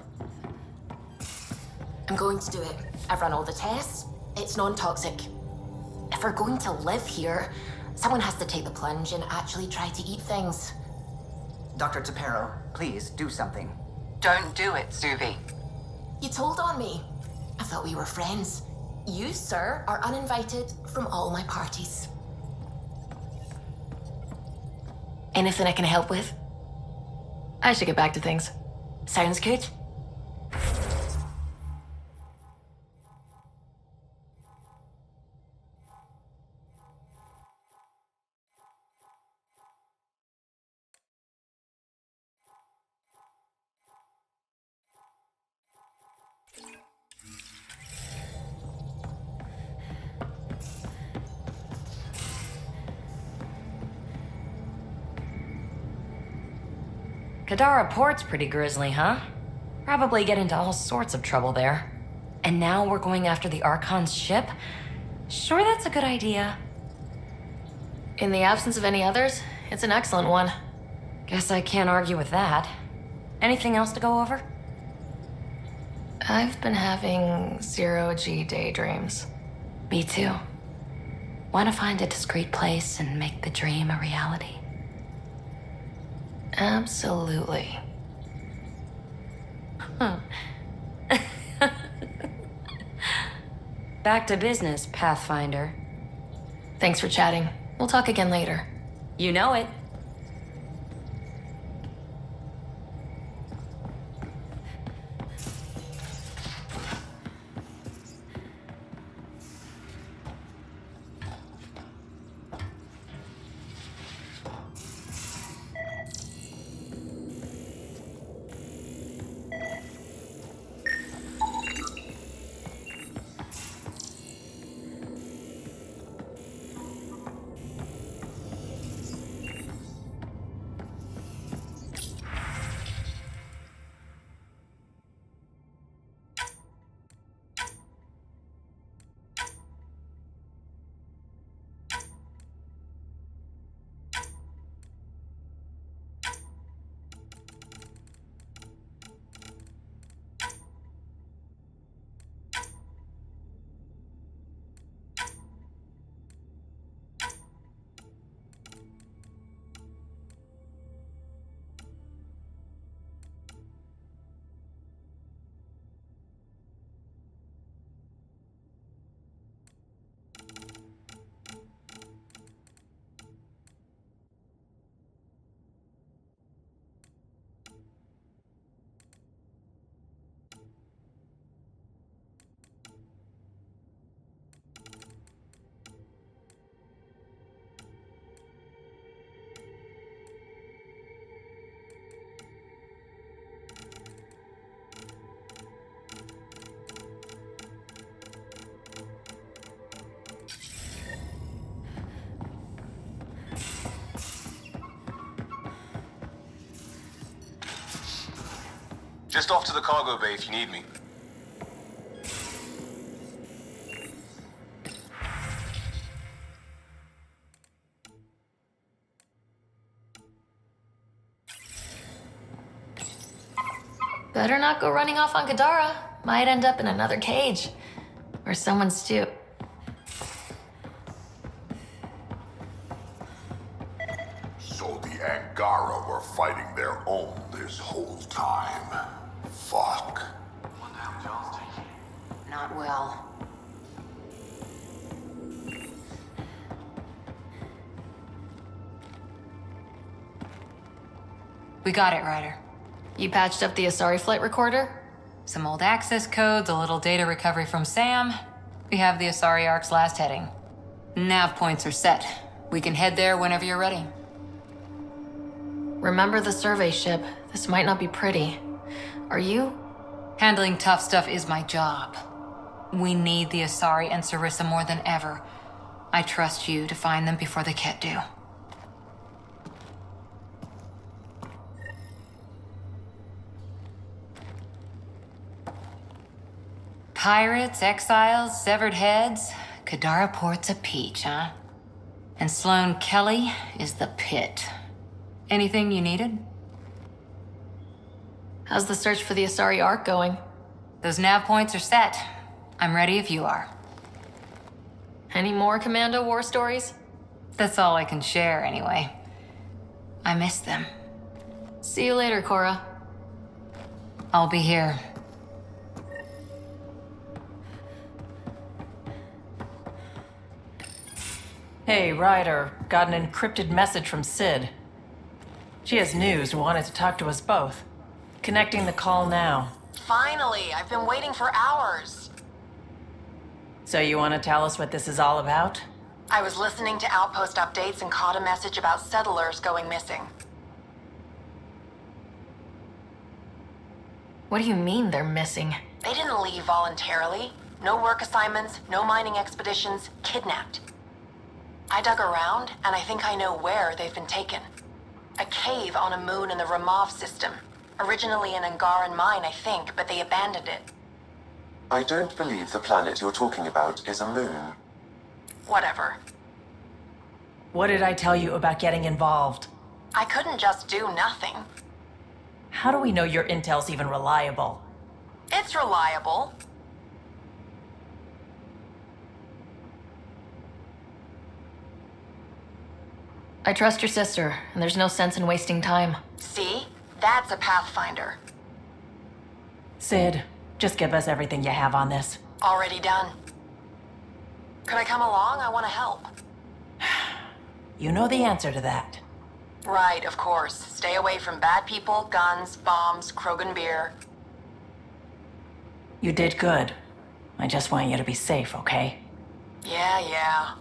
I'm going to do it. I've run all the tests. It's non-toxic. If we're going to live here, someone has to take the plunge and actually try to eat things. Dr. Tapero, please do something. Don't do it, Suvi. You told on me. I thought we were friends. You, sir, are uninvited from all my parties. Anything I can help with? I should get back to things. Sounds good. Kadara Port's pretty grisly, huh? Probably get into all sorts of trouble there. And now we're going after the Archon's ship? Sure that's a good idea. In the absence of any others, it's an excellent one. Guess I can't argue with that. Anything else to go over? I've been having zero-G daydreams. Me too. Want to find a discreet place and make the dream a reality? Absolutely. Back to business, Pathfinder. Thanks for chatting. We'll talk again later. You know it. Just off to the cargo bay if you need me. Better not go running off on Kadara. Might end up in another cage. Or someone's stew. So the Angara were fighting their own this whole time. Fuck. Not well. We got it, Ryder. You patched up the Asari flight recorder? Some old access codes, a little data recovery from Sam. We have the Asari Ark's last heading. Nav points are set. We can head there whenever you're ready. Remember the survey ship. This might not be pretty. Are you? Handling tough stuff is my job. We need the Asari and Sarissa more than ever. I trust you to find them before the Ket do. Pirates, exiles, severed heads. Kadara Port's a peach, huh? And Sloane Kelly is the pit. Anything you needed? How's the search for the Asari Ark going? Those nav points are set. I'm ready if you are. Any more Commando war stories? That's all I can share, anyway. I miss them. See you later, Cora. I'll be here. Hey, Ryder. Got an encrypted message from Sid. She has news and wanted to talk to us both. Connecting the call now. Finally! I've been waiting for hours! So you want to tell us what this is all about? I was listening to Outpost updates and caught a message about settlers going missing. What do you mean they're missing? They didn't leave voluntarily. No work assignments, no mining expeditions, kidnapped. I dug around, and I think I know where they've been taken. A cave on a moon in the Ramov system. Originally an Angaran mine, I think, but they abandoned it. I don't believe the planet you're talking about is a moon. Whatever. What did I tell you about getting involved? I couldn't just do nothing. How do we know your intel's even reliable? It's reliable. I trust your sister, and there's no sense in wasting time. See? That's a Pathfinder. Sid, just give us everything you have on this. Already done. Could I come along? I want to help. You know the answer to that. Right, of course. Stay away from bad people, guns, bombs, Krogan beer. You did good. I just want you to be safe, okay? Yeah.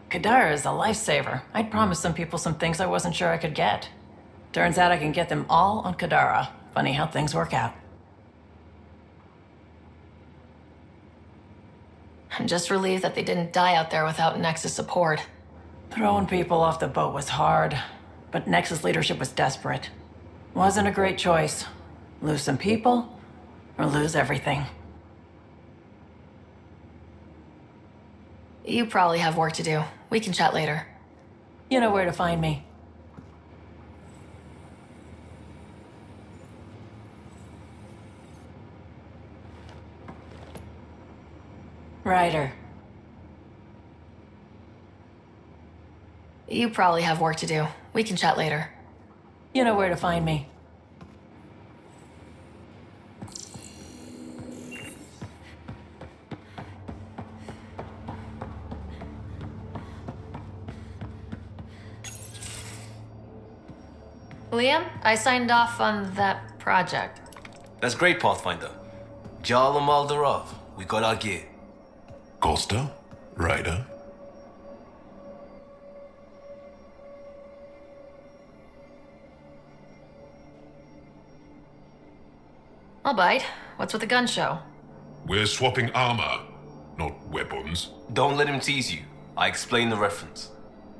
Kadara is a lifesaver. I'd promised some people some things I wasn't sure I could get. Turns out I can get them all on Kadara. Funny how things work out. I'm just relieved that they didn't die out there without Nexus support. Throwing people off the boat was hard, but Nexus leadership was desperate. Wasn't a great choice. Lose some people, or lose everything. You probably have work to do. We can chat later. You know where to find me. Ryder. You probably have work to do. We can chat later. You know where to find me. Liam, I signed off on that project. That's great, Pathfinder. Jarl Maldarov, we got our gear. Kosta? Ryder? I'll bite. What's with the gun show? We're swapping armor, not weapons. Don't let him tease you. I explained the reference.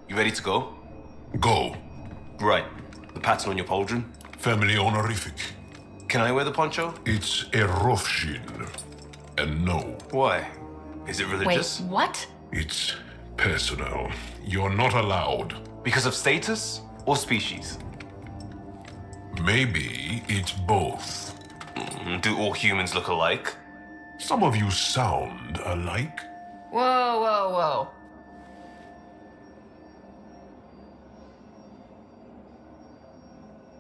You ready to go? Go. Right. The pattern on your pauldron? Family honorific. Can I wear the poncho? It's a Rofshin. And no. Why? Is it religious? Wait, what? It's personal. You're not allowed. Because of status or species? Maybe it's both. Do all humans look alike? Some of you sound alike. Whoa.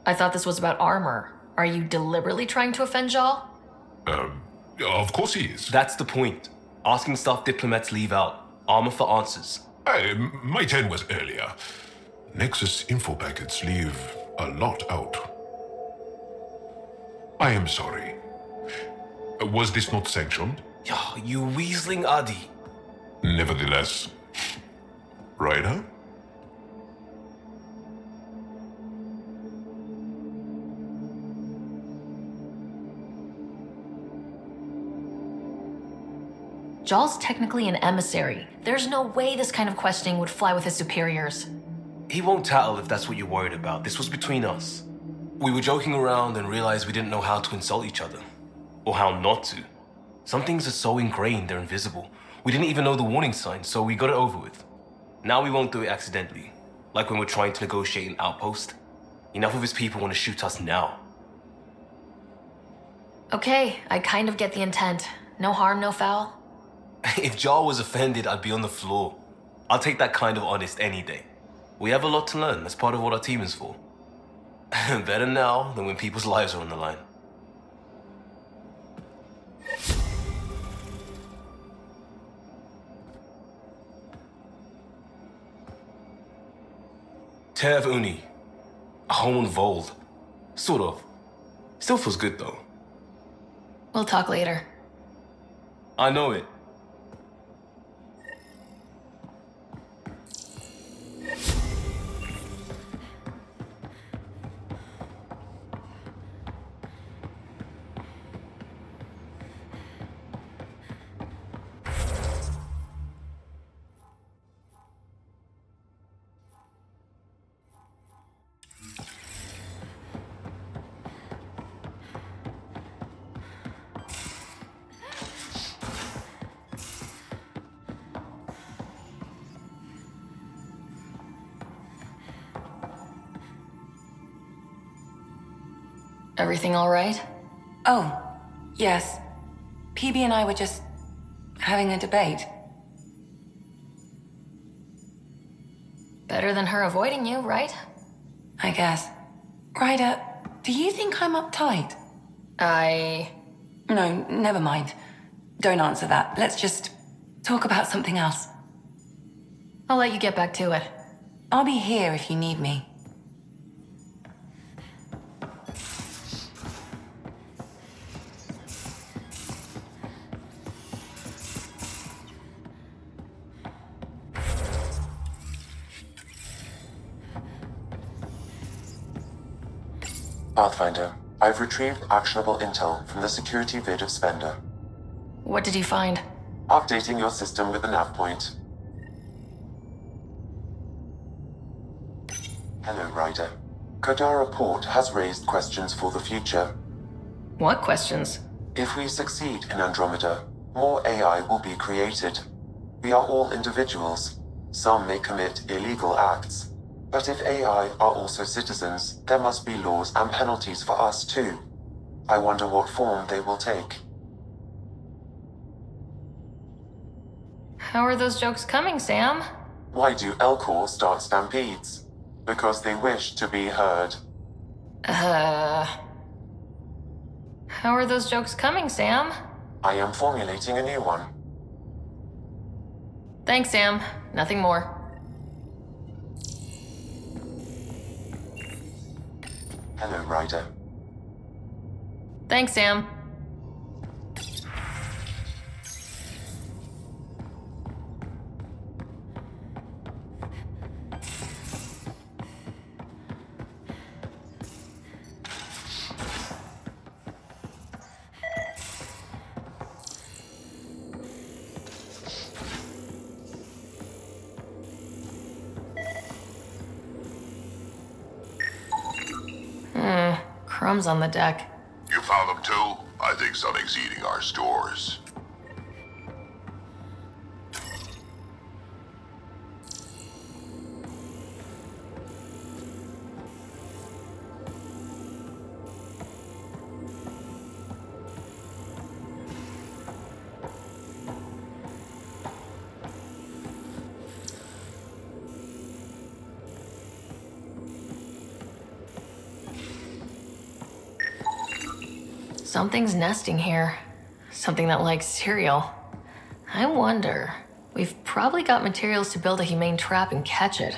I thought this was about armor. Are you deliberately trying to offend Jal? Of course he is. That's the point. Asking stuff diplomats leave out. Armor for answers. My turn was earlier. Nexus info packets leave a lot out. I am sorry. Was this not sanctioned? You weaseling Adi. Nevertheless. Ryder? Jaal's technically an emissary. There's no way this kind of questioning would fly with his superiors. He won't tattle if that's what you're worried about. This was between us. We were joking around and realized we didn't know how to insult each other. Or how not to. Some things are so ingrained they're invisible. We didn't even know the warning signs, so we got it over with. Now we won't do it accidentally. Like when we're trying to negotiate an outpost. Enough of his people want to shoot us now. Okay, I kind of get the intent. No harm, no foul. If Jaal was offended, I'd be on the floor. I'll take that kind of honest any day. We have a lot to learn. That's part of what our team is for. Better now than when people's lives are on the line. Tev Uni. A home on Vold. Sort of. Still feels good though. We'll talk later. I know it. Everything all right? Oh, yes. PB and I were just having a debate. Better than her avoiding you, right? I guess. Ryder, do you think I'm uptight? No, never mind. Don't answer that. Let's just talk about something else. I'll let you get back to it. I'll be here if you need me. Pathfinder, I've retrieved actionable intel from the security vid of Spender. What did you find? Updating your system with the nav point. Hello, Ryder. Kadara Port has raised questions for the future. What questions? If we succeed in Andromeda, more AI will be created. We are all individuals. Some may commit illegal acts. But if AI are also citizens, there must be laws and penalties for us too. I wonder what form they will take. How are those jokes coming, Sam? Why do Elcor start stampedes? Because they wish to be heard. How are those jokes coming, Sam? I am formulating a new one. Thanks, Sam. Nothing more. Hello, Ryder. Thanks, Sam. Crumbs on the deck. You found them too? I think something's eating our stores. Something's nesting here. Something that likes cereal. I wonder. We've probably got materials to build a humane trap and catch it.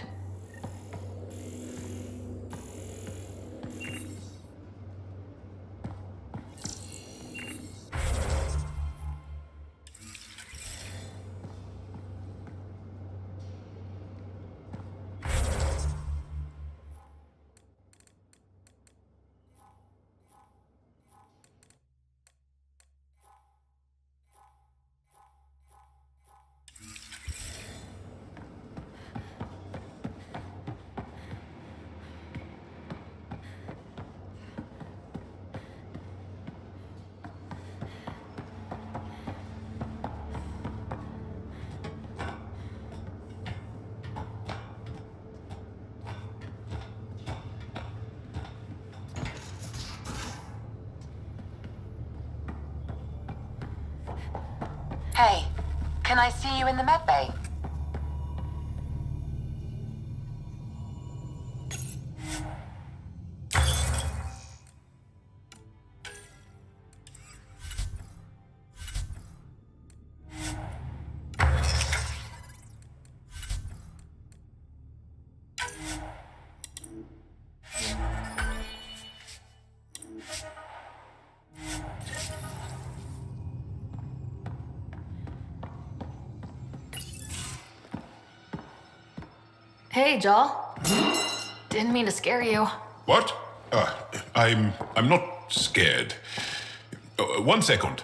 Hey, can I see you in the med bay? Hey, Jal. Didn't mean to scare you. What? I'm not scared. 1 second.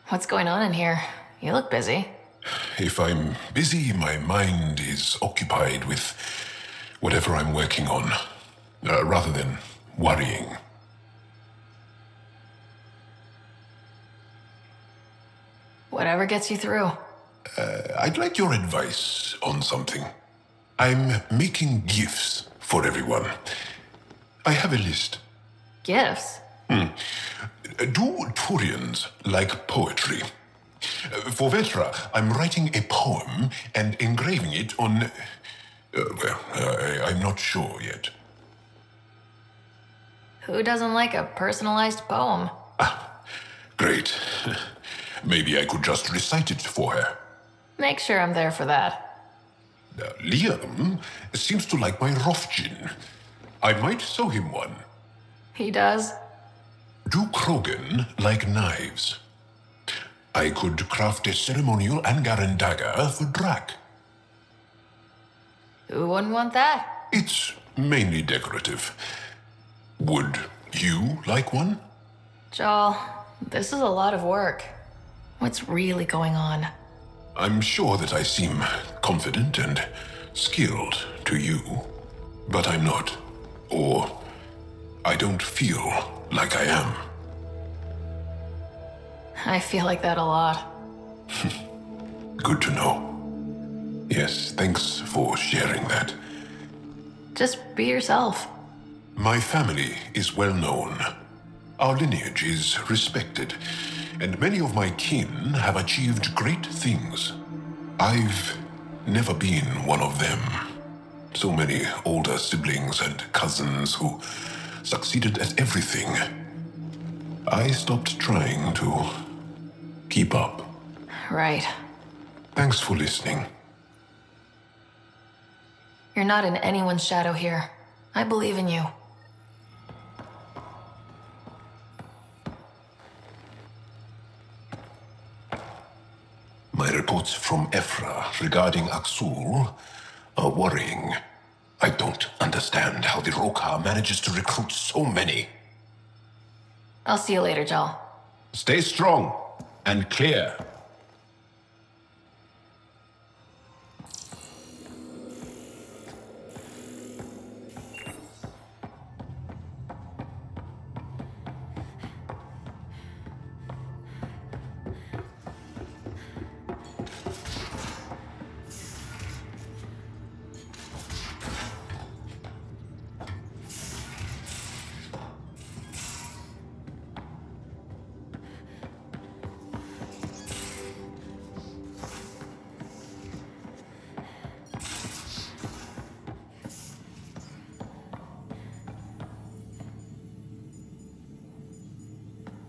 What's going on in here? You look busy. If I'm busy, my mind is occupied with whatever I'm working on, rather than worrying. Whatever gets you through. I'd like your advice on something. I'm making gifts for everyone. I have a list. Gifts? Do Turians like poetry? For Vetra, I'm writing a poem and engraving it on... I'm not sure yet. Who doesn't like a personalized poem? Great. Maybe I could just recite it for her. Make sure I'm there for that. Liam seems to like my Rofgin. I might sew him one. He does? Do Krogan like knives? I could craft a ceremonial Angaran dagger for Drac. Who wouldn't want that? It's mainly decorative. Would you like one? Jal, this is a lot of work. What's really going on? I'm sure that I seem confident and skilled to you, but I'm not. Or I don't feel like I am. I feel like that a lot. Good to know. Yes, thanks for sharing that. Just be yourself. My family is well known. Our lineage is respected, and many of my kin have achieved great things. I've never been one of them. So many older siblings and cousins who succeeded at everything. I stopped trying to keep up. Right. Thanks for listening. You're not in anyone's shadow here. I believe in you. My reports from Ephra regarding Aksul are worrying. I don't understand how the Rokar manages to recruit so many. I'll see you later, Jal. Stay strong and clear.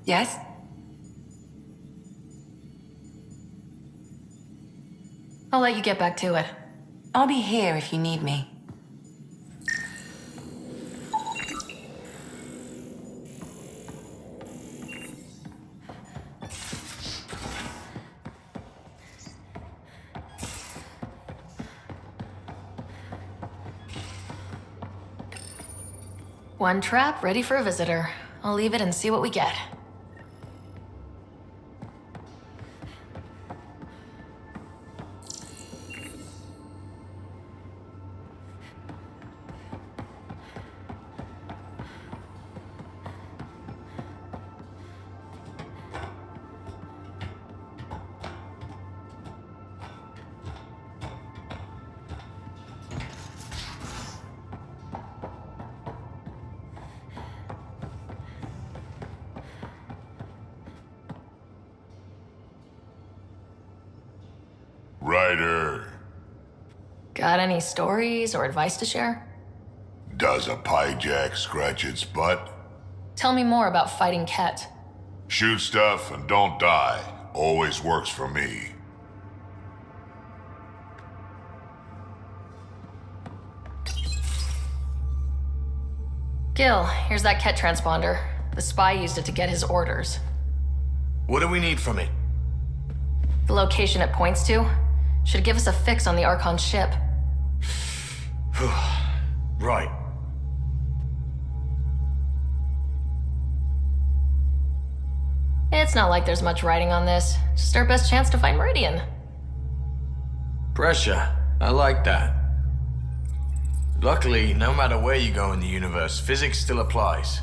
Yes? I'll let you get back to it. I'll be here if you need me. One trap ready for a visitor. I'll leave it and see what we get. Ryder. Got any stories or advice to share? Does a pyjak scratch its butt? Tell me more about fighting Ket. Shoot stuff and don't die. Always works for me. Gil, here's that Ket transponder. The spy used it to get his orders. What do we need from it? The location it points to should give us a fix on the Archon ship. Right. It's not like there's much writing on this. Just our best chance to find Meridian. Pressure. I like that. Luckily, no matter where you go in the universe, physics still applies.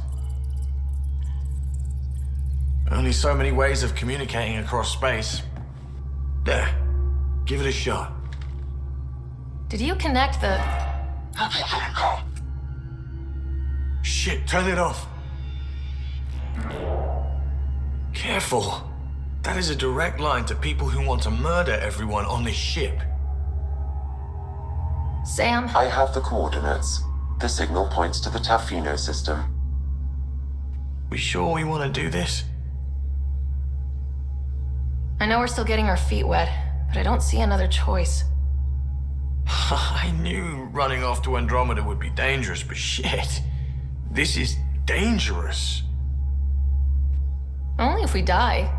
Only so many ways of communicating across space. There. Give it a shot. Did you connect the... Shit, turn it off. Careful. That is a direct line to people who want to murder everyone on this ship. Sam? I have the coordinates. The signal points to the Tafino system. We sure we want to do this? I know we're still getting our feet wet, but I don't see another choice. I knew running off to Andromeda would be dangerous, but shit. This is dangerous. Only if we die.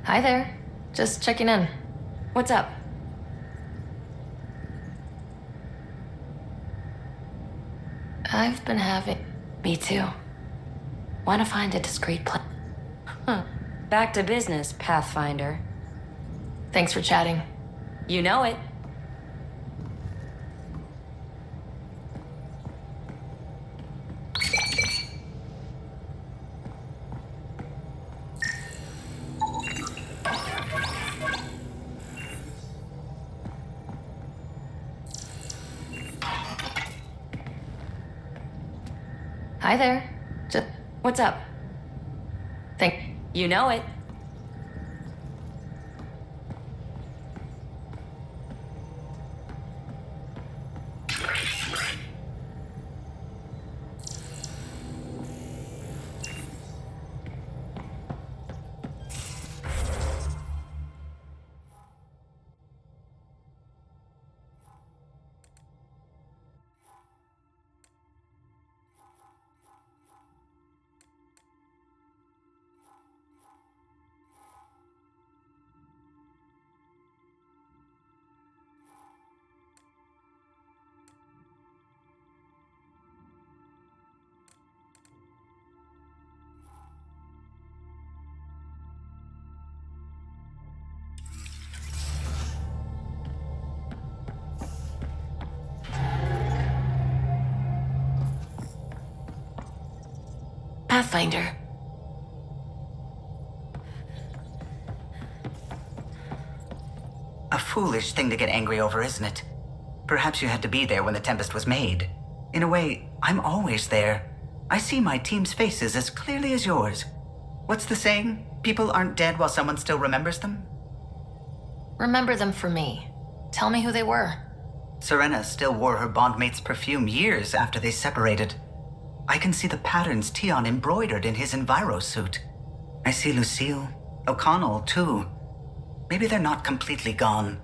Hi there. Just checking in. What's up? I've been having... Me too. Want to find a discreet place. Back to business, Pathfinder. Thanks for chatting. You know it. Hi there. Just... What's up? You know it. Pathfinder. A foolish thing to get angry over, isn't it? Perhaps you had to be there when the Tempest was made. In a way, I'm always there. I see my team's faces as clearly as yours. What's the saying? People aren't dead while someone still remembers them? Remember them for me. Tell me who they were. Serena still wore her bondmate's perfume years after they separated. I can see the patterns Tion embroidered in his Enviro suit. I see Lucille, O'Connell, too. Maybe they're not completely gone.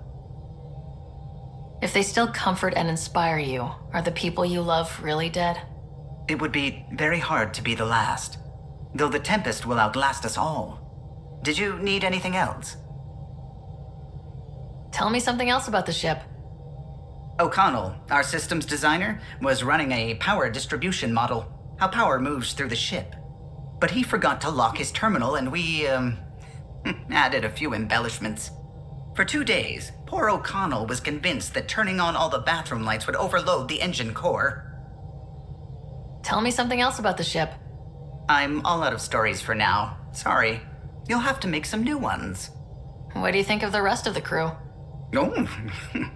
If they still comfort and inspire you, are the people you love really dead? It would be very hard to be the last, though the Tempest will outlast us all. Did you need anything else? Tell me something else about the ship. O'Connell, our systems designer, was running a power distribution model, how power moves through the ship. But he forgot to lock his terminal and we, added a few embellishments. For 2 days, poor O'Connell was convinced that turning on all the bathroom lights would overload the engine core. Tell me something else about the ship. I'm all out of stories for now. Sorry. You'll have to make some new ones. What do you think of the rest of the crew? Oh,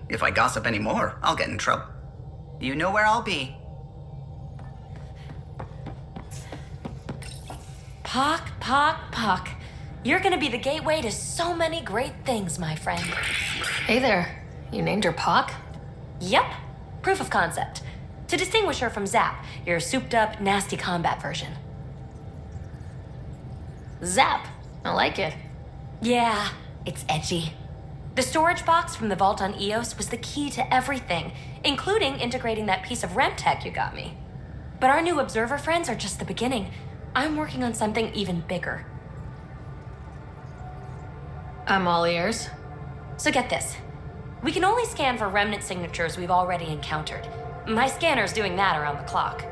if I gossip anymore, I'll get in trouble. You know where I'll be. Pock. You're gonna be the gateway to so many great things, my friend. Hey there. You named her Pock? Yep. Proof of concept. To distinguish her from Zap, your souped-up, nasty combat version. Zap. I like it. Yeah, it's edgy. The storage box from the vault on EOS was the key to everything, including integrating that piece of REM tech you got me. But our new observer friends are just the beginning. I'm working on something even bigger. I'm all ears. So get this. We can only scan for remnant signatures we've already encountered. My scanner's doing that around the clock.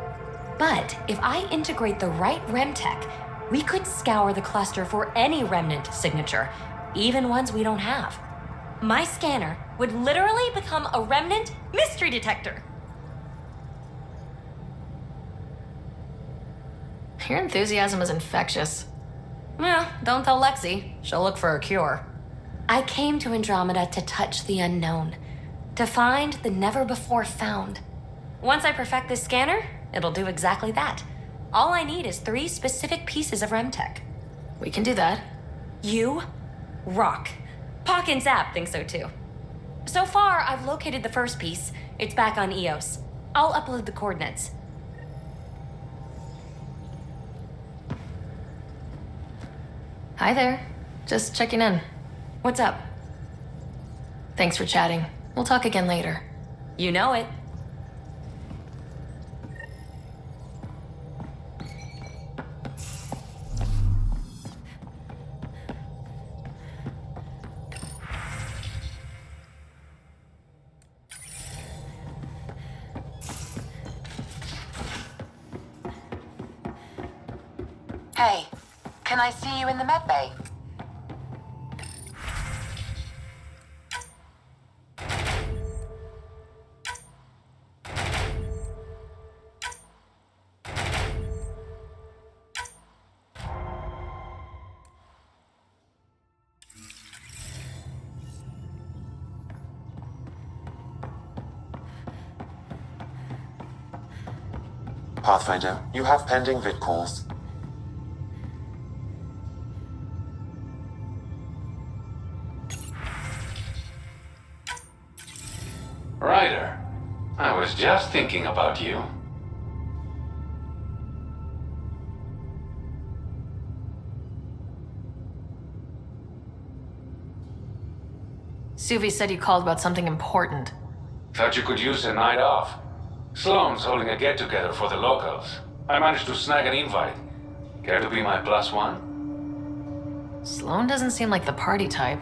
But if I integrate the right REM tech, we could scour the cluster for any remnant signature, even ones we don't have. My scanner would literally become a remnant mystery detector. Your enthusiasm is infectious. Yeah, don't tell Lexi. She'll look for a cure. I came to Andromeda to touch the unknown, to find the never-before-found. Once I perfect this scanner, it'll do exactly that. All I need is 3 specific pieces of REM-tech. We can do that. You rock. Pock and Zap think so too. So far, I've located the first piece. It's back on EOS. I'll upload the coordinates. Hi there. Just checking in. What's up? Thanks for chatting. We'll talk again later. You know it. Hey, can I see you in the med bay? Pathfinder, you have pending vid calls. Ryder, I was just thinking about you. Suvi said you called about something important. Thought you could use a night off. Sloane's holding a get-together for the locals. I managed to snag an invite. Care to be my +1? Sloane doesn't seem like the party type.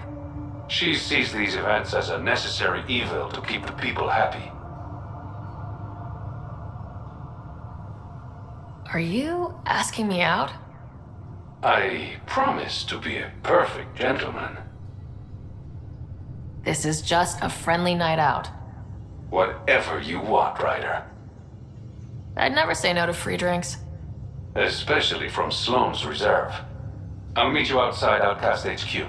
She sees these events as a necessary evil to keep the people happy. Are you asking me out? I promise to be a perfect gentleman. This is just a friendly night out. Whatever you want, Ryder. I'd never say no to free drinks. Especially from Sloane's Reserve. I'll meet you outside Outcast HQ.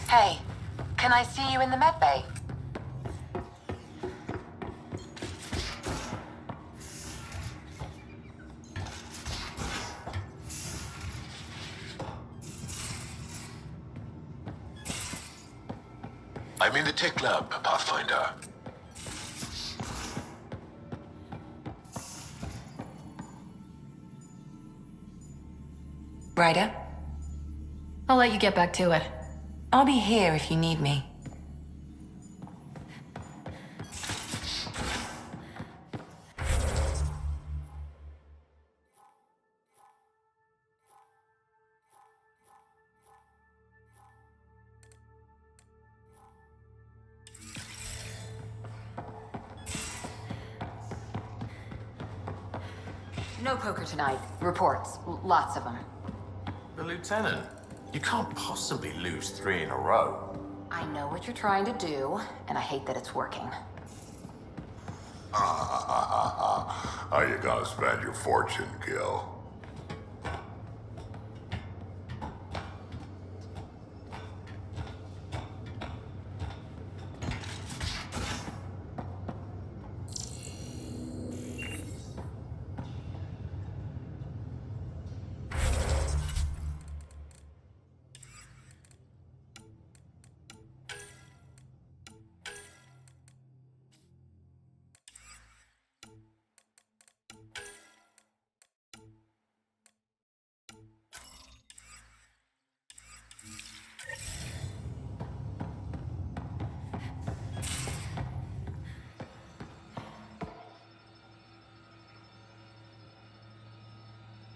Hey, can I see you in the med bay? I'm in the tech lab, Pathfinder. Ryder? I'll let you get back to it. I'll be here if you need me. No poker tonight. Reports. Lots of them. The Lieutenant, you can't possibly lose 3 in a row. I know what you're trying to do, and I hate that it's working. How you gonna spend your fortune, Gil?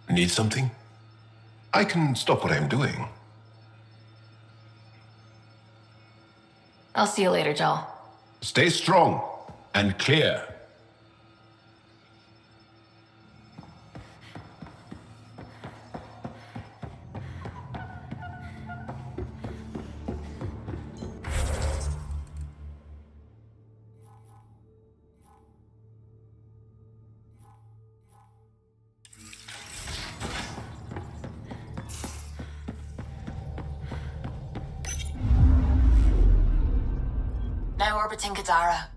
Need something? I can stop what I'm doing. I'll see you later, Jal. Stay strong and clear. Now orbiting Kadara.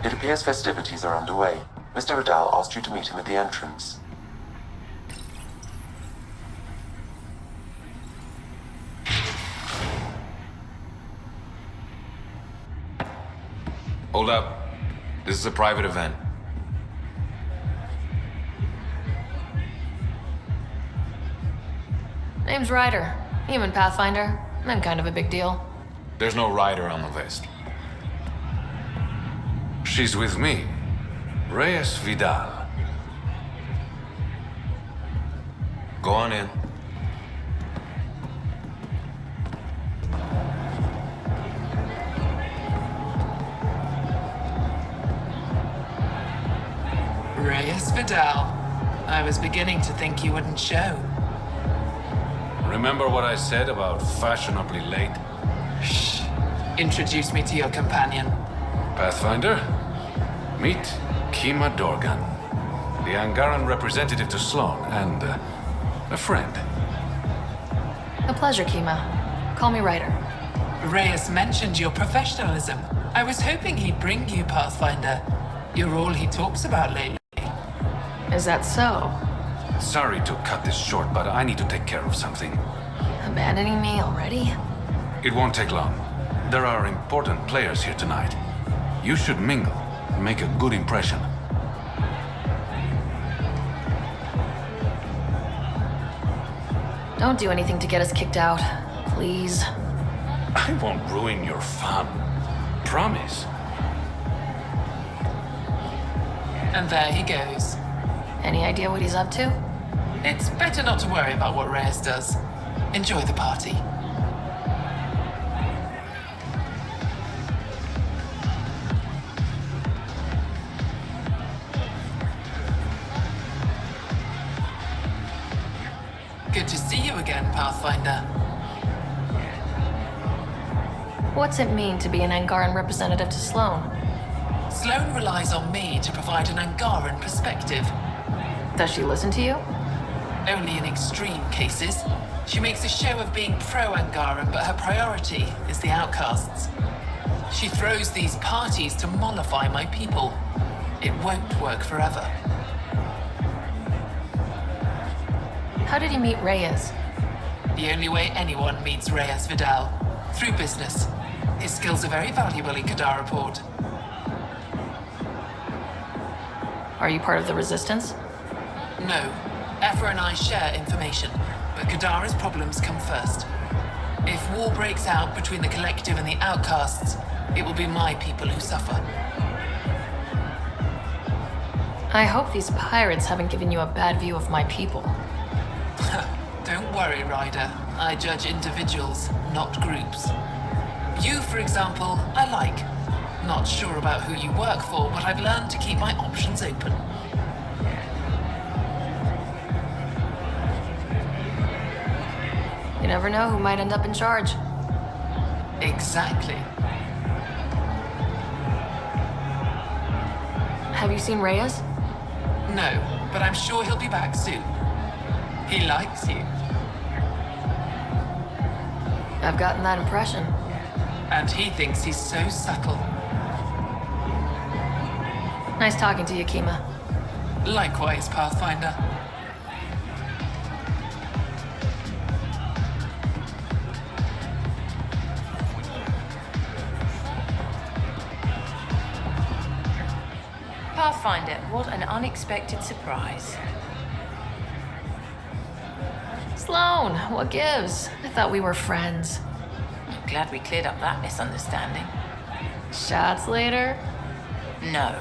It appears festivities are underway. Mr. O'Dowd asked you to meet him at the entrance. Hold up. This is a private event. Name's Ryder. Human Pathfinder. I'm kind of a big deal. There's no rider on the list. She's with me. Reyes Vidal. Go on in. Reyes Vidal. I was beginning to think you wouldn't show. Remember what I said about fashionably late? Shh. Introduce me to your companion. Pathfinder, meet Kima Dorgan, the Angaran representative to Sloan, and a friend. A pleasure, Kima. Call me Ryder. Reyes mentioned your professionalism. I was hoping he'd bring you, Pathfinder. You're all he talks about lately. Is that so? Sorry to cut this short, but I need to take care of something. Abandoning me already? It won't take long. There are important players here tonight. You should mingle, make a good impression. Don't do anything to get us kicked out, please. I won't ruin your fun. Promise. And there he goes. Any idea what he's up to? It's better not to worry about what Reyes does. Enjoy the party. Good to see you again, Pathfinder. What's it mean to be an Angaran representative to Sloan? Sloan relies on me to provide an Angaran perspective. Does she listen to you? Only in extreme cases. She makes a show of being pro-Angaran, but her priority is the outcasts. She throws these parties to mollify my people. It won't work forever. How did you meet Reyes? The only way anyone meets Reyes Vidal. Through business. His skills are very valuable in Kadara Port. Are you part of the Resistance? No. Efra and I share information, but Kadara's problems come first. If war breaks out between the Collective and the Outcasts, it will be my people who suffer. I hope these pirates haven't given you a bad view of my people. Don't worry, Ryder. I judge individuals, not groups. You, for example, I like. Not sure about who you work for, but I've learned to keep my options open. You never know who might end up in charge. Exactly. Have you seen Reyes? No, but I'm sure he'll be back soon. He likes you. I've gotten that impression. And he thinks he's so subtle. Nice talking to you, Kima. Likewise, Pathfinder. Pathfinder, what an unexpected surprise. Sloan, what gives? I thought we were friends. I'm glad we cleared up that misunderstanding. Shots later? No.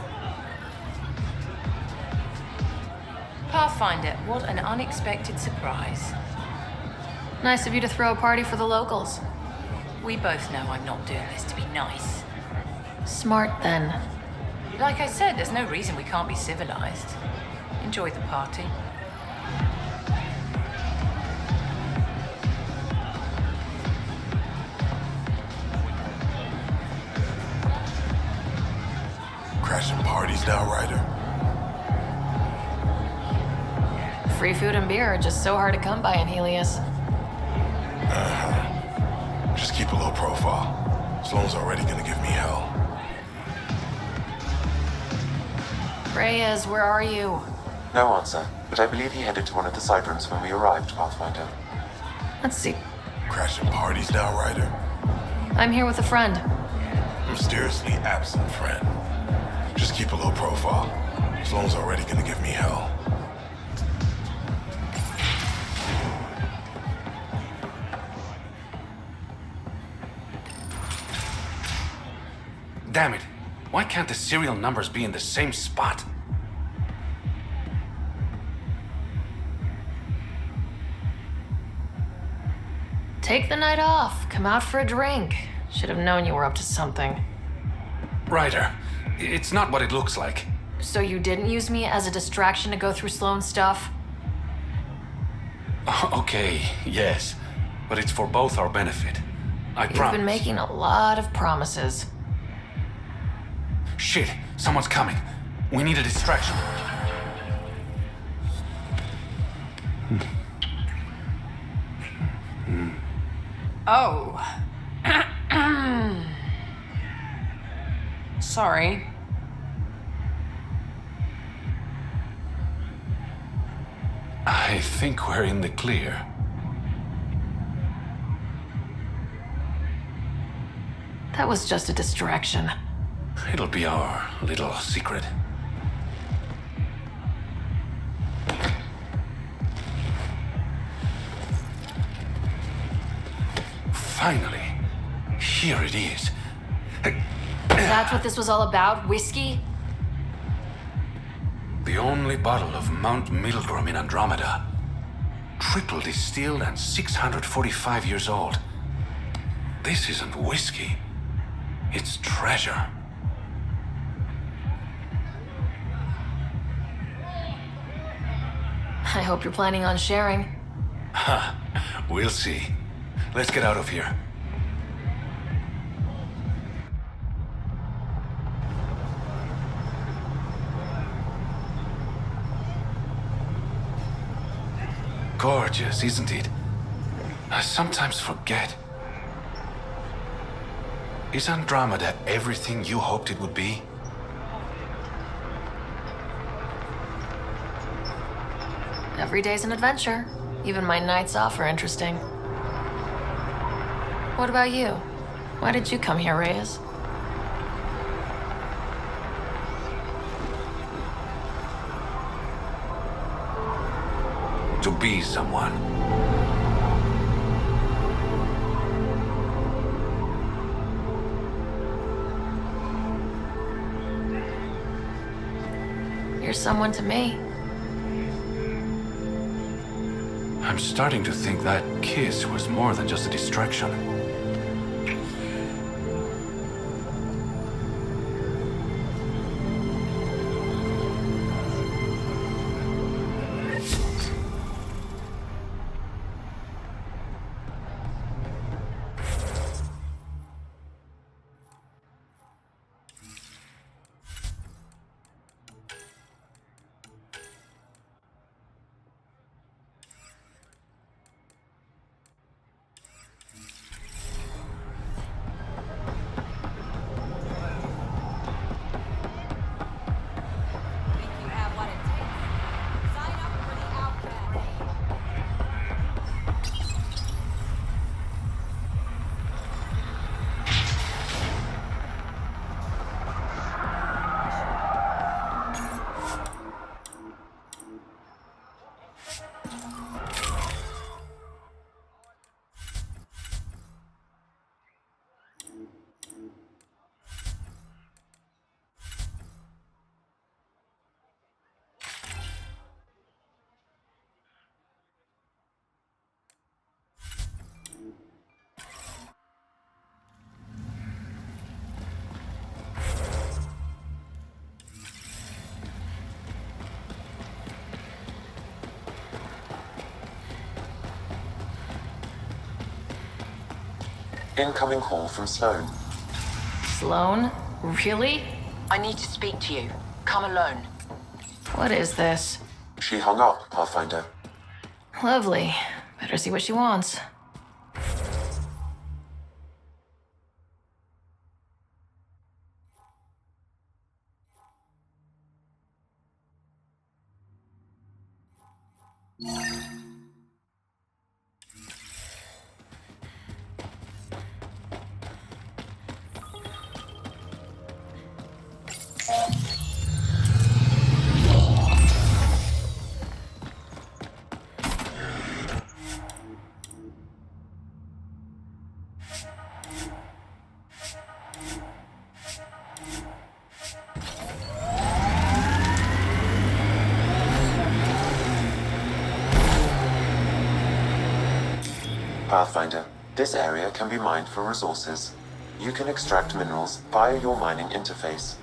Pathfinder, what an unexpected surprise. Nice of you to throw a party for the locals. We both know I'm not doing this to be nice. Smart, then. Like I said, there's no reason we can't be civilized. Enjoy the party. Crashing parties now, Ryder. Free food and beer are just so hard to come by in Helios. Just keep a low profile. Sloan's already gonna give me hell. Reyes, where are you? No answer, but I believe he headed to one of the side rooms when we arrived, Pathfinder. Let's see. Crashing parties now, Ryder. I'm here with a friend. Mysteriously absent friend. Just keep a low profile. Sloan's already gonna give me hell. Damn it. Why can't the serial numbers be in the same spot? Take the night off. Come out for a drink. Should have known you were up to something. Ryder, it's not what it looks like. So you didn't use me as a distraction to go through Sloan's stuff? Okay, yes. But it's for both our benefit. I promise. You've been making a lot of promises. Shit, someone's coming. We need a distraction. Oh. Sorry. I think we're in the clear. That was just a distraction. It'll be our little secret. Finally, here it is. That's what this was all about? Whiskey? The only bottle of Mount Milgrim in Andromeda. Triple distilled and 645 years old. This isn't whiskey. It's treasure. I hope you're planning on sharing. Ha, we'll see. Let's get out of here. Gorgeous, isn't it? I sometimes forget. Is Andromeda everything you hoped it would be? Every day's an adventure. Even my nights off are interesting. What about you? Why did you come here, Reyes? To be someone. You're someone to me. I'm starting to think that kiss was more than just a distraction. Incoming call from Sloan. Sloan? Really? I need to speak to you. Come alone. What is this? She hung up, Pathfinder. Lovely. Better see what she wants. Pathfinder, this area can be mined for resources. You can extract minerals via your mining interface.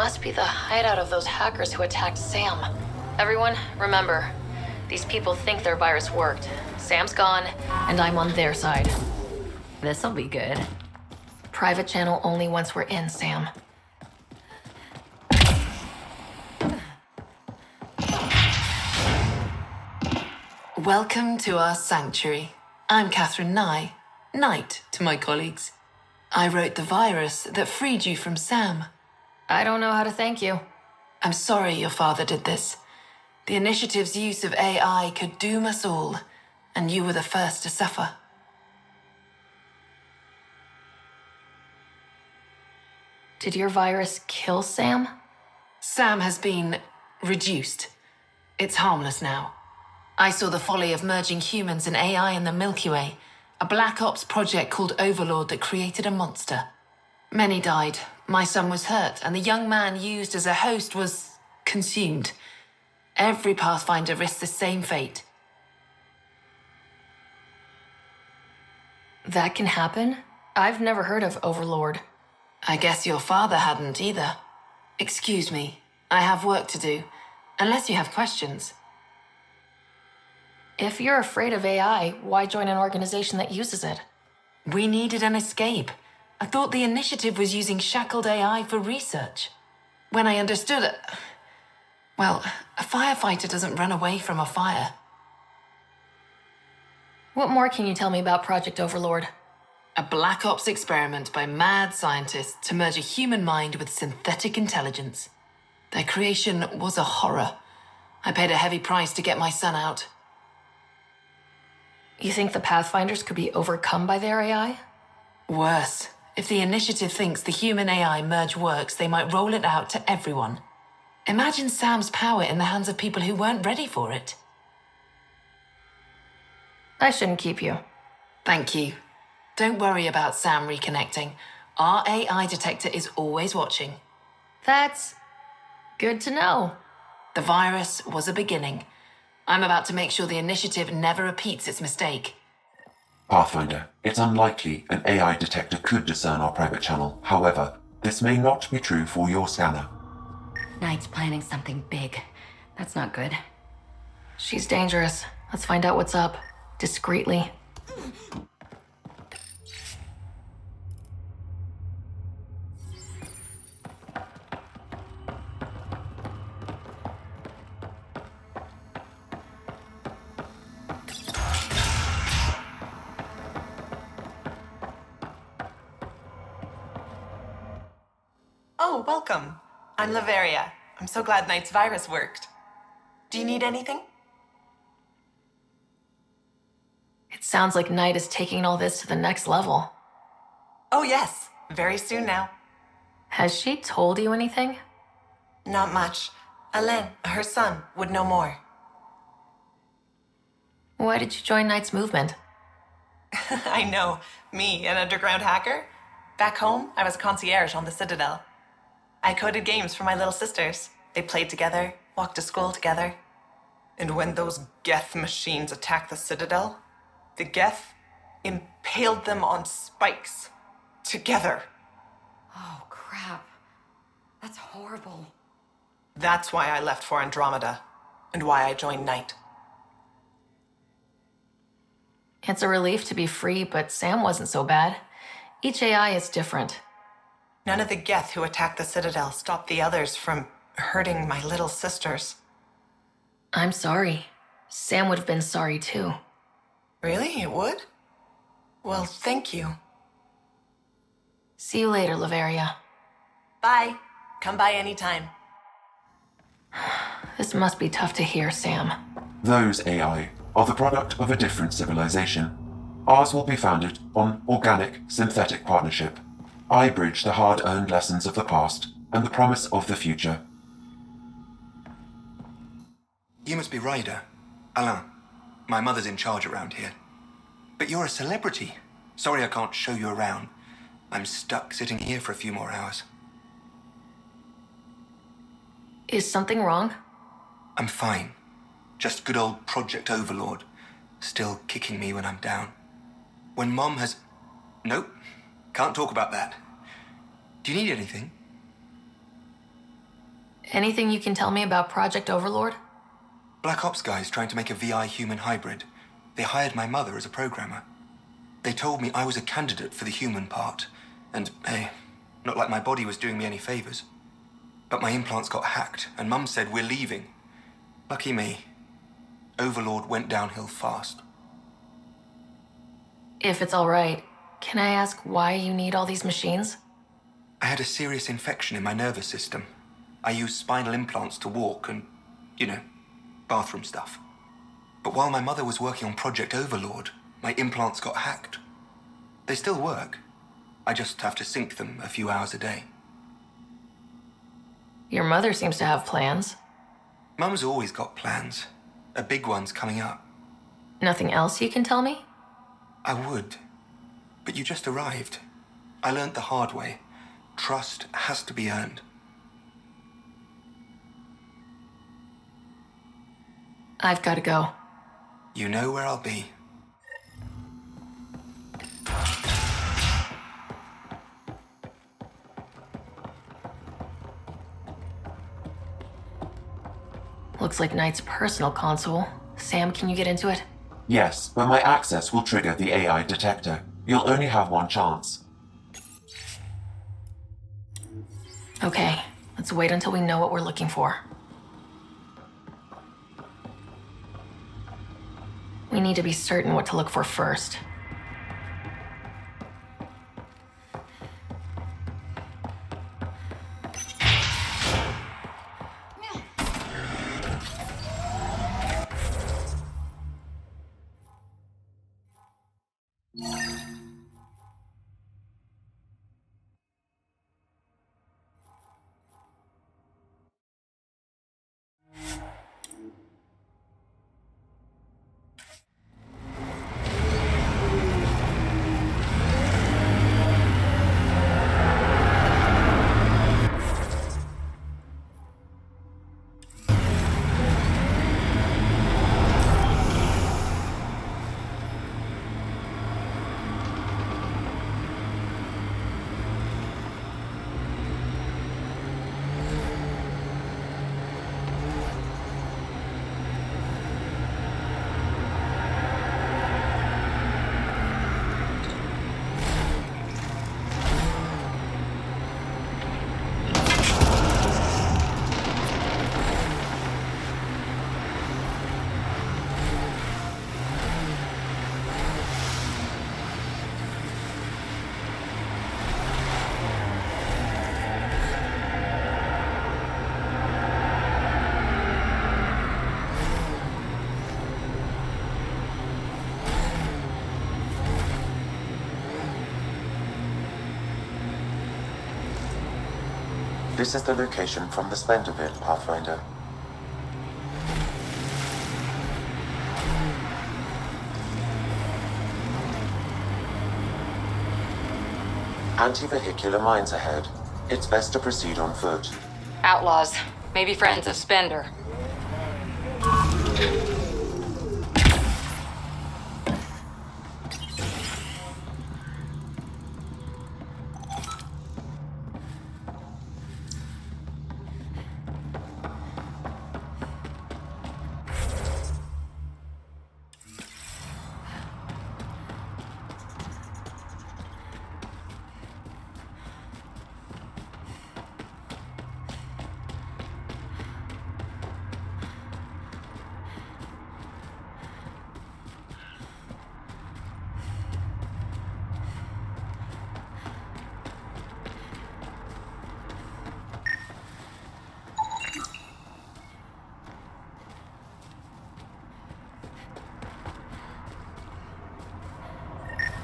must be the hideout of those hackers who attacked Sam. Everyone, remember, these people think their virus worked. Sam's gone, and I'm on their side. This'll be good. Private channel only once we're in, Sam. Welcome to our sanctuary. I'm Catherine Nye, Knight to my colleagues. I wrote the virus that freed you from Sam. I don't know how to thank you. I'm sorry your father did this. The Initiative's use of AI could doom us all, and you were the first to suffer. Did your virus kill Sam? Sam has been reduced. It's harmless now. I saw the folly of merging humans and AI in the Milky Way, a Black Ops project called Overlord that created a monster. Many died. My son was hurt, and the young man used as a host was consumed. Every Pathfinder risks the same fate. That can happen? I've never heard of Overlord. I guess your father hadn't either. Excuse me, I have work to do, unless you have questions. If you're afraid of AI, why join an organization that uses it? We needed an escape. I thought the Initiative was using shackled AI for research. When I understood it... Well, a firefighter doesn't run away from a fire. What more can you tell me about Project Overlord? A Black Ops experiment by mad scientists to merge a human mind with synthetic intelligence. Their creation was a horror. I paid a heavy price to get my son out. You think the Pathfinders could be overcome by their AI? Worse. If the Initiative thinks the human-AI merge works, they might roll it out to everyone. Imagine Sam's power in the hands of people who weren't ready for it. I shouldn't keep you. Thank you. Don't worry about Sam reconnecting. Our AI detector is always watching. That's good to know. The virus was a beginning. I'm about to make sure the Initiative never repeats its mistake. Pathfinder, it's unlikely an AI detector could discern our private channel. However, this may not be true for your scanner. Knight's planning something big. That's not good. She's dangerous. Let's find out what's up. Discreetly. Oh, welcome. I'm Laveria. I'm so glad Knight's virus worked. Do you need anything? It sounds like Knight is taking all this to the next level. Oh, yes. Very soon now. Has she told you anything? Not much. Elaaden, her son, would know more. Why did you join Knight's movement? I know. Me, an underground hacker? Back home, I was a concierge on the Citadel. I coded games for my little sisters. They played together, walked to school together. And when those Geth machines attacked the Citadel, the Geth impaled them on spikes. Together. Oh, crap. That's horrible. That's why I left for Andromeda, and why I joined Knight. It's a relief to be free, but Sam wasn't so bad. Each AI is different. None of the Geth who attacked the Citadel stopped the others from hurting my little sisters. I'm sorry. Sam would have been sorry too. Really? It would? Well, thank you. See you later, Laveria. Bye. Come by anytime. This must be tough to hear, Sam. Those AI are the product of a different civilization. Ours will be founded on organic, synthetic partnership. I bridge the hard-earned lessons of the past and the promise of the future. You must be Ryder. Alain. My mother's in charge around here. But you're a celebrity. Sorry I can't show you around. I'm stuck sitting here for a few more hours. Is something wrong? I'm fine. Just good old Project Overlord. Still kicking me when I'm down. When Mom has... Nope. Can't talk about that. Do you need anything? Anything you can tell me about Project Overlord? Black Ops guys trying to make a VI human hybrid. They hired my mother as a programmer. They told me I was a candidate for the human part. And, hey, not like my body was doing me any favors. But my implants got hacked, and Mum said we're leaving. Lucky me. Overlord went downhill fast. If it's all right, can I ask why you need all these machines? I had a serious infection in my nervous system. I used spinal implants to walk and, bathroom stuff. But while my mother was working on Project Overlord, my implants got hacked. They still work. I just have to sync them a few hours a day. Your mother seems to have plans. Mum's always got plans. A big one's coming up. Nothing else you can tell me? I would. But you just arrived. I learned the hard way. Trust has to be earned. I've got to go. You know where I'll be. Looks like Knight's personal console. Sam, can you get into it? Yes, but my access will trigger the AI detector. You'll only have one chance. Okay, let's wait until we know what we're looking for. We need to be certain what to look for first. This is the location from the Slenderville, Pathfinder. Anti-vehicular mines ahead. It's best to proceed on foot. Outlaws. Maybe friends of Spender.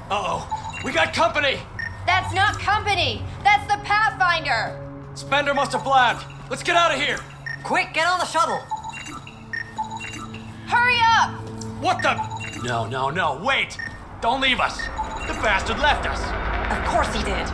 Uh-oh. We got company! That's not company! That's the Pathfinder! Spender must have blabbed. Let's get out of here! Quick, get on the shuttle! Hurry up! What the? No, wait! Don't leave us! The bastard left us! Of course he did.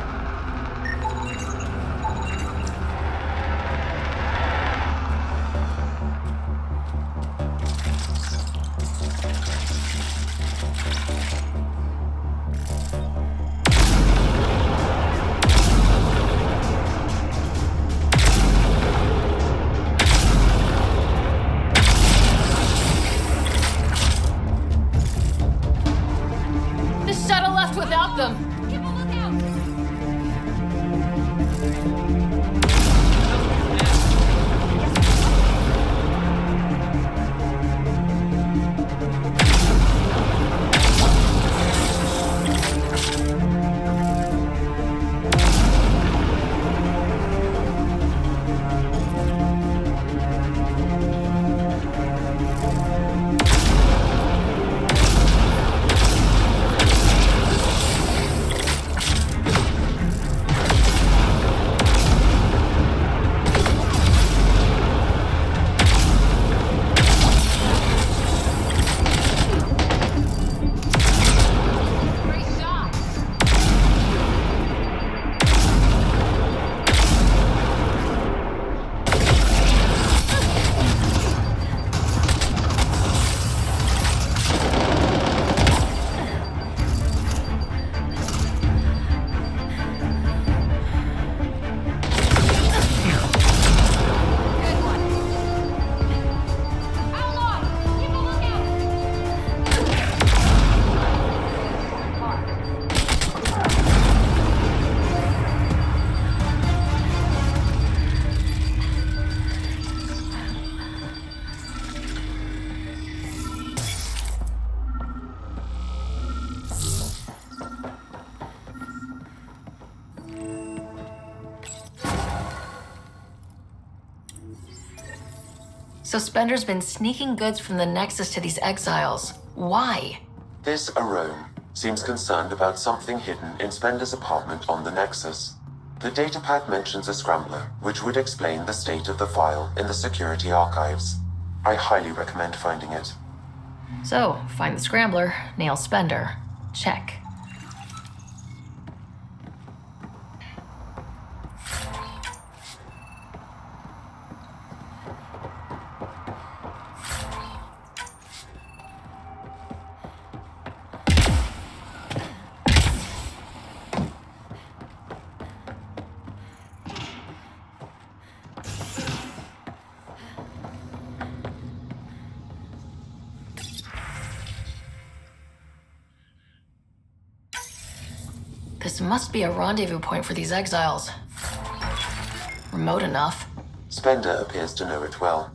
So Spender's been sneaking goods from the Nexus to these exiles. Why? This Arome seems concerned about something hidden in Spender's apartment on the Nexus. The datapad mentions a scrambler, which would explain the state of the file in the security archives. I highly recommend finding it. So, find the scrambler, nail Spender. Check. This must be a rendezvous point for these exiles. Remote enough. Spender appears to know it well.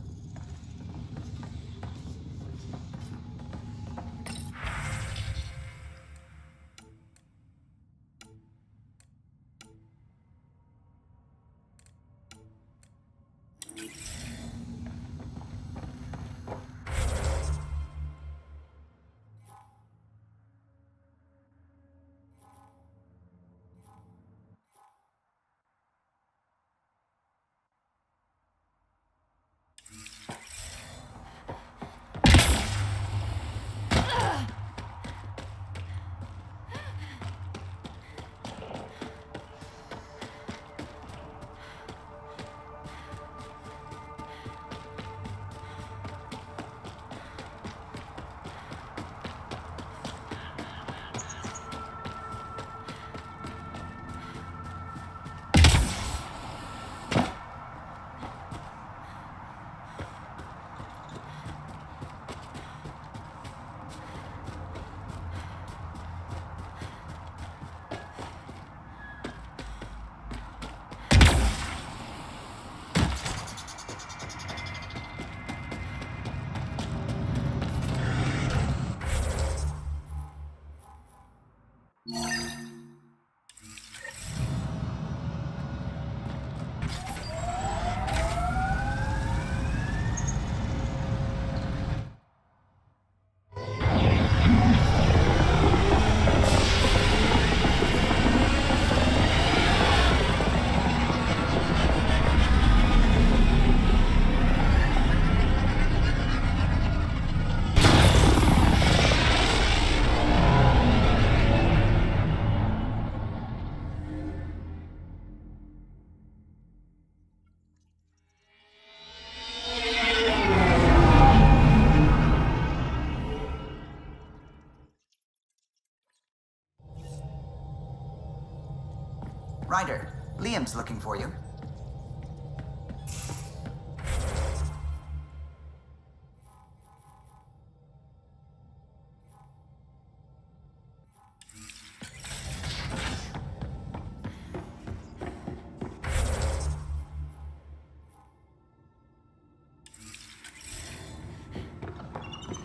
Ryder, Liam's looking for you.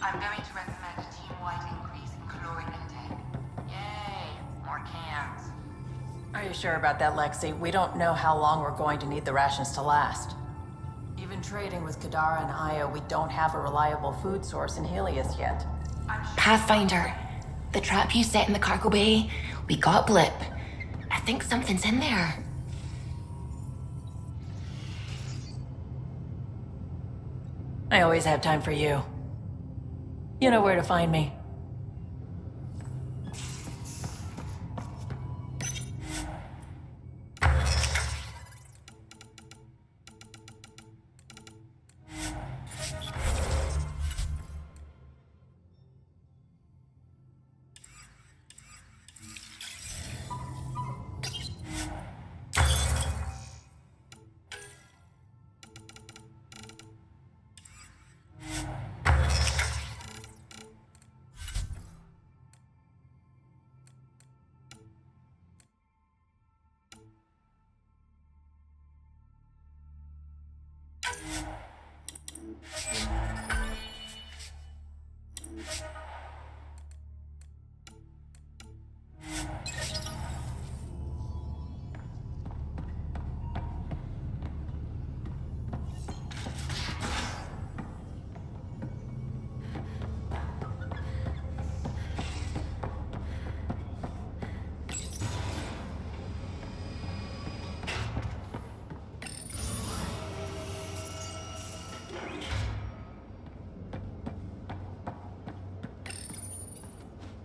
I'm going to recommend a team-wide increase in caloric intake. Yay! More cans. Are you sure about that, Lexi? We don't know how long we're going to need the rations to last. Even trading with Kadara and Io, we don't have a reliable food source in Helios yet. Pathfinder, the trap you set in the cargo bay, we got blip. I think something's in there. I always have time for you. You know where to find me.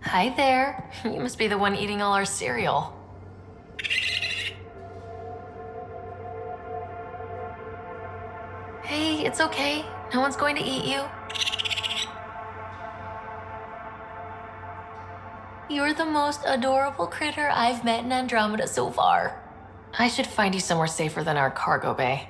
Hi there. You must be the one eating all our cereal. Hey, it's okay. No one's going to eat you. You're the most adorable critter I've met in Andromeda so far. I should find you somewhere safer than our cargo bay.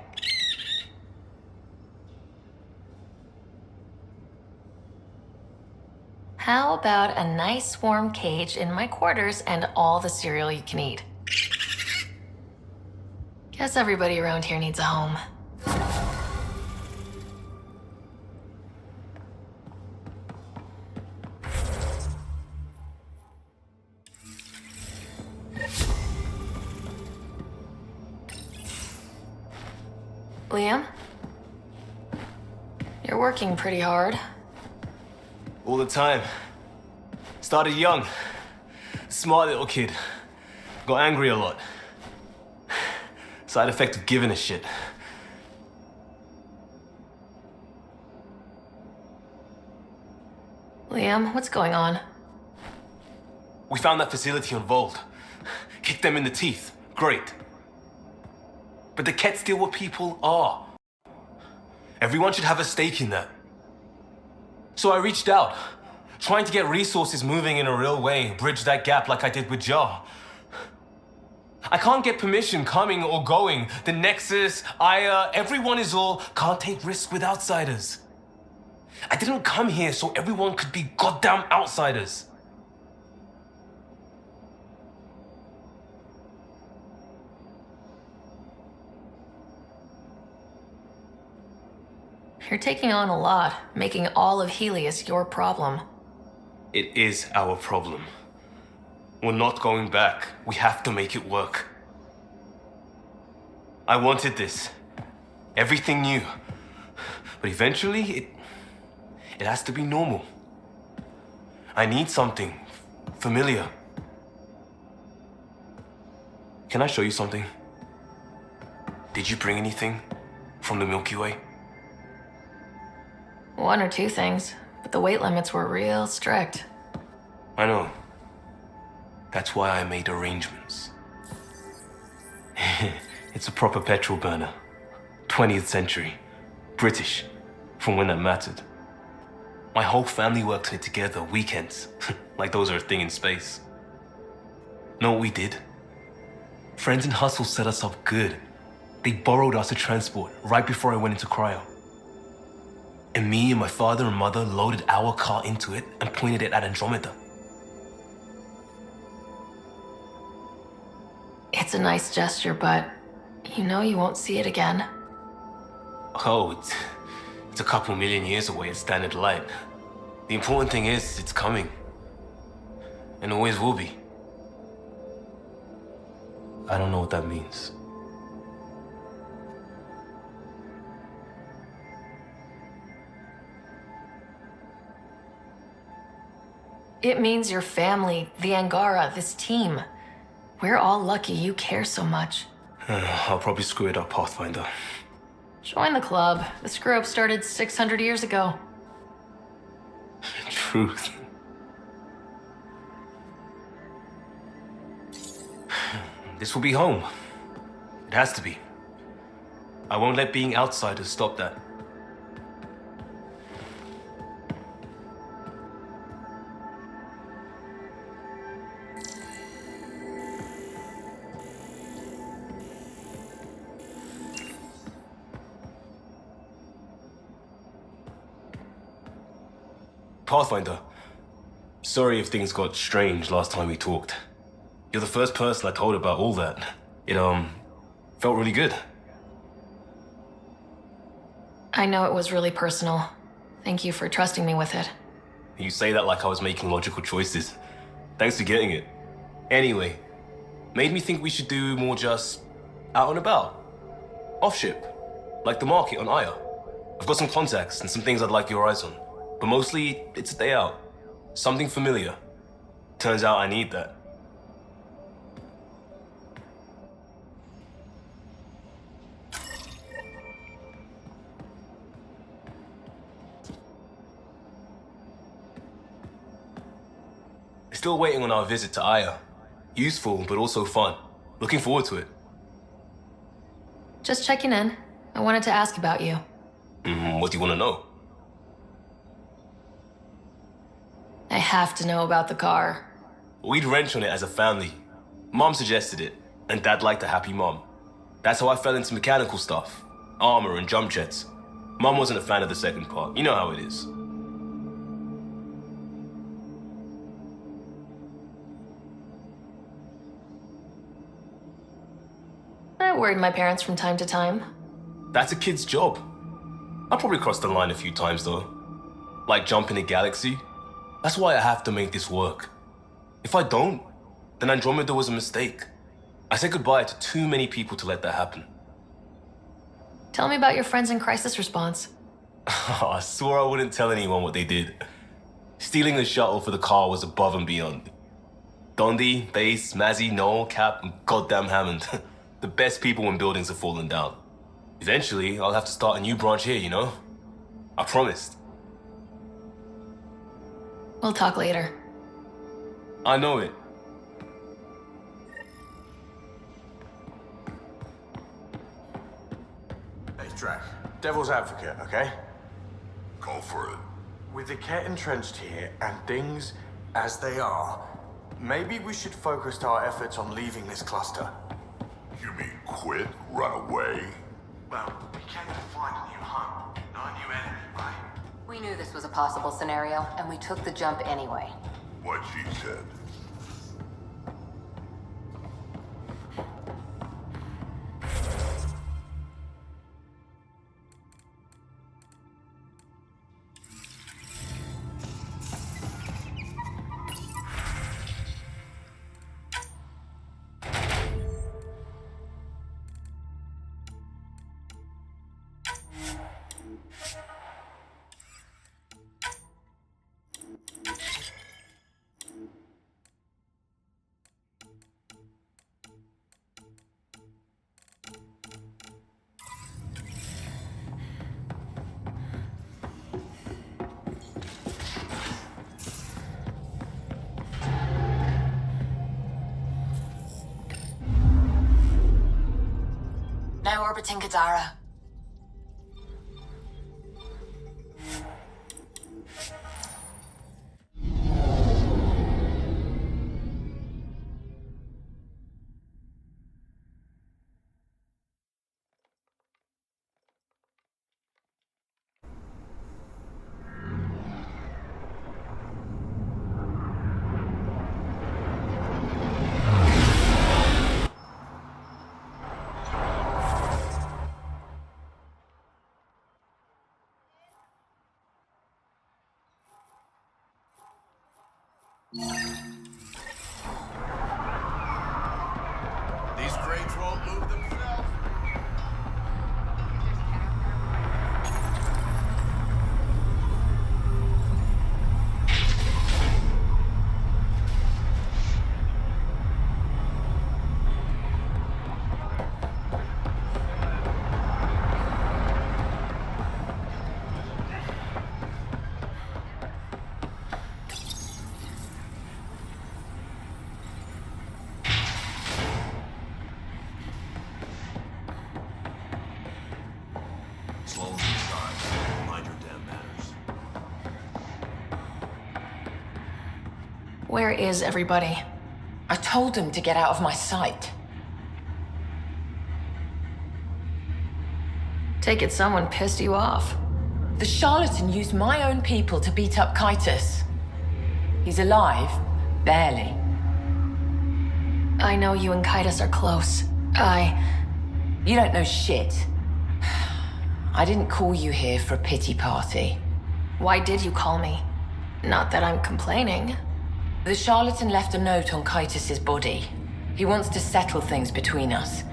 How about a nice warm cage in my quarters and all the cereal you can eat? Guess everybody around here needs a home. Liam? You're working pretty hard. All the time. Started young. Smart little kid. Got angry a lot. Side effect of giving a shit. Liam, what's going on? We found that facility on Vold. Kicked them in the teeth. Great. But the Kett still what people are. Everyone should have a stake in that. So I reached out, trying to get resources moving in a real way, bridge that gap like I did with Jar. I can't get permission coming or going. The Nexus, Aya, everyone is all can't take risks with outsiders. I didn't come here so everyone could be goddamn outsiders. You're taking on a lot, making all of Helios your problem. It is our problem. We're not going back. We have to make it work. I wanted this. Everything new. But eventually, it has to be normal. I need something familiar. Can I show you something? Did you bring anything from the Milky Way? One or two things, but the weight limits were real strict. I know. That's why I made arrangements. It's a proper petrol burner. 20th century. British. From when that mattered. My whole family worked on it together, weekends. Like those are a thing in space. Know what we did? Friends in Hustle set us up good. They borrowed us a transport right before I went into cryo. And me and my father and mother loaded our car into it and pointed it at Andromeda. It's a nice gesture, but you know you won't see it again. Oh, it's a couple million years away at standard light. The important thing is, it's coming. And always will be. I don't know what that means. It means your family, the Angara, this team. We're all lucky you care so much. I'll probably screw it up, Pathfinder. Join the club. The screw-up started 600 years ago. Truth. This will be home. It has to be. I won't let being outsiders stop that. Pathfinder, sorry if things got strange last time we talked. You're the first person I told about all that. It, felt really good. I know it was really personal. Thank you for trusting me with it. You say that like I was making logical choices. Thanks for getting it. Anyway, made me think we should do more just out and about. Off ship. Like the market on Aya. I've got some contacts and some things I'd like your eyes on. But mostly, it's a day out. Something familiar. Turns out I need that. Still waiting on our visit to Aya. Useful, but also fun. Looking forward to it. Just checking in. I wanted to ask about you. What do you want to know? I have to know about the car. We'd wrench on it as a family. Mom suggested it, and Dad liked a happy mom. That's how I fell into mechanical stuff. Armor and jump jets. Mom wasn't a fan of the second part. You know how it is. I worried my parents from time to time. That's a kid's job. I'll probably cross the line a few times though. Like jumping a galaxy. That's why I have to make this work. If I don't, then Andromeda was a mistake. I said goodbye to too many people to let that happen. Tell me about your friends in crisis response. I swore I wouldn't tell anyone what they did. Stealing the shuttle for the car was above and beyond. Dondi, Base, Mazzy, Noel, Cap, and goddamn Hammond. The best people when buildings have fallen down. Eventually, I'll have to start a new branch here, you know? I promised. We'll talk later. I know it. Hey, Drac. Devil's advocate, okay? Go for it. With the Ket entrenched here and things as they are, maybe we should focus our efforts on leaving this cluster. You mean quit? Run away? Well, we came to find a new home, not a new enemy, right? We knew this was a possible scenario, and we took the jump anyway. What she said. Now orbiting Kadara. These crates won't move themselves. Slowly inside. Mind your damn manners. Where is everybody? I told them to get out of my sight. Take it someone pissed you off. The Charlatan used my own people to beat up Kaitis. He's alive, barely. I know you and Kaitis are close. You don't know shit. I didn't call you here for a pity party. Why did you call me? Not that I'm complaining. The Charlatan left a note on Kaitis' body. He wants to settle things between us.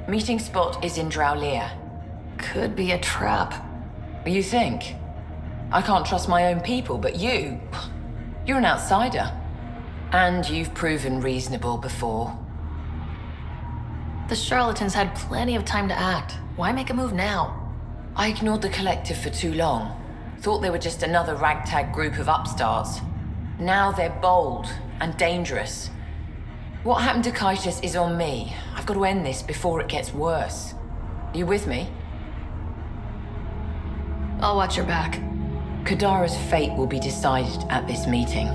Meeting spot is in Drowlear. Could be a trap. You think? I can't trust my own people, but you're an outsider. And you've proven reasonable before. The Charlatans had plenty of time to act. Why make a move now? I ignored the Collective for too long. Thought they were just another ragtag group of upstarts. Now they're bold and dangerous. What happened to Kaitis is on me. I've got to end this before it gets worse. Are you with me? I'll watch your back. Kadara's fate will be decided at this meeting.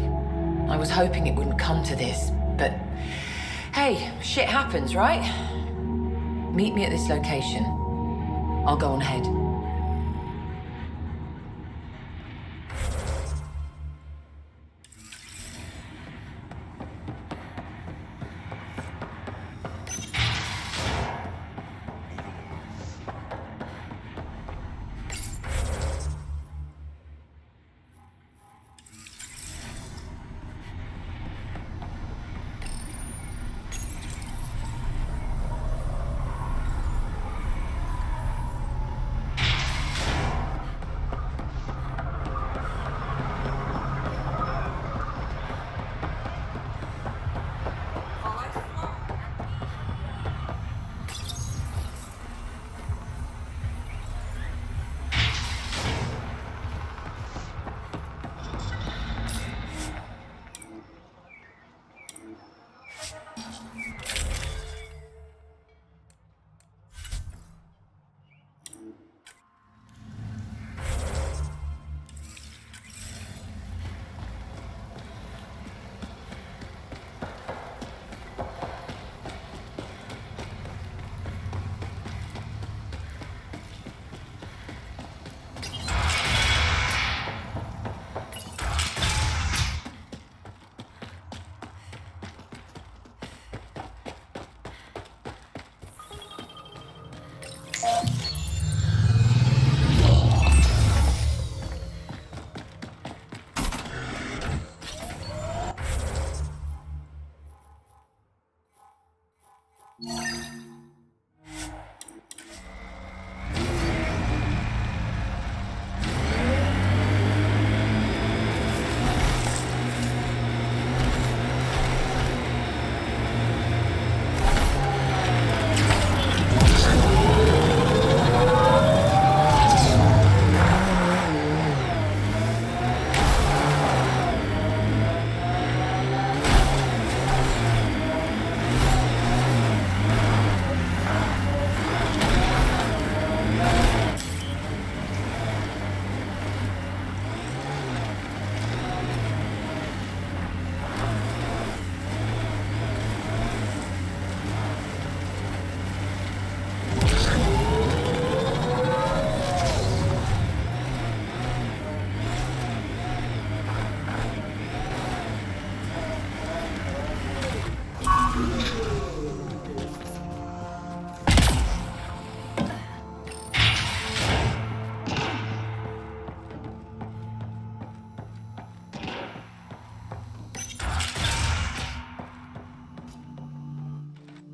I was hoping it wouldn't come to this, but hey, shit happens, right? Meet me at this location. I'll go on ahead.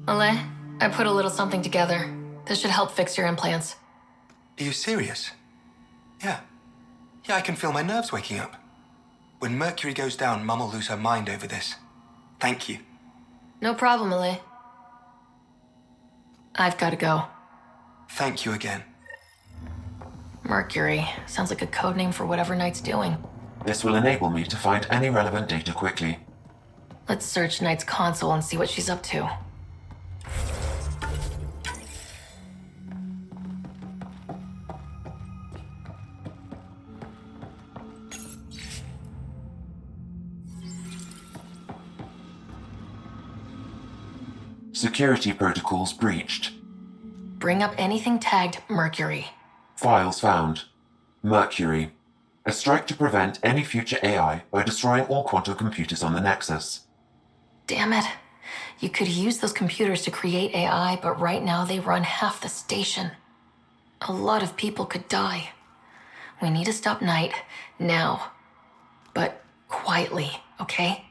Ale, I put a little something together. This should help fix your implants. Are you serious? Yeah. Yeah, I can feel my nerves waking up. When Mercury goes down, Mum will lose her mind over this. Thank you. No problem, Ale. I've got to go. Thank you again. Mercury. Sounds like a code name for whatever Knight's doing. This will enable me to find any relevant data quickly. Let's search Knight's console and see what she's up to. Security protocols breached. Bring up anything tagged Mercury. Files found. Mercury. A strike to prevent any future AI by destroying all quantum computers on the Nexus. Damn it. You could use those computers to create AI, but right now they run half the station. A lot of people could die. We need to stop Knight now. But quietly, okay?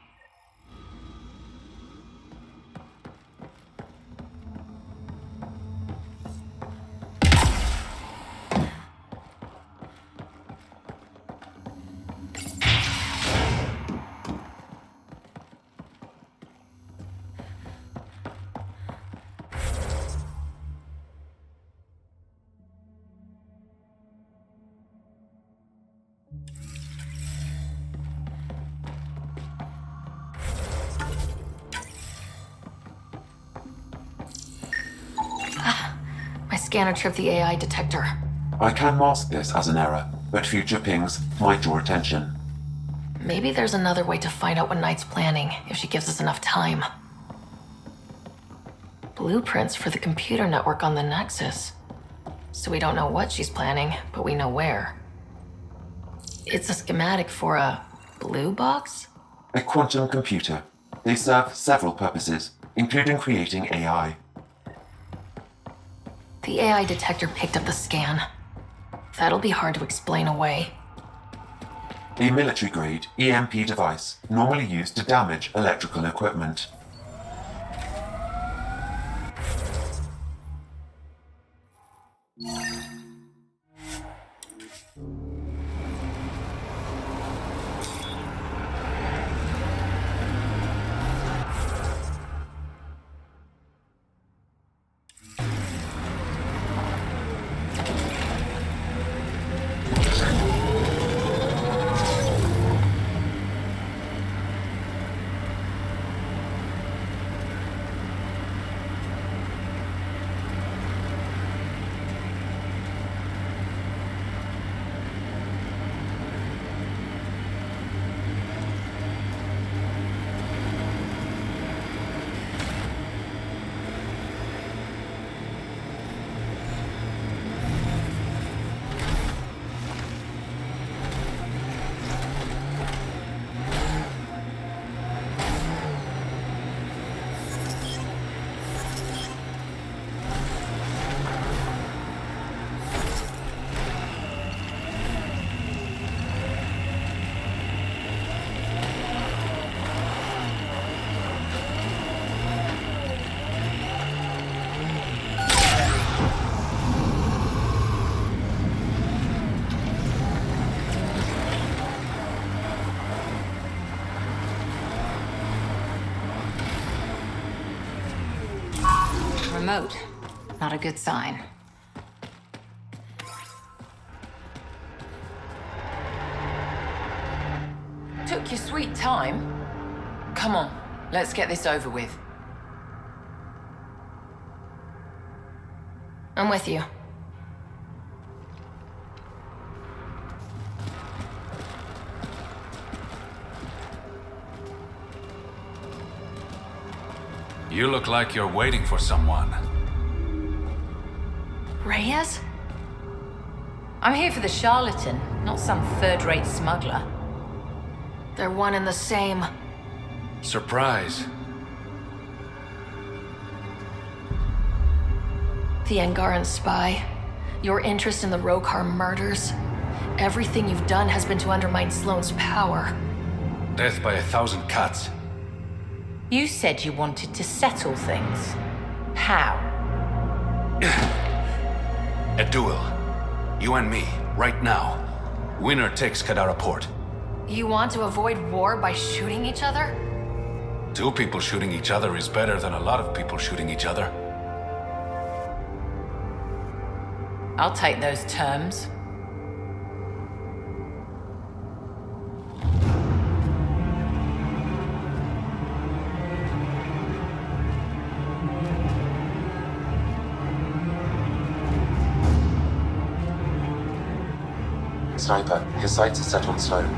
scanner tripped the AI detector. I can mask this as an error, but future pings might draw attention. Maybe there's another way to find out what Knight's planning, if she gives us enough time. Blueprints for the computer network on the Nexus. So we don't know what she's planning, but we know where. It's a schematic for a blue box? A quantum computer. They serve several purposes, including creating AI. The AI detector picked up the scan. That'll be hard to explain away. A military-grade EMP device, normally used to damage electrical equipment. Remote. Not a good sign. Took your sweet time. Come on, let's get this over with. I'm with you. You look like you're waiting for someone. Reyes? I'm here for the Charlatan, not some third-rate smuggler. They're one and the same. Surprise. The Angaran spy. Your interest in the Rokar murders. Everything you've done has been to undermine Sloane's power. Death by 1,000 cuts. You said you wanted to settle things. How? A duel. You and me, right now. Winner takes Kadara port. You want to avoid war by shooting each other? 2 people shooting each other is better than a lot of people shooting each other. I'll take those terms. Sniper, his sights are set on Sloane.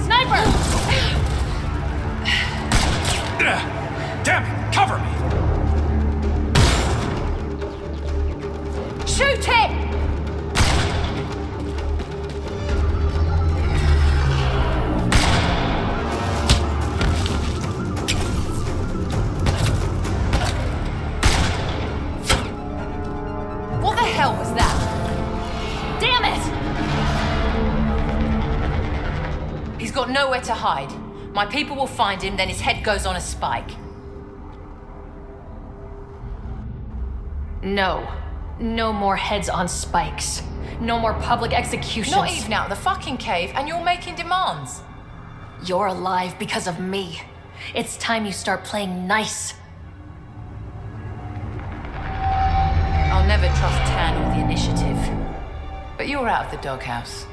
Sniper! Damn it! Cover me! Shoot it! What the hell was that? Damn it! He's got nowhere to hide. My people will find him, then his head goes on a spike. No. No more heads on spikes. No more public executions. Not even out of the fucking cave, and you're making demands. You're alive because of me. It's time you start playing nice. I'll never trust Tan or the Initiative. But you're out of the doghouse.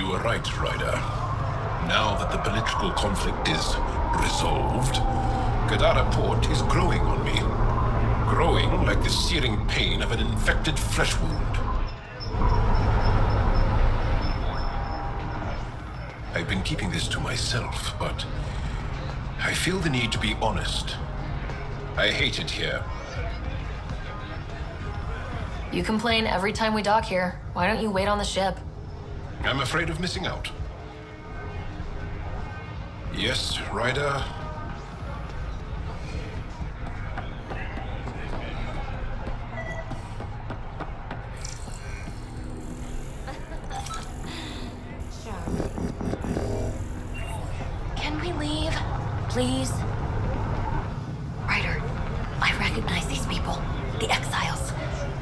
You were right, Ryder. Now that the political conflict is resolved, Kadara Port is growing on me. Growing like the searing pain of an infected flesh wound. I've been keeping this to myself, but I feel the need to be honest. I hate it here. You complain every time we dock here. Why don't you wait on the ship? I'm afraid of missing out. Yes, Ryder. Can we leave? Please? Ryder, I recognize these people. The exiles.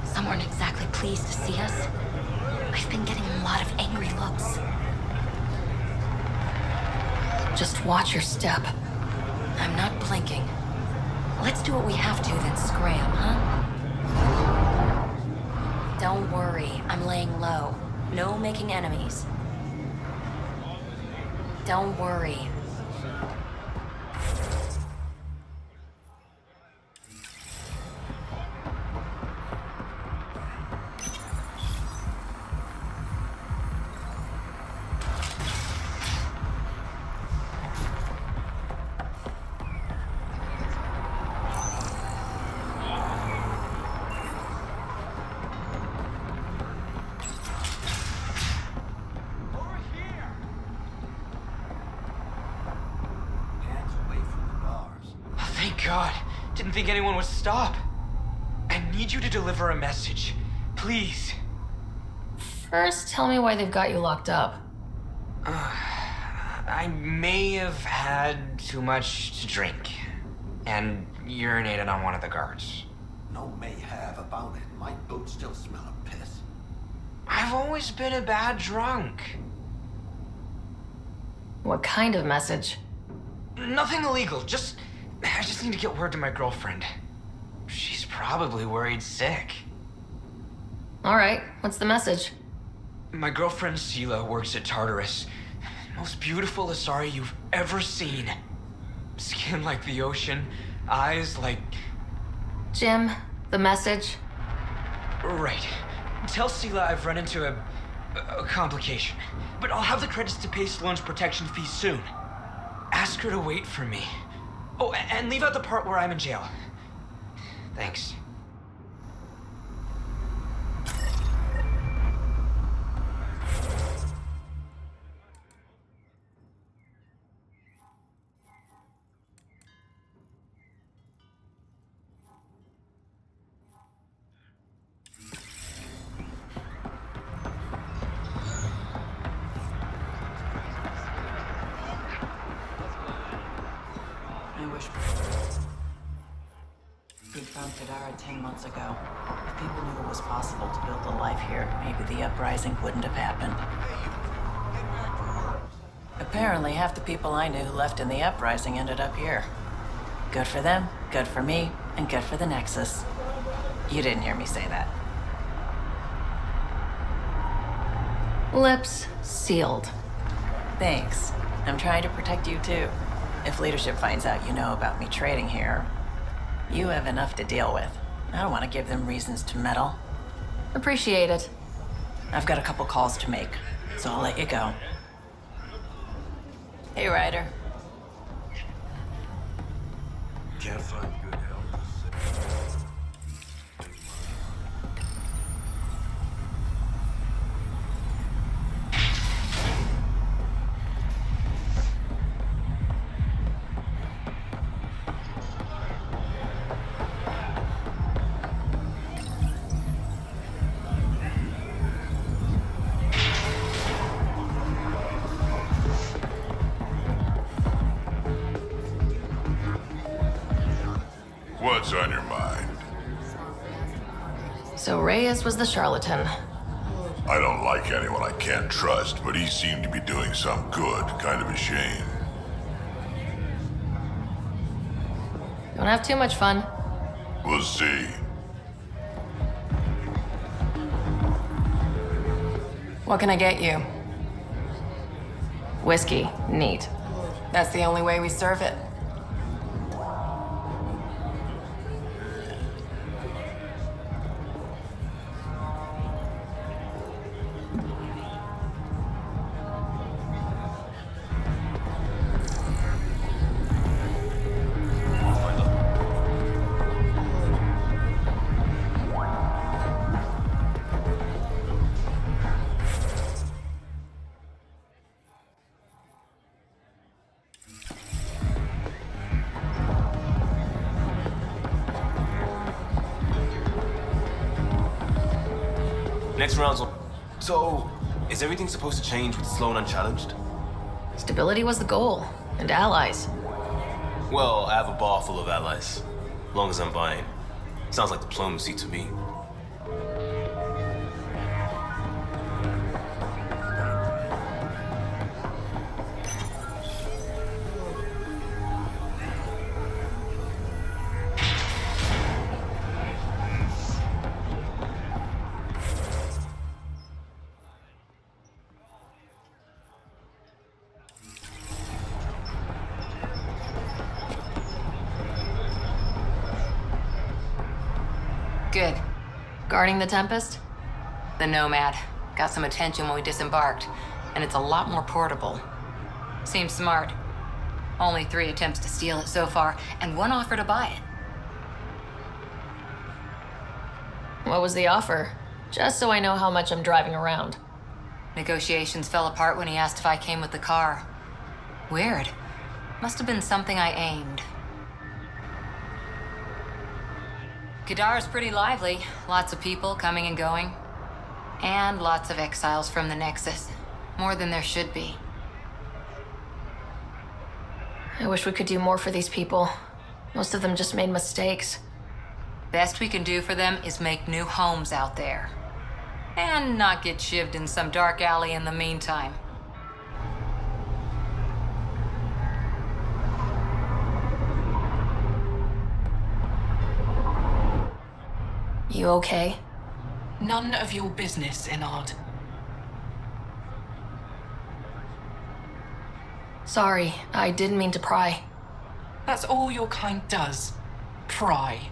Some weren't exactly pleased to see us. I've been getting a lot of angry looks. Just watch your step. I'm not blinking. Let's do what we have to, then scram, huh? Don't worry, I'm laying low. No making enemies. Don't worry. God, didn't think anyone would stop. I need you to deliver a message. Please. First, tell me why they've got you locked up. I may have had too much to drink. And urinated on one of the guards. No may have about it. My boots still smell of piss. I've always been a bad drunk. What kind of message? Nothing illegal, I just need to get word to my girlfriend. She's probably worried sick. All right, what's the message? My girlfriend Sela works at Tartarus. Most beautiful Asari you've ever seen. Skin like the ocean, eyes like... Jim, the message? Right. Tell Sela I've run into a complication. But I'll have the credits to pay Sloane's protection fees soon. Ask her to wait for me. Oh, and leave out the part where I'm in jail. Thanks. We found Kadara 10 months ago. If people knew it was possible to build a life here, maybe the uprising wouldn't have happened. Apparently, half the people I knew who left in the uprising ended up here. Good for them, good for me, and good for the Nexus. You didn't hear me say that. Lips sealed. Thanks. I'm trying to protect you too. If leadership finds out you know about me trading here, you have enough to deal with. I don't want to give them reasons to meddle. Appreciate it. I've got a couple calls to make, so I'll let you go. Hey, Ryder. Can't find good help. What's on your mind? So Reyes was the charlatan. I don't like anyone I can't trust, but he seemed to be doing some good. Kind of a shame. Don't have too much fun. We'll see. What can I get you? Whiskey, neat. That's the only way we serve it. Next round's on. So, is everything supposed to change with Sloan unchallenged? Stability was the goal, and allies. Well, I have a bar full of allies. Long as I'm buying. Sounds like diplomacy to me. Good. Guarding the Tempest? The Nomad. Got some attention when we disembarked, and it's a lot more portable. Seems smart. Only 3 attempts to steal it so far, and 1 offer to buy it. What was the offer? Just so I know how much I'm driving around. Negotiations fell apart when he asked if I came with the car. Weird. Must have been something I aimed. Kadara's pretty lively. Lots of people coming and going. And lots of exiles from the Nexus. More than there should be. I wish we could do more for these people. Most of them just made mistakes. Best we can do for them is make new homes out there. And not get shivved in some dark alley in the meantime. You okay? None of your business, Elaaden. Sorry, I didn't mean to pry. That's all your kind does. Pry.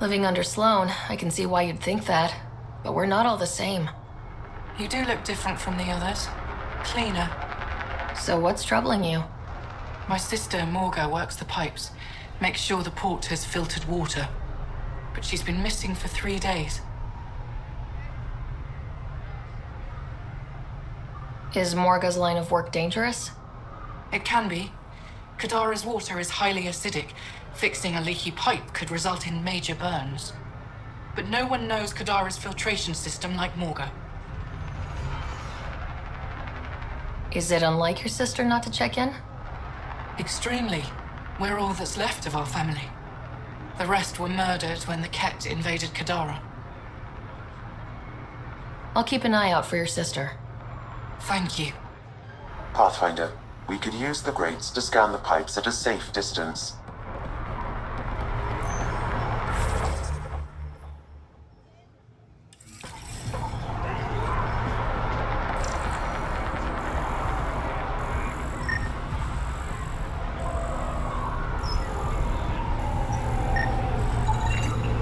Living under Sloan, I can see why you'd think that. But we're not all the same. You do look different from the others. Cleaner. So what's troubling you? My sister, Morga, works the pipes. Makes sure the port has filtered water. But she's been missing for 3 days. Is Morga's line of work dangerous? It can be. Kadara's water is highly acidic. Fixing a leaky pipe could result in major burns. But no one knows Kadara's filtration system like Morga. Is it unlike your sister not to check in? Extremely. We're all that's left of our family. The rest were murdered when the Ket invaded Kadara. I'll keep an eye out for your sister. Thank you. Pathfinder, we could use the grates to scan the pipes at a safe distance.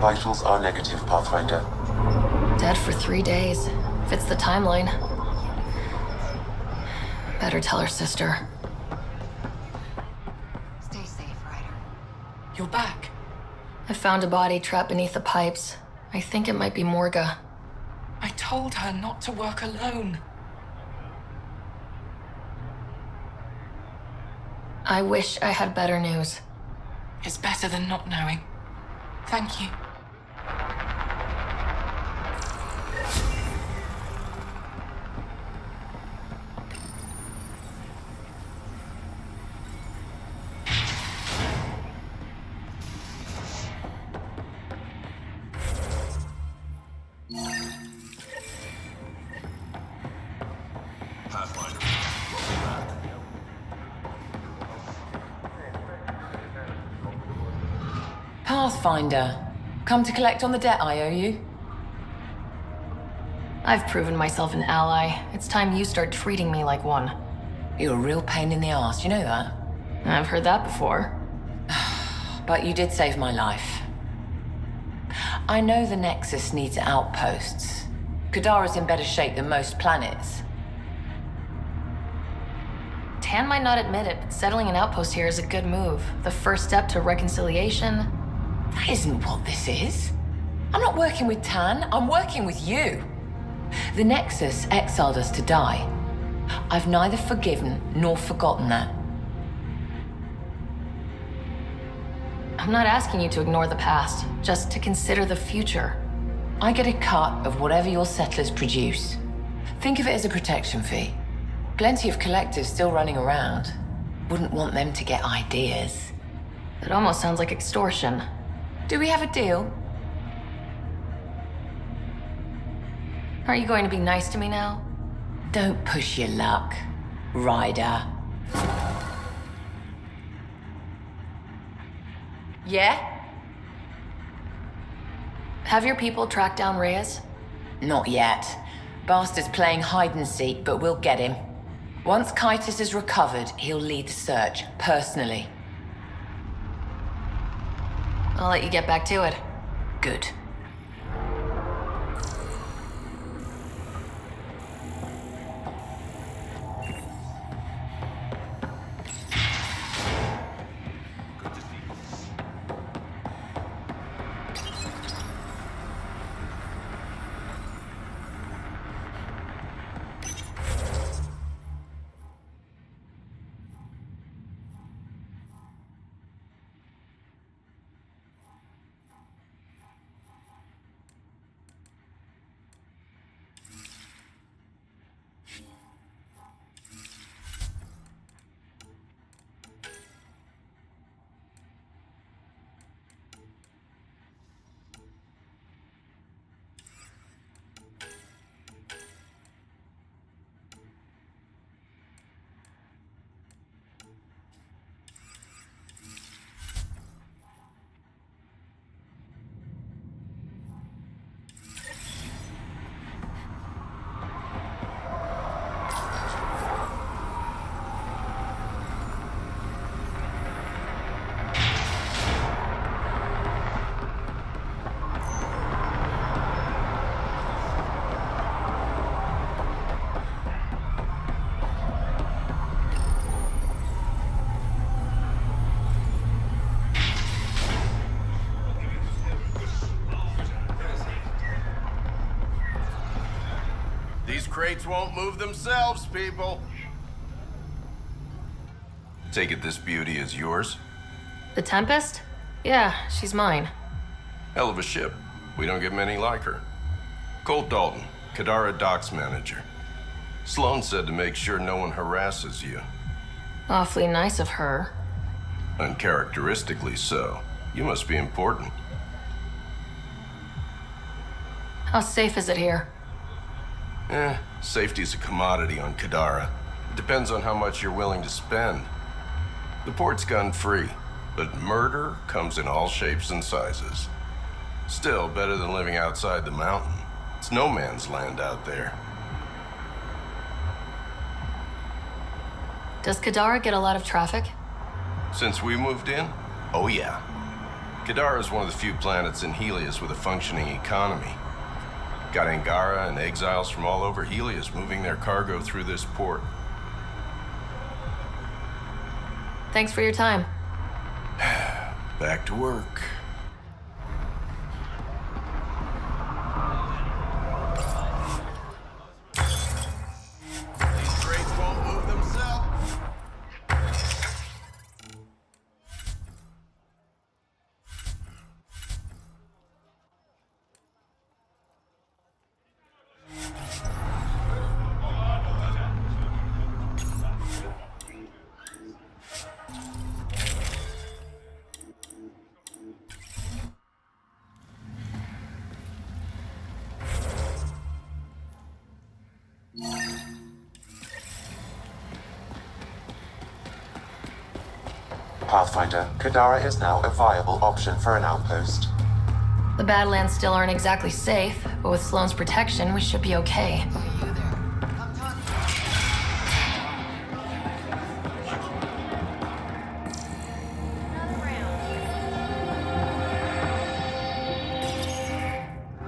Vitals are negative, Pathfinder. Dead for 3 days. Fits the timeline. Better tell her sister. Stay safe, Ryder. You're back. I found a body trapped beneath the pipes. I think it might be Morga. I told her not to work alone. I wish I had better news. It's better than not knowing. Thank you. Pathfinder, welcome back. Pathfinder. Come to collect on the debt I owe you? I've proven myself an ally. It's time you start treating me like one. You're a real pain in the ass, you know that? I've heard that before. But you did save my life. I know the Nexus needs outposts. Kadara's in better shape than most planets. Tan might not admit it, but settling an outpost here is a good move. The first step to reconciliation. That isn't what this is. I'm not working with Tan, I'm working with you. The Nexus exiled us to die. I've neither forgiven nor forgotten that. I'm not asking you to ignore the past, just to consider the future. I get a cut of whatever your settlers produce. Think of it as a protection fee. Plenty of collectors still running around. Wouldn't want them to get ideas. It almost sounds like extortion. Do we have a deal? Aren't you going to be nice to me now? Don't push your luck, Ryder. Yeah? Have your people tracked down Reyes? Not yet. Bastard's playing hide and seek, but we'll get him. Once Kytus is recovered, he'll lead the search, personally. I'll let you get back to it. Good. These crates won't move themselves, people. Take it this beauty is yours? The Tempest? Yeah, she's mine. Hell of a ship. We don't get many like her. Colt Dalton, Kadara docks manager. Sloan said to make sure no one harasses you. Awfully nice of her. Uncharacteristically so. You must be important. How safe is it here? Safety's a commodity on Kadara. It depends on how much you're willing to spend. The port's gun-free, but murder comes in all shapes and sizes. Still, better than living outside the mountain. It's no man's land out there. Does Kadara get a lot of traffic? Since we moved in? Oh yeah. Kadara is one of the few planets in Helios with a functioning economy. Got Angara and exiles from all over Helios moving their cargo through this port. Thanks for your time. Back to work. These crates won't move themselves. Pathfinder, Kadara is now a viable option for an outpost. The Badlands still aren't exactly safe, but with Sloane's protection, we should be okay.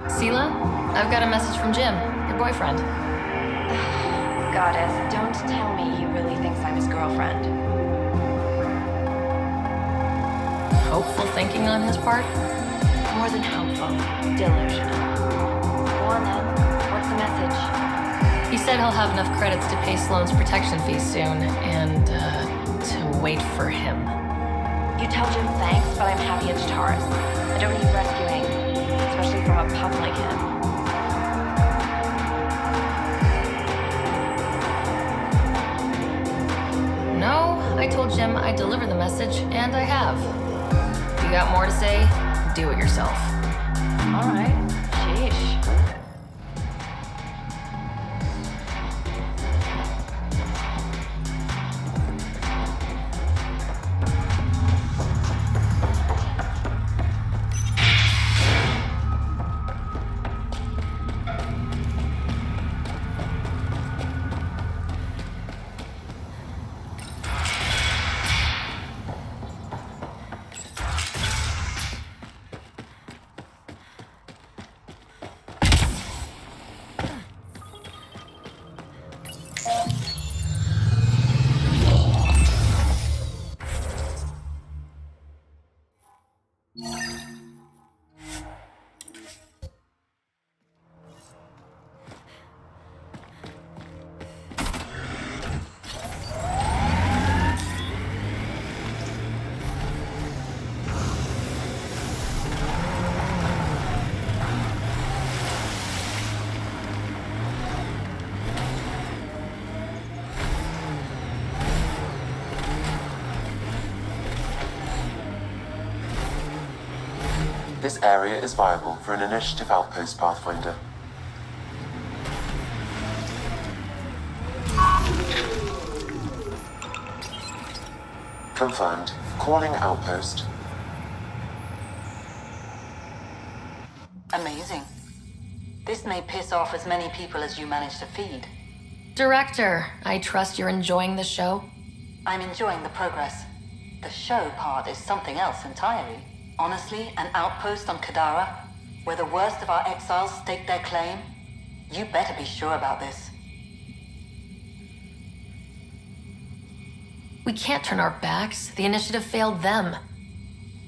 Sela, I've got a message from Jim, your boyfriend. Goddess, don't tell me he really thinks I'm his girlfriend. Hopeful thinking on his part? More than hopeful. Delusional. Go on then. What's the message? He said he'll have enough credits to pay Sloane's protection fees soon, and, to wait for him. You tell Jim thanks, but I'm happy it's Taurus. I don't need rescuing, especially from a pup like him. No, I told Jim I'd deliver the message, and I have. If you got more to say, do it yourself. All right. Sheesh. This area is viable for an initiative outpost, Pathfinder. Confirmed. Calling outpost. Amazing. This may piss off as many people as you manage to feed. Director, I trust you're enjoying the show? I'm enjoying the progress. The show part is something else entirely. Honestly, an outpost on Kadara, where the worst of our exiles stake their claim? You better be sure about this. We can't turn our backs. The initiative failed them.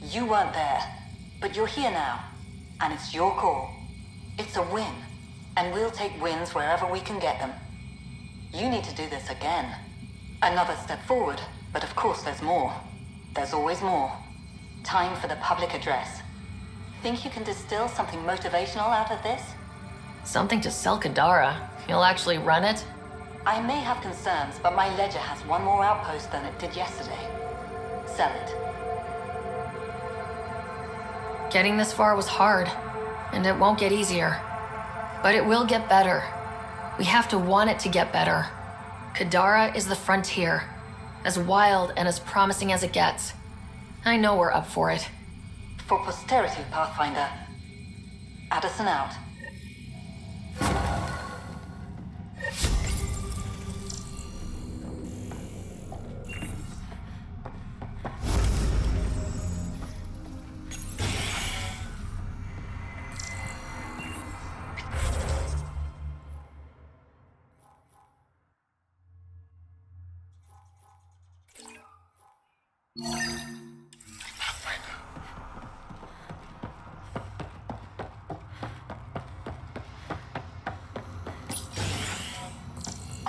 You weren't there, but you're here now, and it's your call. It's a win, and we'll take wins wherever we can get them. You need to do this again. Another step forward, but of course there's more. There's always more. Time for the public address. Think you can distill something motivational out of this? Something to sell Kadara. You'll actually run it? I may have concerns, but my ledger has one more outpost than it did yesterday. Sell it. Getting this far was hard, and it won't get easier. But it will get better. We have to want it to get better. Kadara is the frontier, as wild and as promising as it gets. I know we're up for it. For posterity, Pathfinder. Addison out.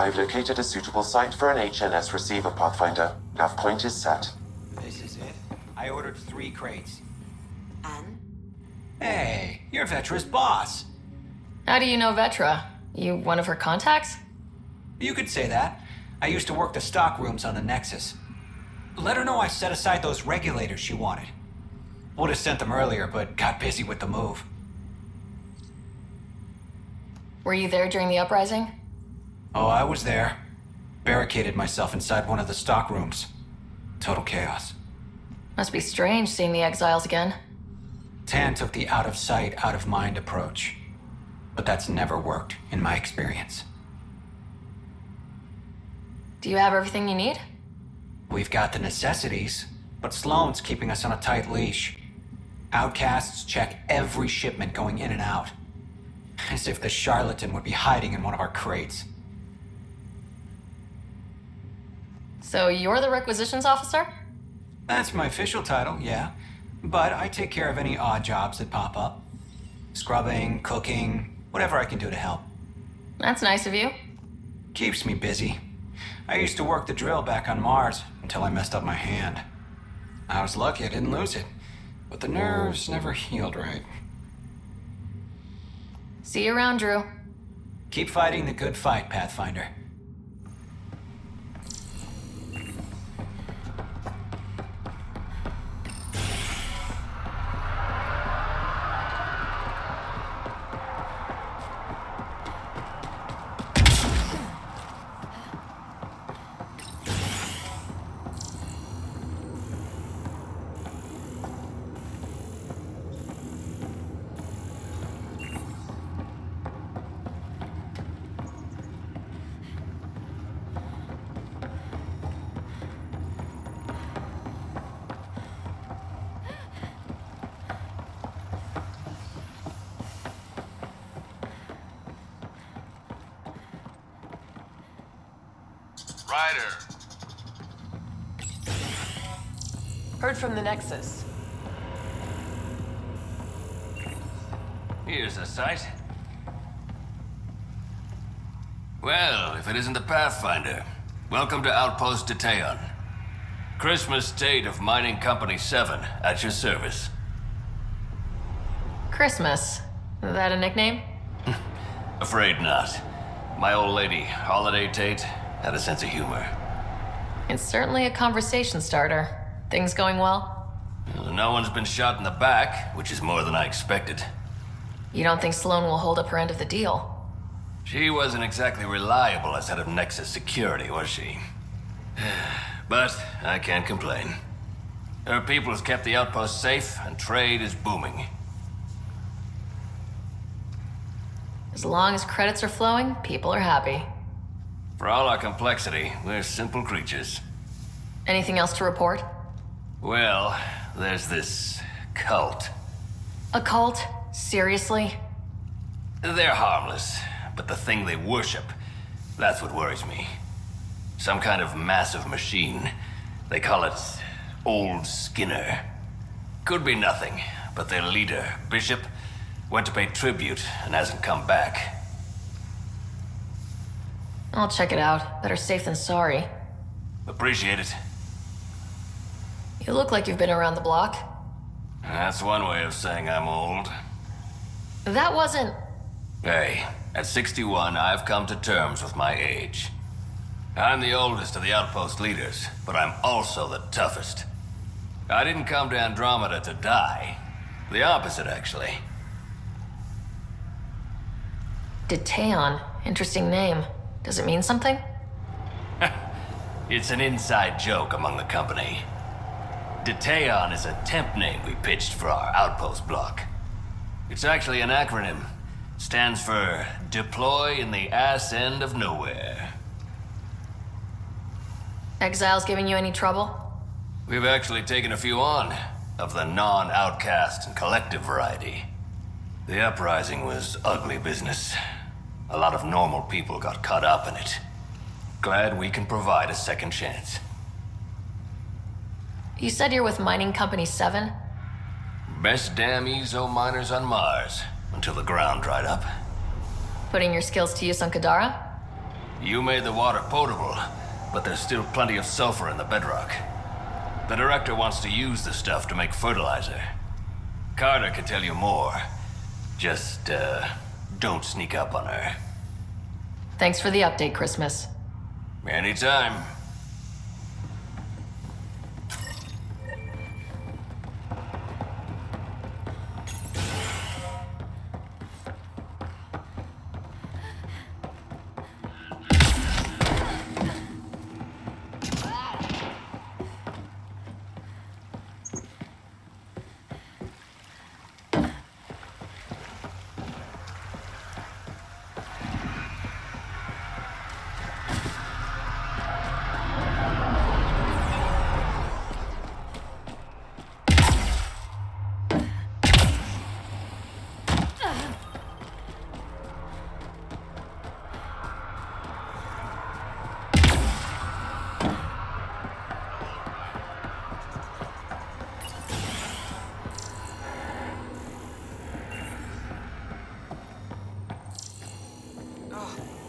I've located a suitable site for an HNS receiver, Pathfinder. Nav point is set. This is it. I ordered 3 crates. And? Hey, you're Vetra's boss. How do you know Vetra? You one of her contacts? You could say that. I used to work the stock rooms on the Nexus. Let her know I set aside those regulators she wanted. Would have sent them earlier, but got busy with the move. Were you there during the uprising? Oh, I was there. Barricaded myself inside one of the stock rooms. Total chaos. Must be strange seeing the exiles again. Tan took the out of sight, out of mind approach. But that's never worked, in my experience. Do you have everything you need? We've got the necessities, but Sloane's keeping us on a tight leash. Outcasts check every shipment going in and out. As if the Charlatan would be hiding in one of our crates. So you're the requisitions officer? That's my official title, yeah. But I take care of any odd jobs that pop up. Scrubbing, cooking, whatever I can do to help. That's nice of you. Keeps me busy. I used to work the drill back on Mars until I messed up my hand. I was lucky I didn't lose it, but the nerves never healed right. See you around, Drew. Keep fighting the good fight, Pathfinder. Ryder! Heard from the Nexus. Here's a sight. Well, if it isn't the Pathfinder, welcome to Outpost Detaeon. Christmas State of Mining Company 7, at your service. Christmas. Is that a nickname? Afraid not. My old lady, Holiday Tate, had a sense of humor. It's certainly a conversation starter. Things going well? No one's been shot in the back, which is more than I expected. You don't think Sloane will hold up her end of the deal? She wasn't exactly reliable as head of Nexus security, was she? But I can't complain. Her people has kept the outpost safe, and trade is booming. As long as credits are flowing, people are happy. For all our complexity, we're simple creatures. Anything else to report? Well, there's this cult. A cult? Seriously? They're harmless, but the thing they worship, that's what worries me. Some kind of massive machine. They call it Old Skinner. Could be nothing, but their leader, Bishop, went to pay tribute and hasn't come back. I'll check it out. Better safe than sorry. Appreciate it. You look like you've been around the block. That's one way of saying I'm old. That wasn't... Hey, at 61, I've come to terms with my age. I'm the oldest of the Outpost leaders, but I'm also the toughest. I didn't come to Andromeda to die. The opposite, actually. Detaeon. Interesting name. Does it mean something? It's an inside joke among the company. Detaeon is a temp name we pitched for our Outpost block. It's actually an acronym. Stands for Deploy in the Ass End of Nowhere. Exiles giving you any trouble? We've actually taken a few on, of the non-outcast and collective variety. The uprising was ugly business. A lot of normal people got caught up in it. Glad we can provide a second chance. You said you're with Mining Company 7? Best damn EZO miners on Mars, until the ground dried up. Putting your skills to use on Kadara? You made the water potable, but there's still plenty of sulfur in the bedrock. The director wants to use the stuff to make fertilizer. Carter can tell you more. Just, don't sneak up on her. Thanks for the update, Christmas. Anytime.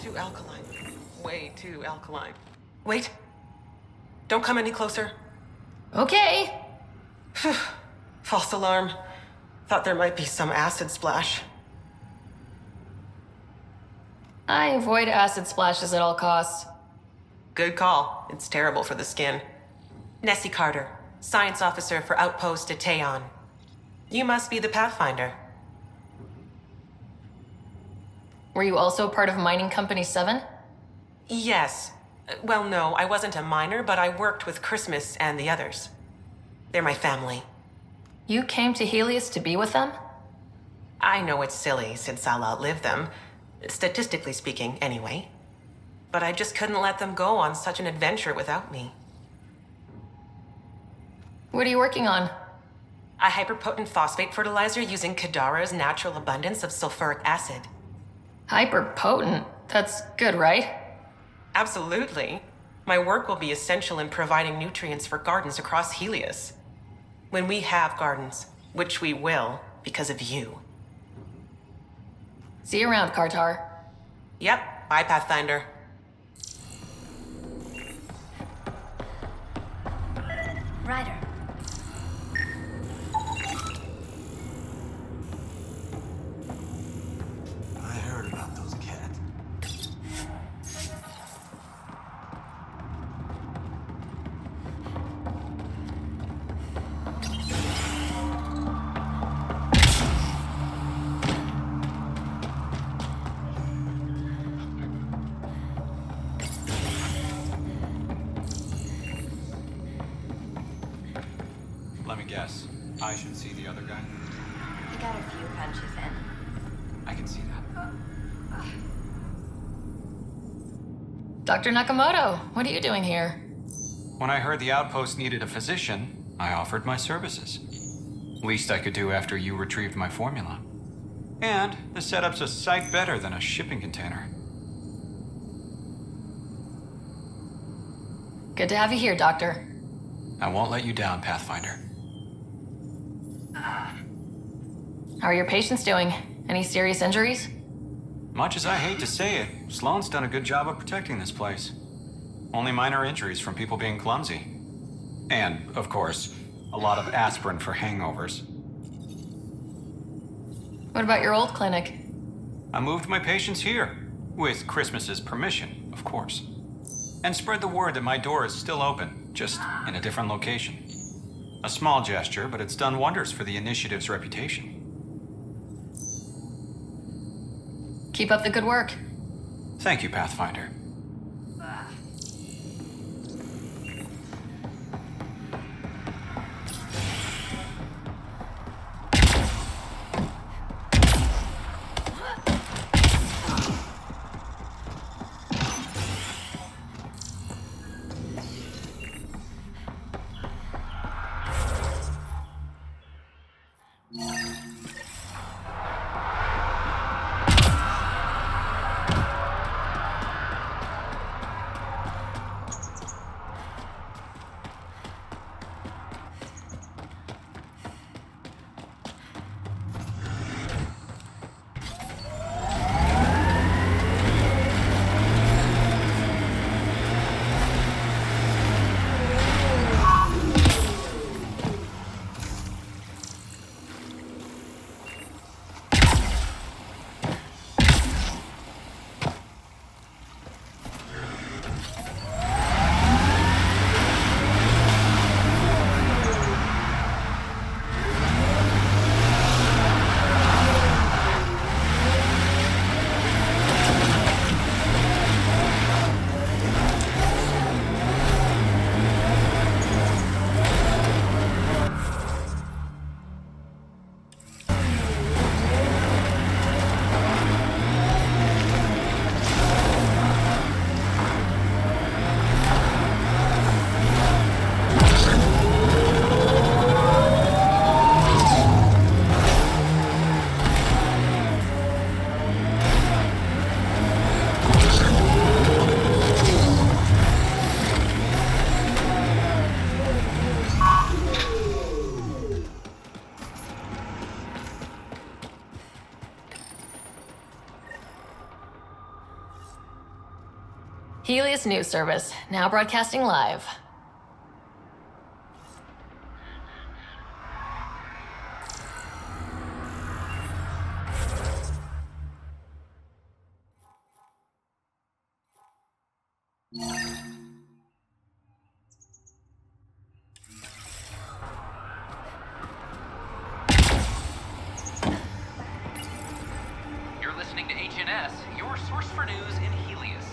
Too alkaline. Way too alkaline. Wait. Don't come any closer. Okay. False alarm. Thought there might be some acid splash. I avoid acid splashes at all costs. Good call. It's terrible for the skin. Nessie Carter, Science Officer for Outpost at Teon. You must be the Pathfinder. Were you also part of Mining Company 7? Yes. Well, no, I wasn't a miner, but I worked with Christmas and the others. They're my family. You came to Helios to be with them? I know it's silly, since I'll outlive them. Statistically speaking, anyway. But I just couldn't let them go on such an adventure without me. What are you working on? A hyperpotent phosphate fertilizer using Kadara's natural abundance of sulfuric acid. Hyperpotent? That's good, right? Absolutely. My work will be essential in providing nutrients for gardens across Helios. When we have gardens, which we will because of you. See you around, Kartar. Yep, bye, Pathfinder. Ryder. I heard about those cats. Let me guess. I should see the other guy? He got a few punches in. I can see that. Dr. Nakamoto, what are you doing here? When I heard the outpost needed a physician, I offered my services. Least I could do after you retrieved my formula. And the setup's a sight better than a shipping container. Good to have you here, Doctor. I won't let you down, Pathfinder. How are your patients doing? Any serious injuries? Much as I hate to say it, Sloane's done a good job of protecting this place. Only minor injuries from people being clumsy. And, of course, a lot of aspirin for hangovers. What about your old clinic? I moved my patients here, with Christmas's permission, of course. And spread the word that my door is still open, just in a different location. A small gesture, but it's done wonders for the initiative's reputation. Keep up the good work. Thank you, Pathfinder. Helios News Service, now broadcasting live. You're listening to HNS, your source for news in Helios,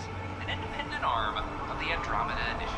an independent arm of the Andromeda Initiative.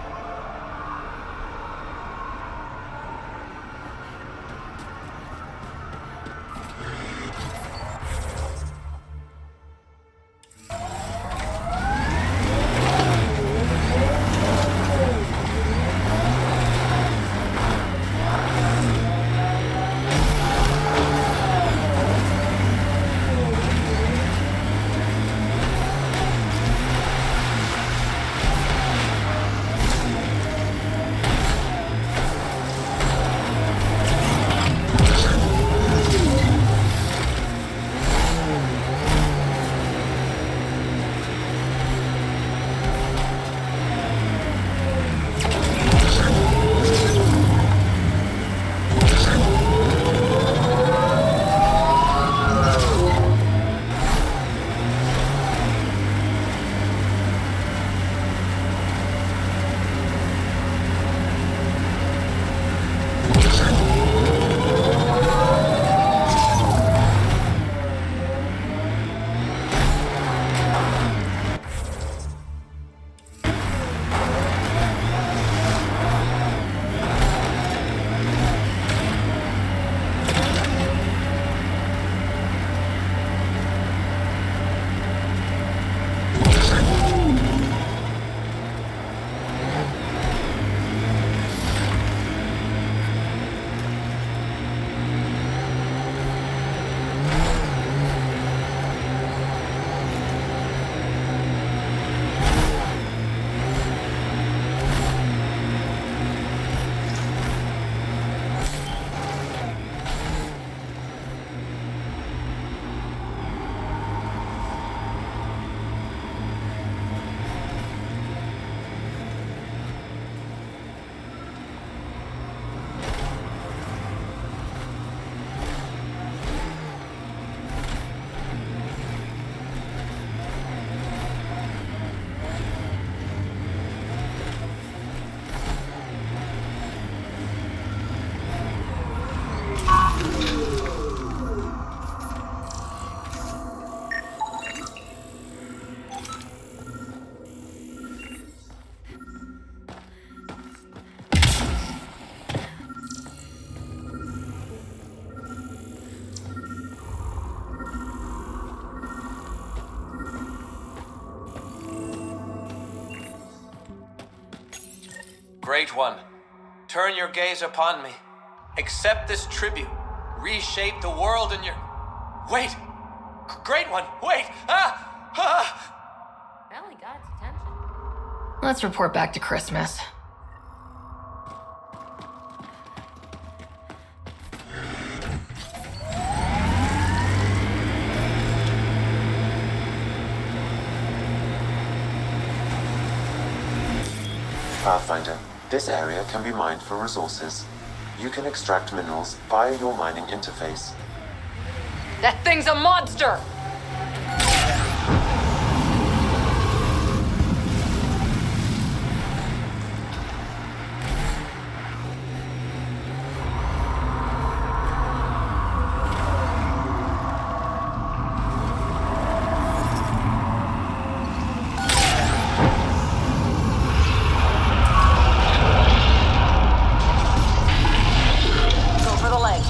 Great One, turn your gaze upon me. Accept this tribute. Reshape the world in your... Wait! Great One, wait! Really got its attention. Let's report back to Christmas. Pathfinder, this area can be mined for resources. You can extract minerals via your mining interface. That thing's a monster! Go for the leg.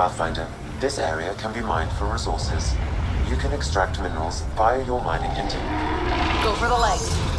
Pathfinder, this area can be mined for resources. You can extract minerals via your mining interface. Go for the legs.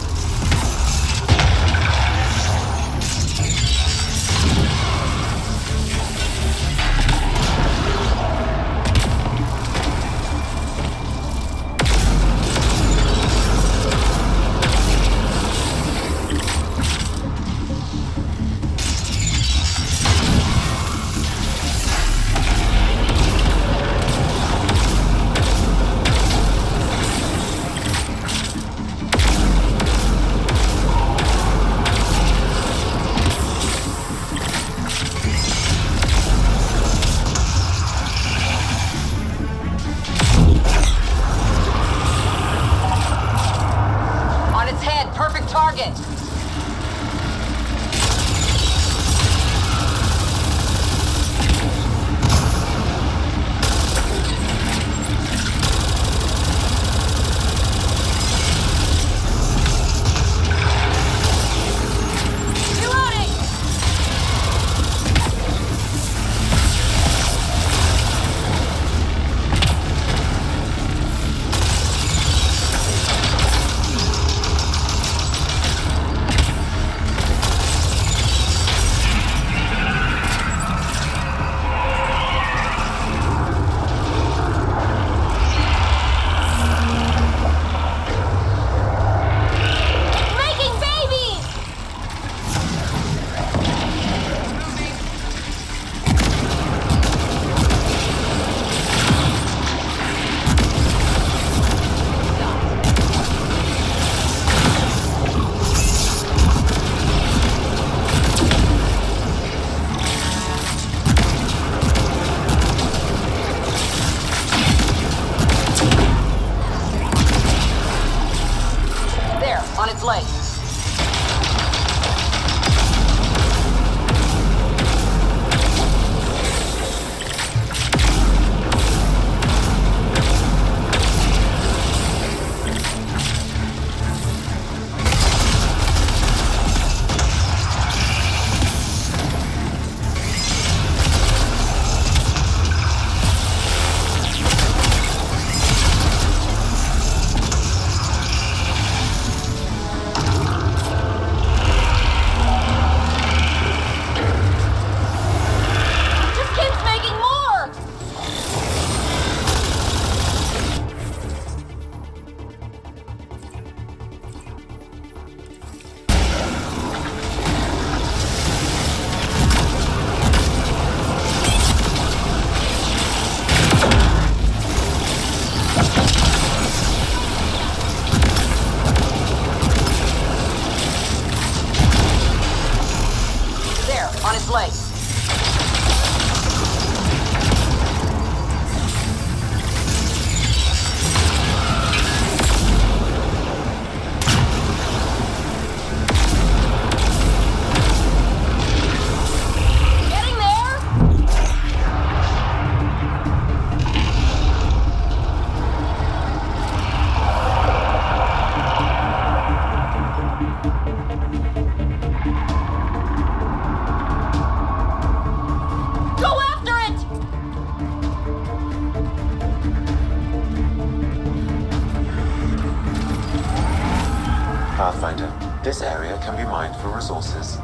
This area can be mined for resources.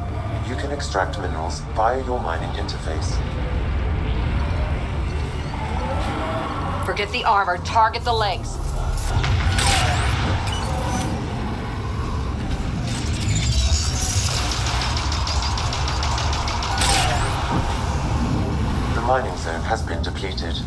You can extract minerals via your mining interface. Forget the armor, target the legs. The mining zone has been depleted.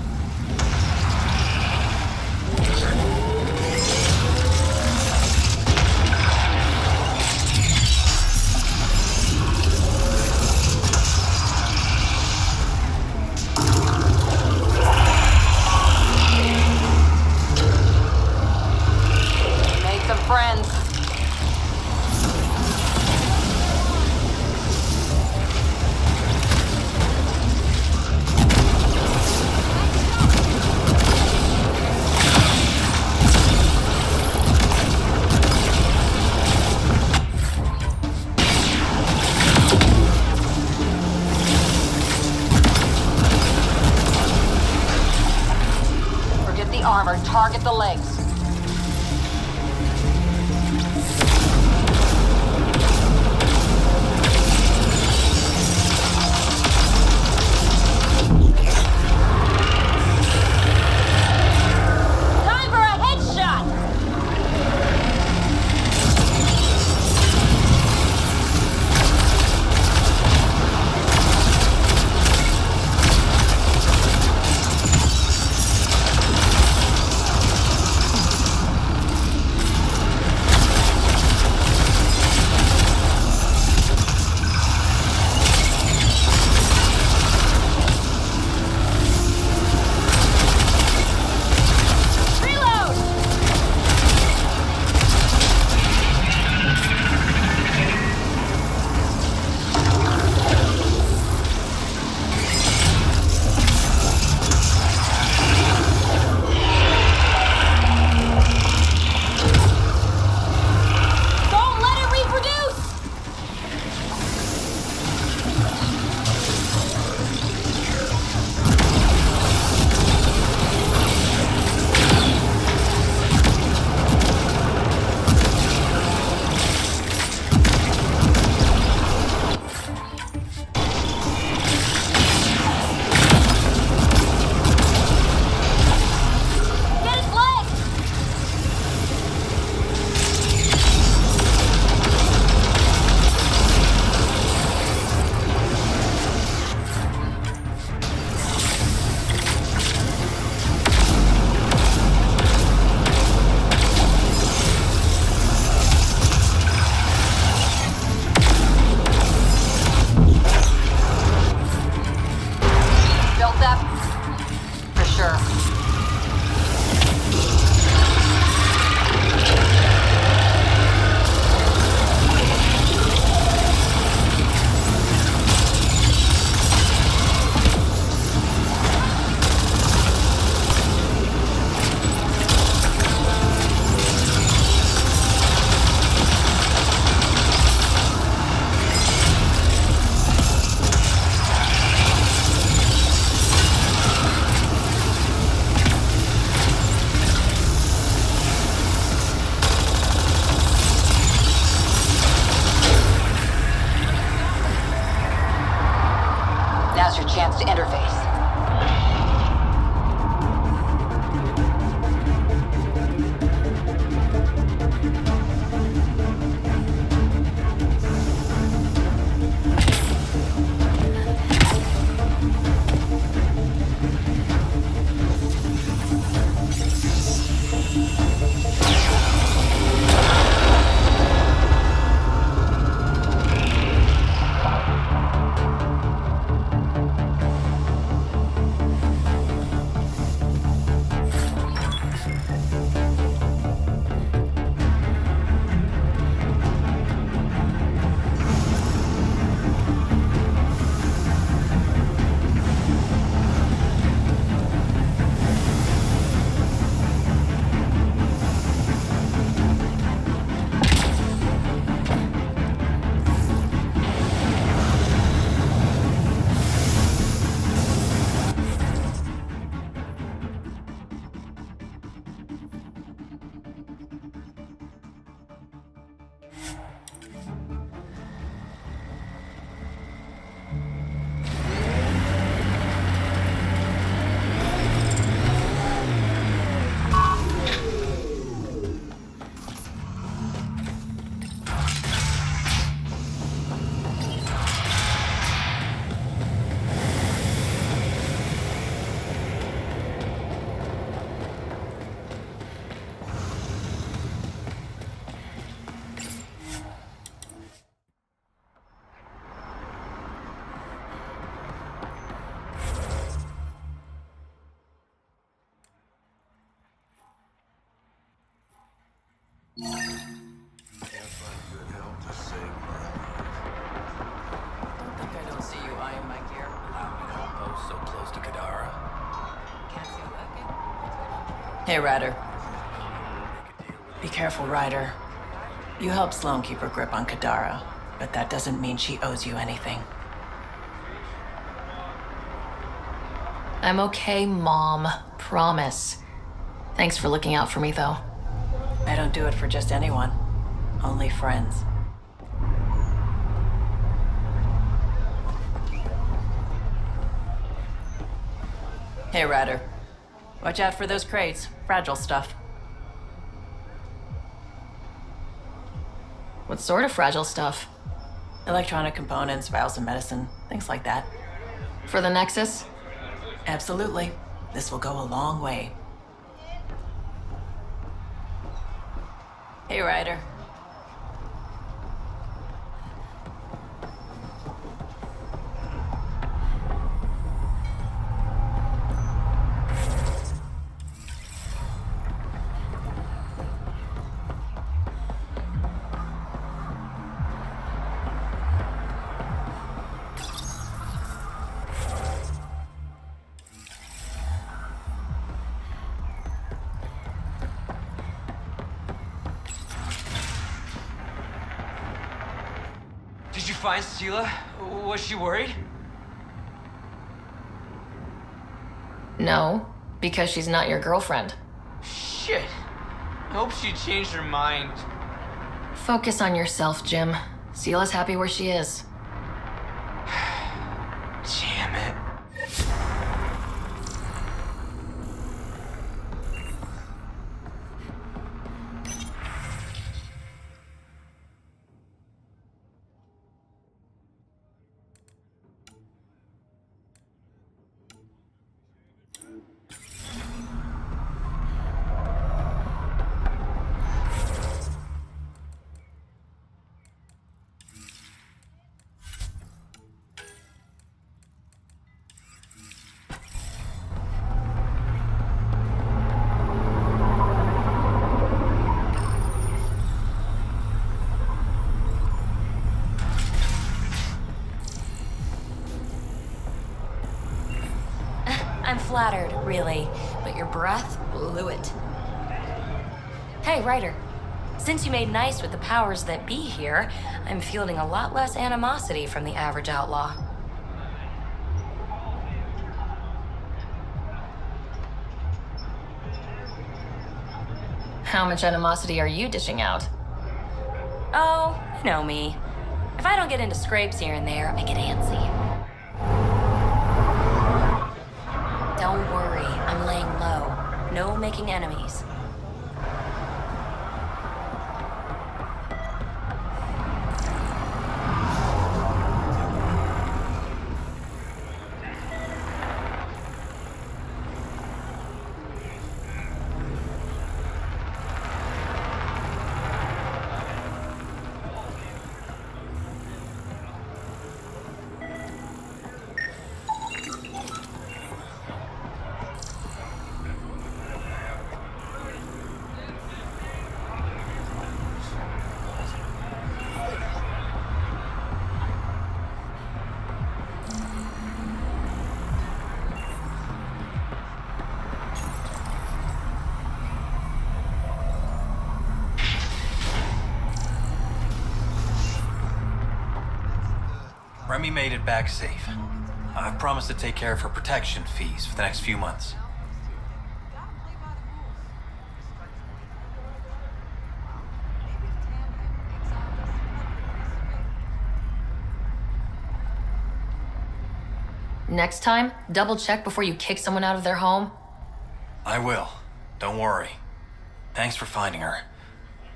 the armor. Target the legs. Time for a headshot! Now's your chance to interface. I don't see you eyeing my gear. Allowing Outpost so close to Kadara. Hey, Ryder. Be careful, Ryder. You helped Sloan keep her grip on Kadara, but that doesn't mean she owes you anything. I'm okay, Mom. Promise. Thanks for looking out for me, though. I don't do it for just anyone. Only friends. Hey, Ryder. Watch out for those crates. Fragile stuff. What sort of fragile stuff? Electronic components, vials of medicine, things like that. For the Nexus? Absolutely. This will go a long way. Hey, Ryder. Did you find Sela? Was she worried? No, because she's not your girlfriend. Shit. I hope she changed her mind. Focus on yourself, Jim. Sela's happy where she is. Damn it. I'm flattered, really, but your breath blew it. Hey, Ryder. Since you made nice with the powers that be here, I'm fielding a lot less animosity from the average outlaw. How much animosity are you dishing out? Oh, you know me. If I don't get into scrapes here and there, I get antsy. Don't worry, I'm laying low. No making enemies. Remy made it back safe. I've promised to take care of her protection fees for the next few months. Next time, double check before you kick someone out of their home. I will. Don't worry. Thanks for finding her.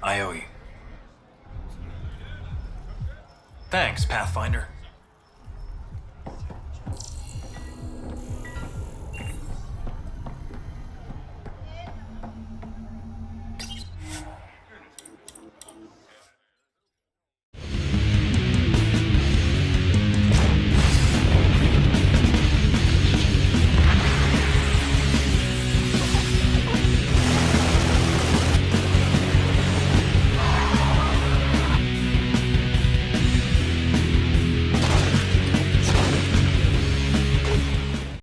I owe you. Thanks, Pathfinder.